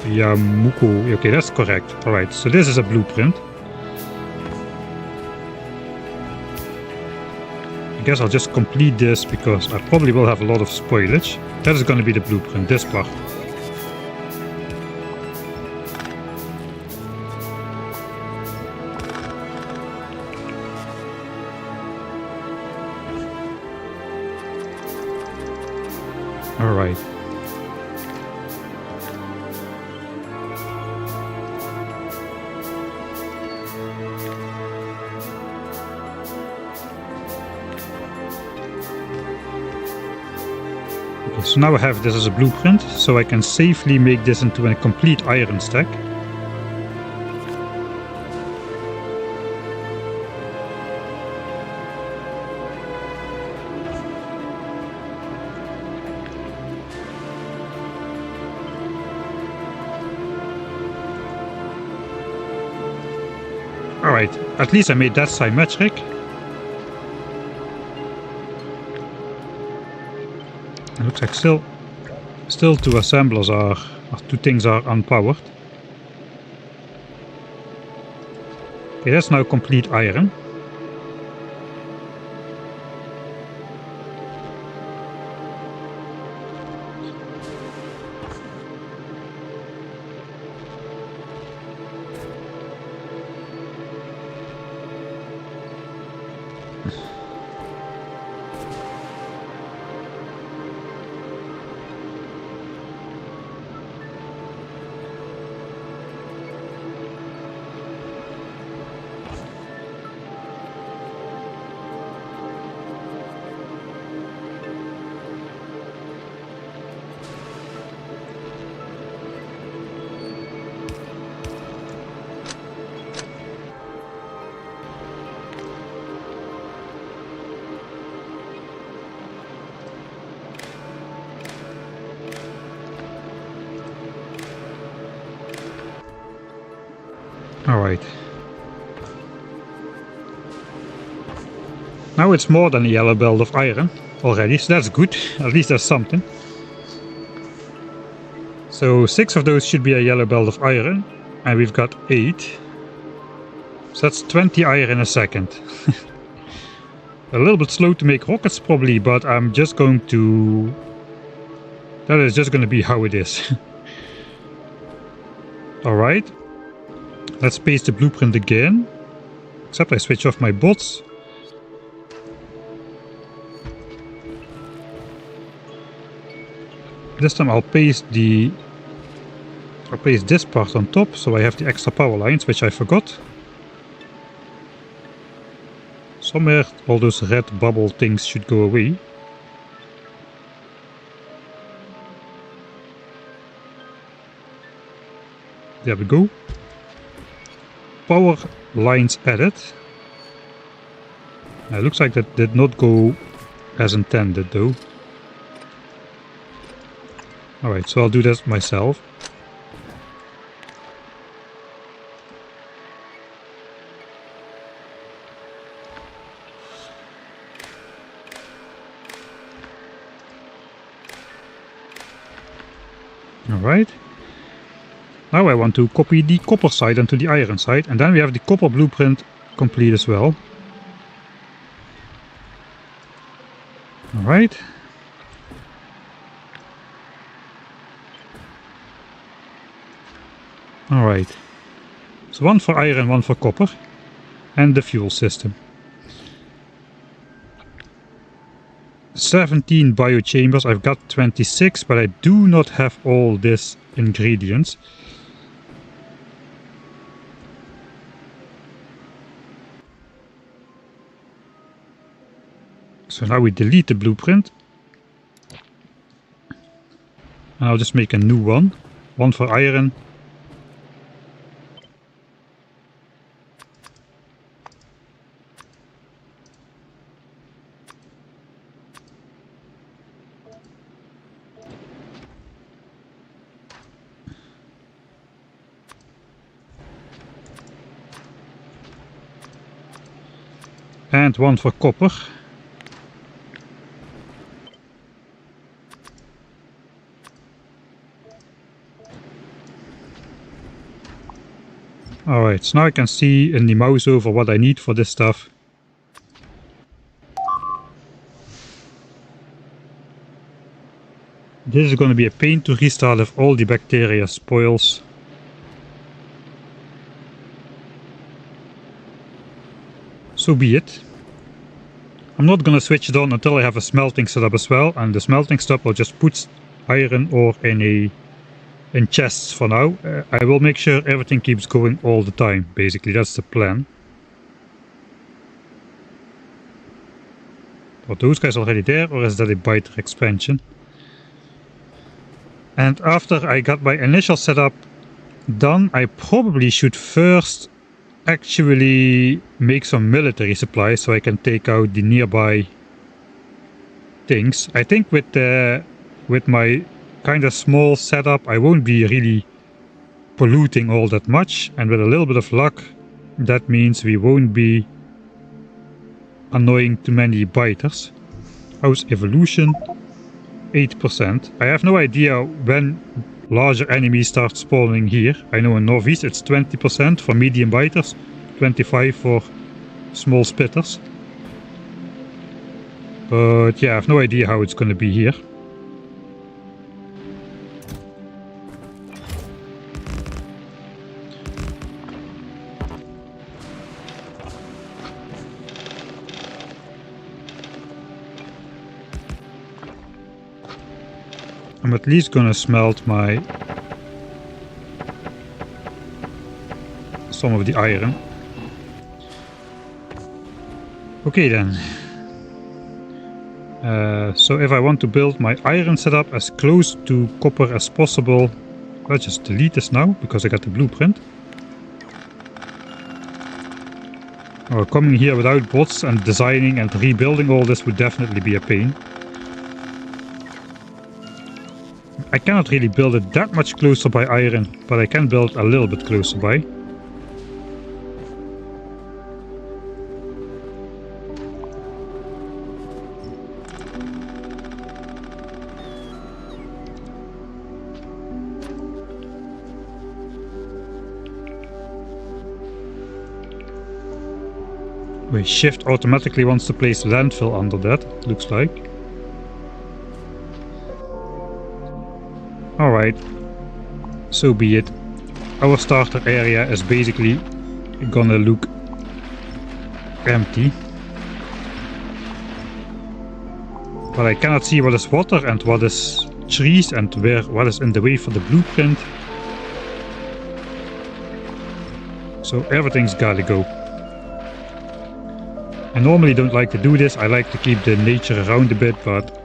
Yamuko. Okay, that's correct. Alright, so this is a blueprint. I guess I'll just complete this because I probably will have a lot of spoilage. That is going to be the blueprint, this part. Alright. Okay, so now I have this as a blueprint, so I can safely make this into a complete iron stack. Alright, at least I made that symmetric. It looks like still 2 assemblers or 2 things are unpowered. Okay, that's now complete iron. Alright. Now it's more than a yellow belt of iron already, so that's good. At least there's something. So 6 of those should be a yellow belt of iron, and we've got 8. So that's 20 iron in a second. A little bit slow to make rockets probably, but I'm just going to... That is just going to be how it is. Alright. Let's paste the blueprint again. Except I switch off my bots. This time I'll paste this part on top, so I have the extra power lines, which I forgot. Somewhere all those red bubble things should go away. There we go. Power lines added. It looks like that did not go as intended though. Alright, so I'll do that myself. Alright. Now I want to copy the copper side onto the iron side, and then we have the copper blueprint complete as well. Alright. Alright. So one for iron, one for copper. And the fuel system. 17 biochambers. I've got 26, but I do not have all these ingredients. So now we delete the blueprint. And I'll just make a new one. One for iron. And one for copper. Alright, so now I can see in the mouse over what I need for this stuff. This is going to be a pain to restart if all the bacteria spoils. So be it. I'm not gonna switch it on until I have a smelting set up as well, and the smelting stop will just put iron ore in chests for now. I will make sure everything keeps going all the time, basically, that's the plan. Are those guys already there, or is that a biter expansion? And after I got my initial setup done, I probably should first actually make some military supplies so I can take out the nearby things. I think with my kind of small setup I won't be really polluting all that much, and with a little bit of luck that means we won't be annoying too many biters. How's evolution? 8%. I have no idea when larger enemies start spawning here. I know in Northeast it's 20% for medium biters, 25% for small spitters. But yeah, I have no idea how it's going to be here. I'm at least gonna smelt some of the iron. Okay then. So if I want to build my iron setup as close to copper as possible, let's just delete this now because I got the blueprint. Coming here without bots and designing and rebuilding all this would definitely be a pain. I cannot really build it that much closer by iron, but I can build a little bit closer by. Wait, shift automatically wants to place landfill under that, looks like. Alright, so be it. Our starter area is basically gonna look empty. But I cannot see what is water and what is trees and what is in the way for the blueprint. So everything's gotta go. I normally don't like to do this, I like to keep the nature around a bit, but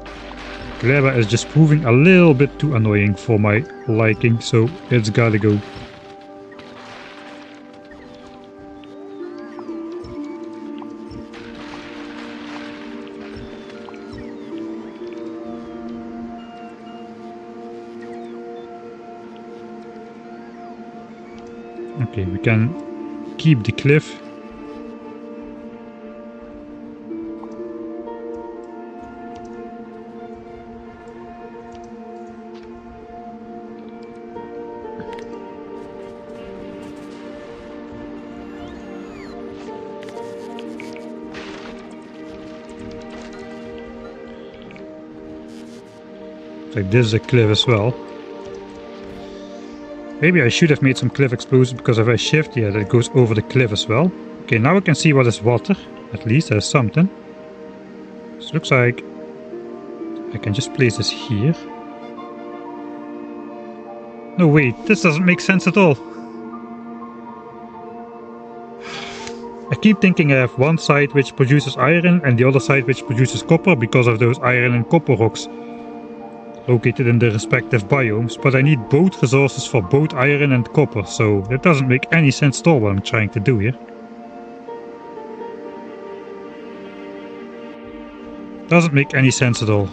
Gleba is just proving a little bit too annoying for my liking, so it's gotta go. Okay, we can keep the cliff. Like this is a cliff as well. Maybe I should have made some cliff explosives, because if I shift, yeah, that goes over the cliff as well. Okay, now I can see what is water. At least there's something. This looks like I can just place this here. No, wait, this doesn't make sense at all. I keep thinking I have one side which produces iron and the other side which produces copper because of those iron and copper rocks located in the respective biomes, but I need both resources for both iron and copper, so that doesn't make any sense at all what I'm trying to do here. Doesn't make any sense at all.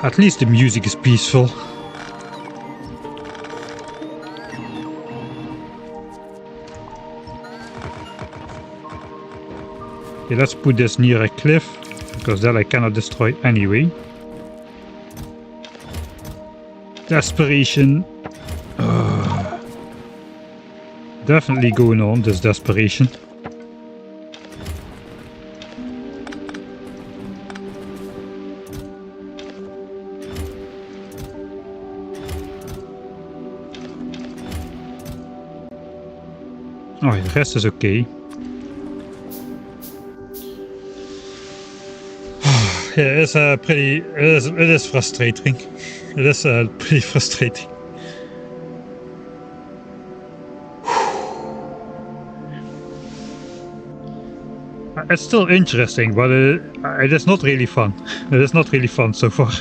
At least the music is peaceful. Okay, let's put this near a cliff, because that I cannot destroy anyway. Desperation. Definitely going on, this desperation. Oh, the rest is okay. Yeah, it's it is frustrating. It is pretty frustrating. It's still interesting, but it is not really fun. It is not really fun so far.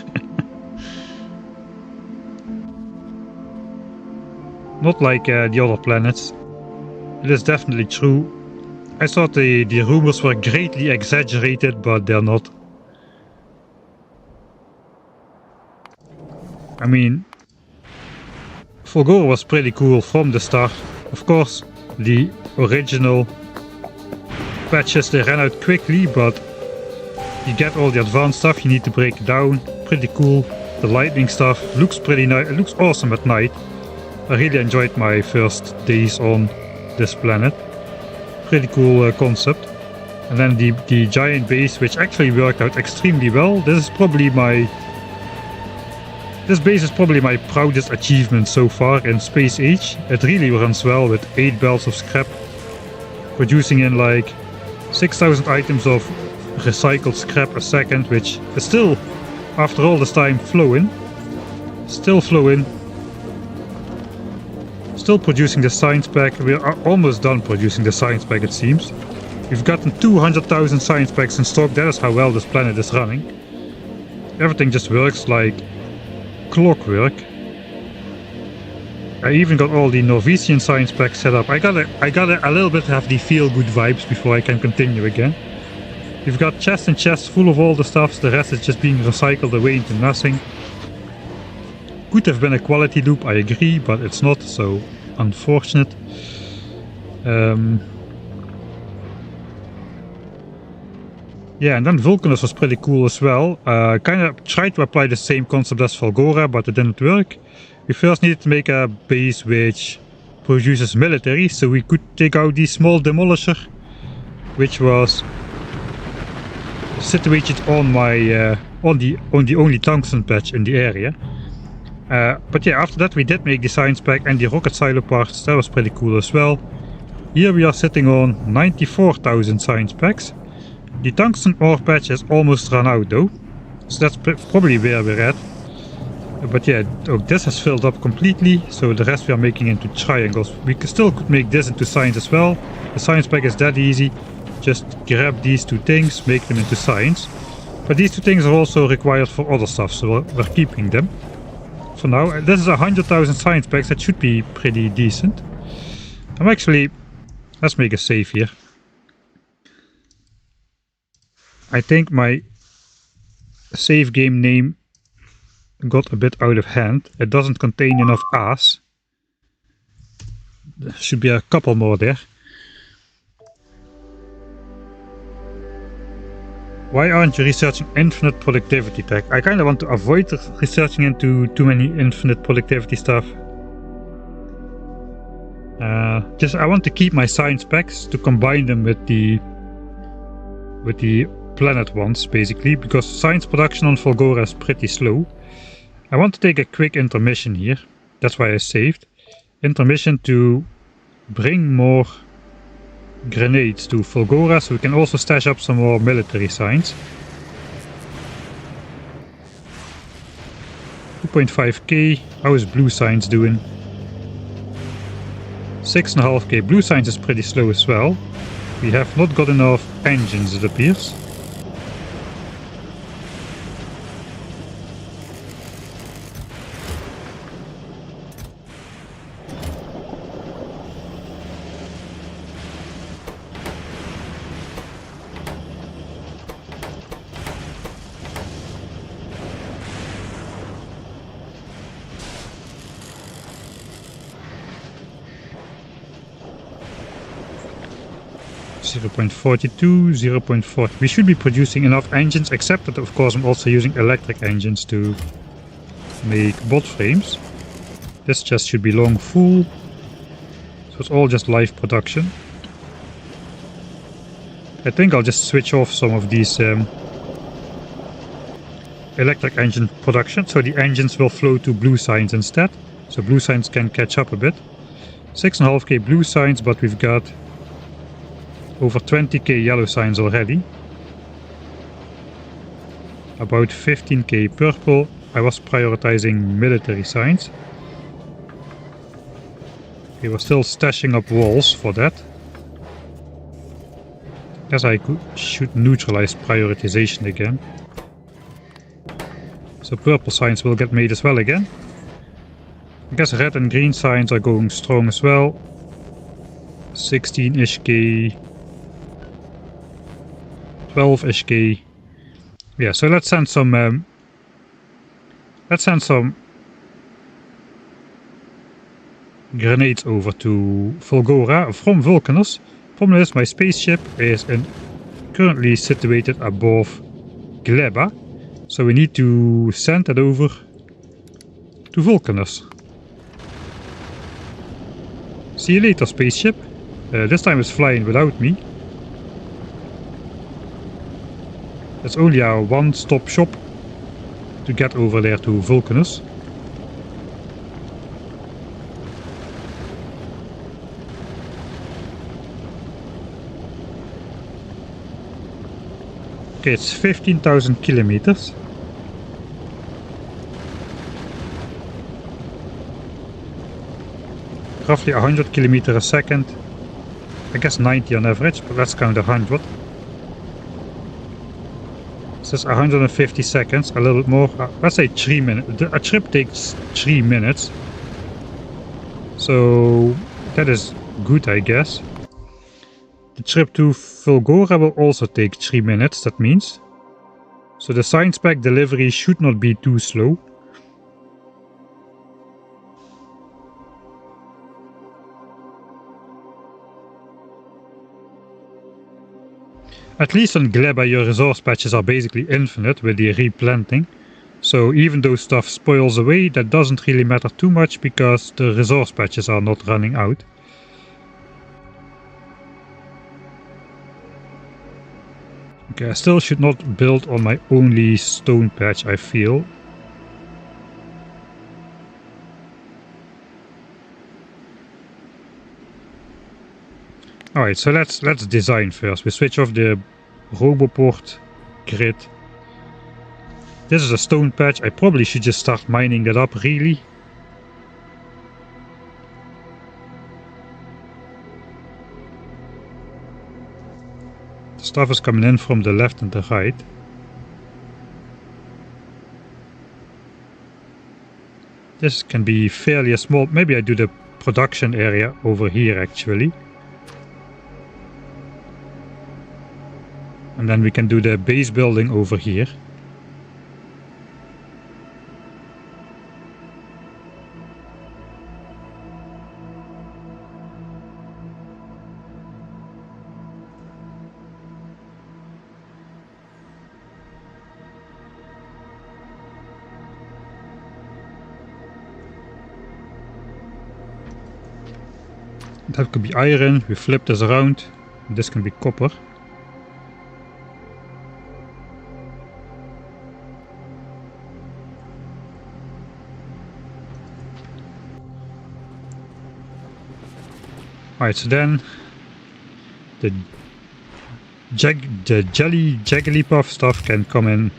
Not like the other planets. It is definitely true. I thought the rumors were greatly exaggerated, but they're not. I mean, Fulgora was pretty cool from the start. Of course, the original patches, they ran out quickly, but you get all the advanced stuff you need to break it down. Pretty cool. The lightning stuff looks pretty nice. It looks awesome at night. I really enjoyed my first days on this planet. Pretty cool concept. And then the giant base, which actually worked out extremely well. This base is probably my proudest achievement so far in Space Age. It really runs well with 8 belts of scrap, producing in like 6,000 items of recycled scrap a second, which is still, after all this time, flowing. Still flowing. Still producing the science pack. We are almost done producing the science pack, it seems. We've gotten 200,000 science packs in stock. That is how well this planet is running. Everything just works like clockwork. I even got all the Norwegian science packs set up. I gotta a little bit have the feel-good vibes before I can continue again. We've got chests and chests full of all the stuffs. The rest is just being recycled away into nothing. Could have been a quality loop, I agree, but it's not, so unfortunate. Yeah, and then Vulcanus was pretty cool as well. Kind of tried to apply the same concept as Fulgora, but it didn't work. We first needed to make a base which produces military, so we could take out the small demolisher, which was situated on my on the only tungsten patch in the area. But yeah, after that we did make the science pack and the rocket silo parts. That was pretty cool as well. Here we are sitting on 94,000 science packs. The tungsten ore patch has almost run out though, so that's probably where we're at. But yeah, this has filled up completely, so the rest we are making into triangles. We still could make this into science as well. The science pack is that easy. Just grab these two things, make them into science. But these two things are also required for other stuff, so we're keeping them. For now, this is 100,000 science packs. That should be pretty decent. Let's make a save here. I think my save game name got a bit out of hand. It doesn't contain enough A's. There should be a couple more there. Why aren't you researching infinite productivity tech? I kind of want to avoid researching into too many infinite productivity stuff. I want to keep my science packs to combine them with the planet ones, basically, because science production on Fulgora is pretty slow. I want to take a quick intermission here. That's why I saved. Intermission to bring more grenades to Fulgora, so we can also stash up some more military science. 2.5k. How is blue science doing? 6.5k. Blue science is pretty slow as well. We have not got enough engines, it appears. .42, 0.40. We should be producing enough engines, except that of course I'm also using electric engines to make bot frames. This chest should be long full, so it's all just live production. I think I'll just switch off some of these electric engine production, so the engines will flow to blue science instead, so blue science can catch up a bit. 6.5k blue science, but we've got over 20k yellow science already. About 15k purple. I was prioritizing military science. Okay, we're still stashing up walls for that. Guess I should neutralize prioritization again. So purple science will get made as well again. I guess red and green science are going strong as well. 16-ish k. 12-ish k. Yeah, so let's send some grenades over to Fulgora from Vulcanus. Problem is, my spaceship is currently situated above Gleba, so we need to send it over to Vulcanus. See you later, spaceship. This time it's flying without me. It's only a one-stop shop to get over there to Vulcanus. Okay, it's 15,000 kilometers. Roughly 100 kilometers a second. I guess 90 on average, but let's count 100. Says 150 seconds, a little bit more, let's say 3 minutes. A trip takes 3 minutes, so that is good, I guess. The trip to Fulgora will also take 3 minutes, that means. So the science pack delivery should not be too slow. At least on Gleba your resource patches are basically infinite with the replanting. So even though stuff spoils away, that doesn't really matter too much because the resource patches are not running out. Okay, I still should not build on my only stone patch, I feel. Alright, so let's design first. We switch off the Roboport grid. This is a stone patch. I probably should just start mining that up, really. The stuff is coming in from the left and the right. This can be fairly small. Maybe I do the production area over here, actually. And then we can do the base building over here. That could be iron. We flip this around. This can be copper. Alright, so then the Jigglypuff stuff can come in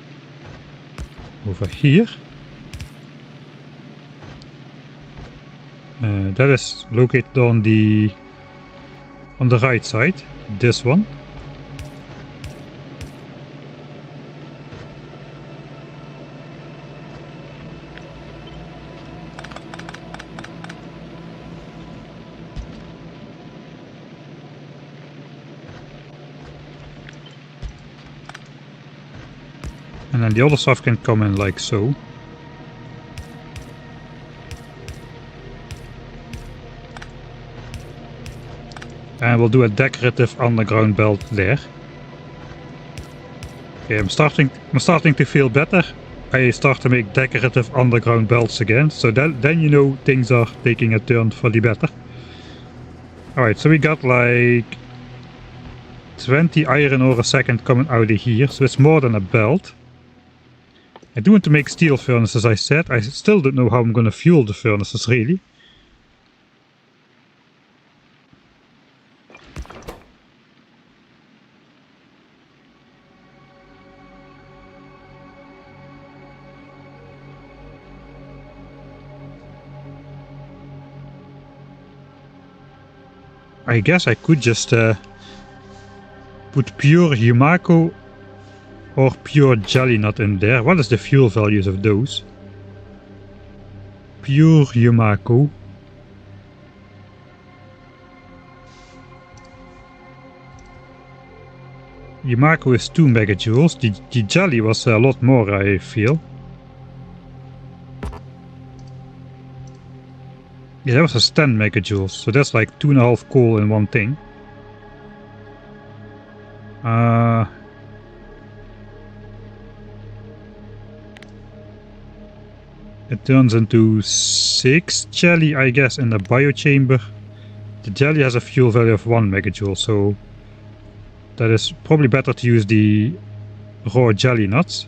over here. That is located on the right side, this one. And then the other stuff can come in like so. And we'll do a decorative underground belt there. Okay, I'm starting to feel better. I start to make decorative underground belts again, so then you know things are taking a turn for the better. Alright, so we got like 20 iron ore a second coming out of here, so it's more than a belt. I do want to make steel furnaces, I said. I still don't know how I'm going to fuel the furnaces, really. I guess I could just put pure Yumako or pure jelly nut in there. What is the fuel values of those? Pure Yumako. Yumako is 2 megajoules. The jelly was a lot more, I feel. Yeah, that was 10 megajoules, so that's like 2.5 coal in one thing. It turns into 6 jelly, I guess, in the biochamber. The jelly has a fuel value of 1 megajoule, so that is probably better to use the raw jelly nuts.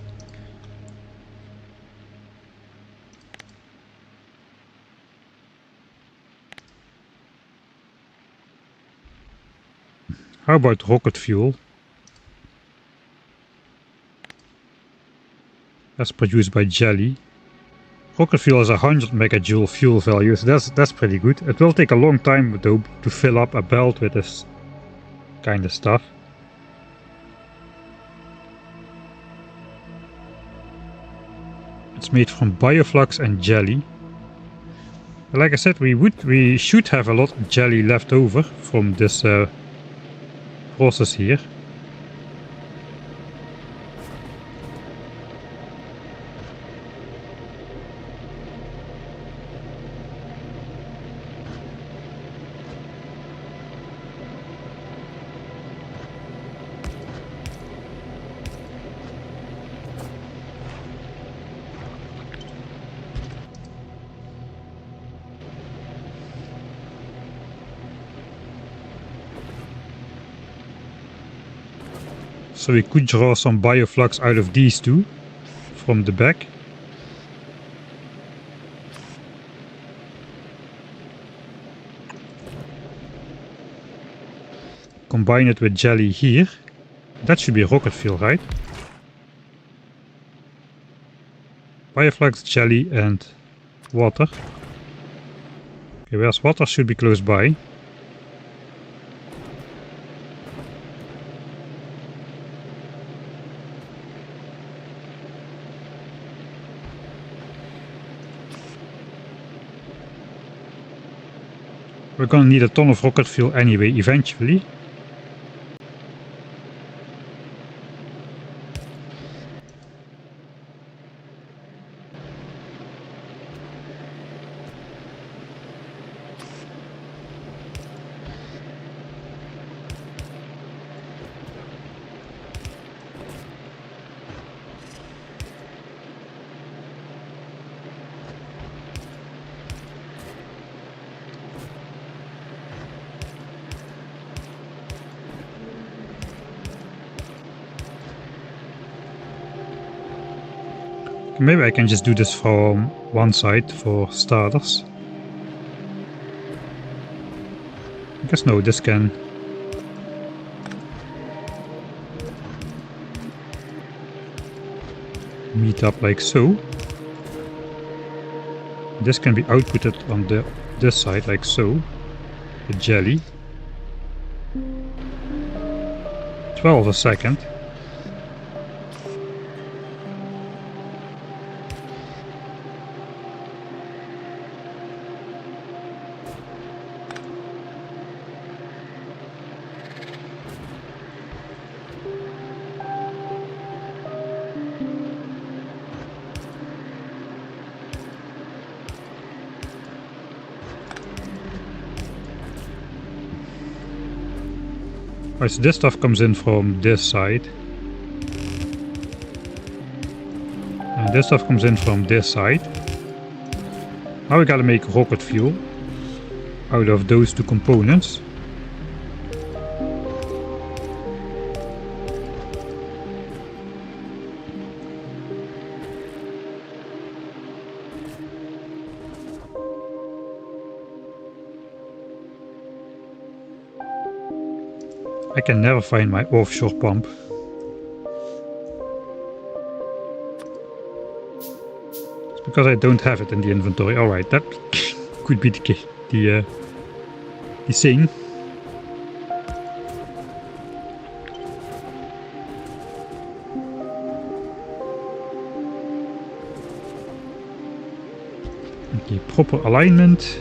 How about rocket fuel? That's produced by jelly. Rocket fuel has 100 megajoule fuel value, so that's pretty good. It will take a long time though to fill up a belt with this kind of stuff. It's made from bioflux and jelly. Like I said, we should have a lot of jelly left over from this process here. So we could draw some bioflux out of these two from the back. Combine it with jelly here. That should be rocket fuel, right? Bioflux, jelly and water. Okay, whereas water should be close by. We're gonna need a ton of rocket fuel anyway, eventually. Maybe I can just do this from one side for starters. I guess no, this can... meet up like so. This can be outputted on this side like so. The jelly. 12 a second. Right, so this stuff comes in from this side. And this stuff comes in from this side. Now we gotta make rocket fuel out of those two components. I can never find my offshore pump. It's because I don't have it in the inventory. Alright, that could be the thing. Okay, proper alignment.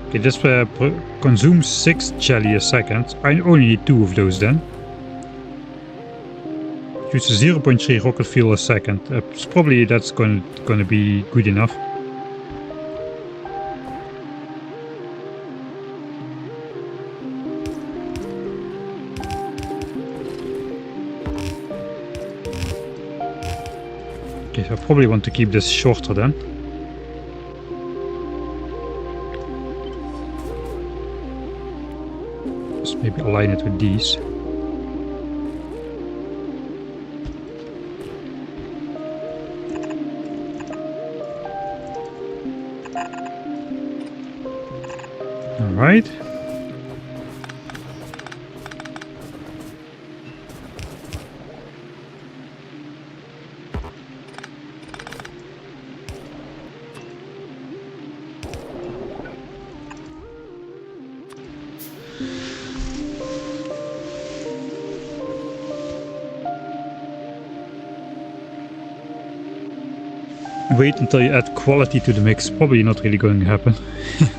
Okay, this consumes 6 jelly a second. I only need 2 of those then. Uses 0.3 rocket fuel a second. Probably that's gonna be good enough. Okay, so I probably want to keep this shorter then. Maybe align it with these. All right. Wait until you add quality to the mix. Probably not really going to happen.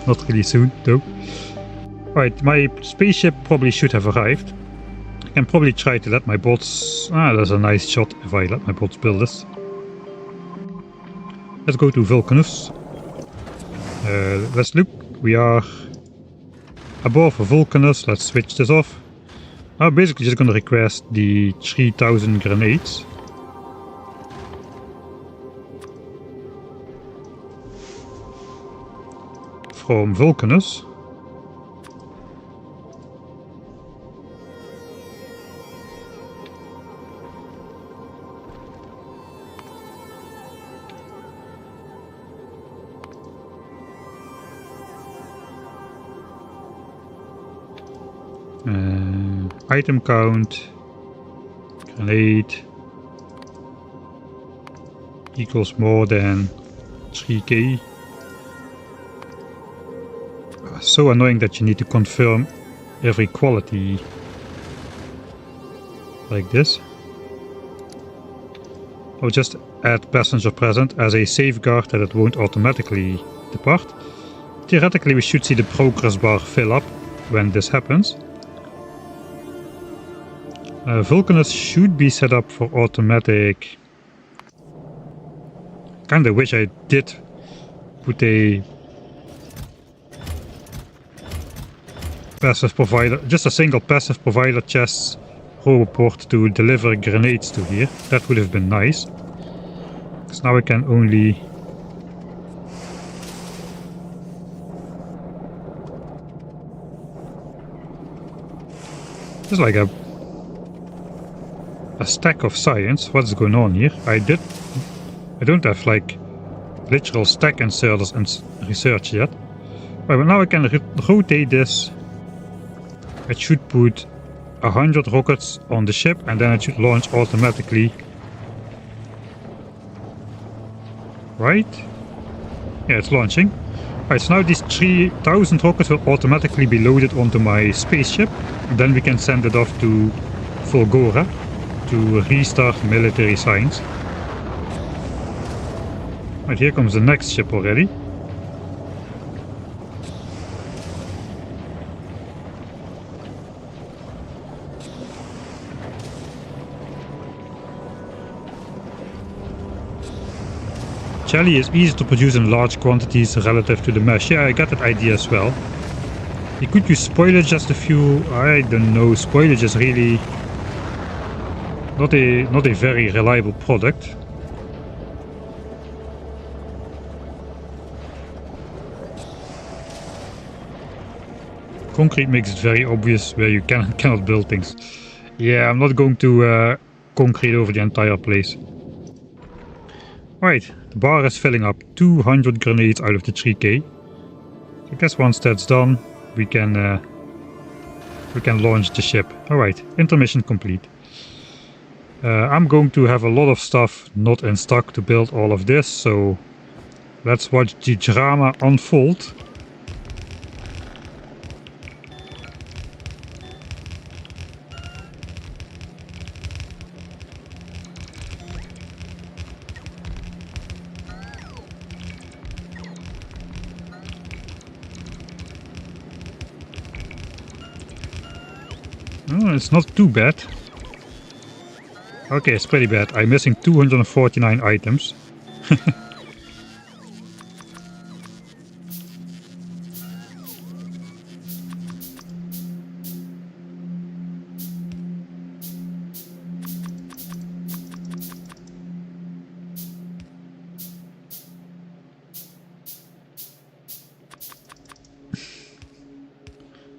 Not really soon though. Alright, my spaceship probably should have arrived. I can probably try to let my bots... that's a nice shot if I let my bots build this. Let's go to Vulcanus. Let's look. We are above Vulcanus. Let's switch this off. I'm basically just going to request the 3000 grenades. From Vulcanus. Item count, grenade equals more than 3k. So annoying that you need to confirm every quality like this. I'll just add passenger present as a safeguard that it won't automatically depart. Theoretically we should see the progress bar fill up when this happens. Vulcanus should be set up for automatic. Kinda wish I did put a passive provider, just a single passive provider chest roboport to deliver grenades to here. That would have been nice. Because now I can only... There's like a stack of science. What's going on here? I don't have like literal stack inserters and research yet. Right, but now I can rotate this. It should put 100 rockets on the ship and then it should launch automatically. Right? Yeah, it's launching. Right, so now these 3000 rockets will automatically be loaded onto my spaceship. Then we can send it off to Volgora to restart military science. Right, here comes the next ship already. Jelly is easy to produce in large quantities relative to the mesh. Yeah, I got that idea as well. You could use spoilage as the fuel. I don't know. Spoilage is really not a very reliable product. Concrete makes it very obvious where you cannot build things. Yeah, I'm not going to concrete over the entire place. Right, the bar is filling up. 200 grenades out of the 3k. I guess once that's done, we can launch the ship. Alright, intermission complete. I'm going to have a lot of stuff not in stock to build all of this, so let's watch the drama unfold. Oh, it's not too bad. Okay, it's pretty bad. I'm missing 249 items.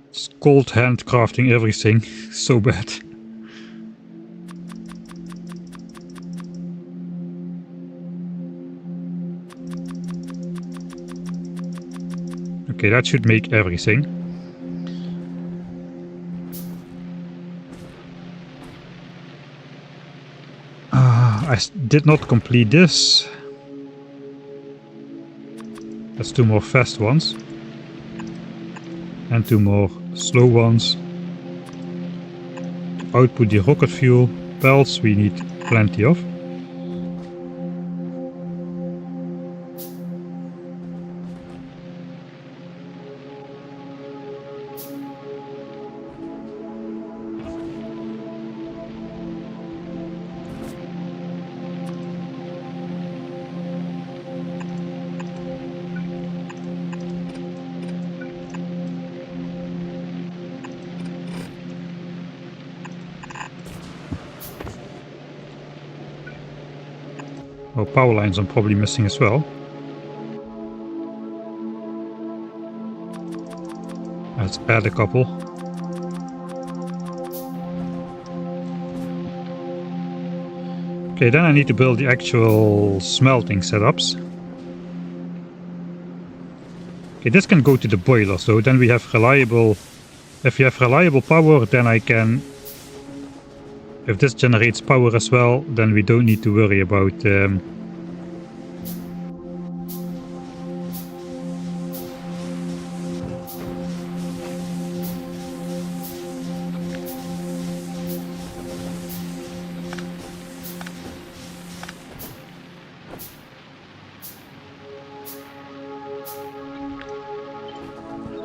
It's cold handcrafting everything. So bad. Okay, that should make everything. I did not complete this. That's 2 more fast ones. And 2 more slow ones. Output the rocket fuel. Pelts we need plenty of. Oh, power lines I'm probably missing as well. Let's add a couple. Okay, then I need to build the actual smelting setups. Okay, this can go to the boiler, so then we have reliable... If you have reliable power, then I can... If this generates power as well, then we don't need to worry about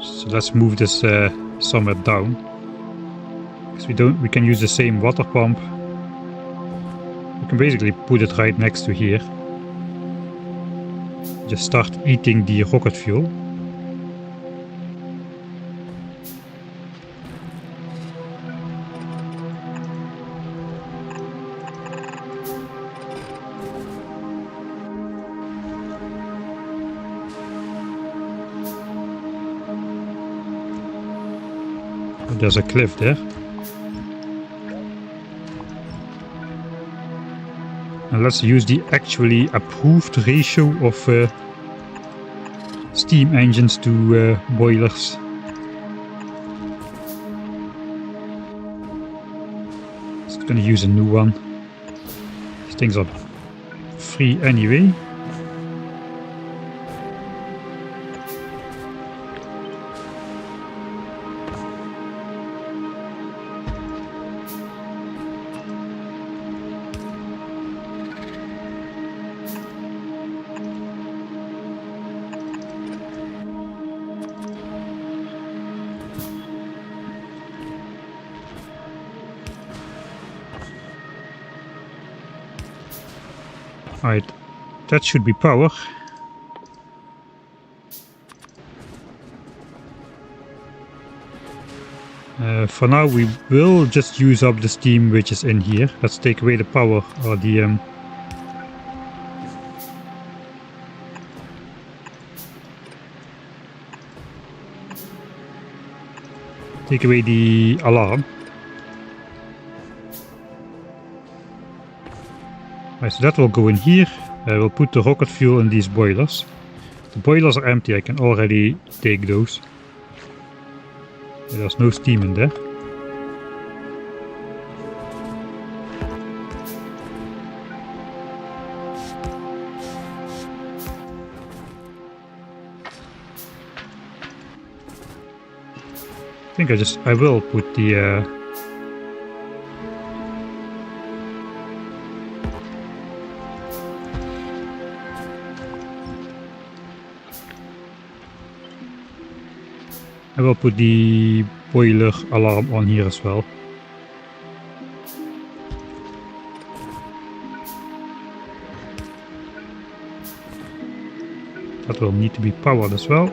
so let's move this somewhat down. We can use the same water pump. We can basically put it right next to here. Just start eating the rocket fuel. There's a cliff there. And let's use the actually approved ratio of steam engines to boilers. Just gonna use a new one. These things are free anyway. Alright, that should be power. For now we will just use up the steam which is in here. Let's take away the power or the take away the alarm. Right, so that will go in here. We'll put the rocket fuel in these boilers. The boilers are empty, I can already take those. There's no steam in there. I think I will put the I will put the boiler alarm on here as well. That will need to be powered as well.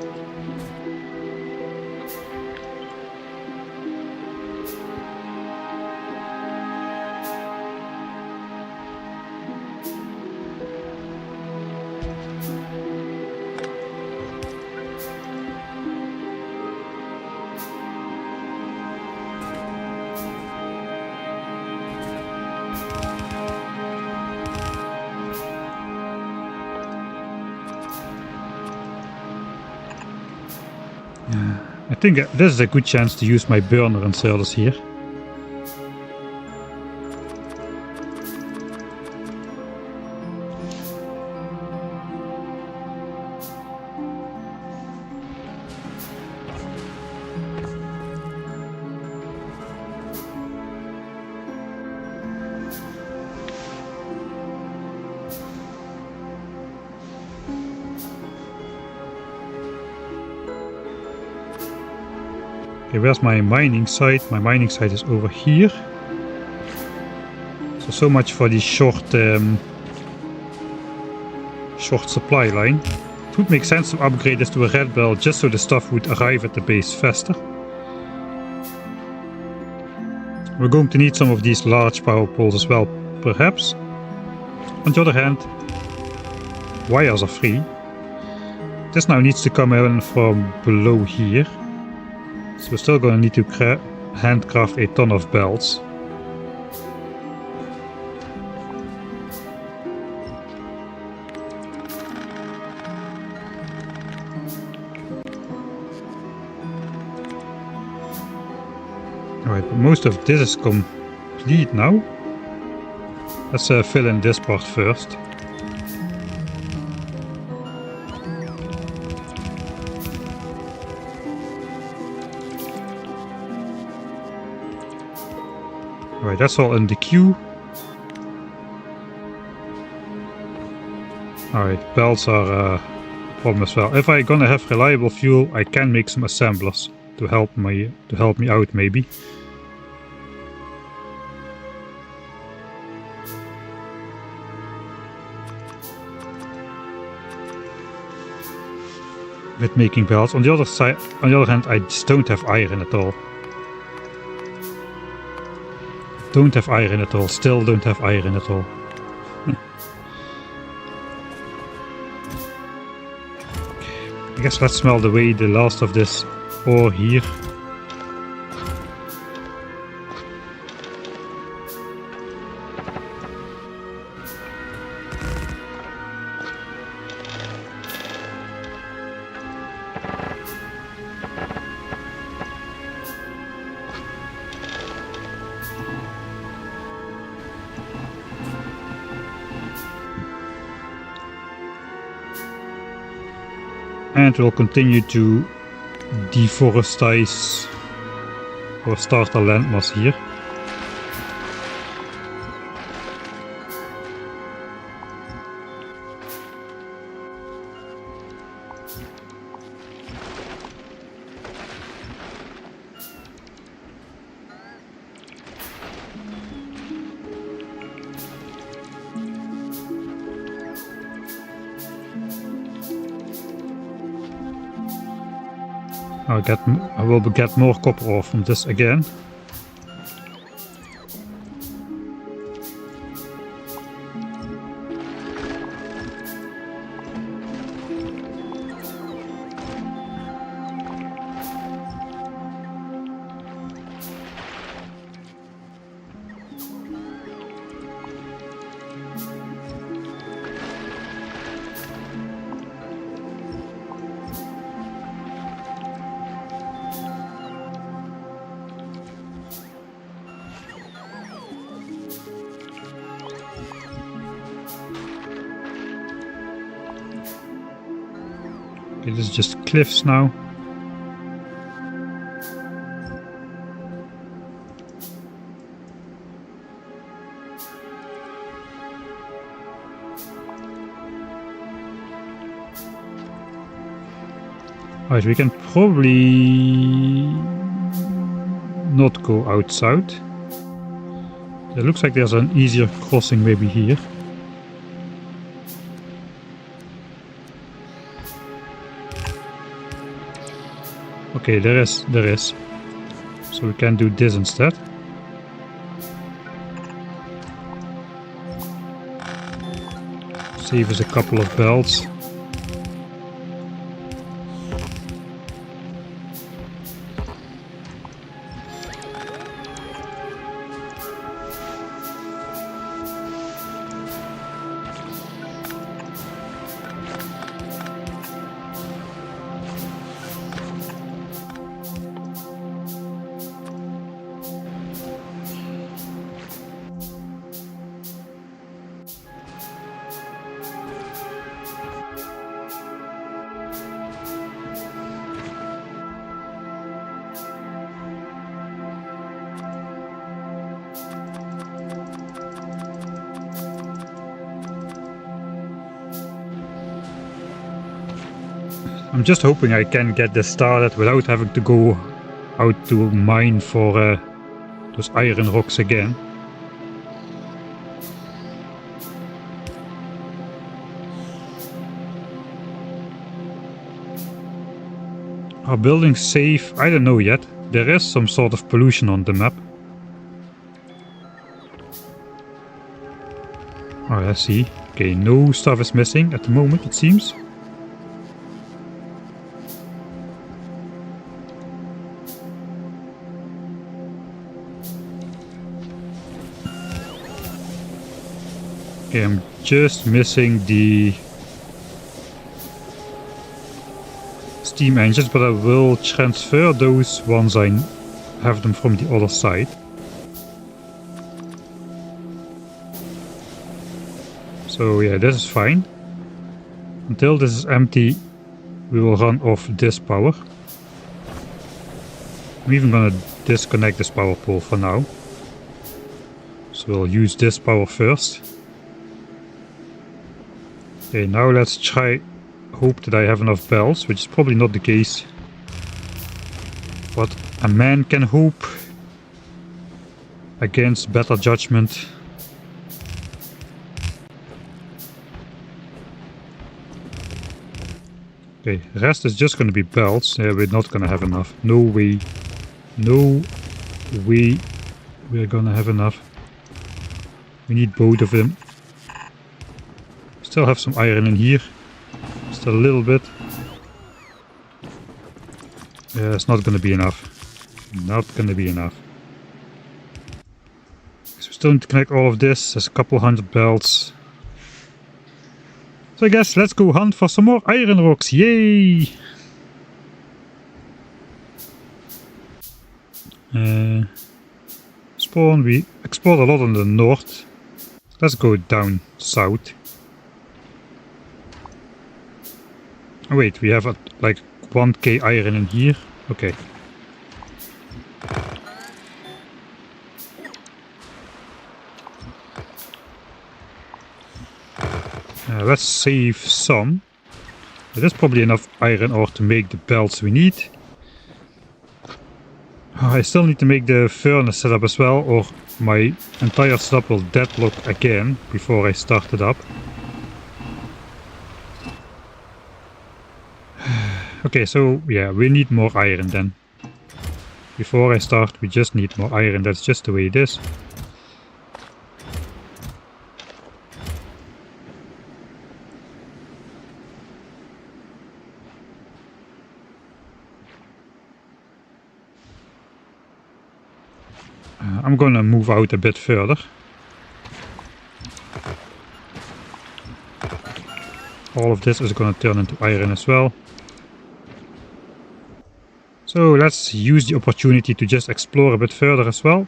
I think this is a good chance to use my burner inserters here. Okay, where's my mining site? My mining site is over here. So much for the short supply line. It would make sense to upgrade this to a red belt just so the stuff would arrive at the base faster. We're going to need some of these large power poles as well, perhaps. On the other hand, wires are free. This now needs to come in from below here. So we're still going to need to handcraft a ton of belts. Alright, but most of this is complete now. Let's fill in this part first. Alright, that's all in the queue. Alright, belts are a problem as well. If I'm gonna have reliable fuel, I can make some assemblers to help me out maybe. With making belts. On the other hand, I just don't have iron at all. Don't have iron at all. Still don't have iron at all. I guess let's smelt away the last of this ore here. And we'll continue to deforestize or start a landmass here. I will get more copper ore from this again. Okay, this is just cliffs now. Right, we can probably not go out south. It looks like there's an easier crossing maybe here. Okay, there is. So we can do this instead. Save us a couple of belts. I'm just hoping I can get this started without having to go out to mine for those iron rocks again. Are buildings safe? I don't know yet. There is some sort of pollution on the map. Oh, I see. Okay, no stuff is missing at the moment, it seems. Okay, I'm just missing the steam engines, but I will transfer those once I have them from the other side. So yeah, this is fine. Until this is empty, we will run off this power. I'm even gonna disconnect this power pole for now. So we'll use this power first. Okay, now let's try, hope that I have enough bells, which is probably not the case. But a man can hope against better judgment. Okay, the rest is just going to be belts. Yeah, we're not going to have enough. No way. No way we're going to have enough. We need both of them. Still have some iron in here. Still a little bit. Yeah, it's not going to be enough. Not going to be enough. So we still need to connect all of this. There's a couple hundred belts. So I guess let's go hunt for some more iron rocks. Yay! Spawn, we explored a lot in the north. Let's go down south. Oh wait, we have like 1k iron in here. Okay. Let's save some. There's probably enough iron ore to make the belts we need. I still need to make the furnace setup as well, or my entire setup will deadlock again before I start it up. Okay, so yeah, we need more iron then. Before I start, we just need more iron. That's just the way it is. I'm gonna move out a bit further. All of this is gonna turn into iron as well. So let's use the opportunity to just explore a bit further as well.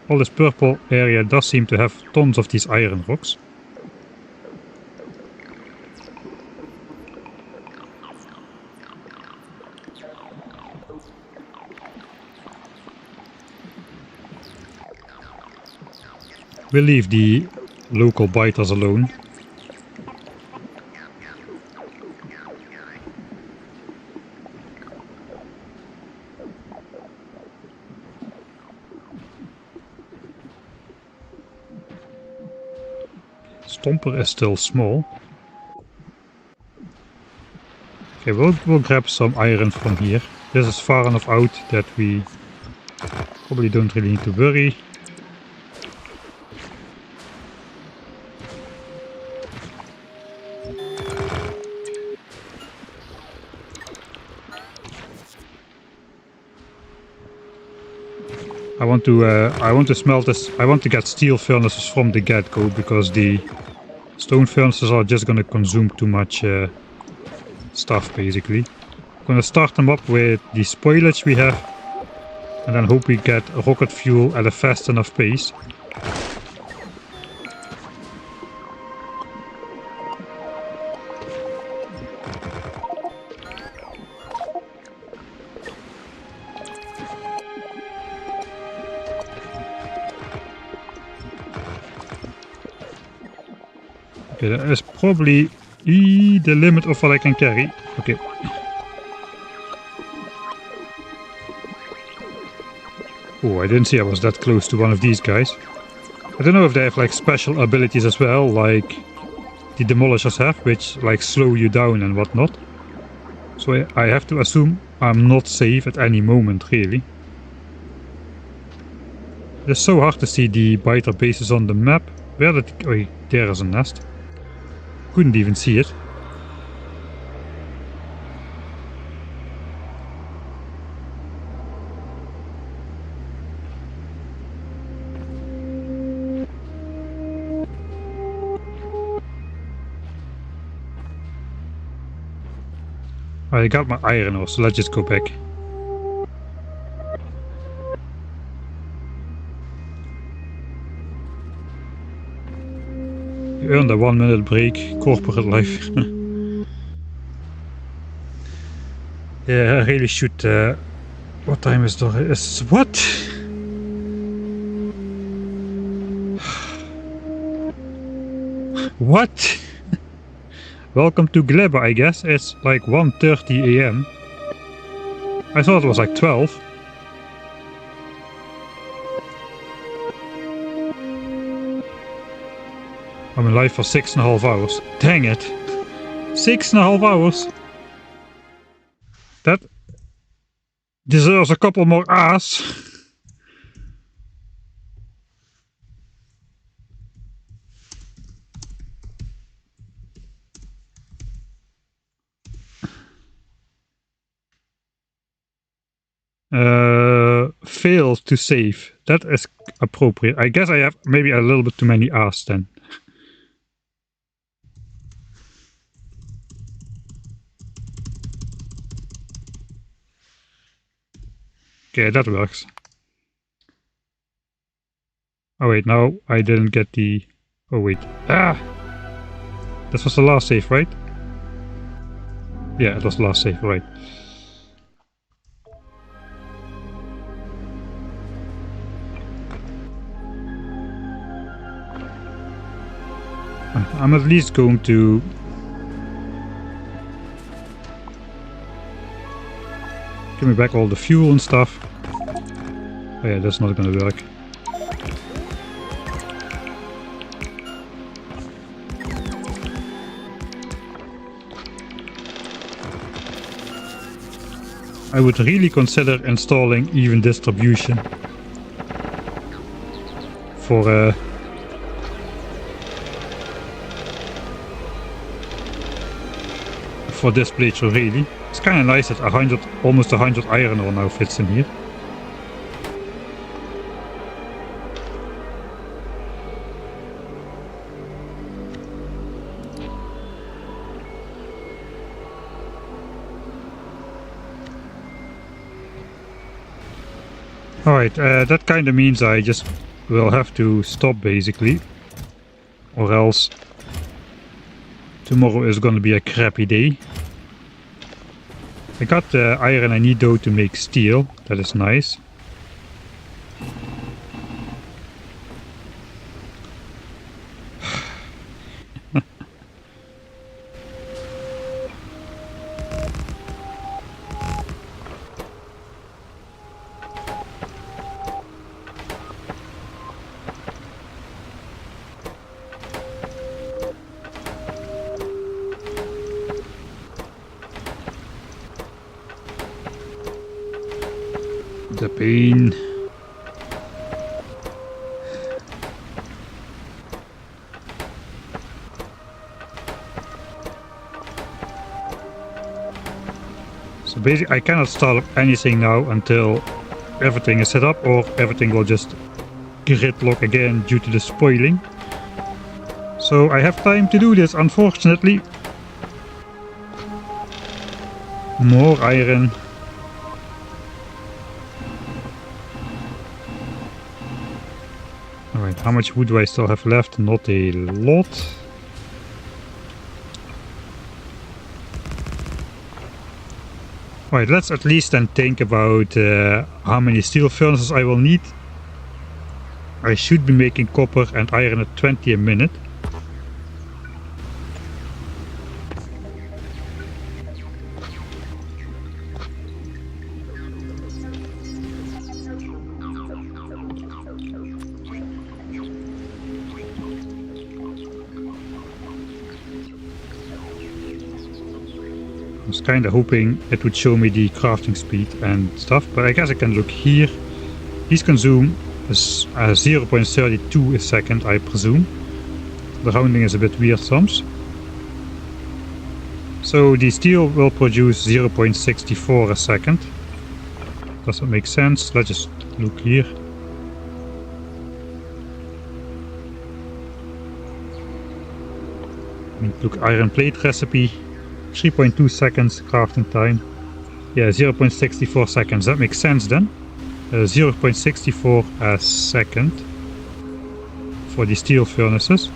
All this purple area does seem to have tons of these iron rocks. We'll leave the local biters alone. Stomper is still small. Okay, we'll grab some iron from here. This is far enough out that we probably don't really need to worry. I want to smelt this. I want to get steel furnaces from the get-go because the stone furnaces are just gonna consume too much stuff basically. I'm gonna start them up with the spoilage we have and then hope we get rocket fuel at a fast enough pace. Okay, that is probably the limit of what I can carry. Okay. Oh, I didn't see I was that close to one of these guys. I don't know if they have like special abilities as well, like the demolishers have, which like slow you down and whatnot. So I have to assume I'm not safe at any moment, really. It's so hard to see the biter bases on the map. Where did... Oh, there is a nest. Couldn't even see it. I got my iron ore, so let's just go back. You earned a 1 minute break, corporate life. Yeah, I really should... what time is it? Is what? What? Welcome to Gleba, I guess. It's like 1:30 AM. I thought it was like 12. I'm alive for 6.5 hours. Dang it. 6.5 hours. That deserves a couple more hours. Fail to save. That is appropriate. I guess I have maybe a little bit too many hours then. Okay, that works. Oh wait, no, I didn't get the... Oh wait. Ah! This was the last save, right? Yeah, it was the last save, right. I'm at least going to give me back all the fuel and stuff. Oh yeah, that's not gonna work. I would really consider installing even distribution for this playthrough. Really, it's kind of nice that almost 100 iron ore now fits in here. Alright, that kind of means I just will have to stop basically, or else tomorrow is going to be a crappy day. I got the iron I need though to make steel, that is nice. The pain. So basically I cannot start up anything now until everything is set up, or everything will just gridlock again due to the spoiling. So I have time to do this, unfortunately. More iron. Alright, how much wood do I still have left? Not a lot. Alright, let's at least then think about how many steel furnaces I will need. I should be making copper and iron at 20 a minute. I was kind of hoping it would show me the crafting speed and stuff, but I guess I can look here. These consume 0.32 a second, I presume. The rounding is a bit weird sometimes. So the steel will produce 0.64 a second. Does that make sense? Let's just look here. Look, iron plate recipe. 3.2 seconds crafting time. Yeah, 0.64 seconds. That makes sense then. 0.64 a second for the steel furnaces.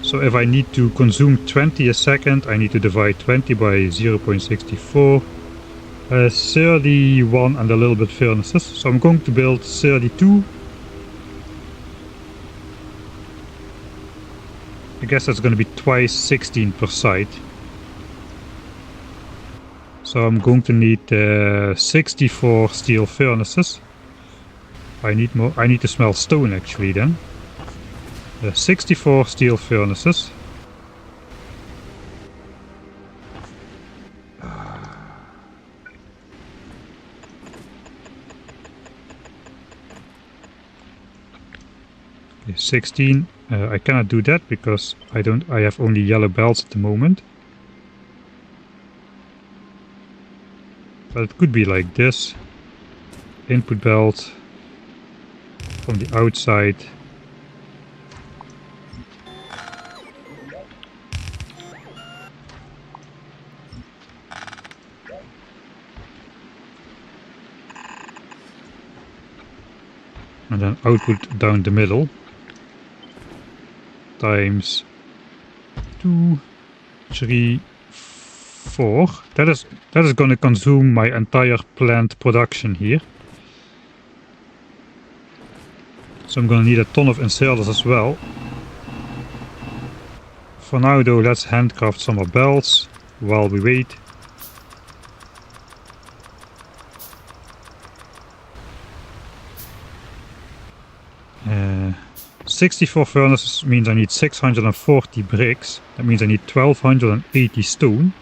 So if I need to consume 20 a second, I need to divide 20 by 0.64. 31 and a little bit furnaces. So I'm going to build 32. I guess that's going to be twice 16 per side. So I'm going to need 64 steel furnaces. I need more. I need to smelt stone actually then. 64 steel furnaces. Okay, 16. I cannot do that because I have only yellow belts at the moment. But it could be like this. Input belt from the outside. And then output down the middle times 2, 3, 4. That is going to consume my entire plant production here. So I'm going to need a ton of inserters as well. For now though, let's handcraft some more belts while we wait. Uh, 64 furnaces means I need 640 bricks. That means I need 1280 stone.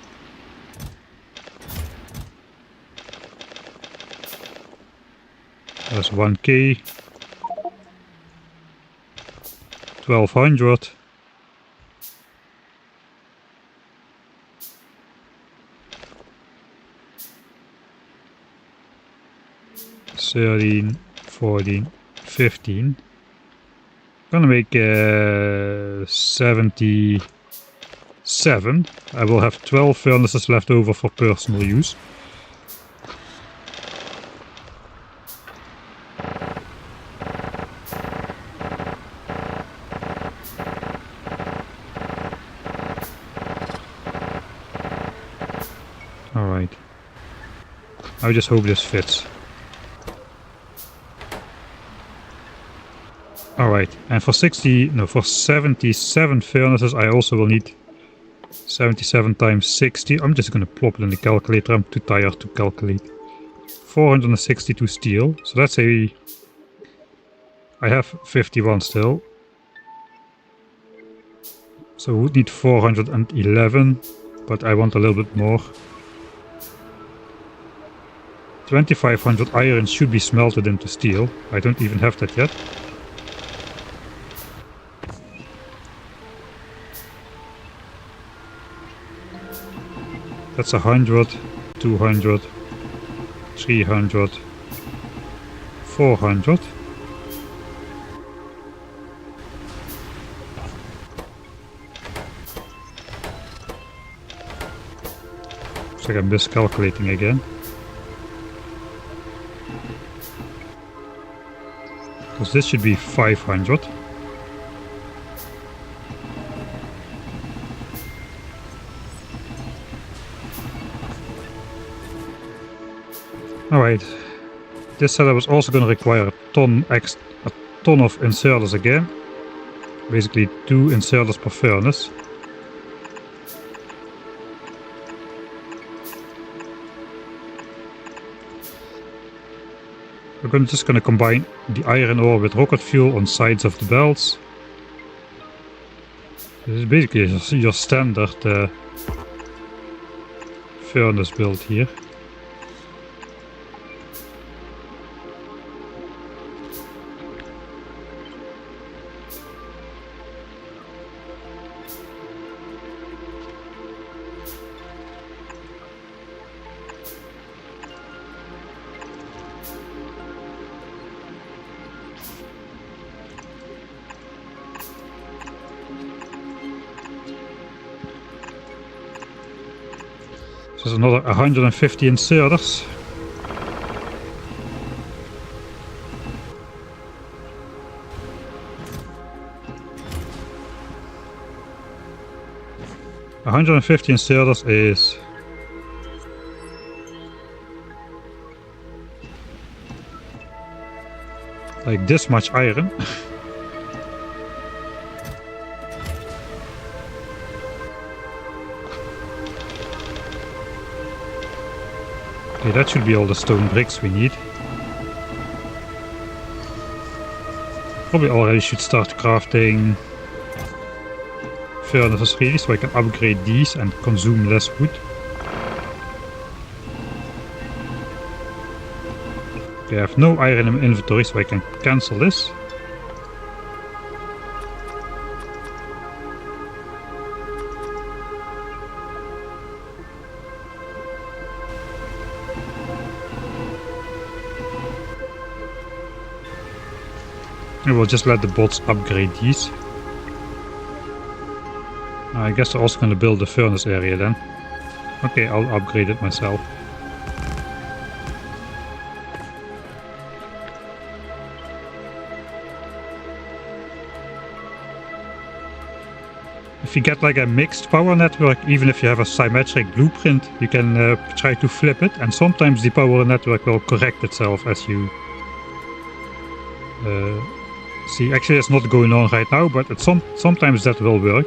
That's 1k. 1200. $13, 14, 15. Gonna make 77. I will have 12 furnaces left over for personal use. Alright. I just hope this fits. Alright, and for 77 furnaces I also will need 77 times 60. I'm just gonna plop it in the calculator, I'm too tired to calculate. 462 steel, so let's say I have 51 still. So we would need 411, but I want a little bit more. 2500 iron should be smelted into steel. I don't even have that yet. That's 100, 200, 300, 400. Looks like I'm miscalculating again. Because this should be 500. Alright, this setup is also going to require a ton of inserters again. Basically 2 inserters per furnace. We're just going to combine the iron ore with rocket fuel on sides of the belts. This is basically your standard furnace build here. There's another 150 inserters. $150 inserters is like this much iron. Okay, that should be all the stone bricks we need. Probably already should start crafting furnaces really, so I can upgrade these and consume less wood. Okay, I have no iron in my inventory, so I can cancel this. And we'll just let the bots upgrade these. I guess they're also going to build a furnace area then. Okay, I'll upgrade it myself. If you get like a mixed power network, even if you have a symmetric blueprint, you can try to flip it, and sometimes the power network will correct itself as you see. Actually, it's not going on right now, but sometimes that will work.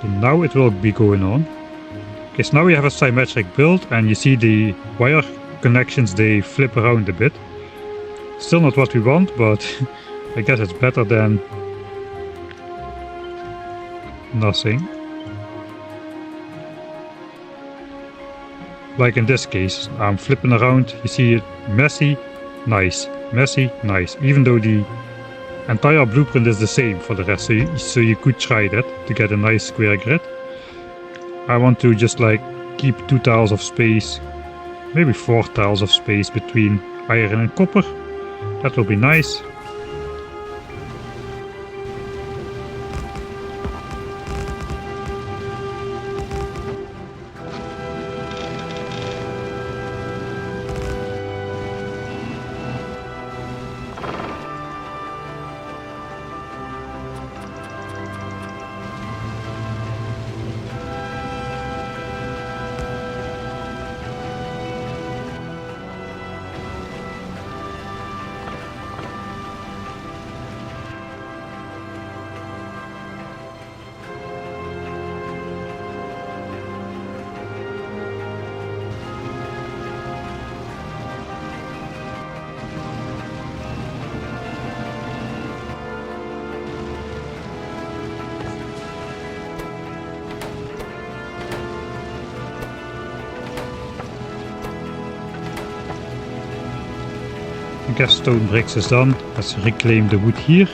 So now it will be going on. Okay, so now we have a symmetric build, and you see the wire connections, they flip around a bit. Still not what we want, but I guess it's better than nothing. Like in this case, I'm flipping around, you see it messy, nice, messy, nice. Even though the entire blueprint is the same for the rest, so you could try that to get a nice square grid. I want to just like keep 2 tiles of space, maybe 4 tiles of space between iron and copper. That will be nice. I guess stone bricks is done. Let's reclaim the wood here.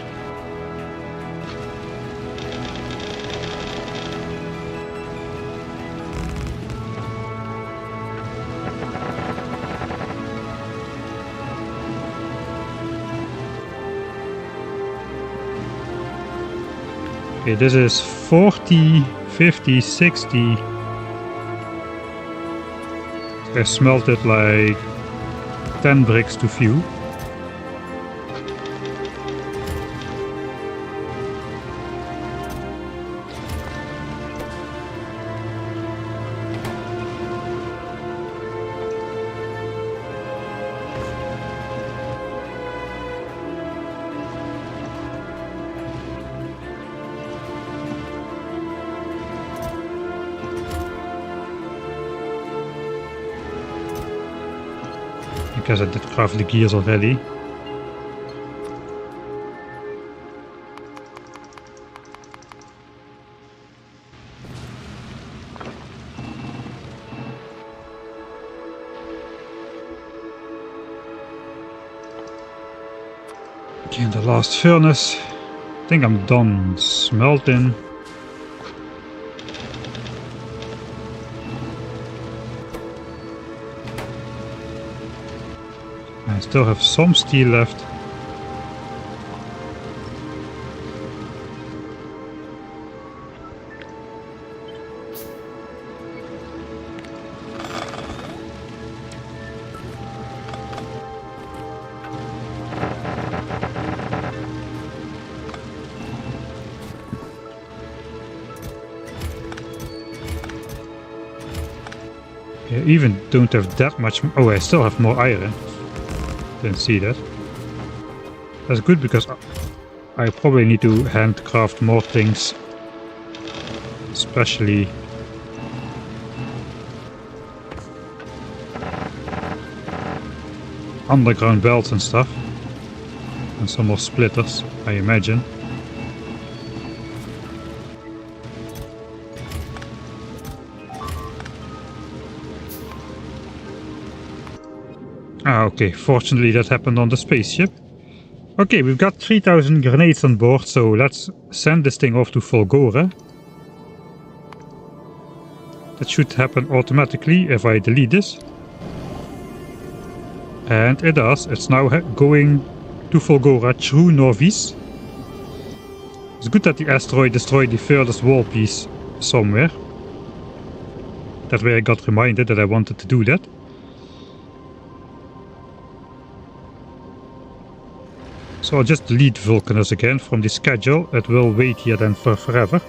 Okay, this is 40, 50, 60. I smelted like 10 bricks too few. Because I did craft the gears already. Okay, in the last furnace. I think I'm done smelting. I still have some steel left. I even don't have that much. Oh, I still have more iron. Didn't see that. That's good because I probably need to handcraft more things, especially underground belts and stuff, and some more splitters, I imagine. Ah, okay, fortunately that happened on the spaceship. Okay, we've got 3000 grenades on board, so let's send this thing off to Volgora. That should happen automatically if I delete this. And it does, it's now going to Volgora through Norvis. It's good that the asteroid destroyed the furthest wall piece somewhere. That way I got reminded that I wanted to do that. So I'll just delete Vulcanus again from the schedule. It will wait here then for forever.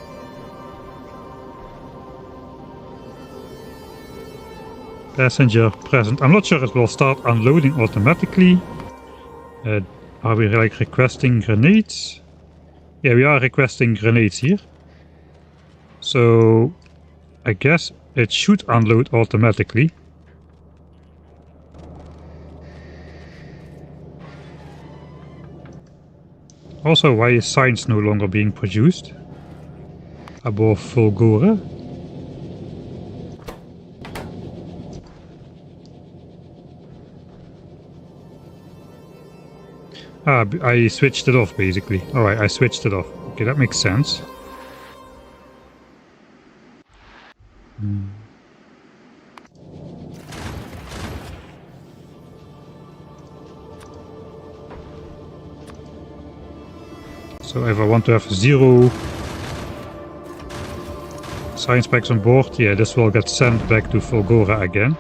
Passenger present. I'm not sure it will start unloading automatically. Are we like requesting grenades? Yeah, we are requesting grenades here. So I guess it should unload automatically. Also, why is science no longer being produced above Fulgora? Ah, I switched it off basically. Alright, I switched it off. Okay, that makes sense. So if I want to have 0 science packs on board, yeah, this will get sent back to Fulgora again.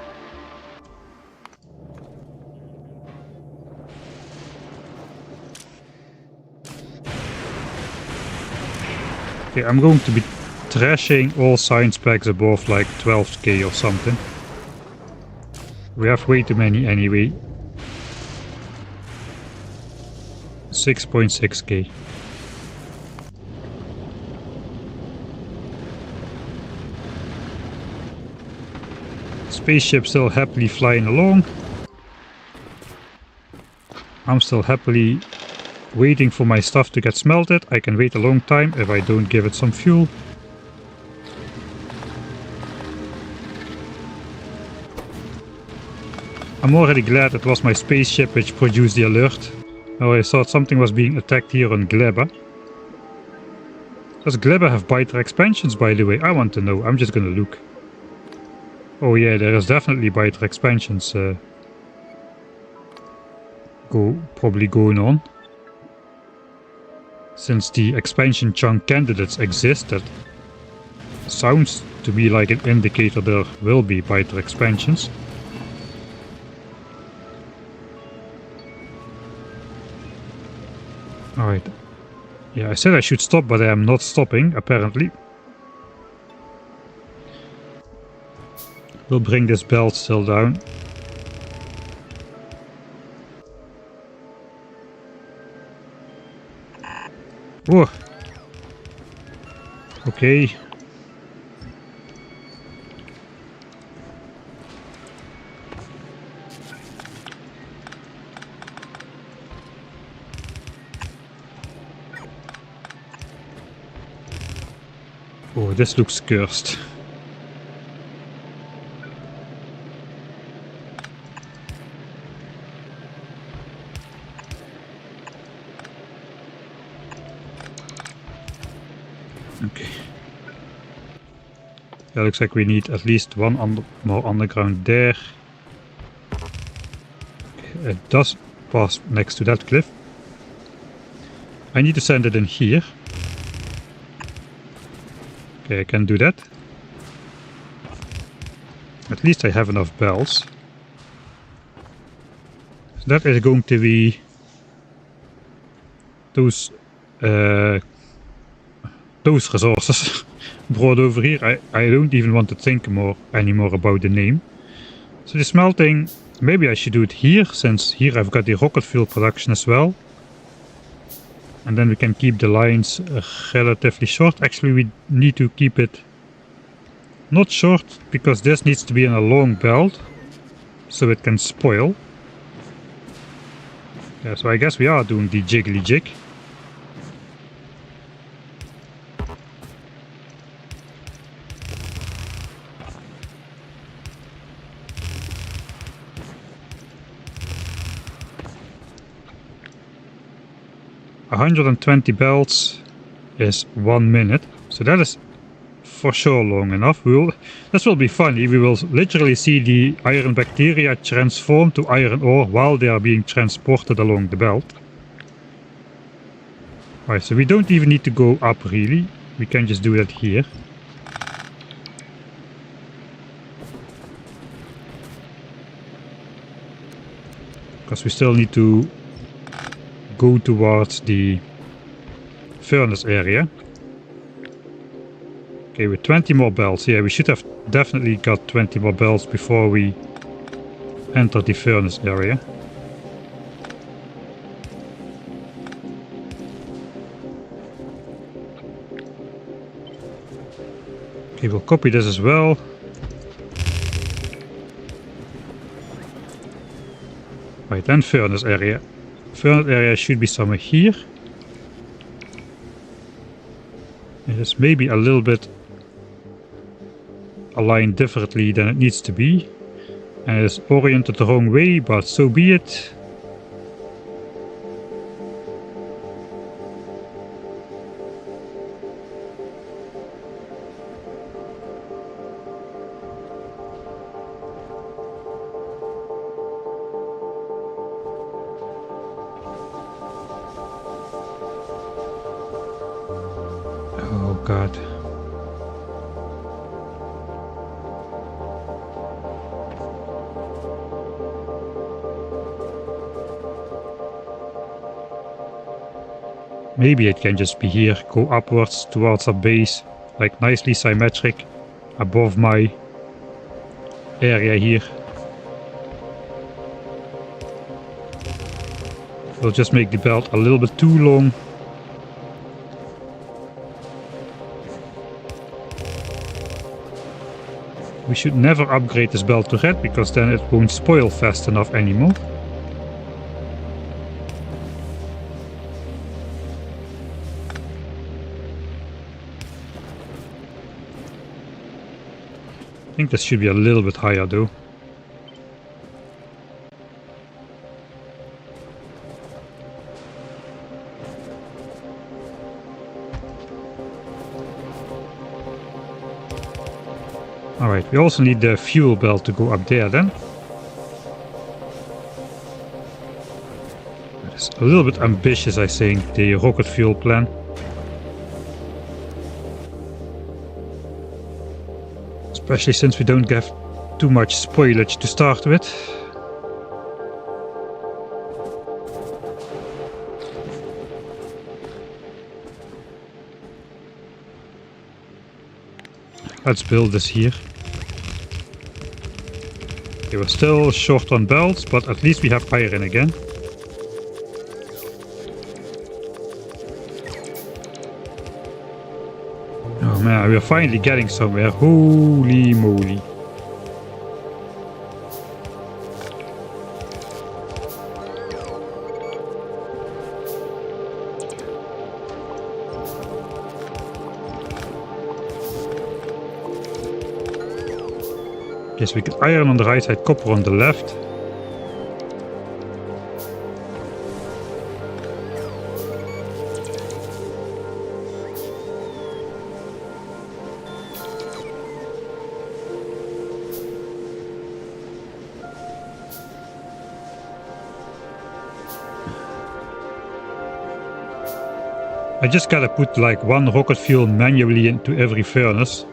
Okay, I'm going to be trashing all science packs above like 12k or something. We have way too many anyway. 6.6k. Spaceship still happily flying along. I'm still happily waiting for my stuff to get smelted. I can wait a long time if I don't give it some fuel. I'm already glad it was my spaceship which produced the alert. Oh, I thought something was being attacked here on Gleba. Does Gleba have biter expansions, by the way? I want to know. I'm just gonna look. Oh yeah, there is definitely biter expansions probably going on. Since the expansion chunk candidates exist, that sounds to me like an indicator there will be biter expansions. Alright. Yeah, I said I should stop, but I am not stopping, apparently. We'll bring this belt still down. Whoa. Okay. Oh, this looks cursed. Okay. That looks like we need at least one more underground there. Okay, it does pass next to that cliff. I need to send it in here. Okay, I can do that. At least I have enough bells. So that is going to be those resources brought over here. I don't even want to think anymore about the name. So the smelting, maybe I should do it here, since here I've got the rocket fuel production as well. And then we can keep the lines relatively short. Actually, we need to keep it not short, because this needs to be in a long belt, so it can spoil. Yeah, so I guess we are doing the jiggly jig. $120 belts is 1 minute, so that is for sure long enough. This will be funny. We will literally see the iron bacteria transform to iron ore while they are being transported along the belt. Right, so we don't even need to go up really. We can just do that here. Because we still need to go towards the furnace area. Okay, with 20 more belts. Yeah, we should have definitely got 20 more belts before we enter the furnace area. Okay, we'll copy this as well. Right, then furnace area. Furnace area should be somewhere here. It is maybe a little bit aligned differently than it needs to be. And it is oriented the wrong way, but so be it. Oh God. Maybe it can just be here, go upwards towards a base, like nicely symmetric above my area here. We'll just make the belt a little bit too long. We should never upgrade this belt to red, because then it won't spoil fast enough anymore. I think this should be a little bit higher though. Alright, we also need the fuel belt to go up there then. It's a little bit ambitious, I think, the rocket fuel plan. Especially since we don't have too much spoilage to start with. Let's build this here. Okay, we're still short on belts, but at least we have iron again. Oh man, we're finally getting somewhere. Holy moly. Yes, we get iron on the right side, copper on the left. I just gotta put like one rocket fuel manually into every furnace.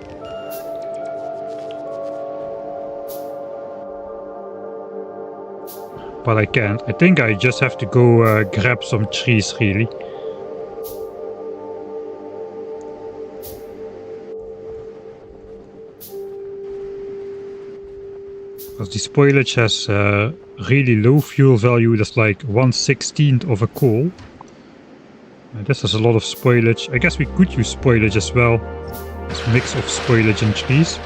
But I can't. I think I just have to go grab some trees, really. Because the spoilage has really low fuel value. That's like 1/16 of a coal. This has a lot of spoilage. I guess we could use spoilage as well. This mix of spoilage and trees.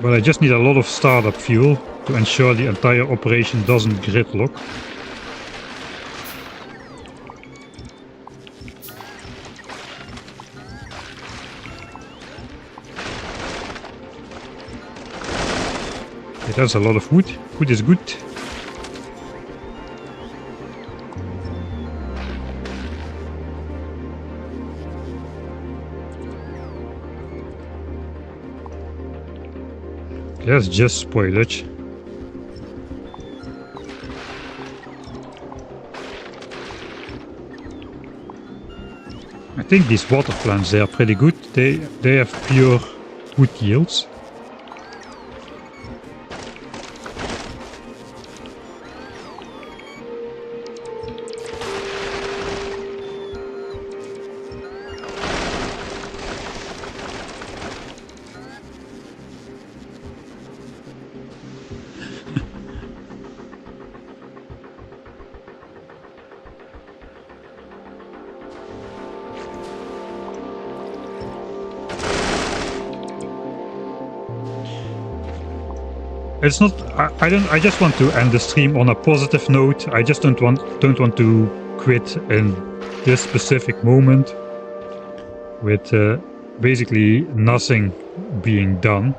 But I just need a lot of startup fuel to ensure the entire operation doesn't gridlock. Okay, that's a lot of wood. Wood is good. That's just spoilage. I think these water plants, they are pretty good. They have pure wood yields. It's not. I don't. I just want to end the stream on a positive note. I just don't want to quit in this specific moment with basically nothing being done.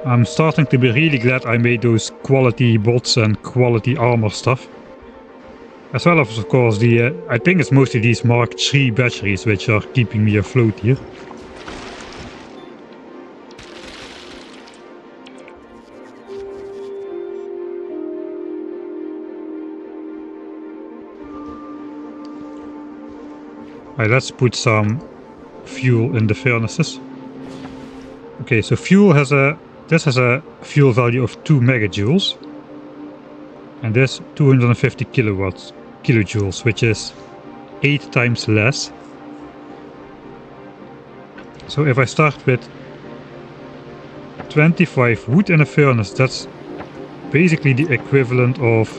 I'm starting to be really glad I made those quality bots and quality armor stuff. As well as, of course, the I think it's mostly these Mark III batteries which are keeping me afloat here. Alright, let's put some fuel in the furnaces. Okay, so fuel has a... This has a fuel value of 2 megajoules. And this 250 kilojoules, which is 8 times less. So if I start with 25 wood in a furnace, that's basically the equivalent of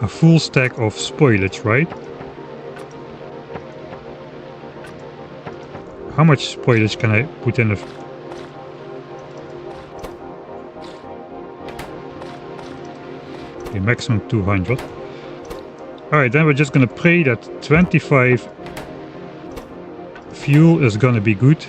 a full stack of spoilage, right? How much spoilage can I put in a... Okay, maximum 200. Alright, then we're just gonna pray that 25 fuel is gonna be good.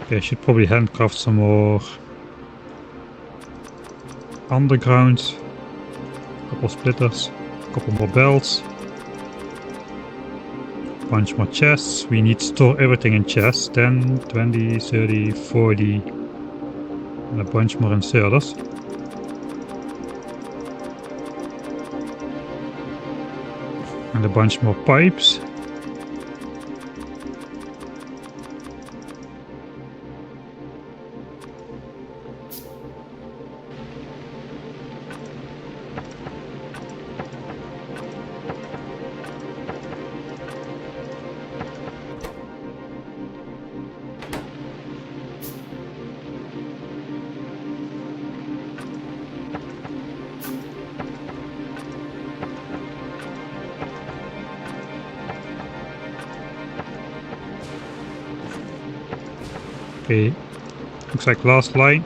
Okay, I should probably handcraft some more undergrounds, a couple splitters, a couple more belts, a bunch more chests. We need to store everything in chests, 10, 20, 30, 40, and a bunch more inserters. And a bunch more pipes. Okay, looks like last line.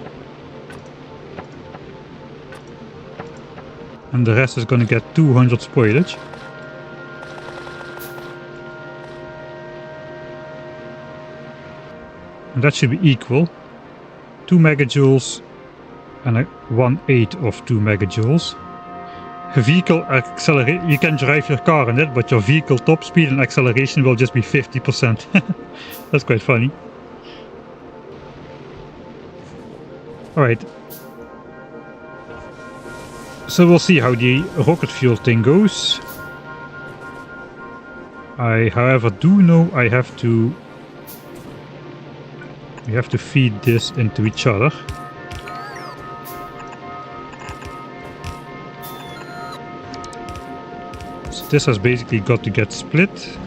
And the rest is gonna get 200 spoilage. And that should be equal. 2 megajoules and a 1/8 of 2 megajoules. Vehicle acceleration, you can drive your car in it, but your vehicle top speed and acceleration will just be 50%. That's quite funny. Alright. So we'll see how the rocket fuel thing goes. I, however, do know I have to... We have to feed this into each other. So this has basically got to get split.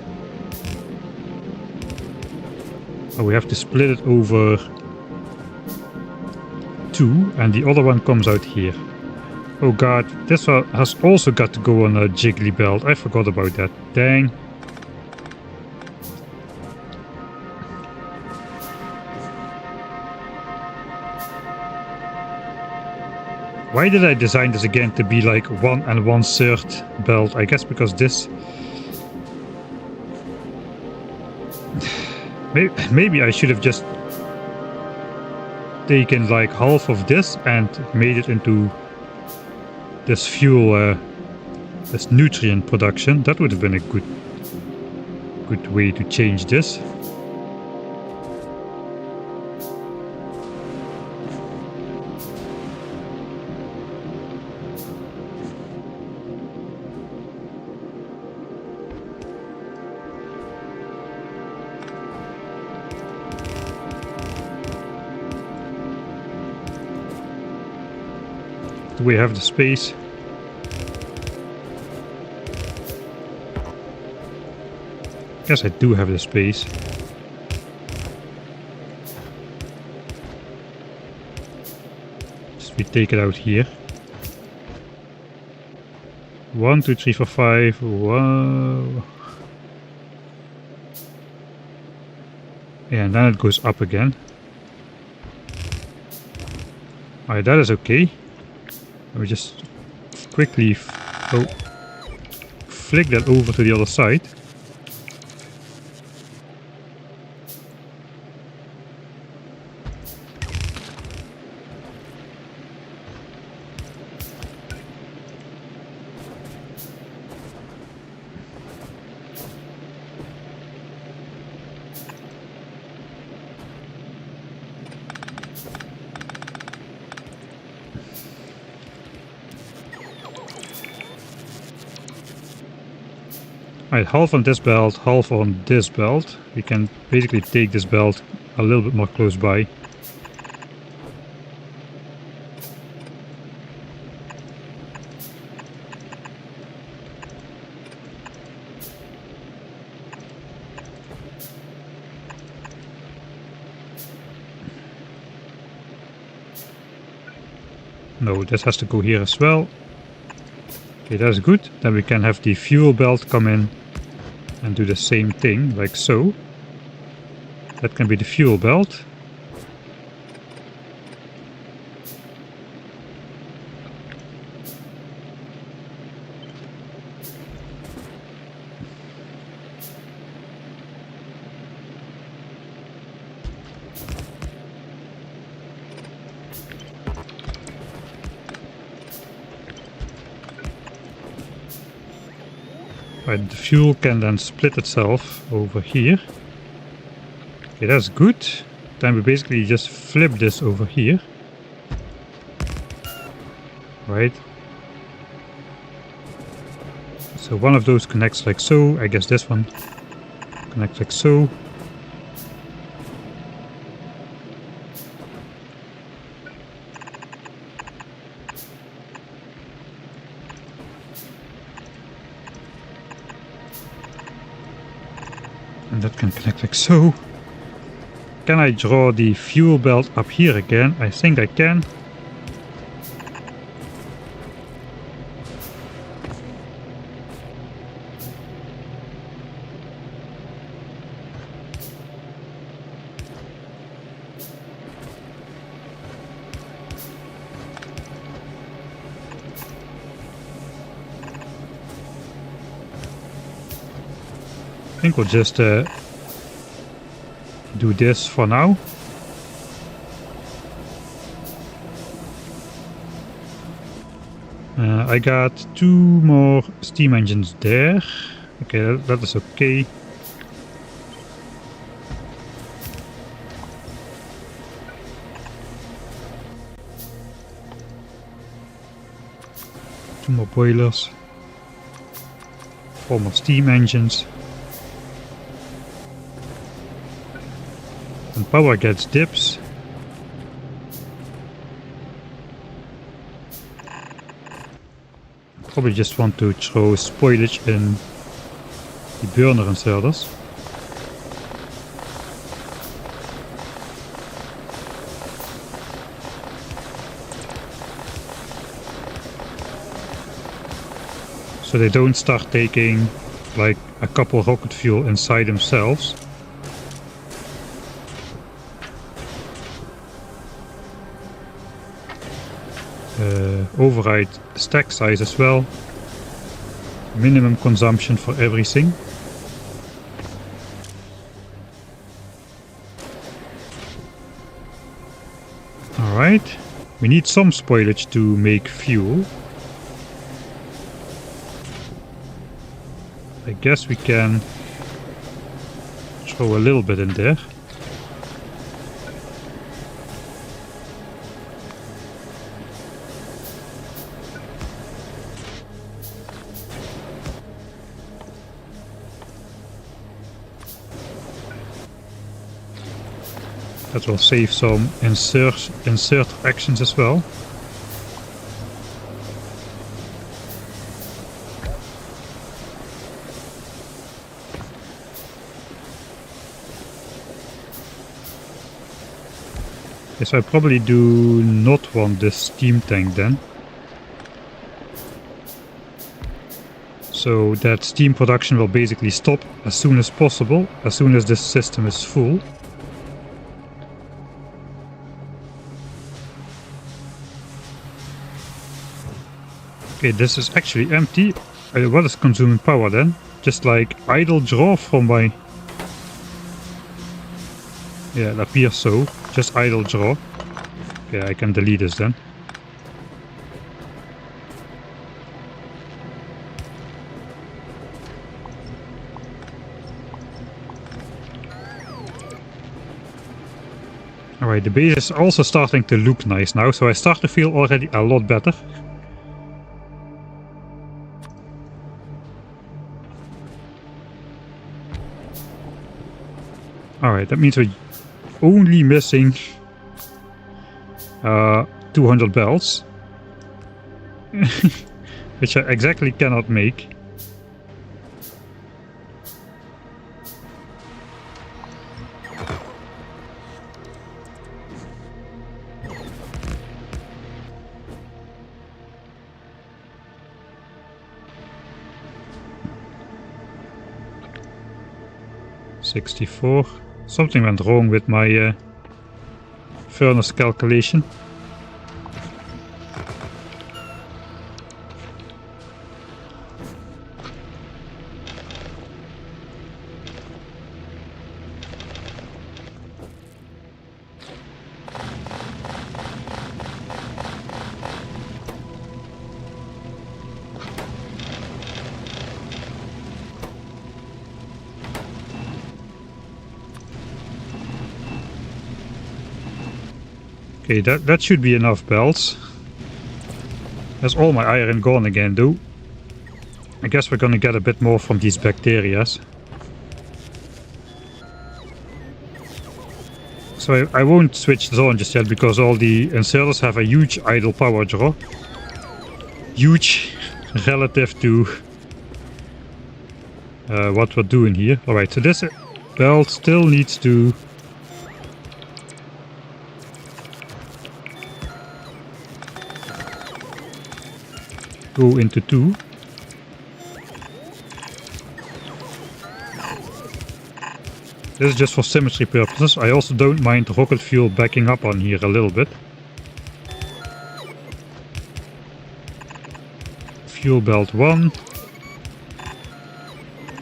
Oh, we have to split it over 2, and the other one comes out here. Oh god, this one has also got to go on a jiggly belt. I forgot about that. Dang. Why did I design this again to be like 1 1/3 belt? I guess because this... Maybe I should have just taken like half of this and made it into this fuel, this nutrient production. That would have been a good way to change this. Do we have the space? Yes, I do have the space. Just we take it out here. 1, 2, 3, 4, 5. Whoa. Yeah, and then it goes up again. Alright, that is okay. We just quickly flick that over to the other side. Alright, half on this belt, half on this belt. We can basically take this belt a little bit more close by. No, this has to go here as well. Okay, that's good. Then we can have the fuel belt come in and do the same thing, like so. That can be the fuel belt. Right, the fuel can then split itself over here. Okay, that's good. Then we basically just flip this over here. Right. So one of those connects like so. I guess this one connects like so. And that can connect like so. Can I draw the fuel belt up here again? I think I can. I think we'll just do this for now. I got 2 more steam engines there. Okay, that is okay. 2 more boilers. 4 more steam engines. And power gets dips. Probably just want to throw spoilage in the burner inserters. So they don't start taking like a couple rocket fuel inside themselves. Override stack size as well. Minimum consumption for everything. Alright, we need some spoilage to make fuel. I guess we can throw a little bit in there. That will save some insert actions as well. Yes, I probably do not want this steam tank then. So that steam production will basically stop as soon as possible, as soon as this system is full. Okay, this is actually empty. What is consuming power then? Just like idle draw from my... Yeah, it appears so. Just idle draw. Okay, I can delete this then. Alright, the base is also starting to look nice now, so I start to feel already a lot better. Alright, that means we're only missing 200 belts. Which I exactly cannot make. $64. Something went wrong with my furnace calculation. Okay, that should be enough belts. That's all my iron gone again though. I guess we're gonna get a bit more from these bacterias. So I won't switch this on just yet because all the inserters have a huge idle power draw. Huge relative to what we're doing here. Alright, so this belt still needs to go into 2. This is just for symmetry purposes. I also don't mind rocket fuel backing up on here a little bit. Fuel belt 1.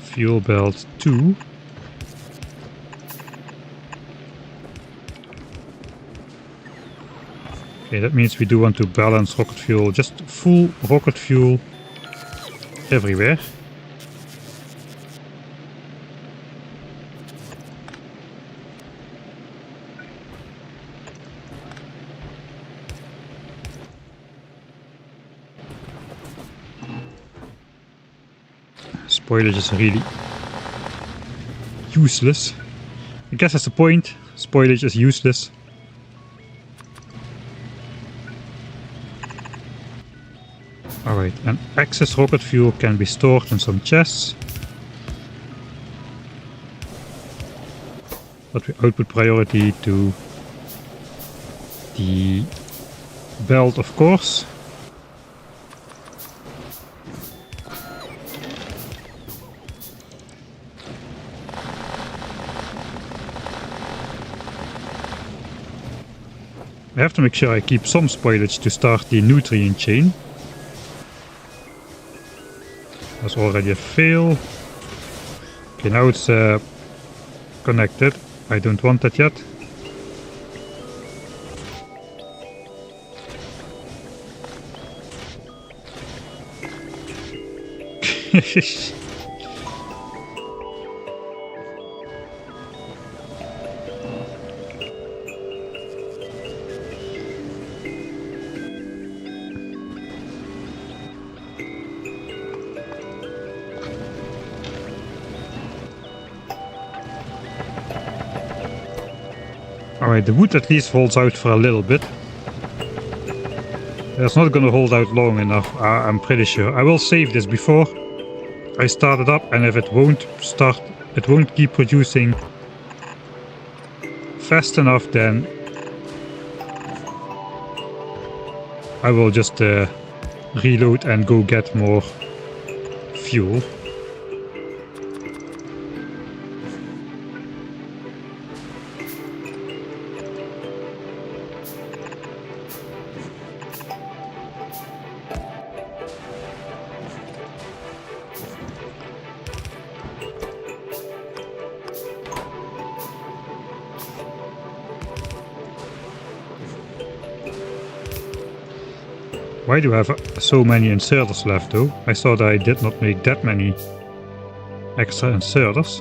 Fuel belt 2. Okay, that means we do want to balance rocket fuel, just full rocket fuel everywhere. Spoilage is really useless. I guess that's the point. Spoilage is useless. Alright, and excess rocket fuel can be stored in some chests. But we output priority to the belt, of course. I have to make sure I keep some spoilage to start the nutrient chain. That's already a fail. Okay, now it's connected. I don't want that yet. Alright, the wood at least holds out for a little bit. It's not gonna hold out long enough, I'm pretty sure. I will save this before I start it up, and if it won't keep producing fast enough, then I will just reload and go get more fuel. Why do I have so many inserters left though? I thought I did not make that many extra inserters.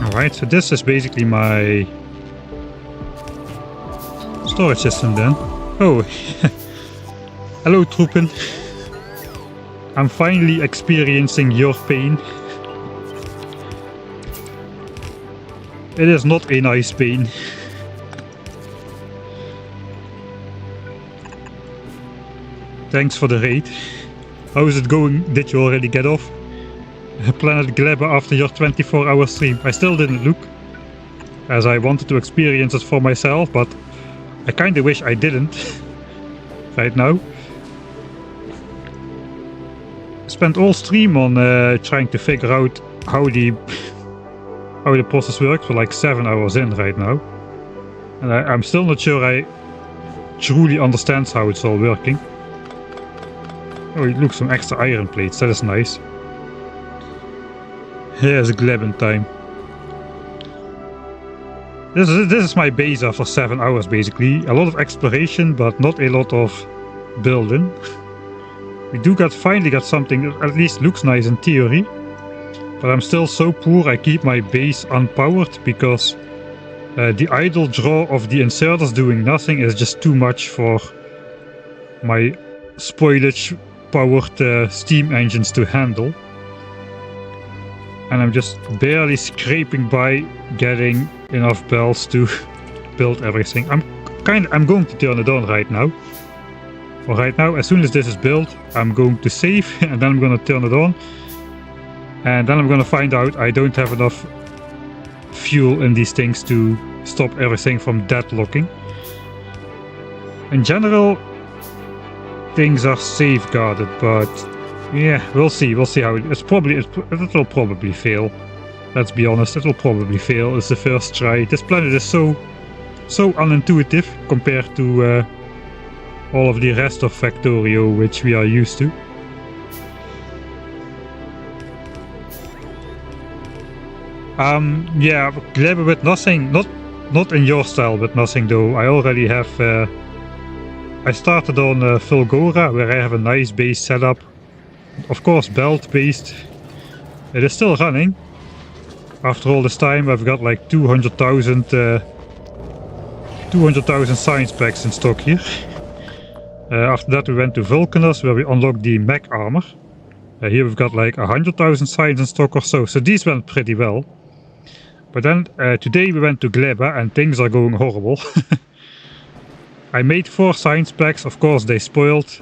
Alright, so this is basically my storage system then. Oh, hello Troepen. I'm finally experiencing your pain. It is not a nice pain. Thanks for the raid. How is it going? Did you already get off Planet Gleba after your 24-hour stream? I still didn't look, as I wanted to experience it for myself, but I kinda wish I didn't right now. Spent all stream on trying to figure out how the process works. We're like 7 hours in right now, and I'm still not sure I truly understand how it's all working. Oh, look, some extra iron plates. That is nice. Here's Gleben time. This is my base after 7 hours basically. A lot of exploration, but not a lot of building. We finally got something that at least looks nice in theory, but I'm still so poor I keep my base unpowered because the idle draw of the inserters doing nothing is just too much for my spoilage powered steam engines to handle. And I'm just barely scraping by getting enough bells to build everything. I'm going to turn it on right now. For right now, as soon as this is built, I'm going to save and then I'm going to turn it on. And then I'm going to find out I don't have enough fuel in these things to stop everything from deadlocking. In general, things are safeguarded, but yeah, we'll see how it will probably fail. Let's be honest, it will probably fail. It's the first try. This planet is so unintuitive compared to all of the rest of Factorio, which we are used to. Yeah, Gleba with nothing, not in your style with nothing though. I already have, I started on Fulgora, where I have a nice base setup. Of course belt based. It is still running. After all this time, I've got like 200,000 science packs in stock here. After that we went to Vulcanus, where we unlocked the mech armor. Here we've got like 100,000 science in stock or so, so these went pretty well. But then today we went to Gleba and things are going horrible. I made 4 science packs, of course they spoiled.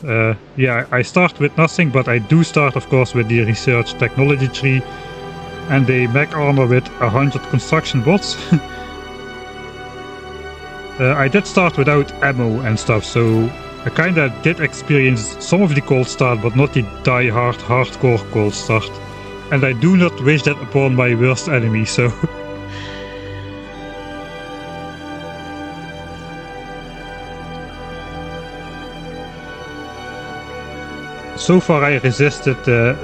Yeah, I start with nothing, but I do start of course with the research technology tree. And the mech armor with 100 construction bots. I did start without ammo and stuff, so I kinda did experience some of the cold start, but not the die-hard, hardcore cold start. And I do not wish that upon my worst enemy, so... So far I resisted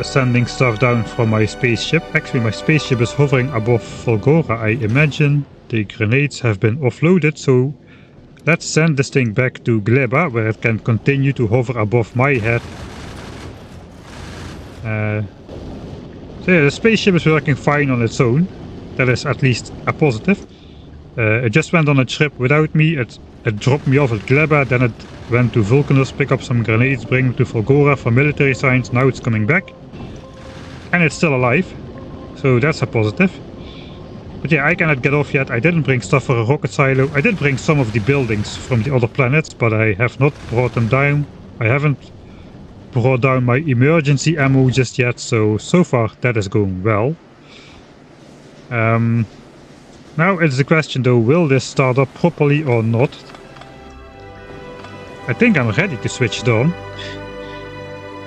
sending stuff down from my spaceship. Actually my spaceship is hovering above Volgora, I imagine. The grenades have been offloaded, so let's send this thing back to Gleba, where it can continue to hover above my head. So yeah, the spaceship is working fine on its own. That is at least a positive. It just went on a trip without me. It dropped me off at Gleba, then it went to Vulcanus, pick up some grenades, bring them to Volgora for military science. Now it's coming back. And it's still alive. So that's a positive. But yeah, I cannot get off yet. I didn't bring stuff for a rocket silo. I did bring some of the buildings from the other planets, but I have not brought them down. I haven't brought down my emergency ammo just yet, so far that is going well. Now it's the question though, will this start up properly or not? I think I'm ready to switch it on.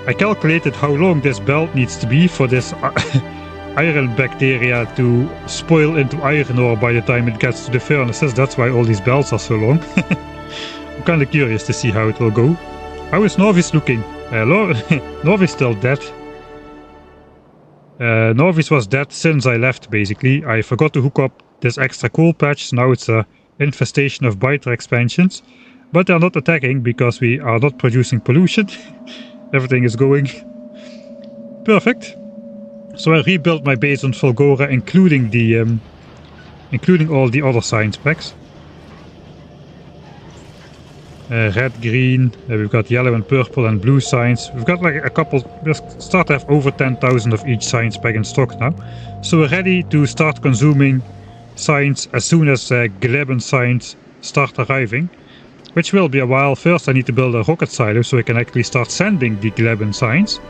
I calculated how long this belt needs to be for this iron bacteria to spoil into iron ore by the time it gets to the furnaces. That's why all these belts are so long. I'm kinda curious to see how it will go. How is Norvis looking? Norvis still dead. Norvis was dead since I left basically. I forgot to hook up this extra coal patch, so now it's a infestation of biter expansions. But they're not attacking because we are not producing pollution. Everything is going perfect. So I rebuilt my base on Volgora, including the including all the other science packs. Red, green, we've got yellow and purple and blue science. We've got like a couple, we start to have over 10,000 of each science pack in stock now. So we're ready to start consuming science as soon as Gleban science start arriving. Which will be a while. First I need to build a rocket silo so I can actually start sending the Gleban science.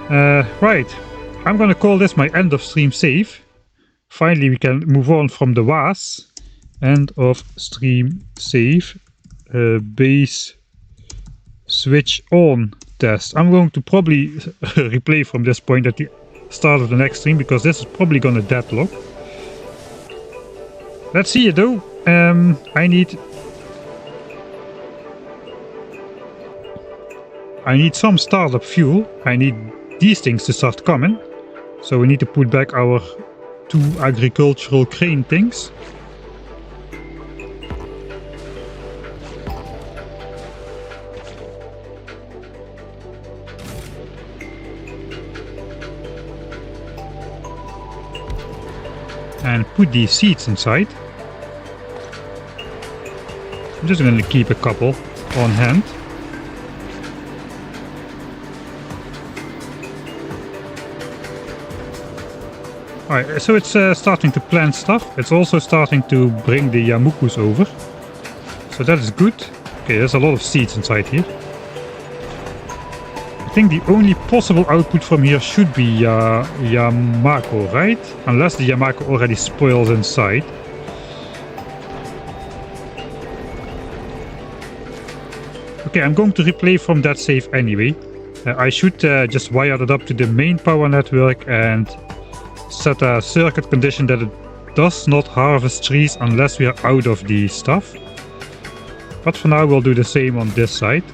Right, I'm gonna call this my end of stream save. Finally we can move on from the WAS. End of stream save. Base switch on test. I'm going to probably replay from this point at the start of the next stream, because this is probably gonna deadlock. Let's see it though. I need some startup fuel. I need these things to start coming. So we need to put back our 2 agricultural crane things. And put these seeds inside. I'm just going to keep a couple on hand. Alright, so it's starting to plant stuff. It's also starting to bring the Yamukus over. So that is good. Okay, there's a lot of seeds inside here. I think the only possible output from here should be Yamako, right? Unless the Yamako already spoils inside. Okay, I'm going to replay from that save anyway. I should just wire it up to the main power network and set a circuit condition that it does not harvest trees unless we are out of the stuff. But for now we'll do the same on this side.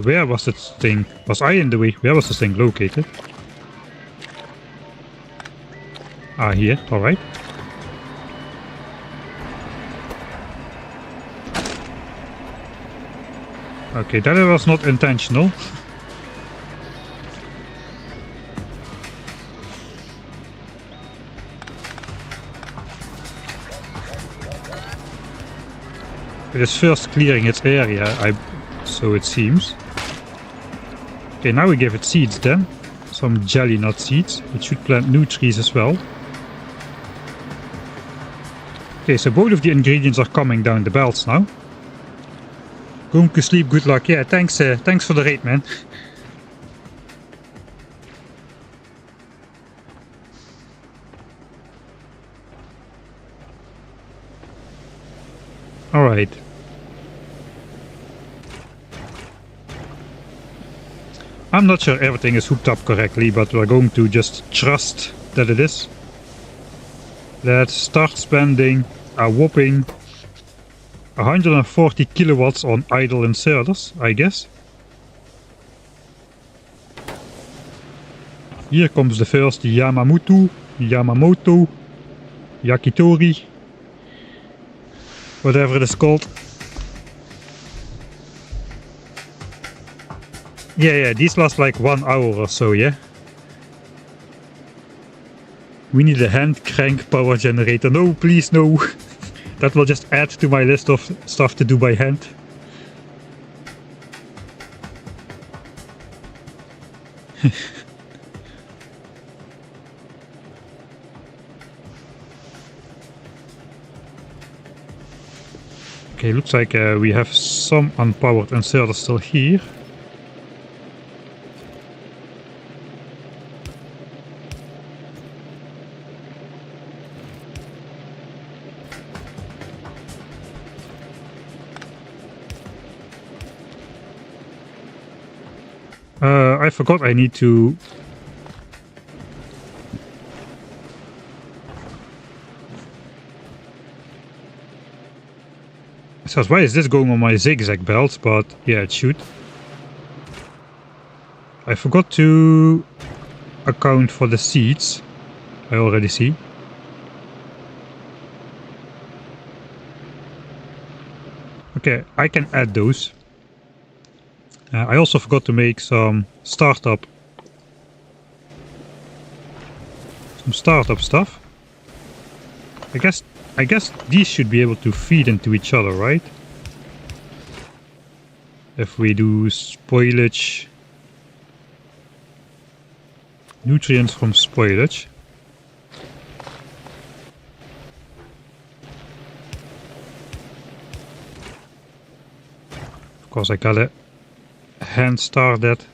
Where was this thing? Was I in the way? Where was this thing located? Ah, here, alright. Okay, that was not intentional. It is first clearing its area, so it seems. Okay, now we give it seeds then. Some jelly nut seeds. It should plant new trees as well. Okay, so both of the ingredients are coming down the belts now. Going to sleep, good luck. Yeah, thanks for the raid, man. Alright. I'm not sure everything is hooked up correctly, but we're going to just trust that it is. Let's start spending a whopping 140 kilowatts on idle inserters, I guess. Here comes the first Yamamoto, Yakitori, whatever it is called. Yeah, these last like 1 hour or so, yeah. We need a hand crank power generator. No, please, no. That will just add to my list of stuff to do by hand. Okay, looks like we have some unpowered inserters still here. I forgot I need to... So why is this going on my zigzag belt? But yeah, it should. I forgot to account for the seeds. I already see. Okay, I can add those. I also forgot to make some startup stuff. I guess these should be able to feed into each other, right? If we do spoilage, nutrients from spoilage. Of course, I gotta hand start that.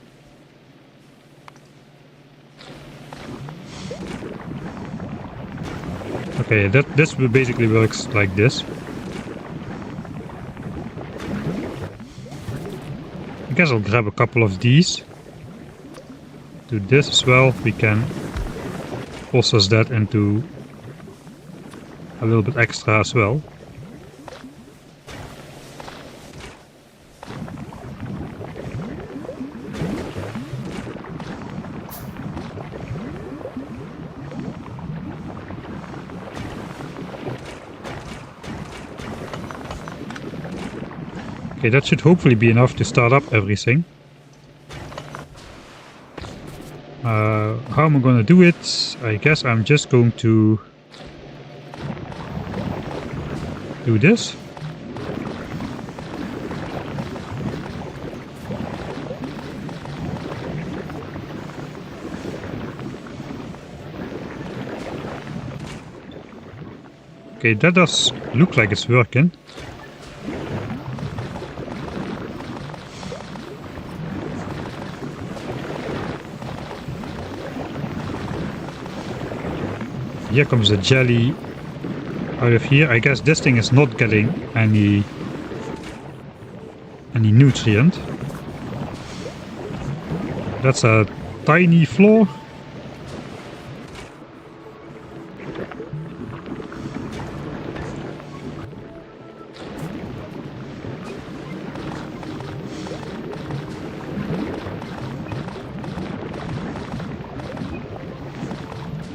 Okay, this basically works like this. I guess I'll grab a couple of these. Do this as well. We can process that into a little bit extra as well. Okay, that should hopefully be enough to start up everything. How am I going to do it? I guess I'm just going to do this. Okay, that does look like it's working. Here comes the jelly out of here. I guess this thing is not getting any nutrient. That's a tiny floor.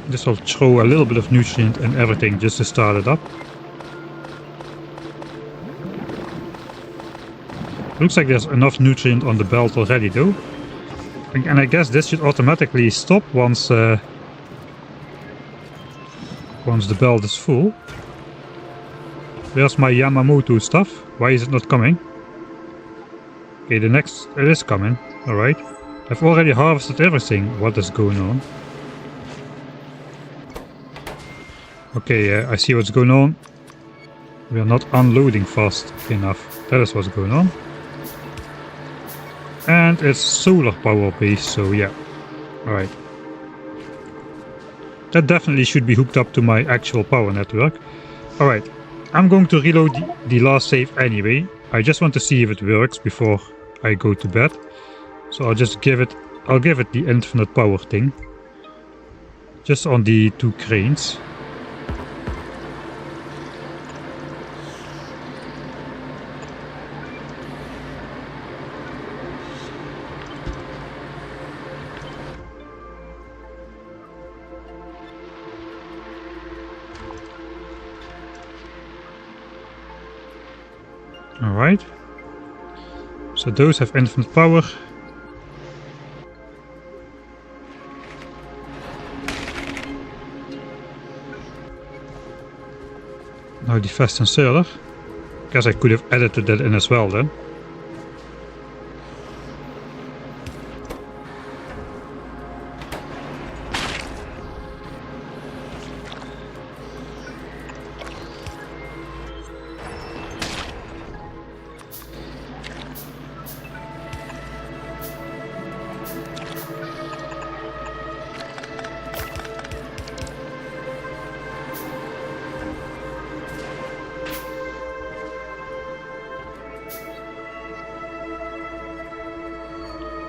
This will throw a little bit of nutrient and everything just to start it up. Looks like there's enough nutrient on the belt already though. And I guess this should automatically stop once the belt is full. Where's my Yamamoto stuff? Why is it not coming? Okay, the next... it is coming. Alright. I've already harvested everything. What is going on? Okay, I see what's going on. We are not unloading fast enough. That is what's going on. And it's solar power based, so yeah. Alright. That definitely should be hooked up to my actual power network. Alright. I'm going to reload the last save anyway. I just want to see if it works before I go to bed. So I'll just give it... I'll give it the infinite power thing. Just on the 2 cranes. Alright. So those have infinite power. Now the fast inserter. Guess I could have edited that in as well then.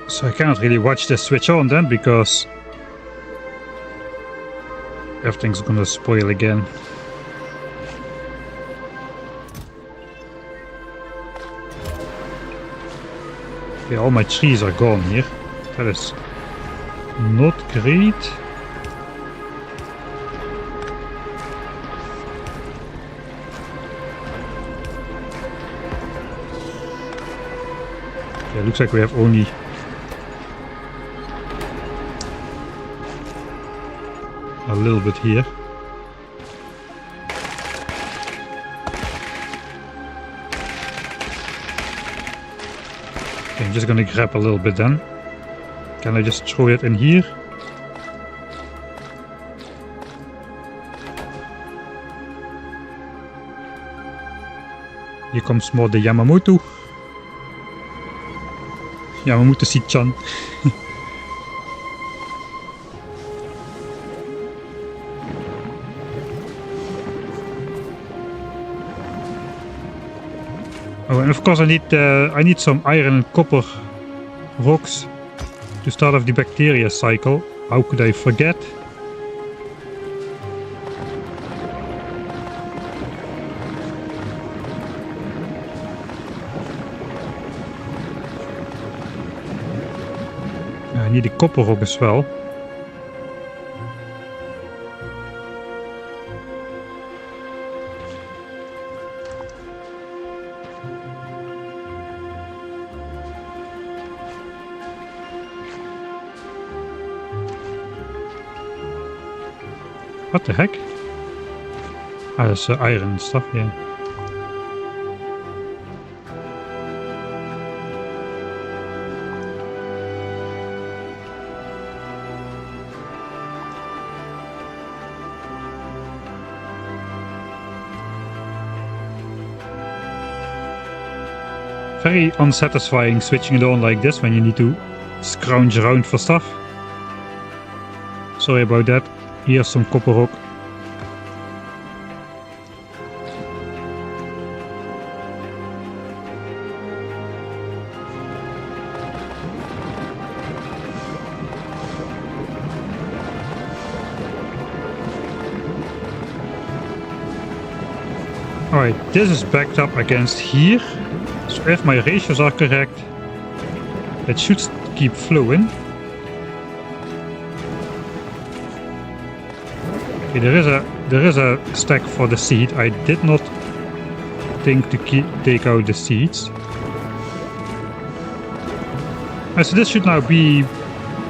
So I cannot really watch this switch on then, because everything's gonna spoil again. Okay, all my trees are gone here. That is not great. Okay, looks like we have only a little bit here. Okay, I'm just gonna grab a little bit then. Can I just throw it in here? Here comes more the Yamamoto. Yamamoto-chan. Oh, and of course I need some iron and copper rocks to start off the bacteria cycle. How could I forget? I need a copper rock as well. What the heck? Ah, that's iron and stuff, yeah. Very unsatisfying switching it on like this when you need to scrounge around for stuff. Sorry about that. Here's some copper rock. Alright, this is backed up against here. So if my ratios are correct, it should keep flowing. Okay, there is a stack for the seed. I did not think to take out the seeds. So this should now be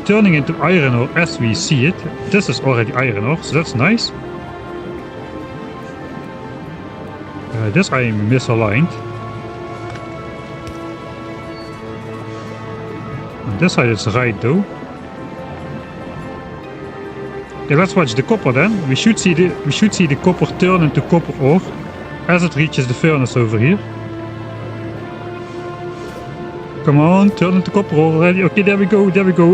turning into iron ore as we see it. This is already iron ore, so that's nice. This I misaligned. On this side it's right though. Okay, let's watch the copper then. We should see the copper turn into copper ore as it reaches the furnace over here. Come on, turn into copper ore already. Okay, there we go,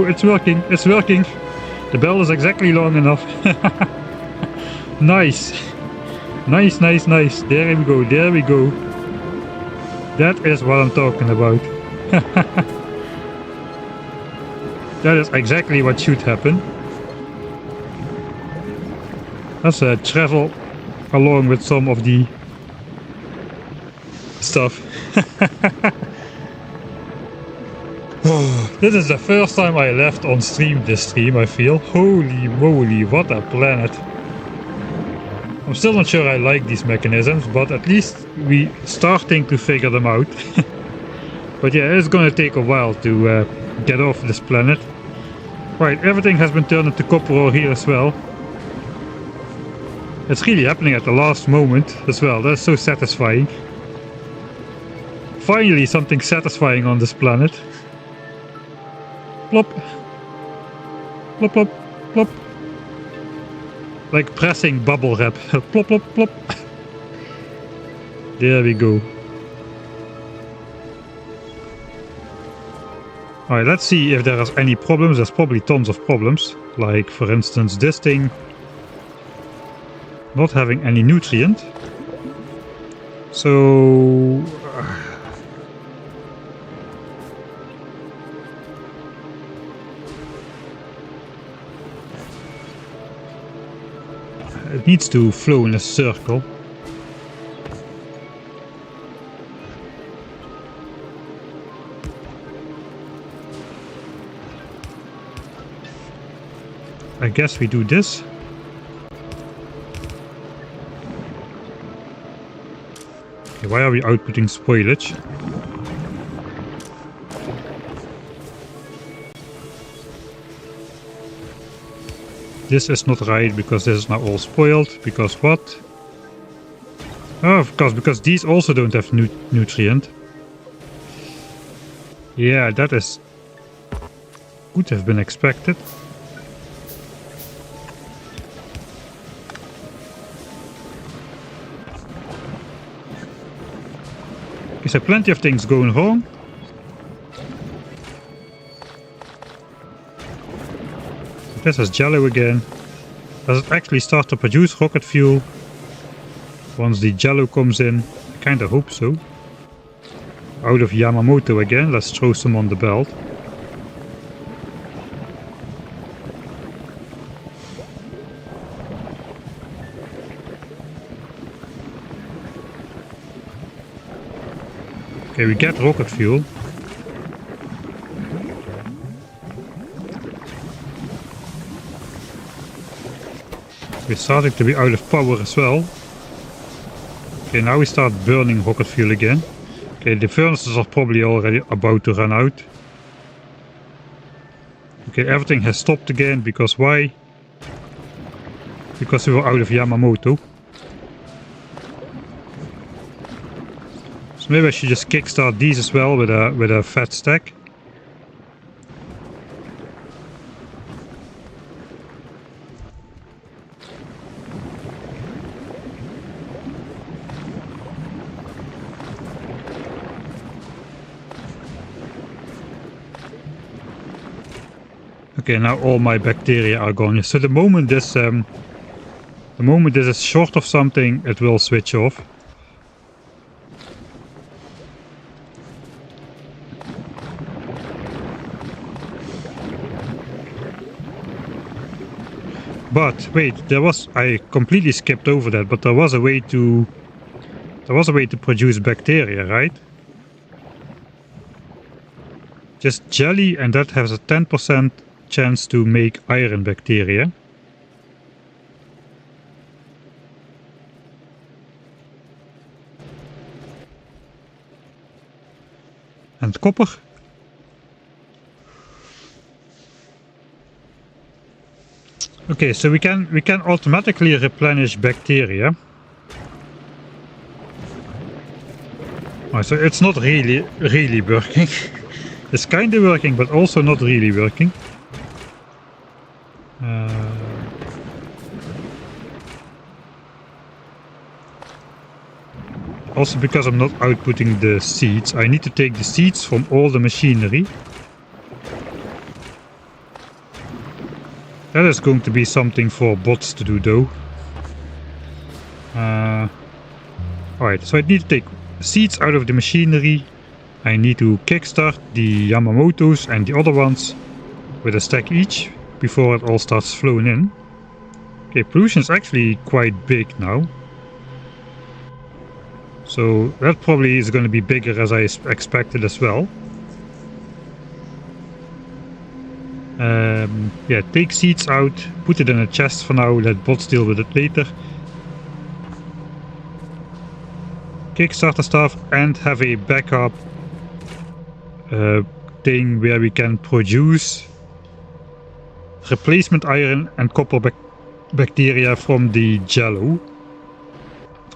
it's working, it's working. The bell is exactly long enough. Nice. Nice, nice, nice. There we go, there we go. That is what I'm talking about. That is exactly what should happen. Let's travel along with some of the stuff. This is the first time I left on stream this stream, I feel. Holy moly, what a planet. I'm still not sure I like these mechanisms, but at least we starting to figure them out. But yeah, it's gonna take a while to get off this planet. Right, everything has been turned into copper ore here as well. It's really happening at the last moment as well. That's so satisfying. Finally something satisfying on this planet. Plop. Plop, plop, plop. Like pressing bubble wrap. Plop, plop, plop. There we go. Alright, let's see if there are any problems. There's probably tons of problems. Like, for instance, this thing not having any nutrient. So... it needs to flow in a circle. I guess we do this. Okay, why are we outputting spoilage? This is not right because this is now all spoiled. Because what? Oh, of course, because these also don't have nutrient. Yeah, that is could have been expected. Okay, so plenty of things going wrong. This is jello again. Does it actually start to produce rocket fuel once the jello comes in? I kinda hope so. Out of Yamamoto again, let's throw some on the belt. Okay, we get rocket fuel. We're starting to be out of power as well. Okay, now we start burning rocket fuel again. Okay, the furnaces are probably already about to run out. Okay, everything has stopped again, because why? Because we were out of Yamamoto. So maybe I should just kickstart these as well with a fat stack. Okay, now all my bacteria are gone. So the moment this is short of something, it will switch off. But wait, I completely skipped over that, but there was a way to produce bacteria, right? Just jelly, and that has a 10% chance to make iron bacteria. And copper. Okay, so we can automatically replenish bacteria. Oh, so it's not really working. It's kind of working, but also not really working. Also, because I'm not outputting the seeds, I need to take the seeds from all the machinery. That is going to be something for bots to do, though. Alright, so I need to take seeds out of the machinery. I need to kickstart the Yamamotos and the other ones with a stack each before it all starts flowing in. Okay, pollution is actually quite big now. So that probably is going to be bigger as I expected as well. Yeah, take seeds out, put it in a chest for now, let bots deal with it later. Kickstart the stuff and have a backup thing where we can produce replacement iron and copper bacteria from the jello.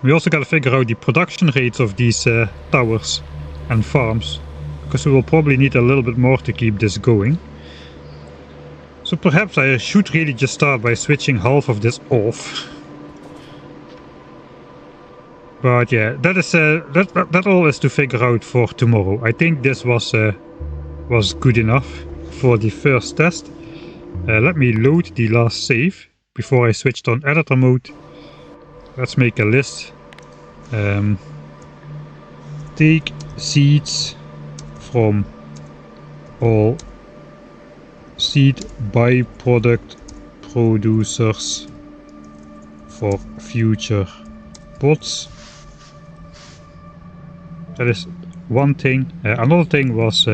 We also gotta figure out the production rates of these towers and farms, because we will probably need a little bit more to keep this going. So perhaps I should really just start by switching half of this off. But yeah, that is that all is to figure out for tomorrow. I think this was good enough for the first test. Let me load the last save before I switched on editor mode. Let's make a list. Take seeds from all seed byproduct producers for future bots. That is one thing. Another thing was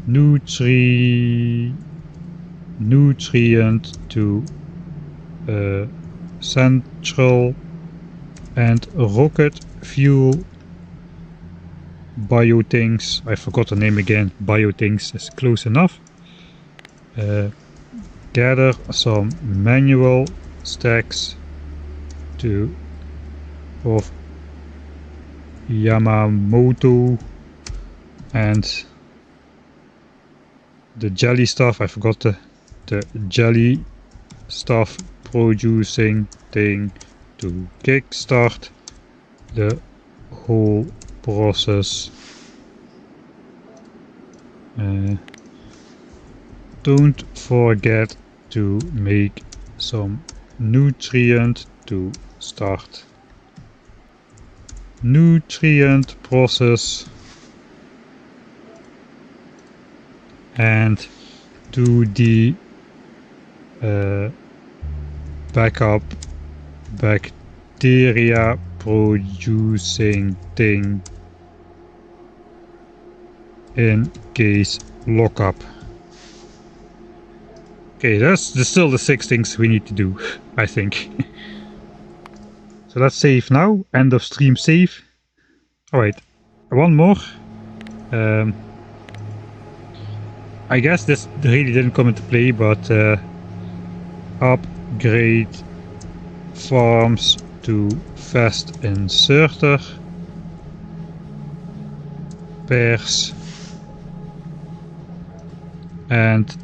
nutrient to central and rocket fuel biothings. I forgot the name again. Biothings is close enough. Gather some manual stacks of Yamamoto and the jelly stuff. I forgot the jelly stuff producing thing to kickstart the whole process. Don't forget to make some nutrient to start nutrient process and do the backup bacteria producing thing in case lockup. Okay, that's still the 6 things we need to do, I think. So let's save now. End of stream save. Alright, one more. I guess this really didn't come into play, but upgrade farms to fast inserter pairs and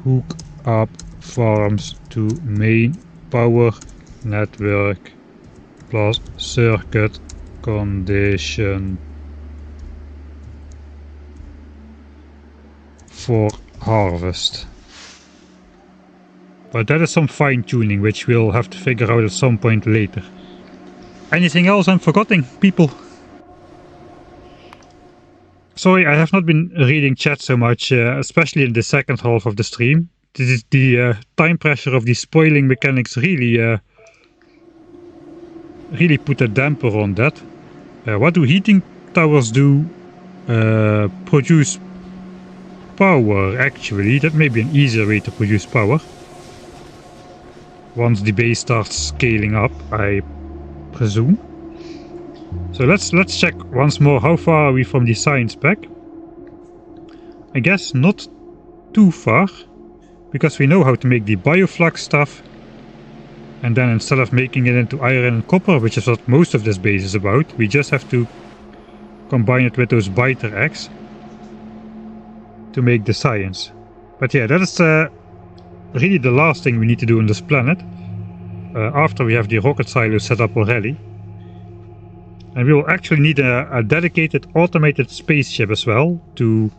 hook up farms to main power network plus circuit condition for harvest. But that is some fine tuning which we'll have to figure out at some point later. Anything else I'm forgetting, people? Sorry, I have not been reading chat so much, especially in the second half of the stream. This is the time pressure of the spoiling mechanics really put a damper on that. What do heating towers do? Produce power, actually. That may be an easier way to produce power. Once the base starts scaling up, I presume. So let's check once more how far are we from the science pack. I guess not too far. because we know how to make the bioflux stuff. And then instead of making it into iron and copper, which is what most of this base is about, we just have to combine it with those biter eggs to make the science. But yeah, that is really the last thing we need to do on this planet. After we have the rocket silo set up already. And we will actually need a dedicated automated spaceship as well to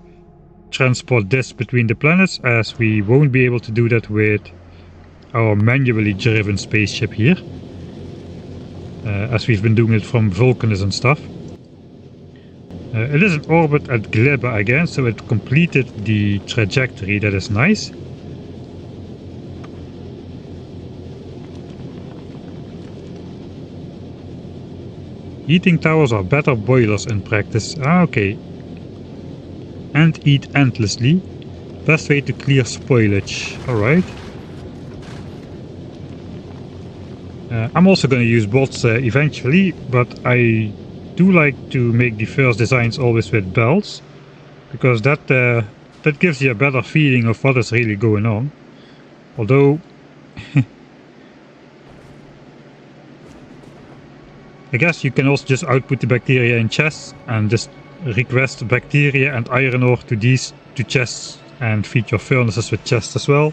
transport this between the planets, as we won't be able to do that with our manually driven spaceship here, as we've been doing it from Vulcanus and stuff. It is in orbit at Gleba again, so it completed the trajectory. That is nice. Heating towers are better boilers in practice. Ah, okay. And eat endlessly. Best way to clear spoilage. Alright. I'm also going to use bots eventually, but I do like to make the first designs always with bells, because that gives you a better feeling of what is really going on. Although I guess you can also just output the bacteria in chests and just request bacteria and iron ore to these two chests and feed your furnaces with chests as well.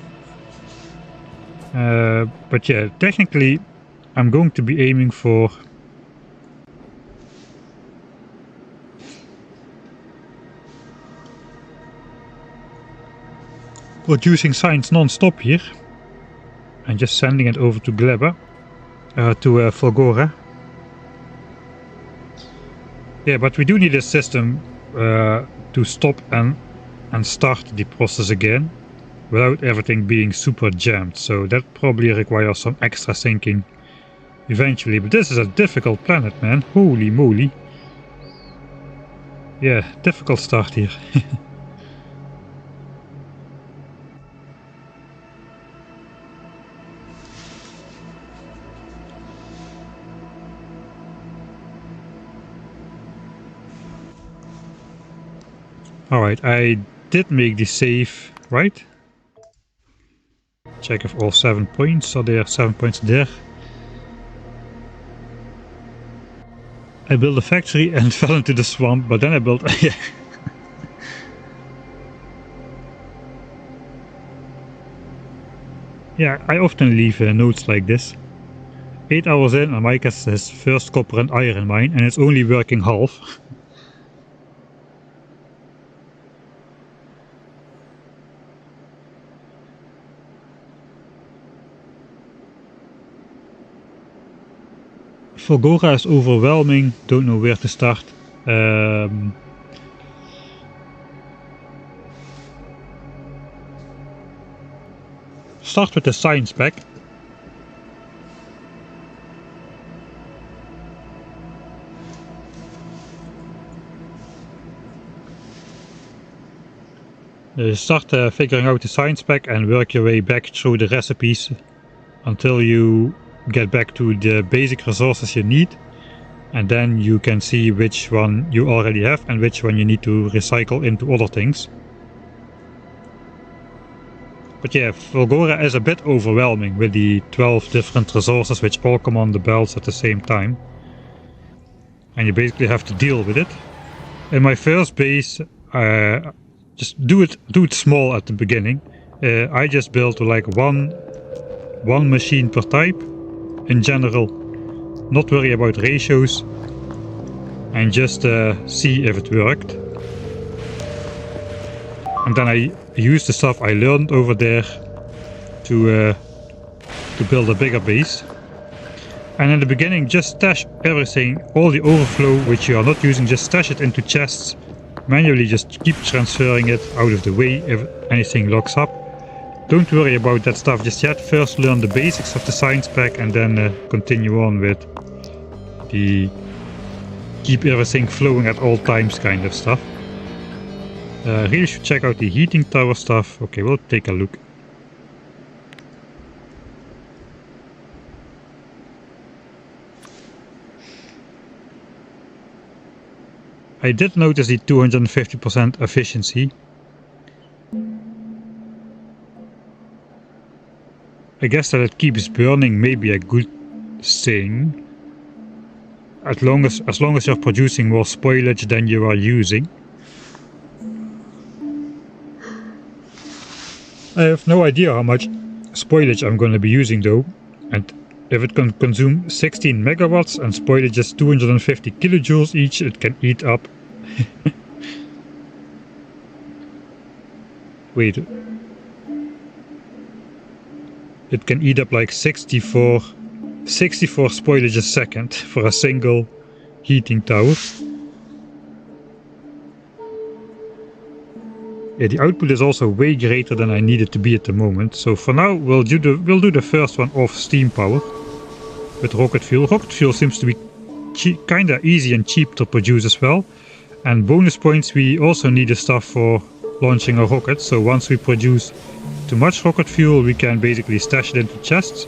But yeah, technically I'm going to be aiming for producing science non-stop here and just sending it over to Gleba, to Fulgora. Yeah, but we do need a system to stop and start the process again without everything being super jammed, so that probably requires some extra syncing eventually. But this is a difficult planet, man. Holy moly. Yeah, difficult start here. Alright, I did make the save, right? Check if all 7 points are there, 7 points there. I built a factory and fell into the swamp, but then I built... Yeah, I often leave notes like this. 8 hours in and Mike has his first copper and iron mine, and it's only working half. Fulgora is overwhelming, don't know where to start. Start with the science pack. Start figuring out the science pack and work your way back through the recipes until you get back to the basic resources you need, and then you can see which one you already have and which one you need to recycle into other things. But yeah, Fulgora is a bit overwhelming with the 12 different resources which all come on the belts at the same time, and you basically have to deal with it. In my first base, just do it small at the beginning. I just built like one machine per type in general, not worry about ratios, and just see if it worked. And then I used the stuff I learned over there to build a bigger base. And in the beginning, just stash everything, all the overflow which you are not using, just stash it into chests. Manually just keep transferring it out of the way if anything locks up. Don't worry about that stuff just yet. First learn the basics of the science pack and then continue on with the keep everything flowing at all times kind of stuff. Really should check out the heating tower stuff. Okay, we'll take a look. I did notice the 250% efficiency. I guess that it keeps burning may be a good thing. As long as you're producing more spoilage than you are using. I have no idea how much spoilage I'm going to be using though, and if it can consume 16 megawatts and spoilage is 250 kilojoules each, it can eat up. Wait. It can eat up like 64 spoilage a second for a single heating tower. Yeah, the output is also way greater than I need it to be at the moment. So for now we'll do the first one off steam power with rocket fuel. Rocket fuel seems to be kinda easy and cheap to produce as well. And bonus points, we also need the stuff for launching a rocket. So once we produce too much rocket fuel, we can basically stash it into chests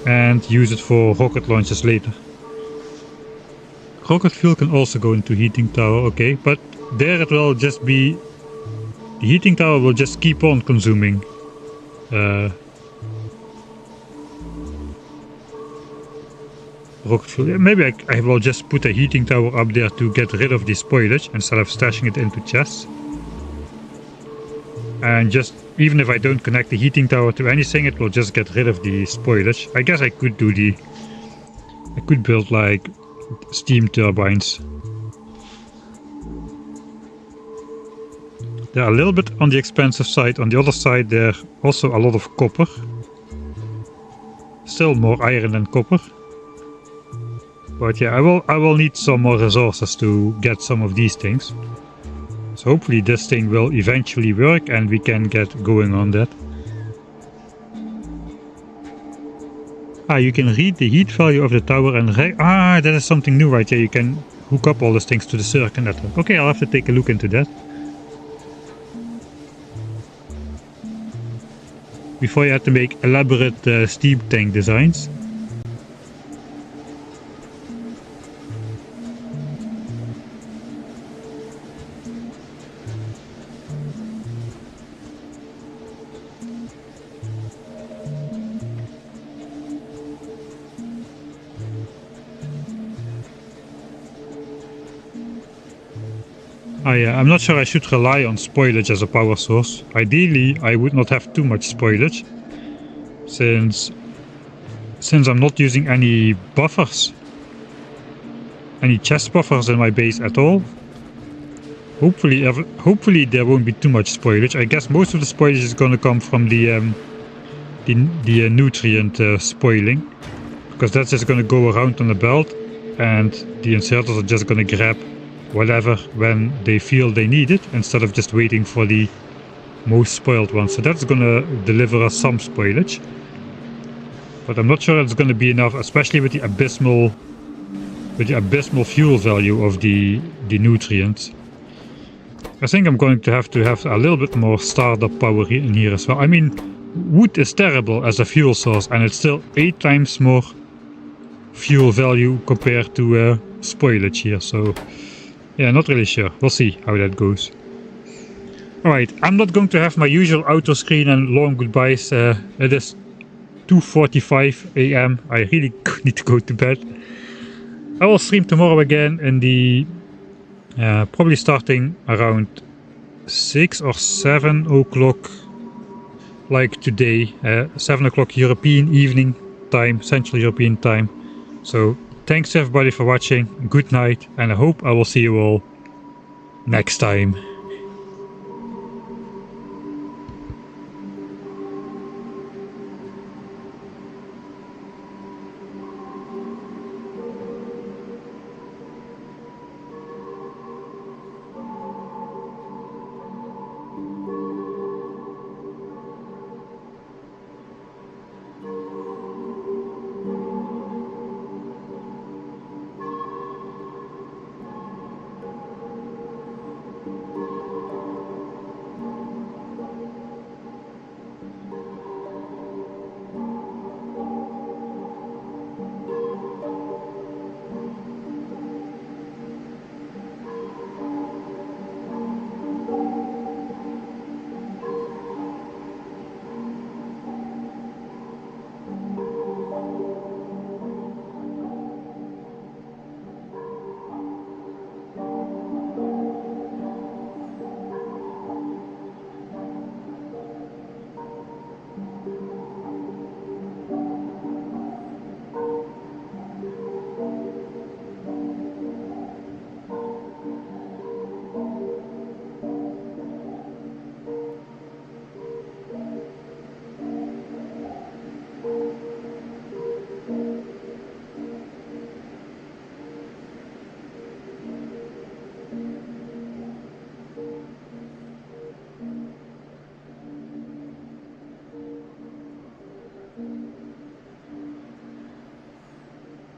and use it for rocket launches later. Rocket fuel can also go into heating tower, okay, but there it will just be... The heating tower will just keep on consuming rocket fuel. Maybe I will just put a heating tower up there to get rid of the spoilage instead of stashing it into chests. And just, even if I don't connect the heating tower to anything, it will just get rid of the spoilage. I guess I could build like steam turbines. They're a little bit on the expensive side. On the other side, there also a lot of copper. Still more iron than copper. But yeah, I will need some more resources to get some of these things. So hopefully this thing will eventually work and we can get going on that. Ah, you can read the heat value of the tower and... that is something new, right? Yeah, you can hook up all these things to the circuit network. Okay, I'll have to take a look into that. Before you had to make elaborate steam tank designs. I'm not sure I should rely on spoilage as a power source. Ideally, I would not have too much spoilage, since I'm not using any buffers, any chest buffers in my base at all. Hopefully there won't be too much spoilage. I guess most of the spoilage is going to come from the nutrient spoiling, because that's just going to go around on the belt, and the inserters are just going to grab whatever when they feel they need it, instead of just waiting for the most spoiled one. So that's gonna deliver us some spoilage, but I'm not sure it's gonna be enough, especially with the abysmal fuel value of the nutrients. I think I'm going to have a little bit more startup power in here as well. I mean, wood is terrible as a fuel source, and it's still 8 times more fuel value compared to spoilage here. So yeah, not really sure. We'll see how that goes. Alright, I'm not going to have my usual auto screen and long goodbyes. It is 2:45 AM. I really need to go to bed. I will stream tomorrow again in the... probably starting around 6 or 7 o'clock, like today. 7 o'clock European evening time, Central European time. So thanks everybody for watching, good night, and I hope I will see you all next time.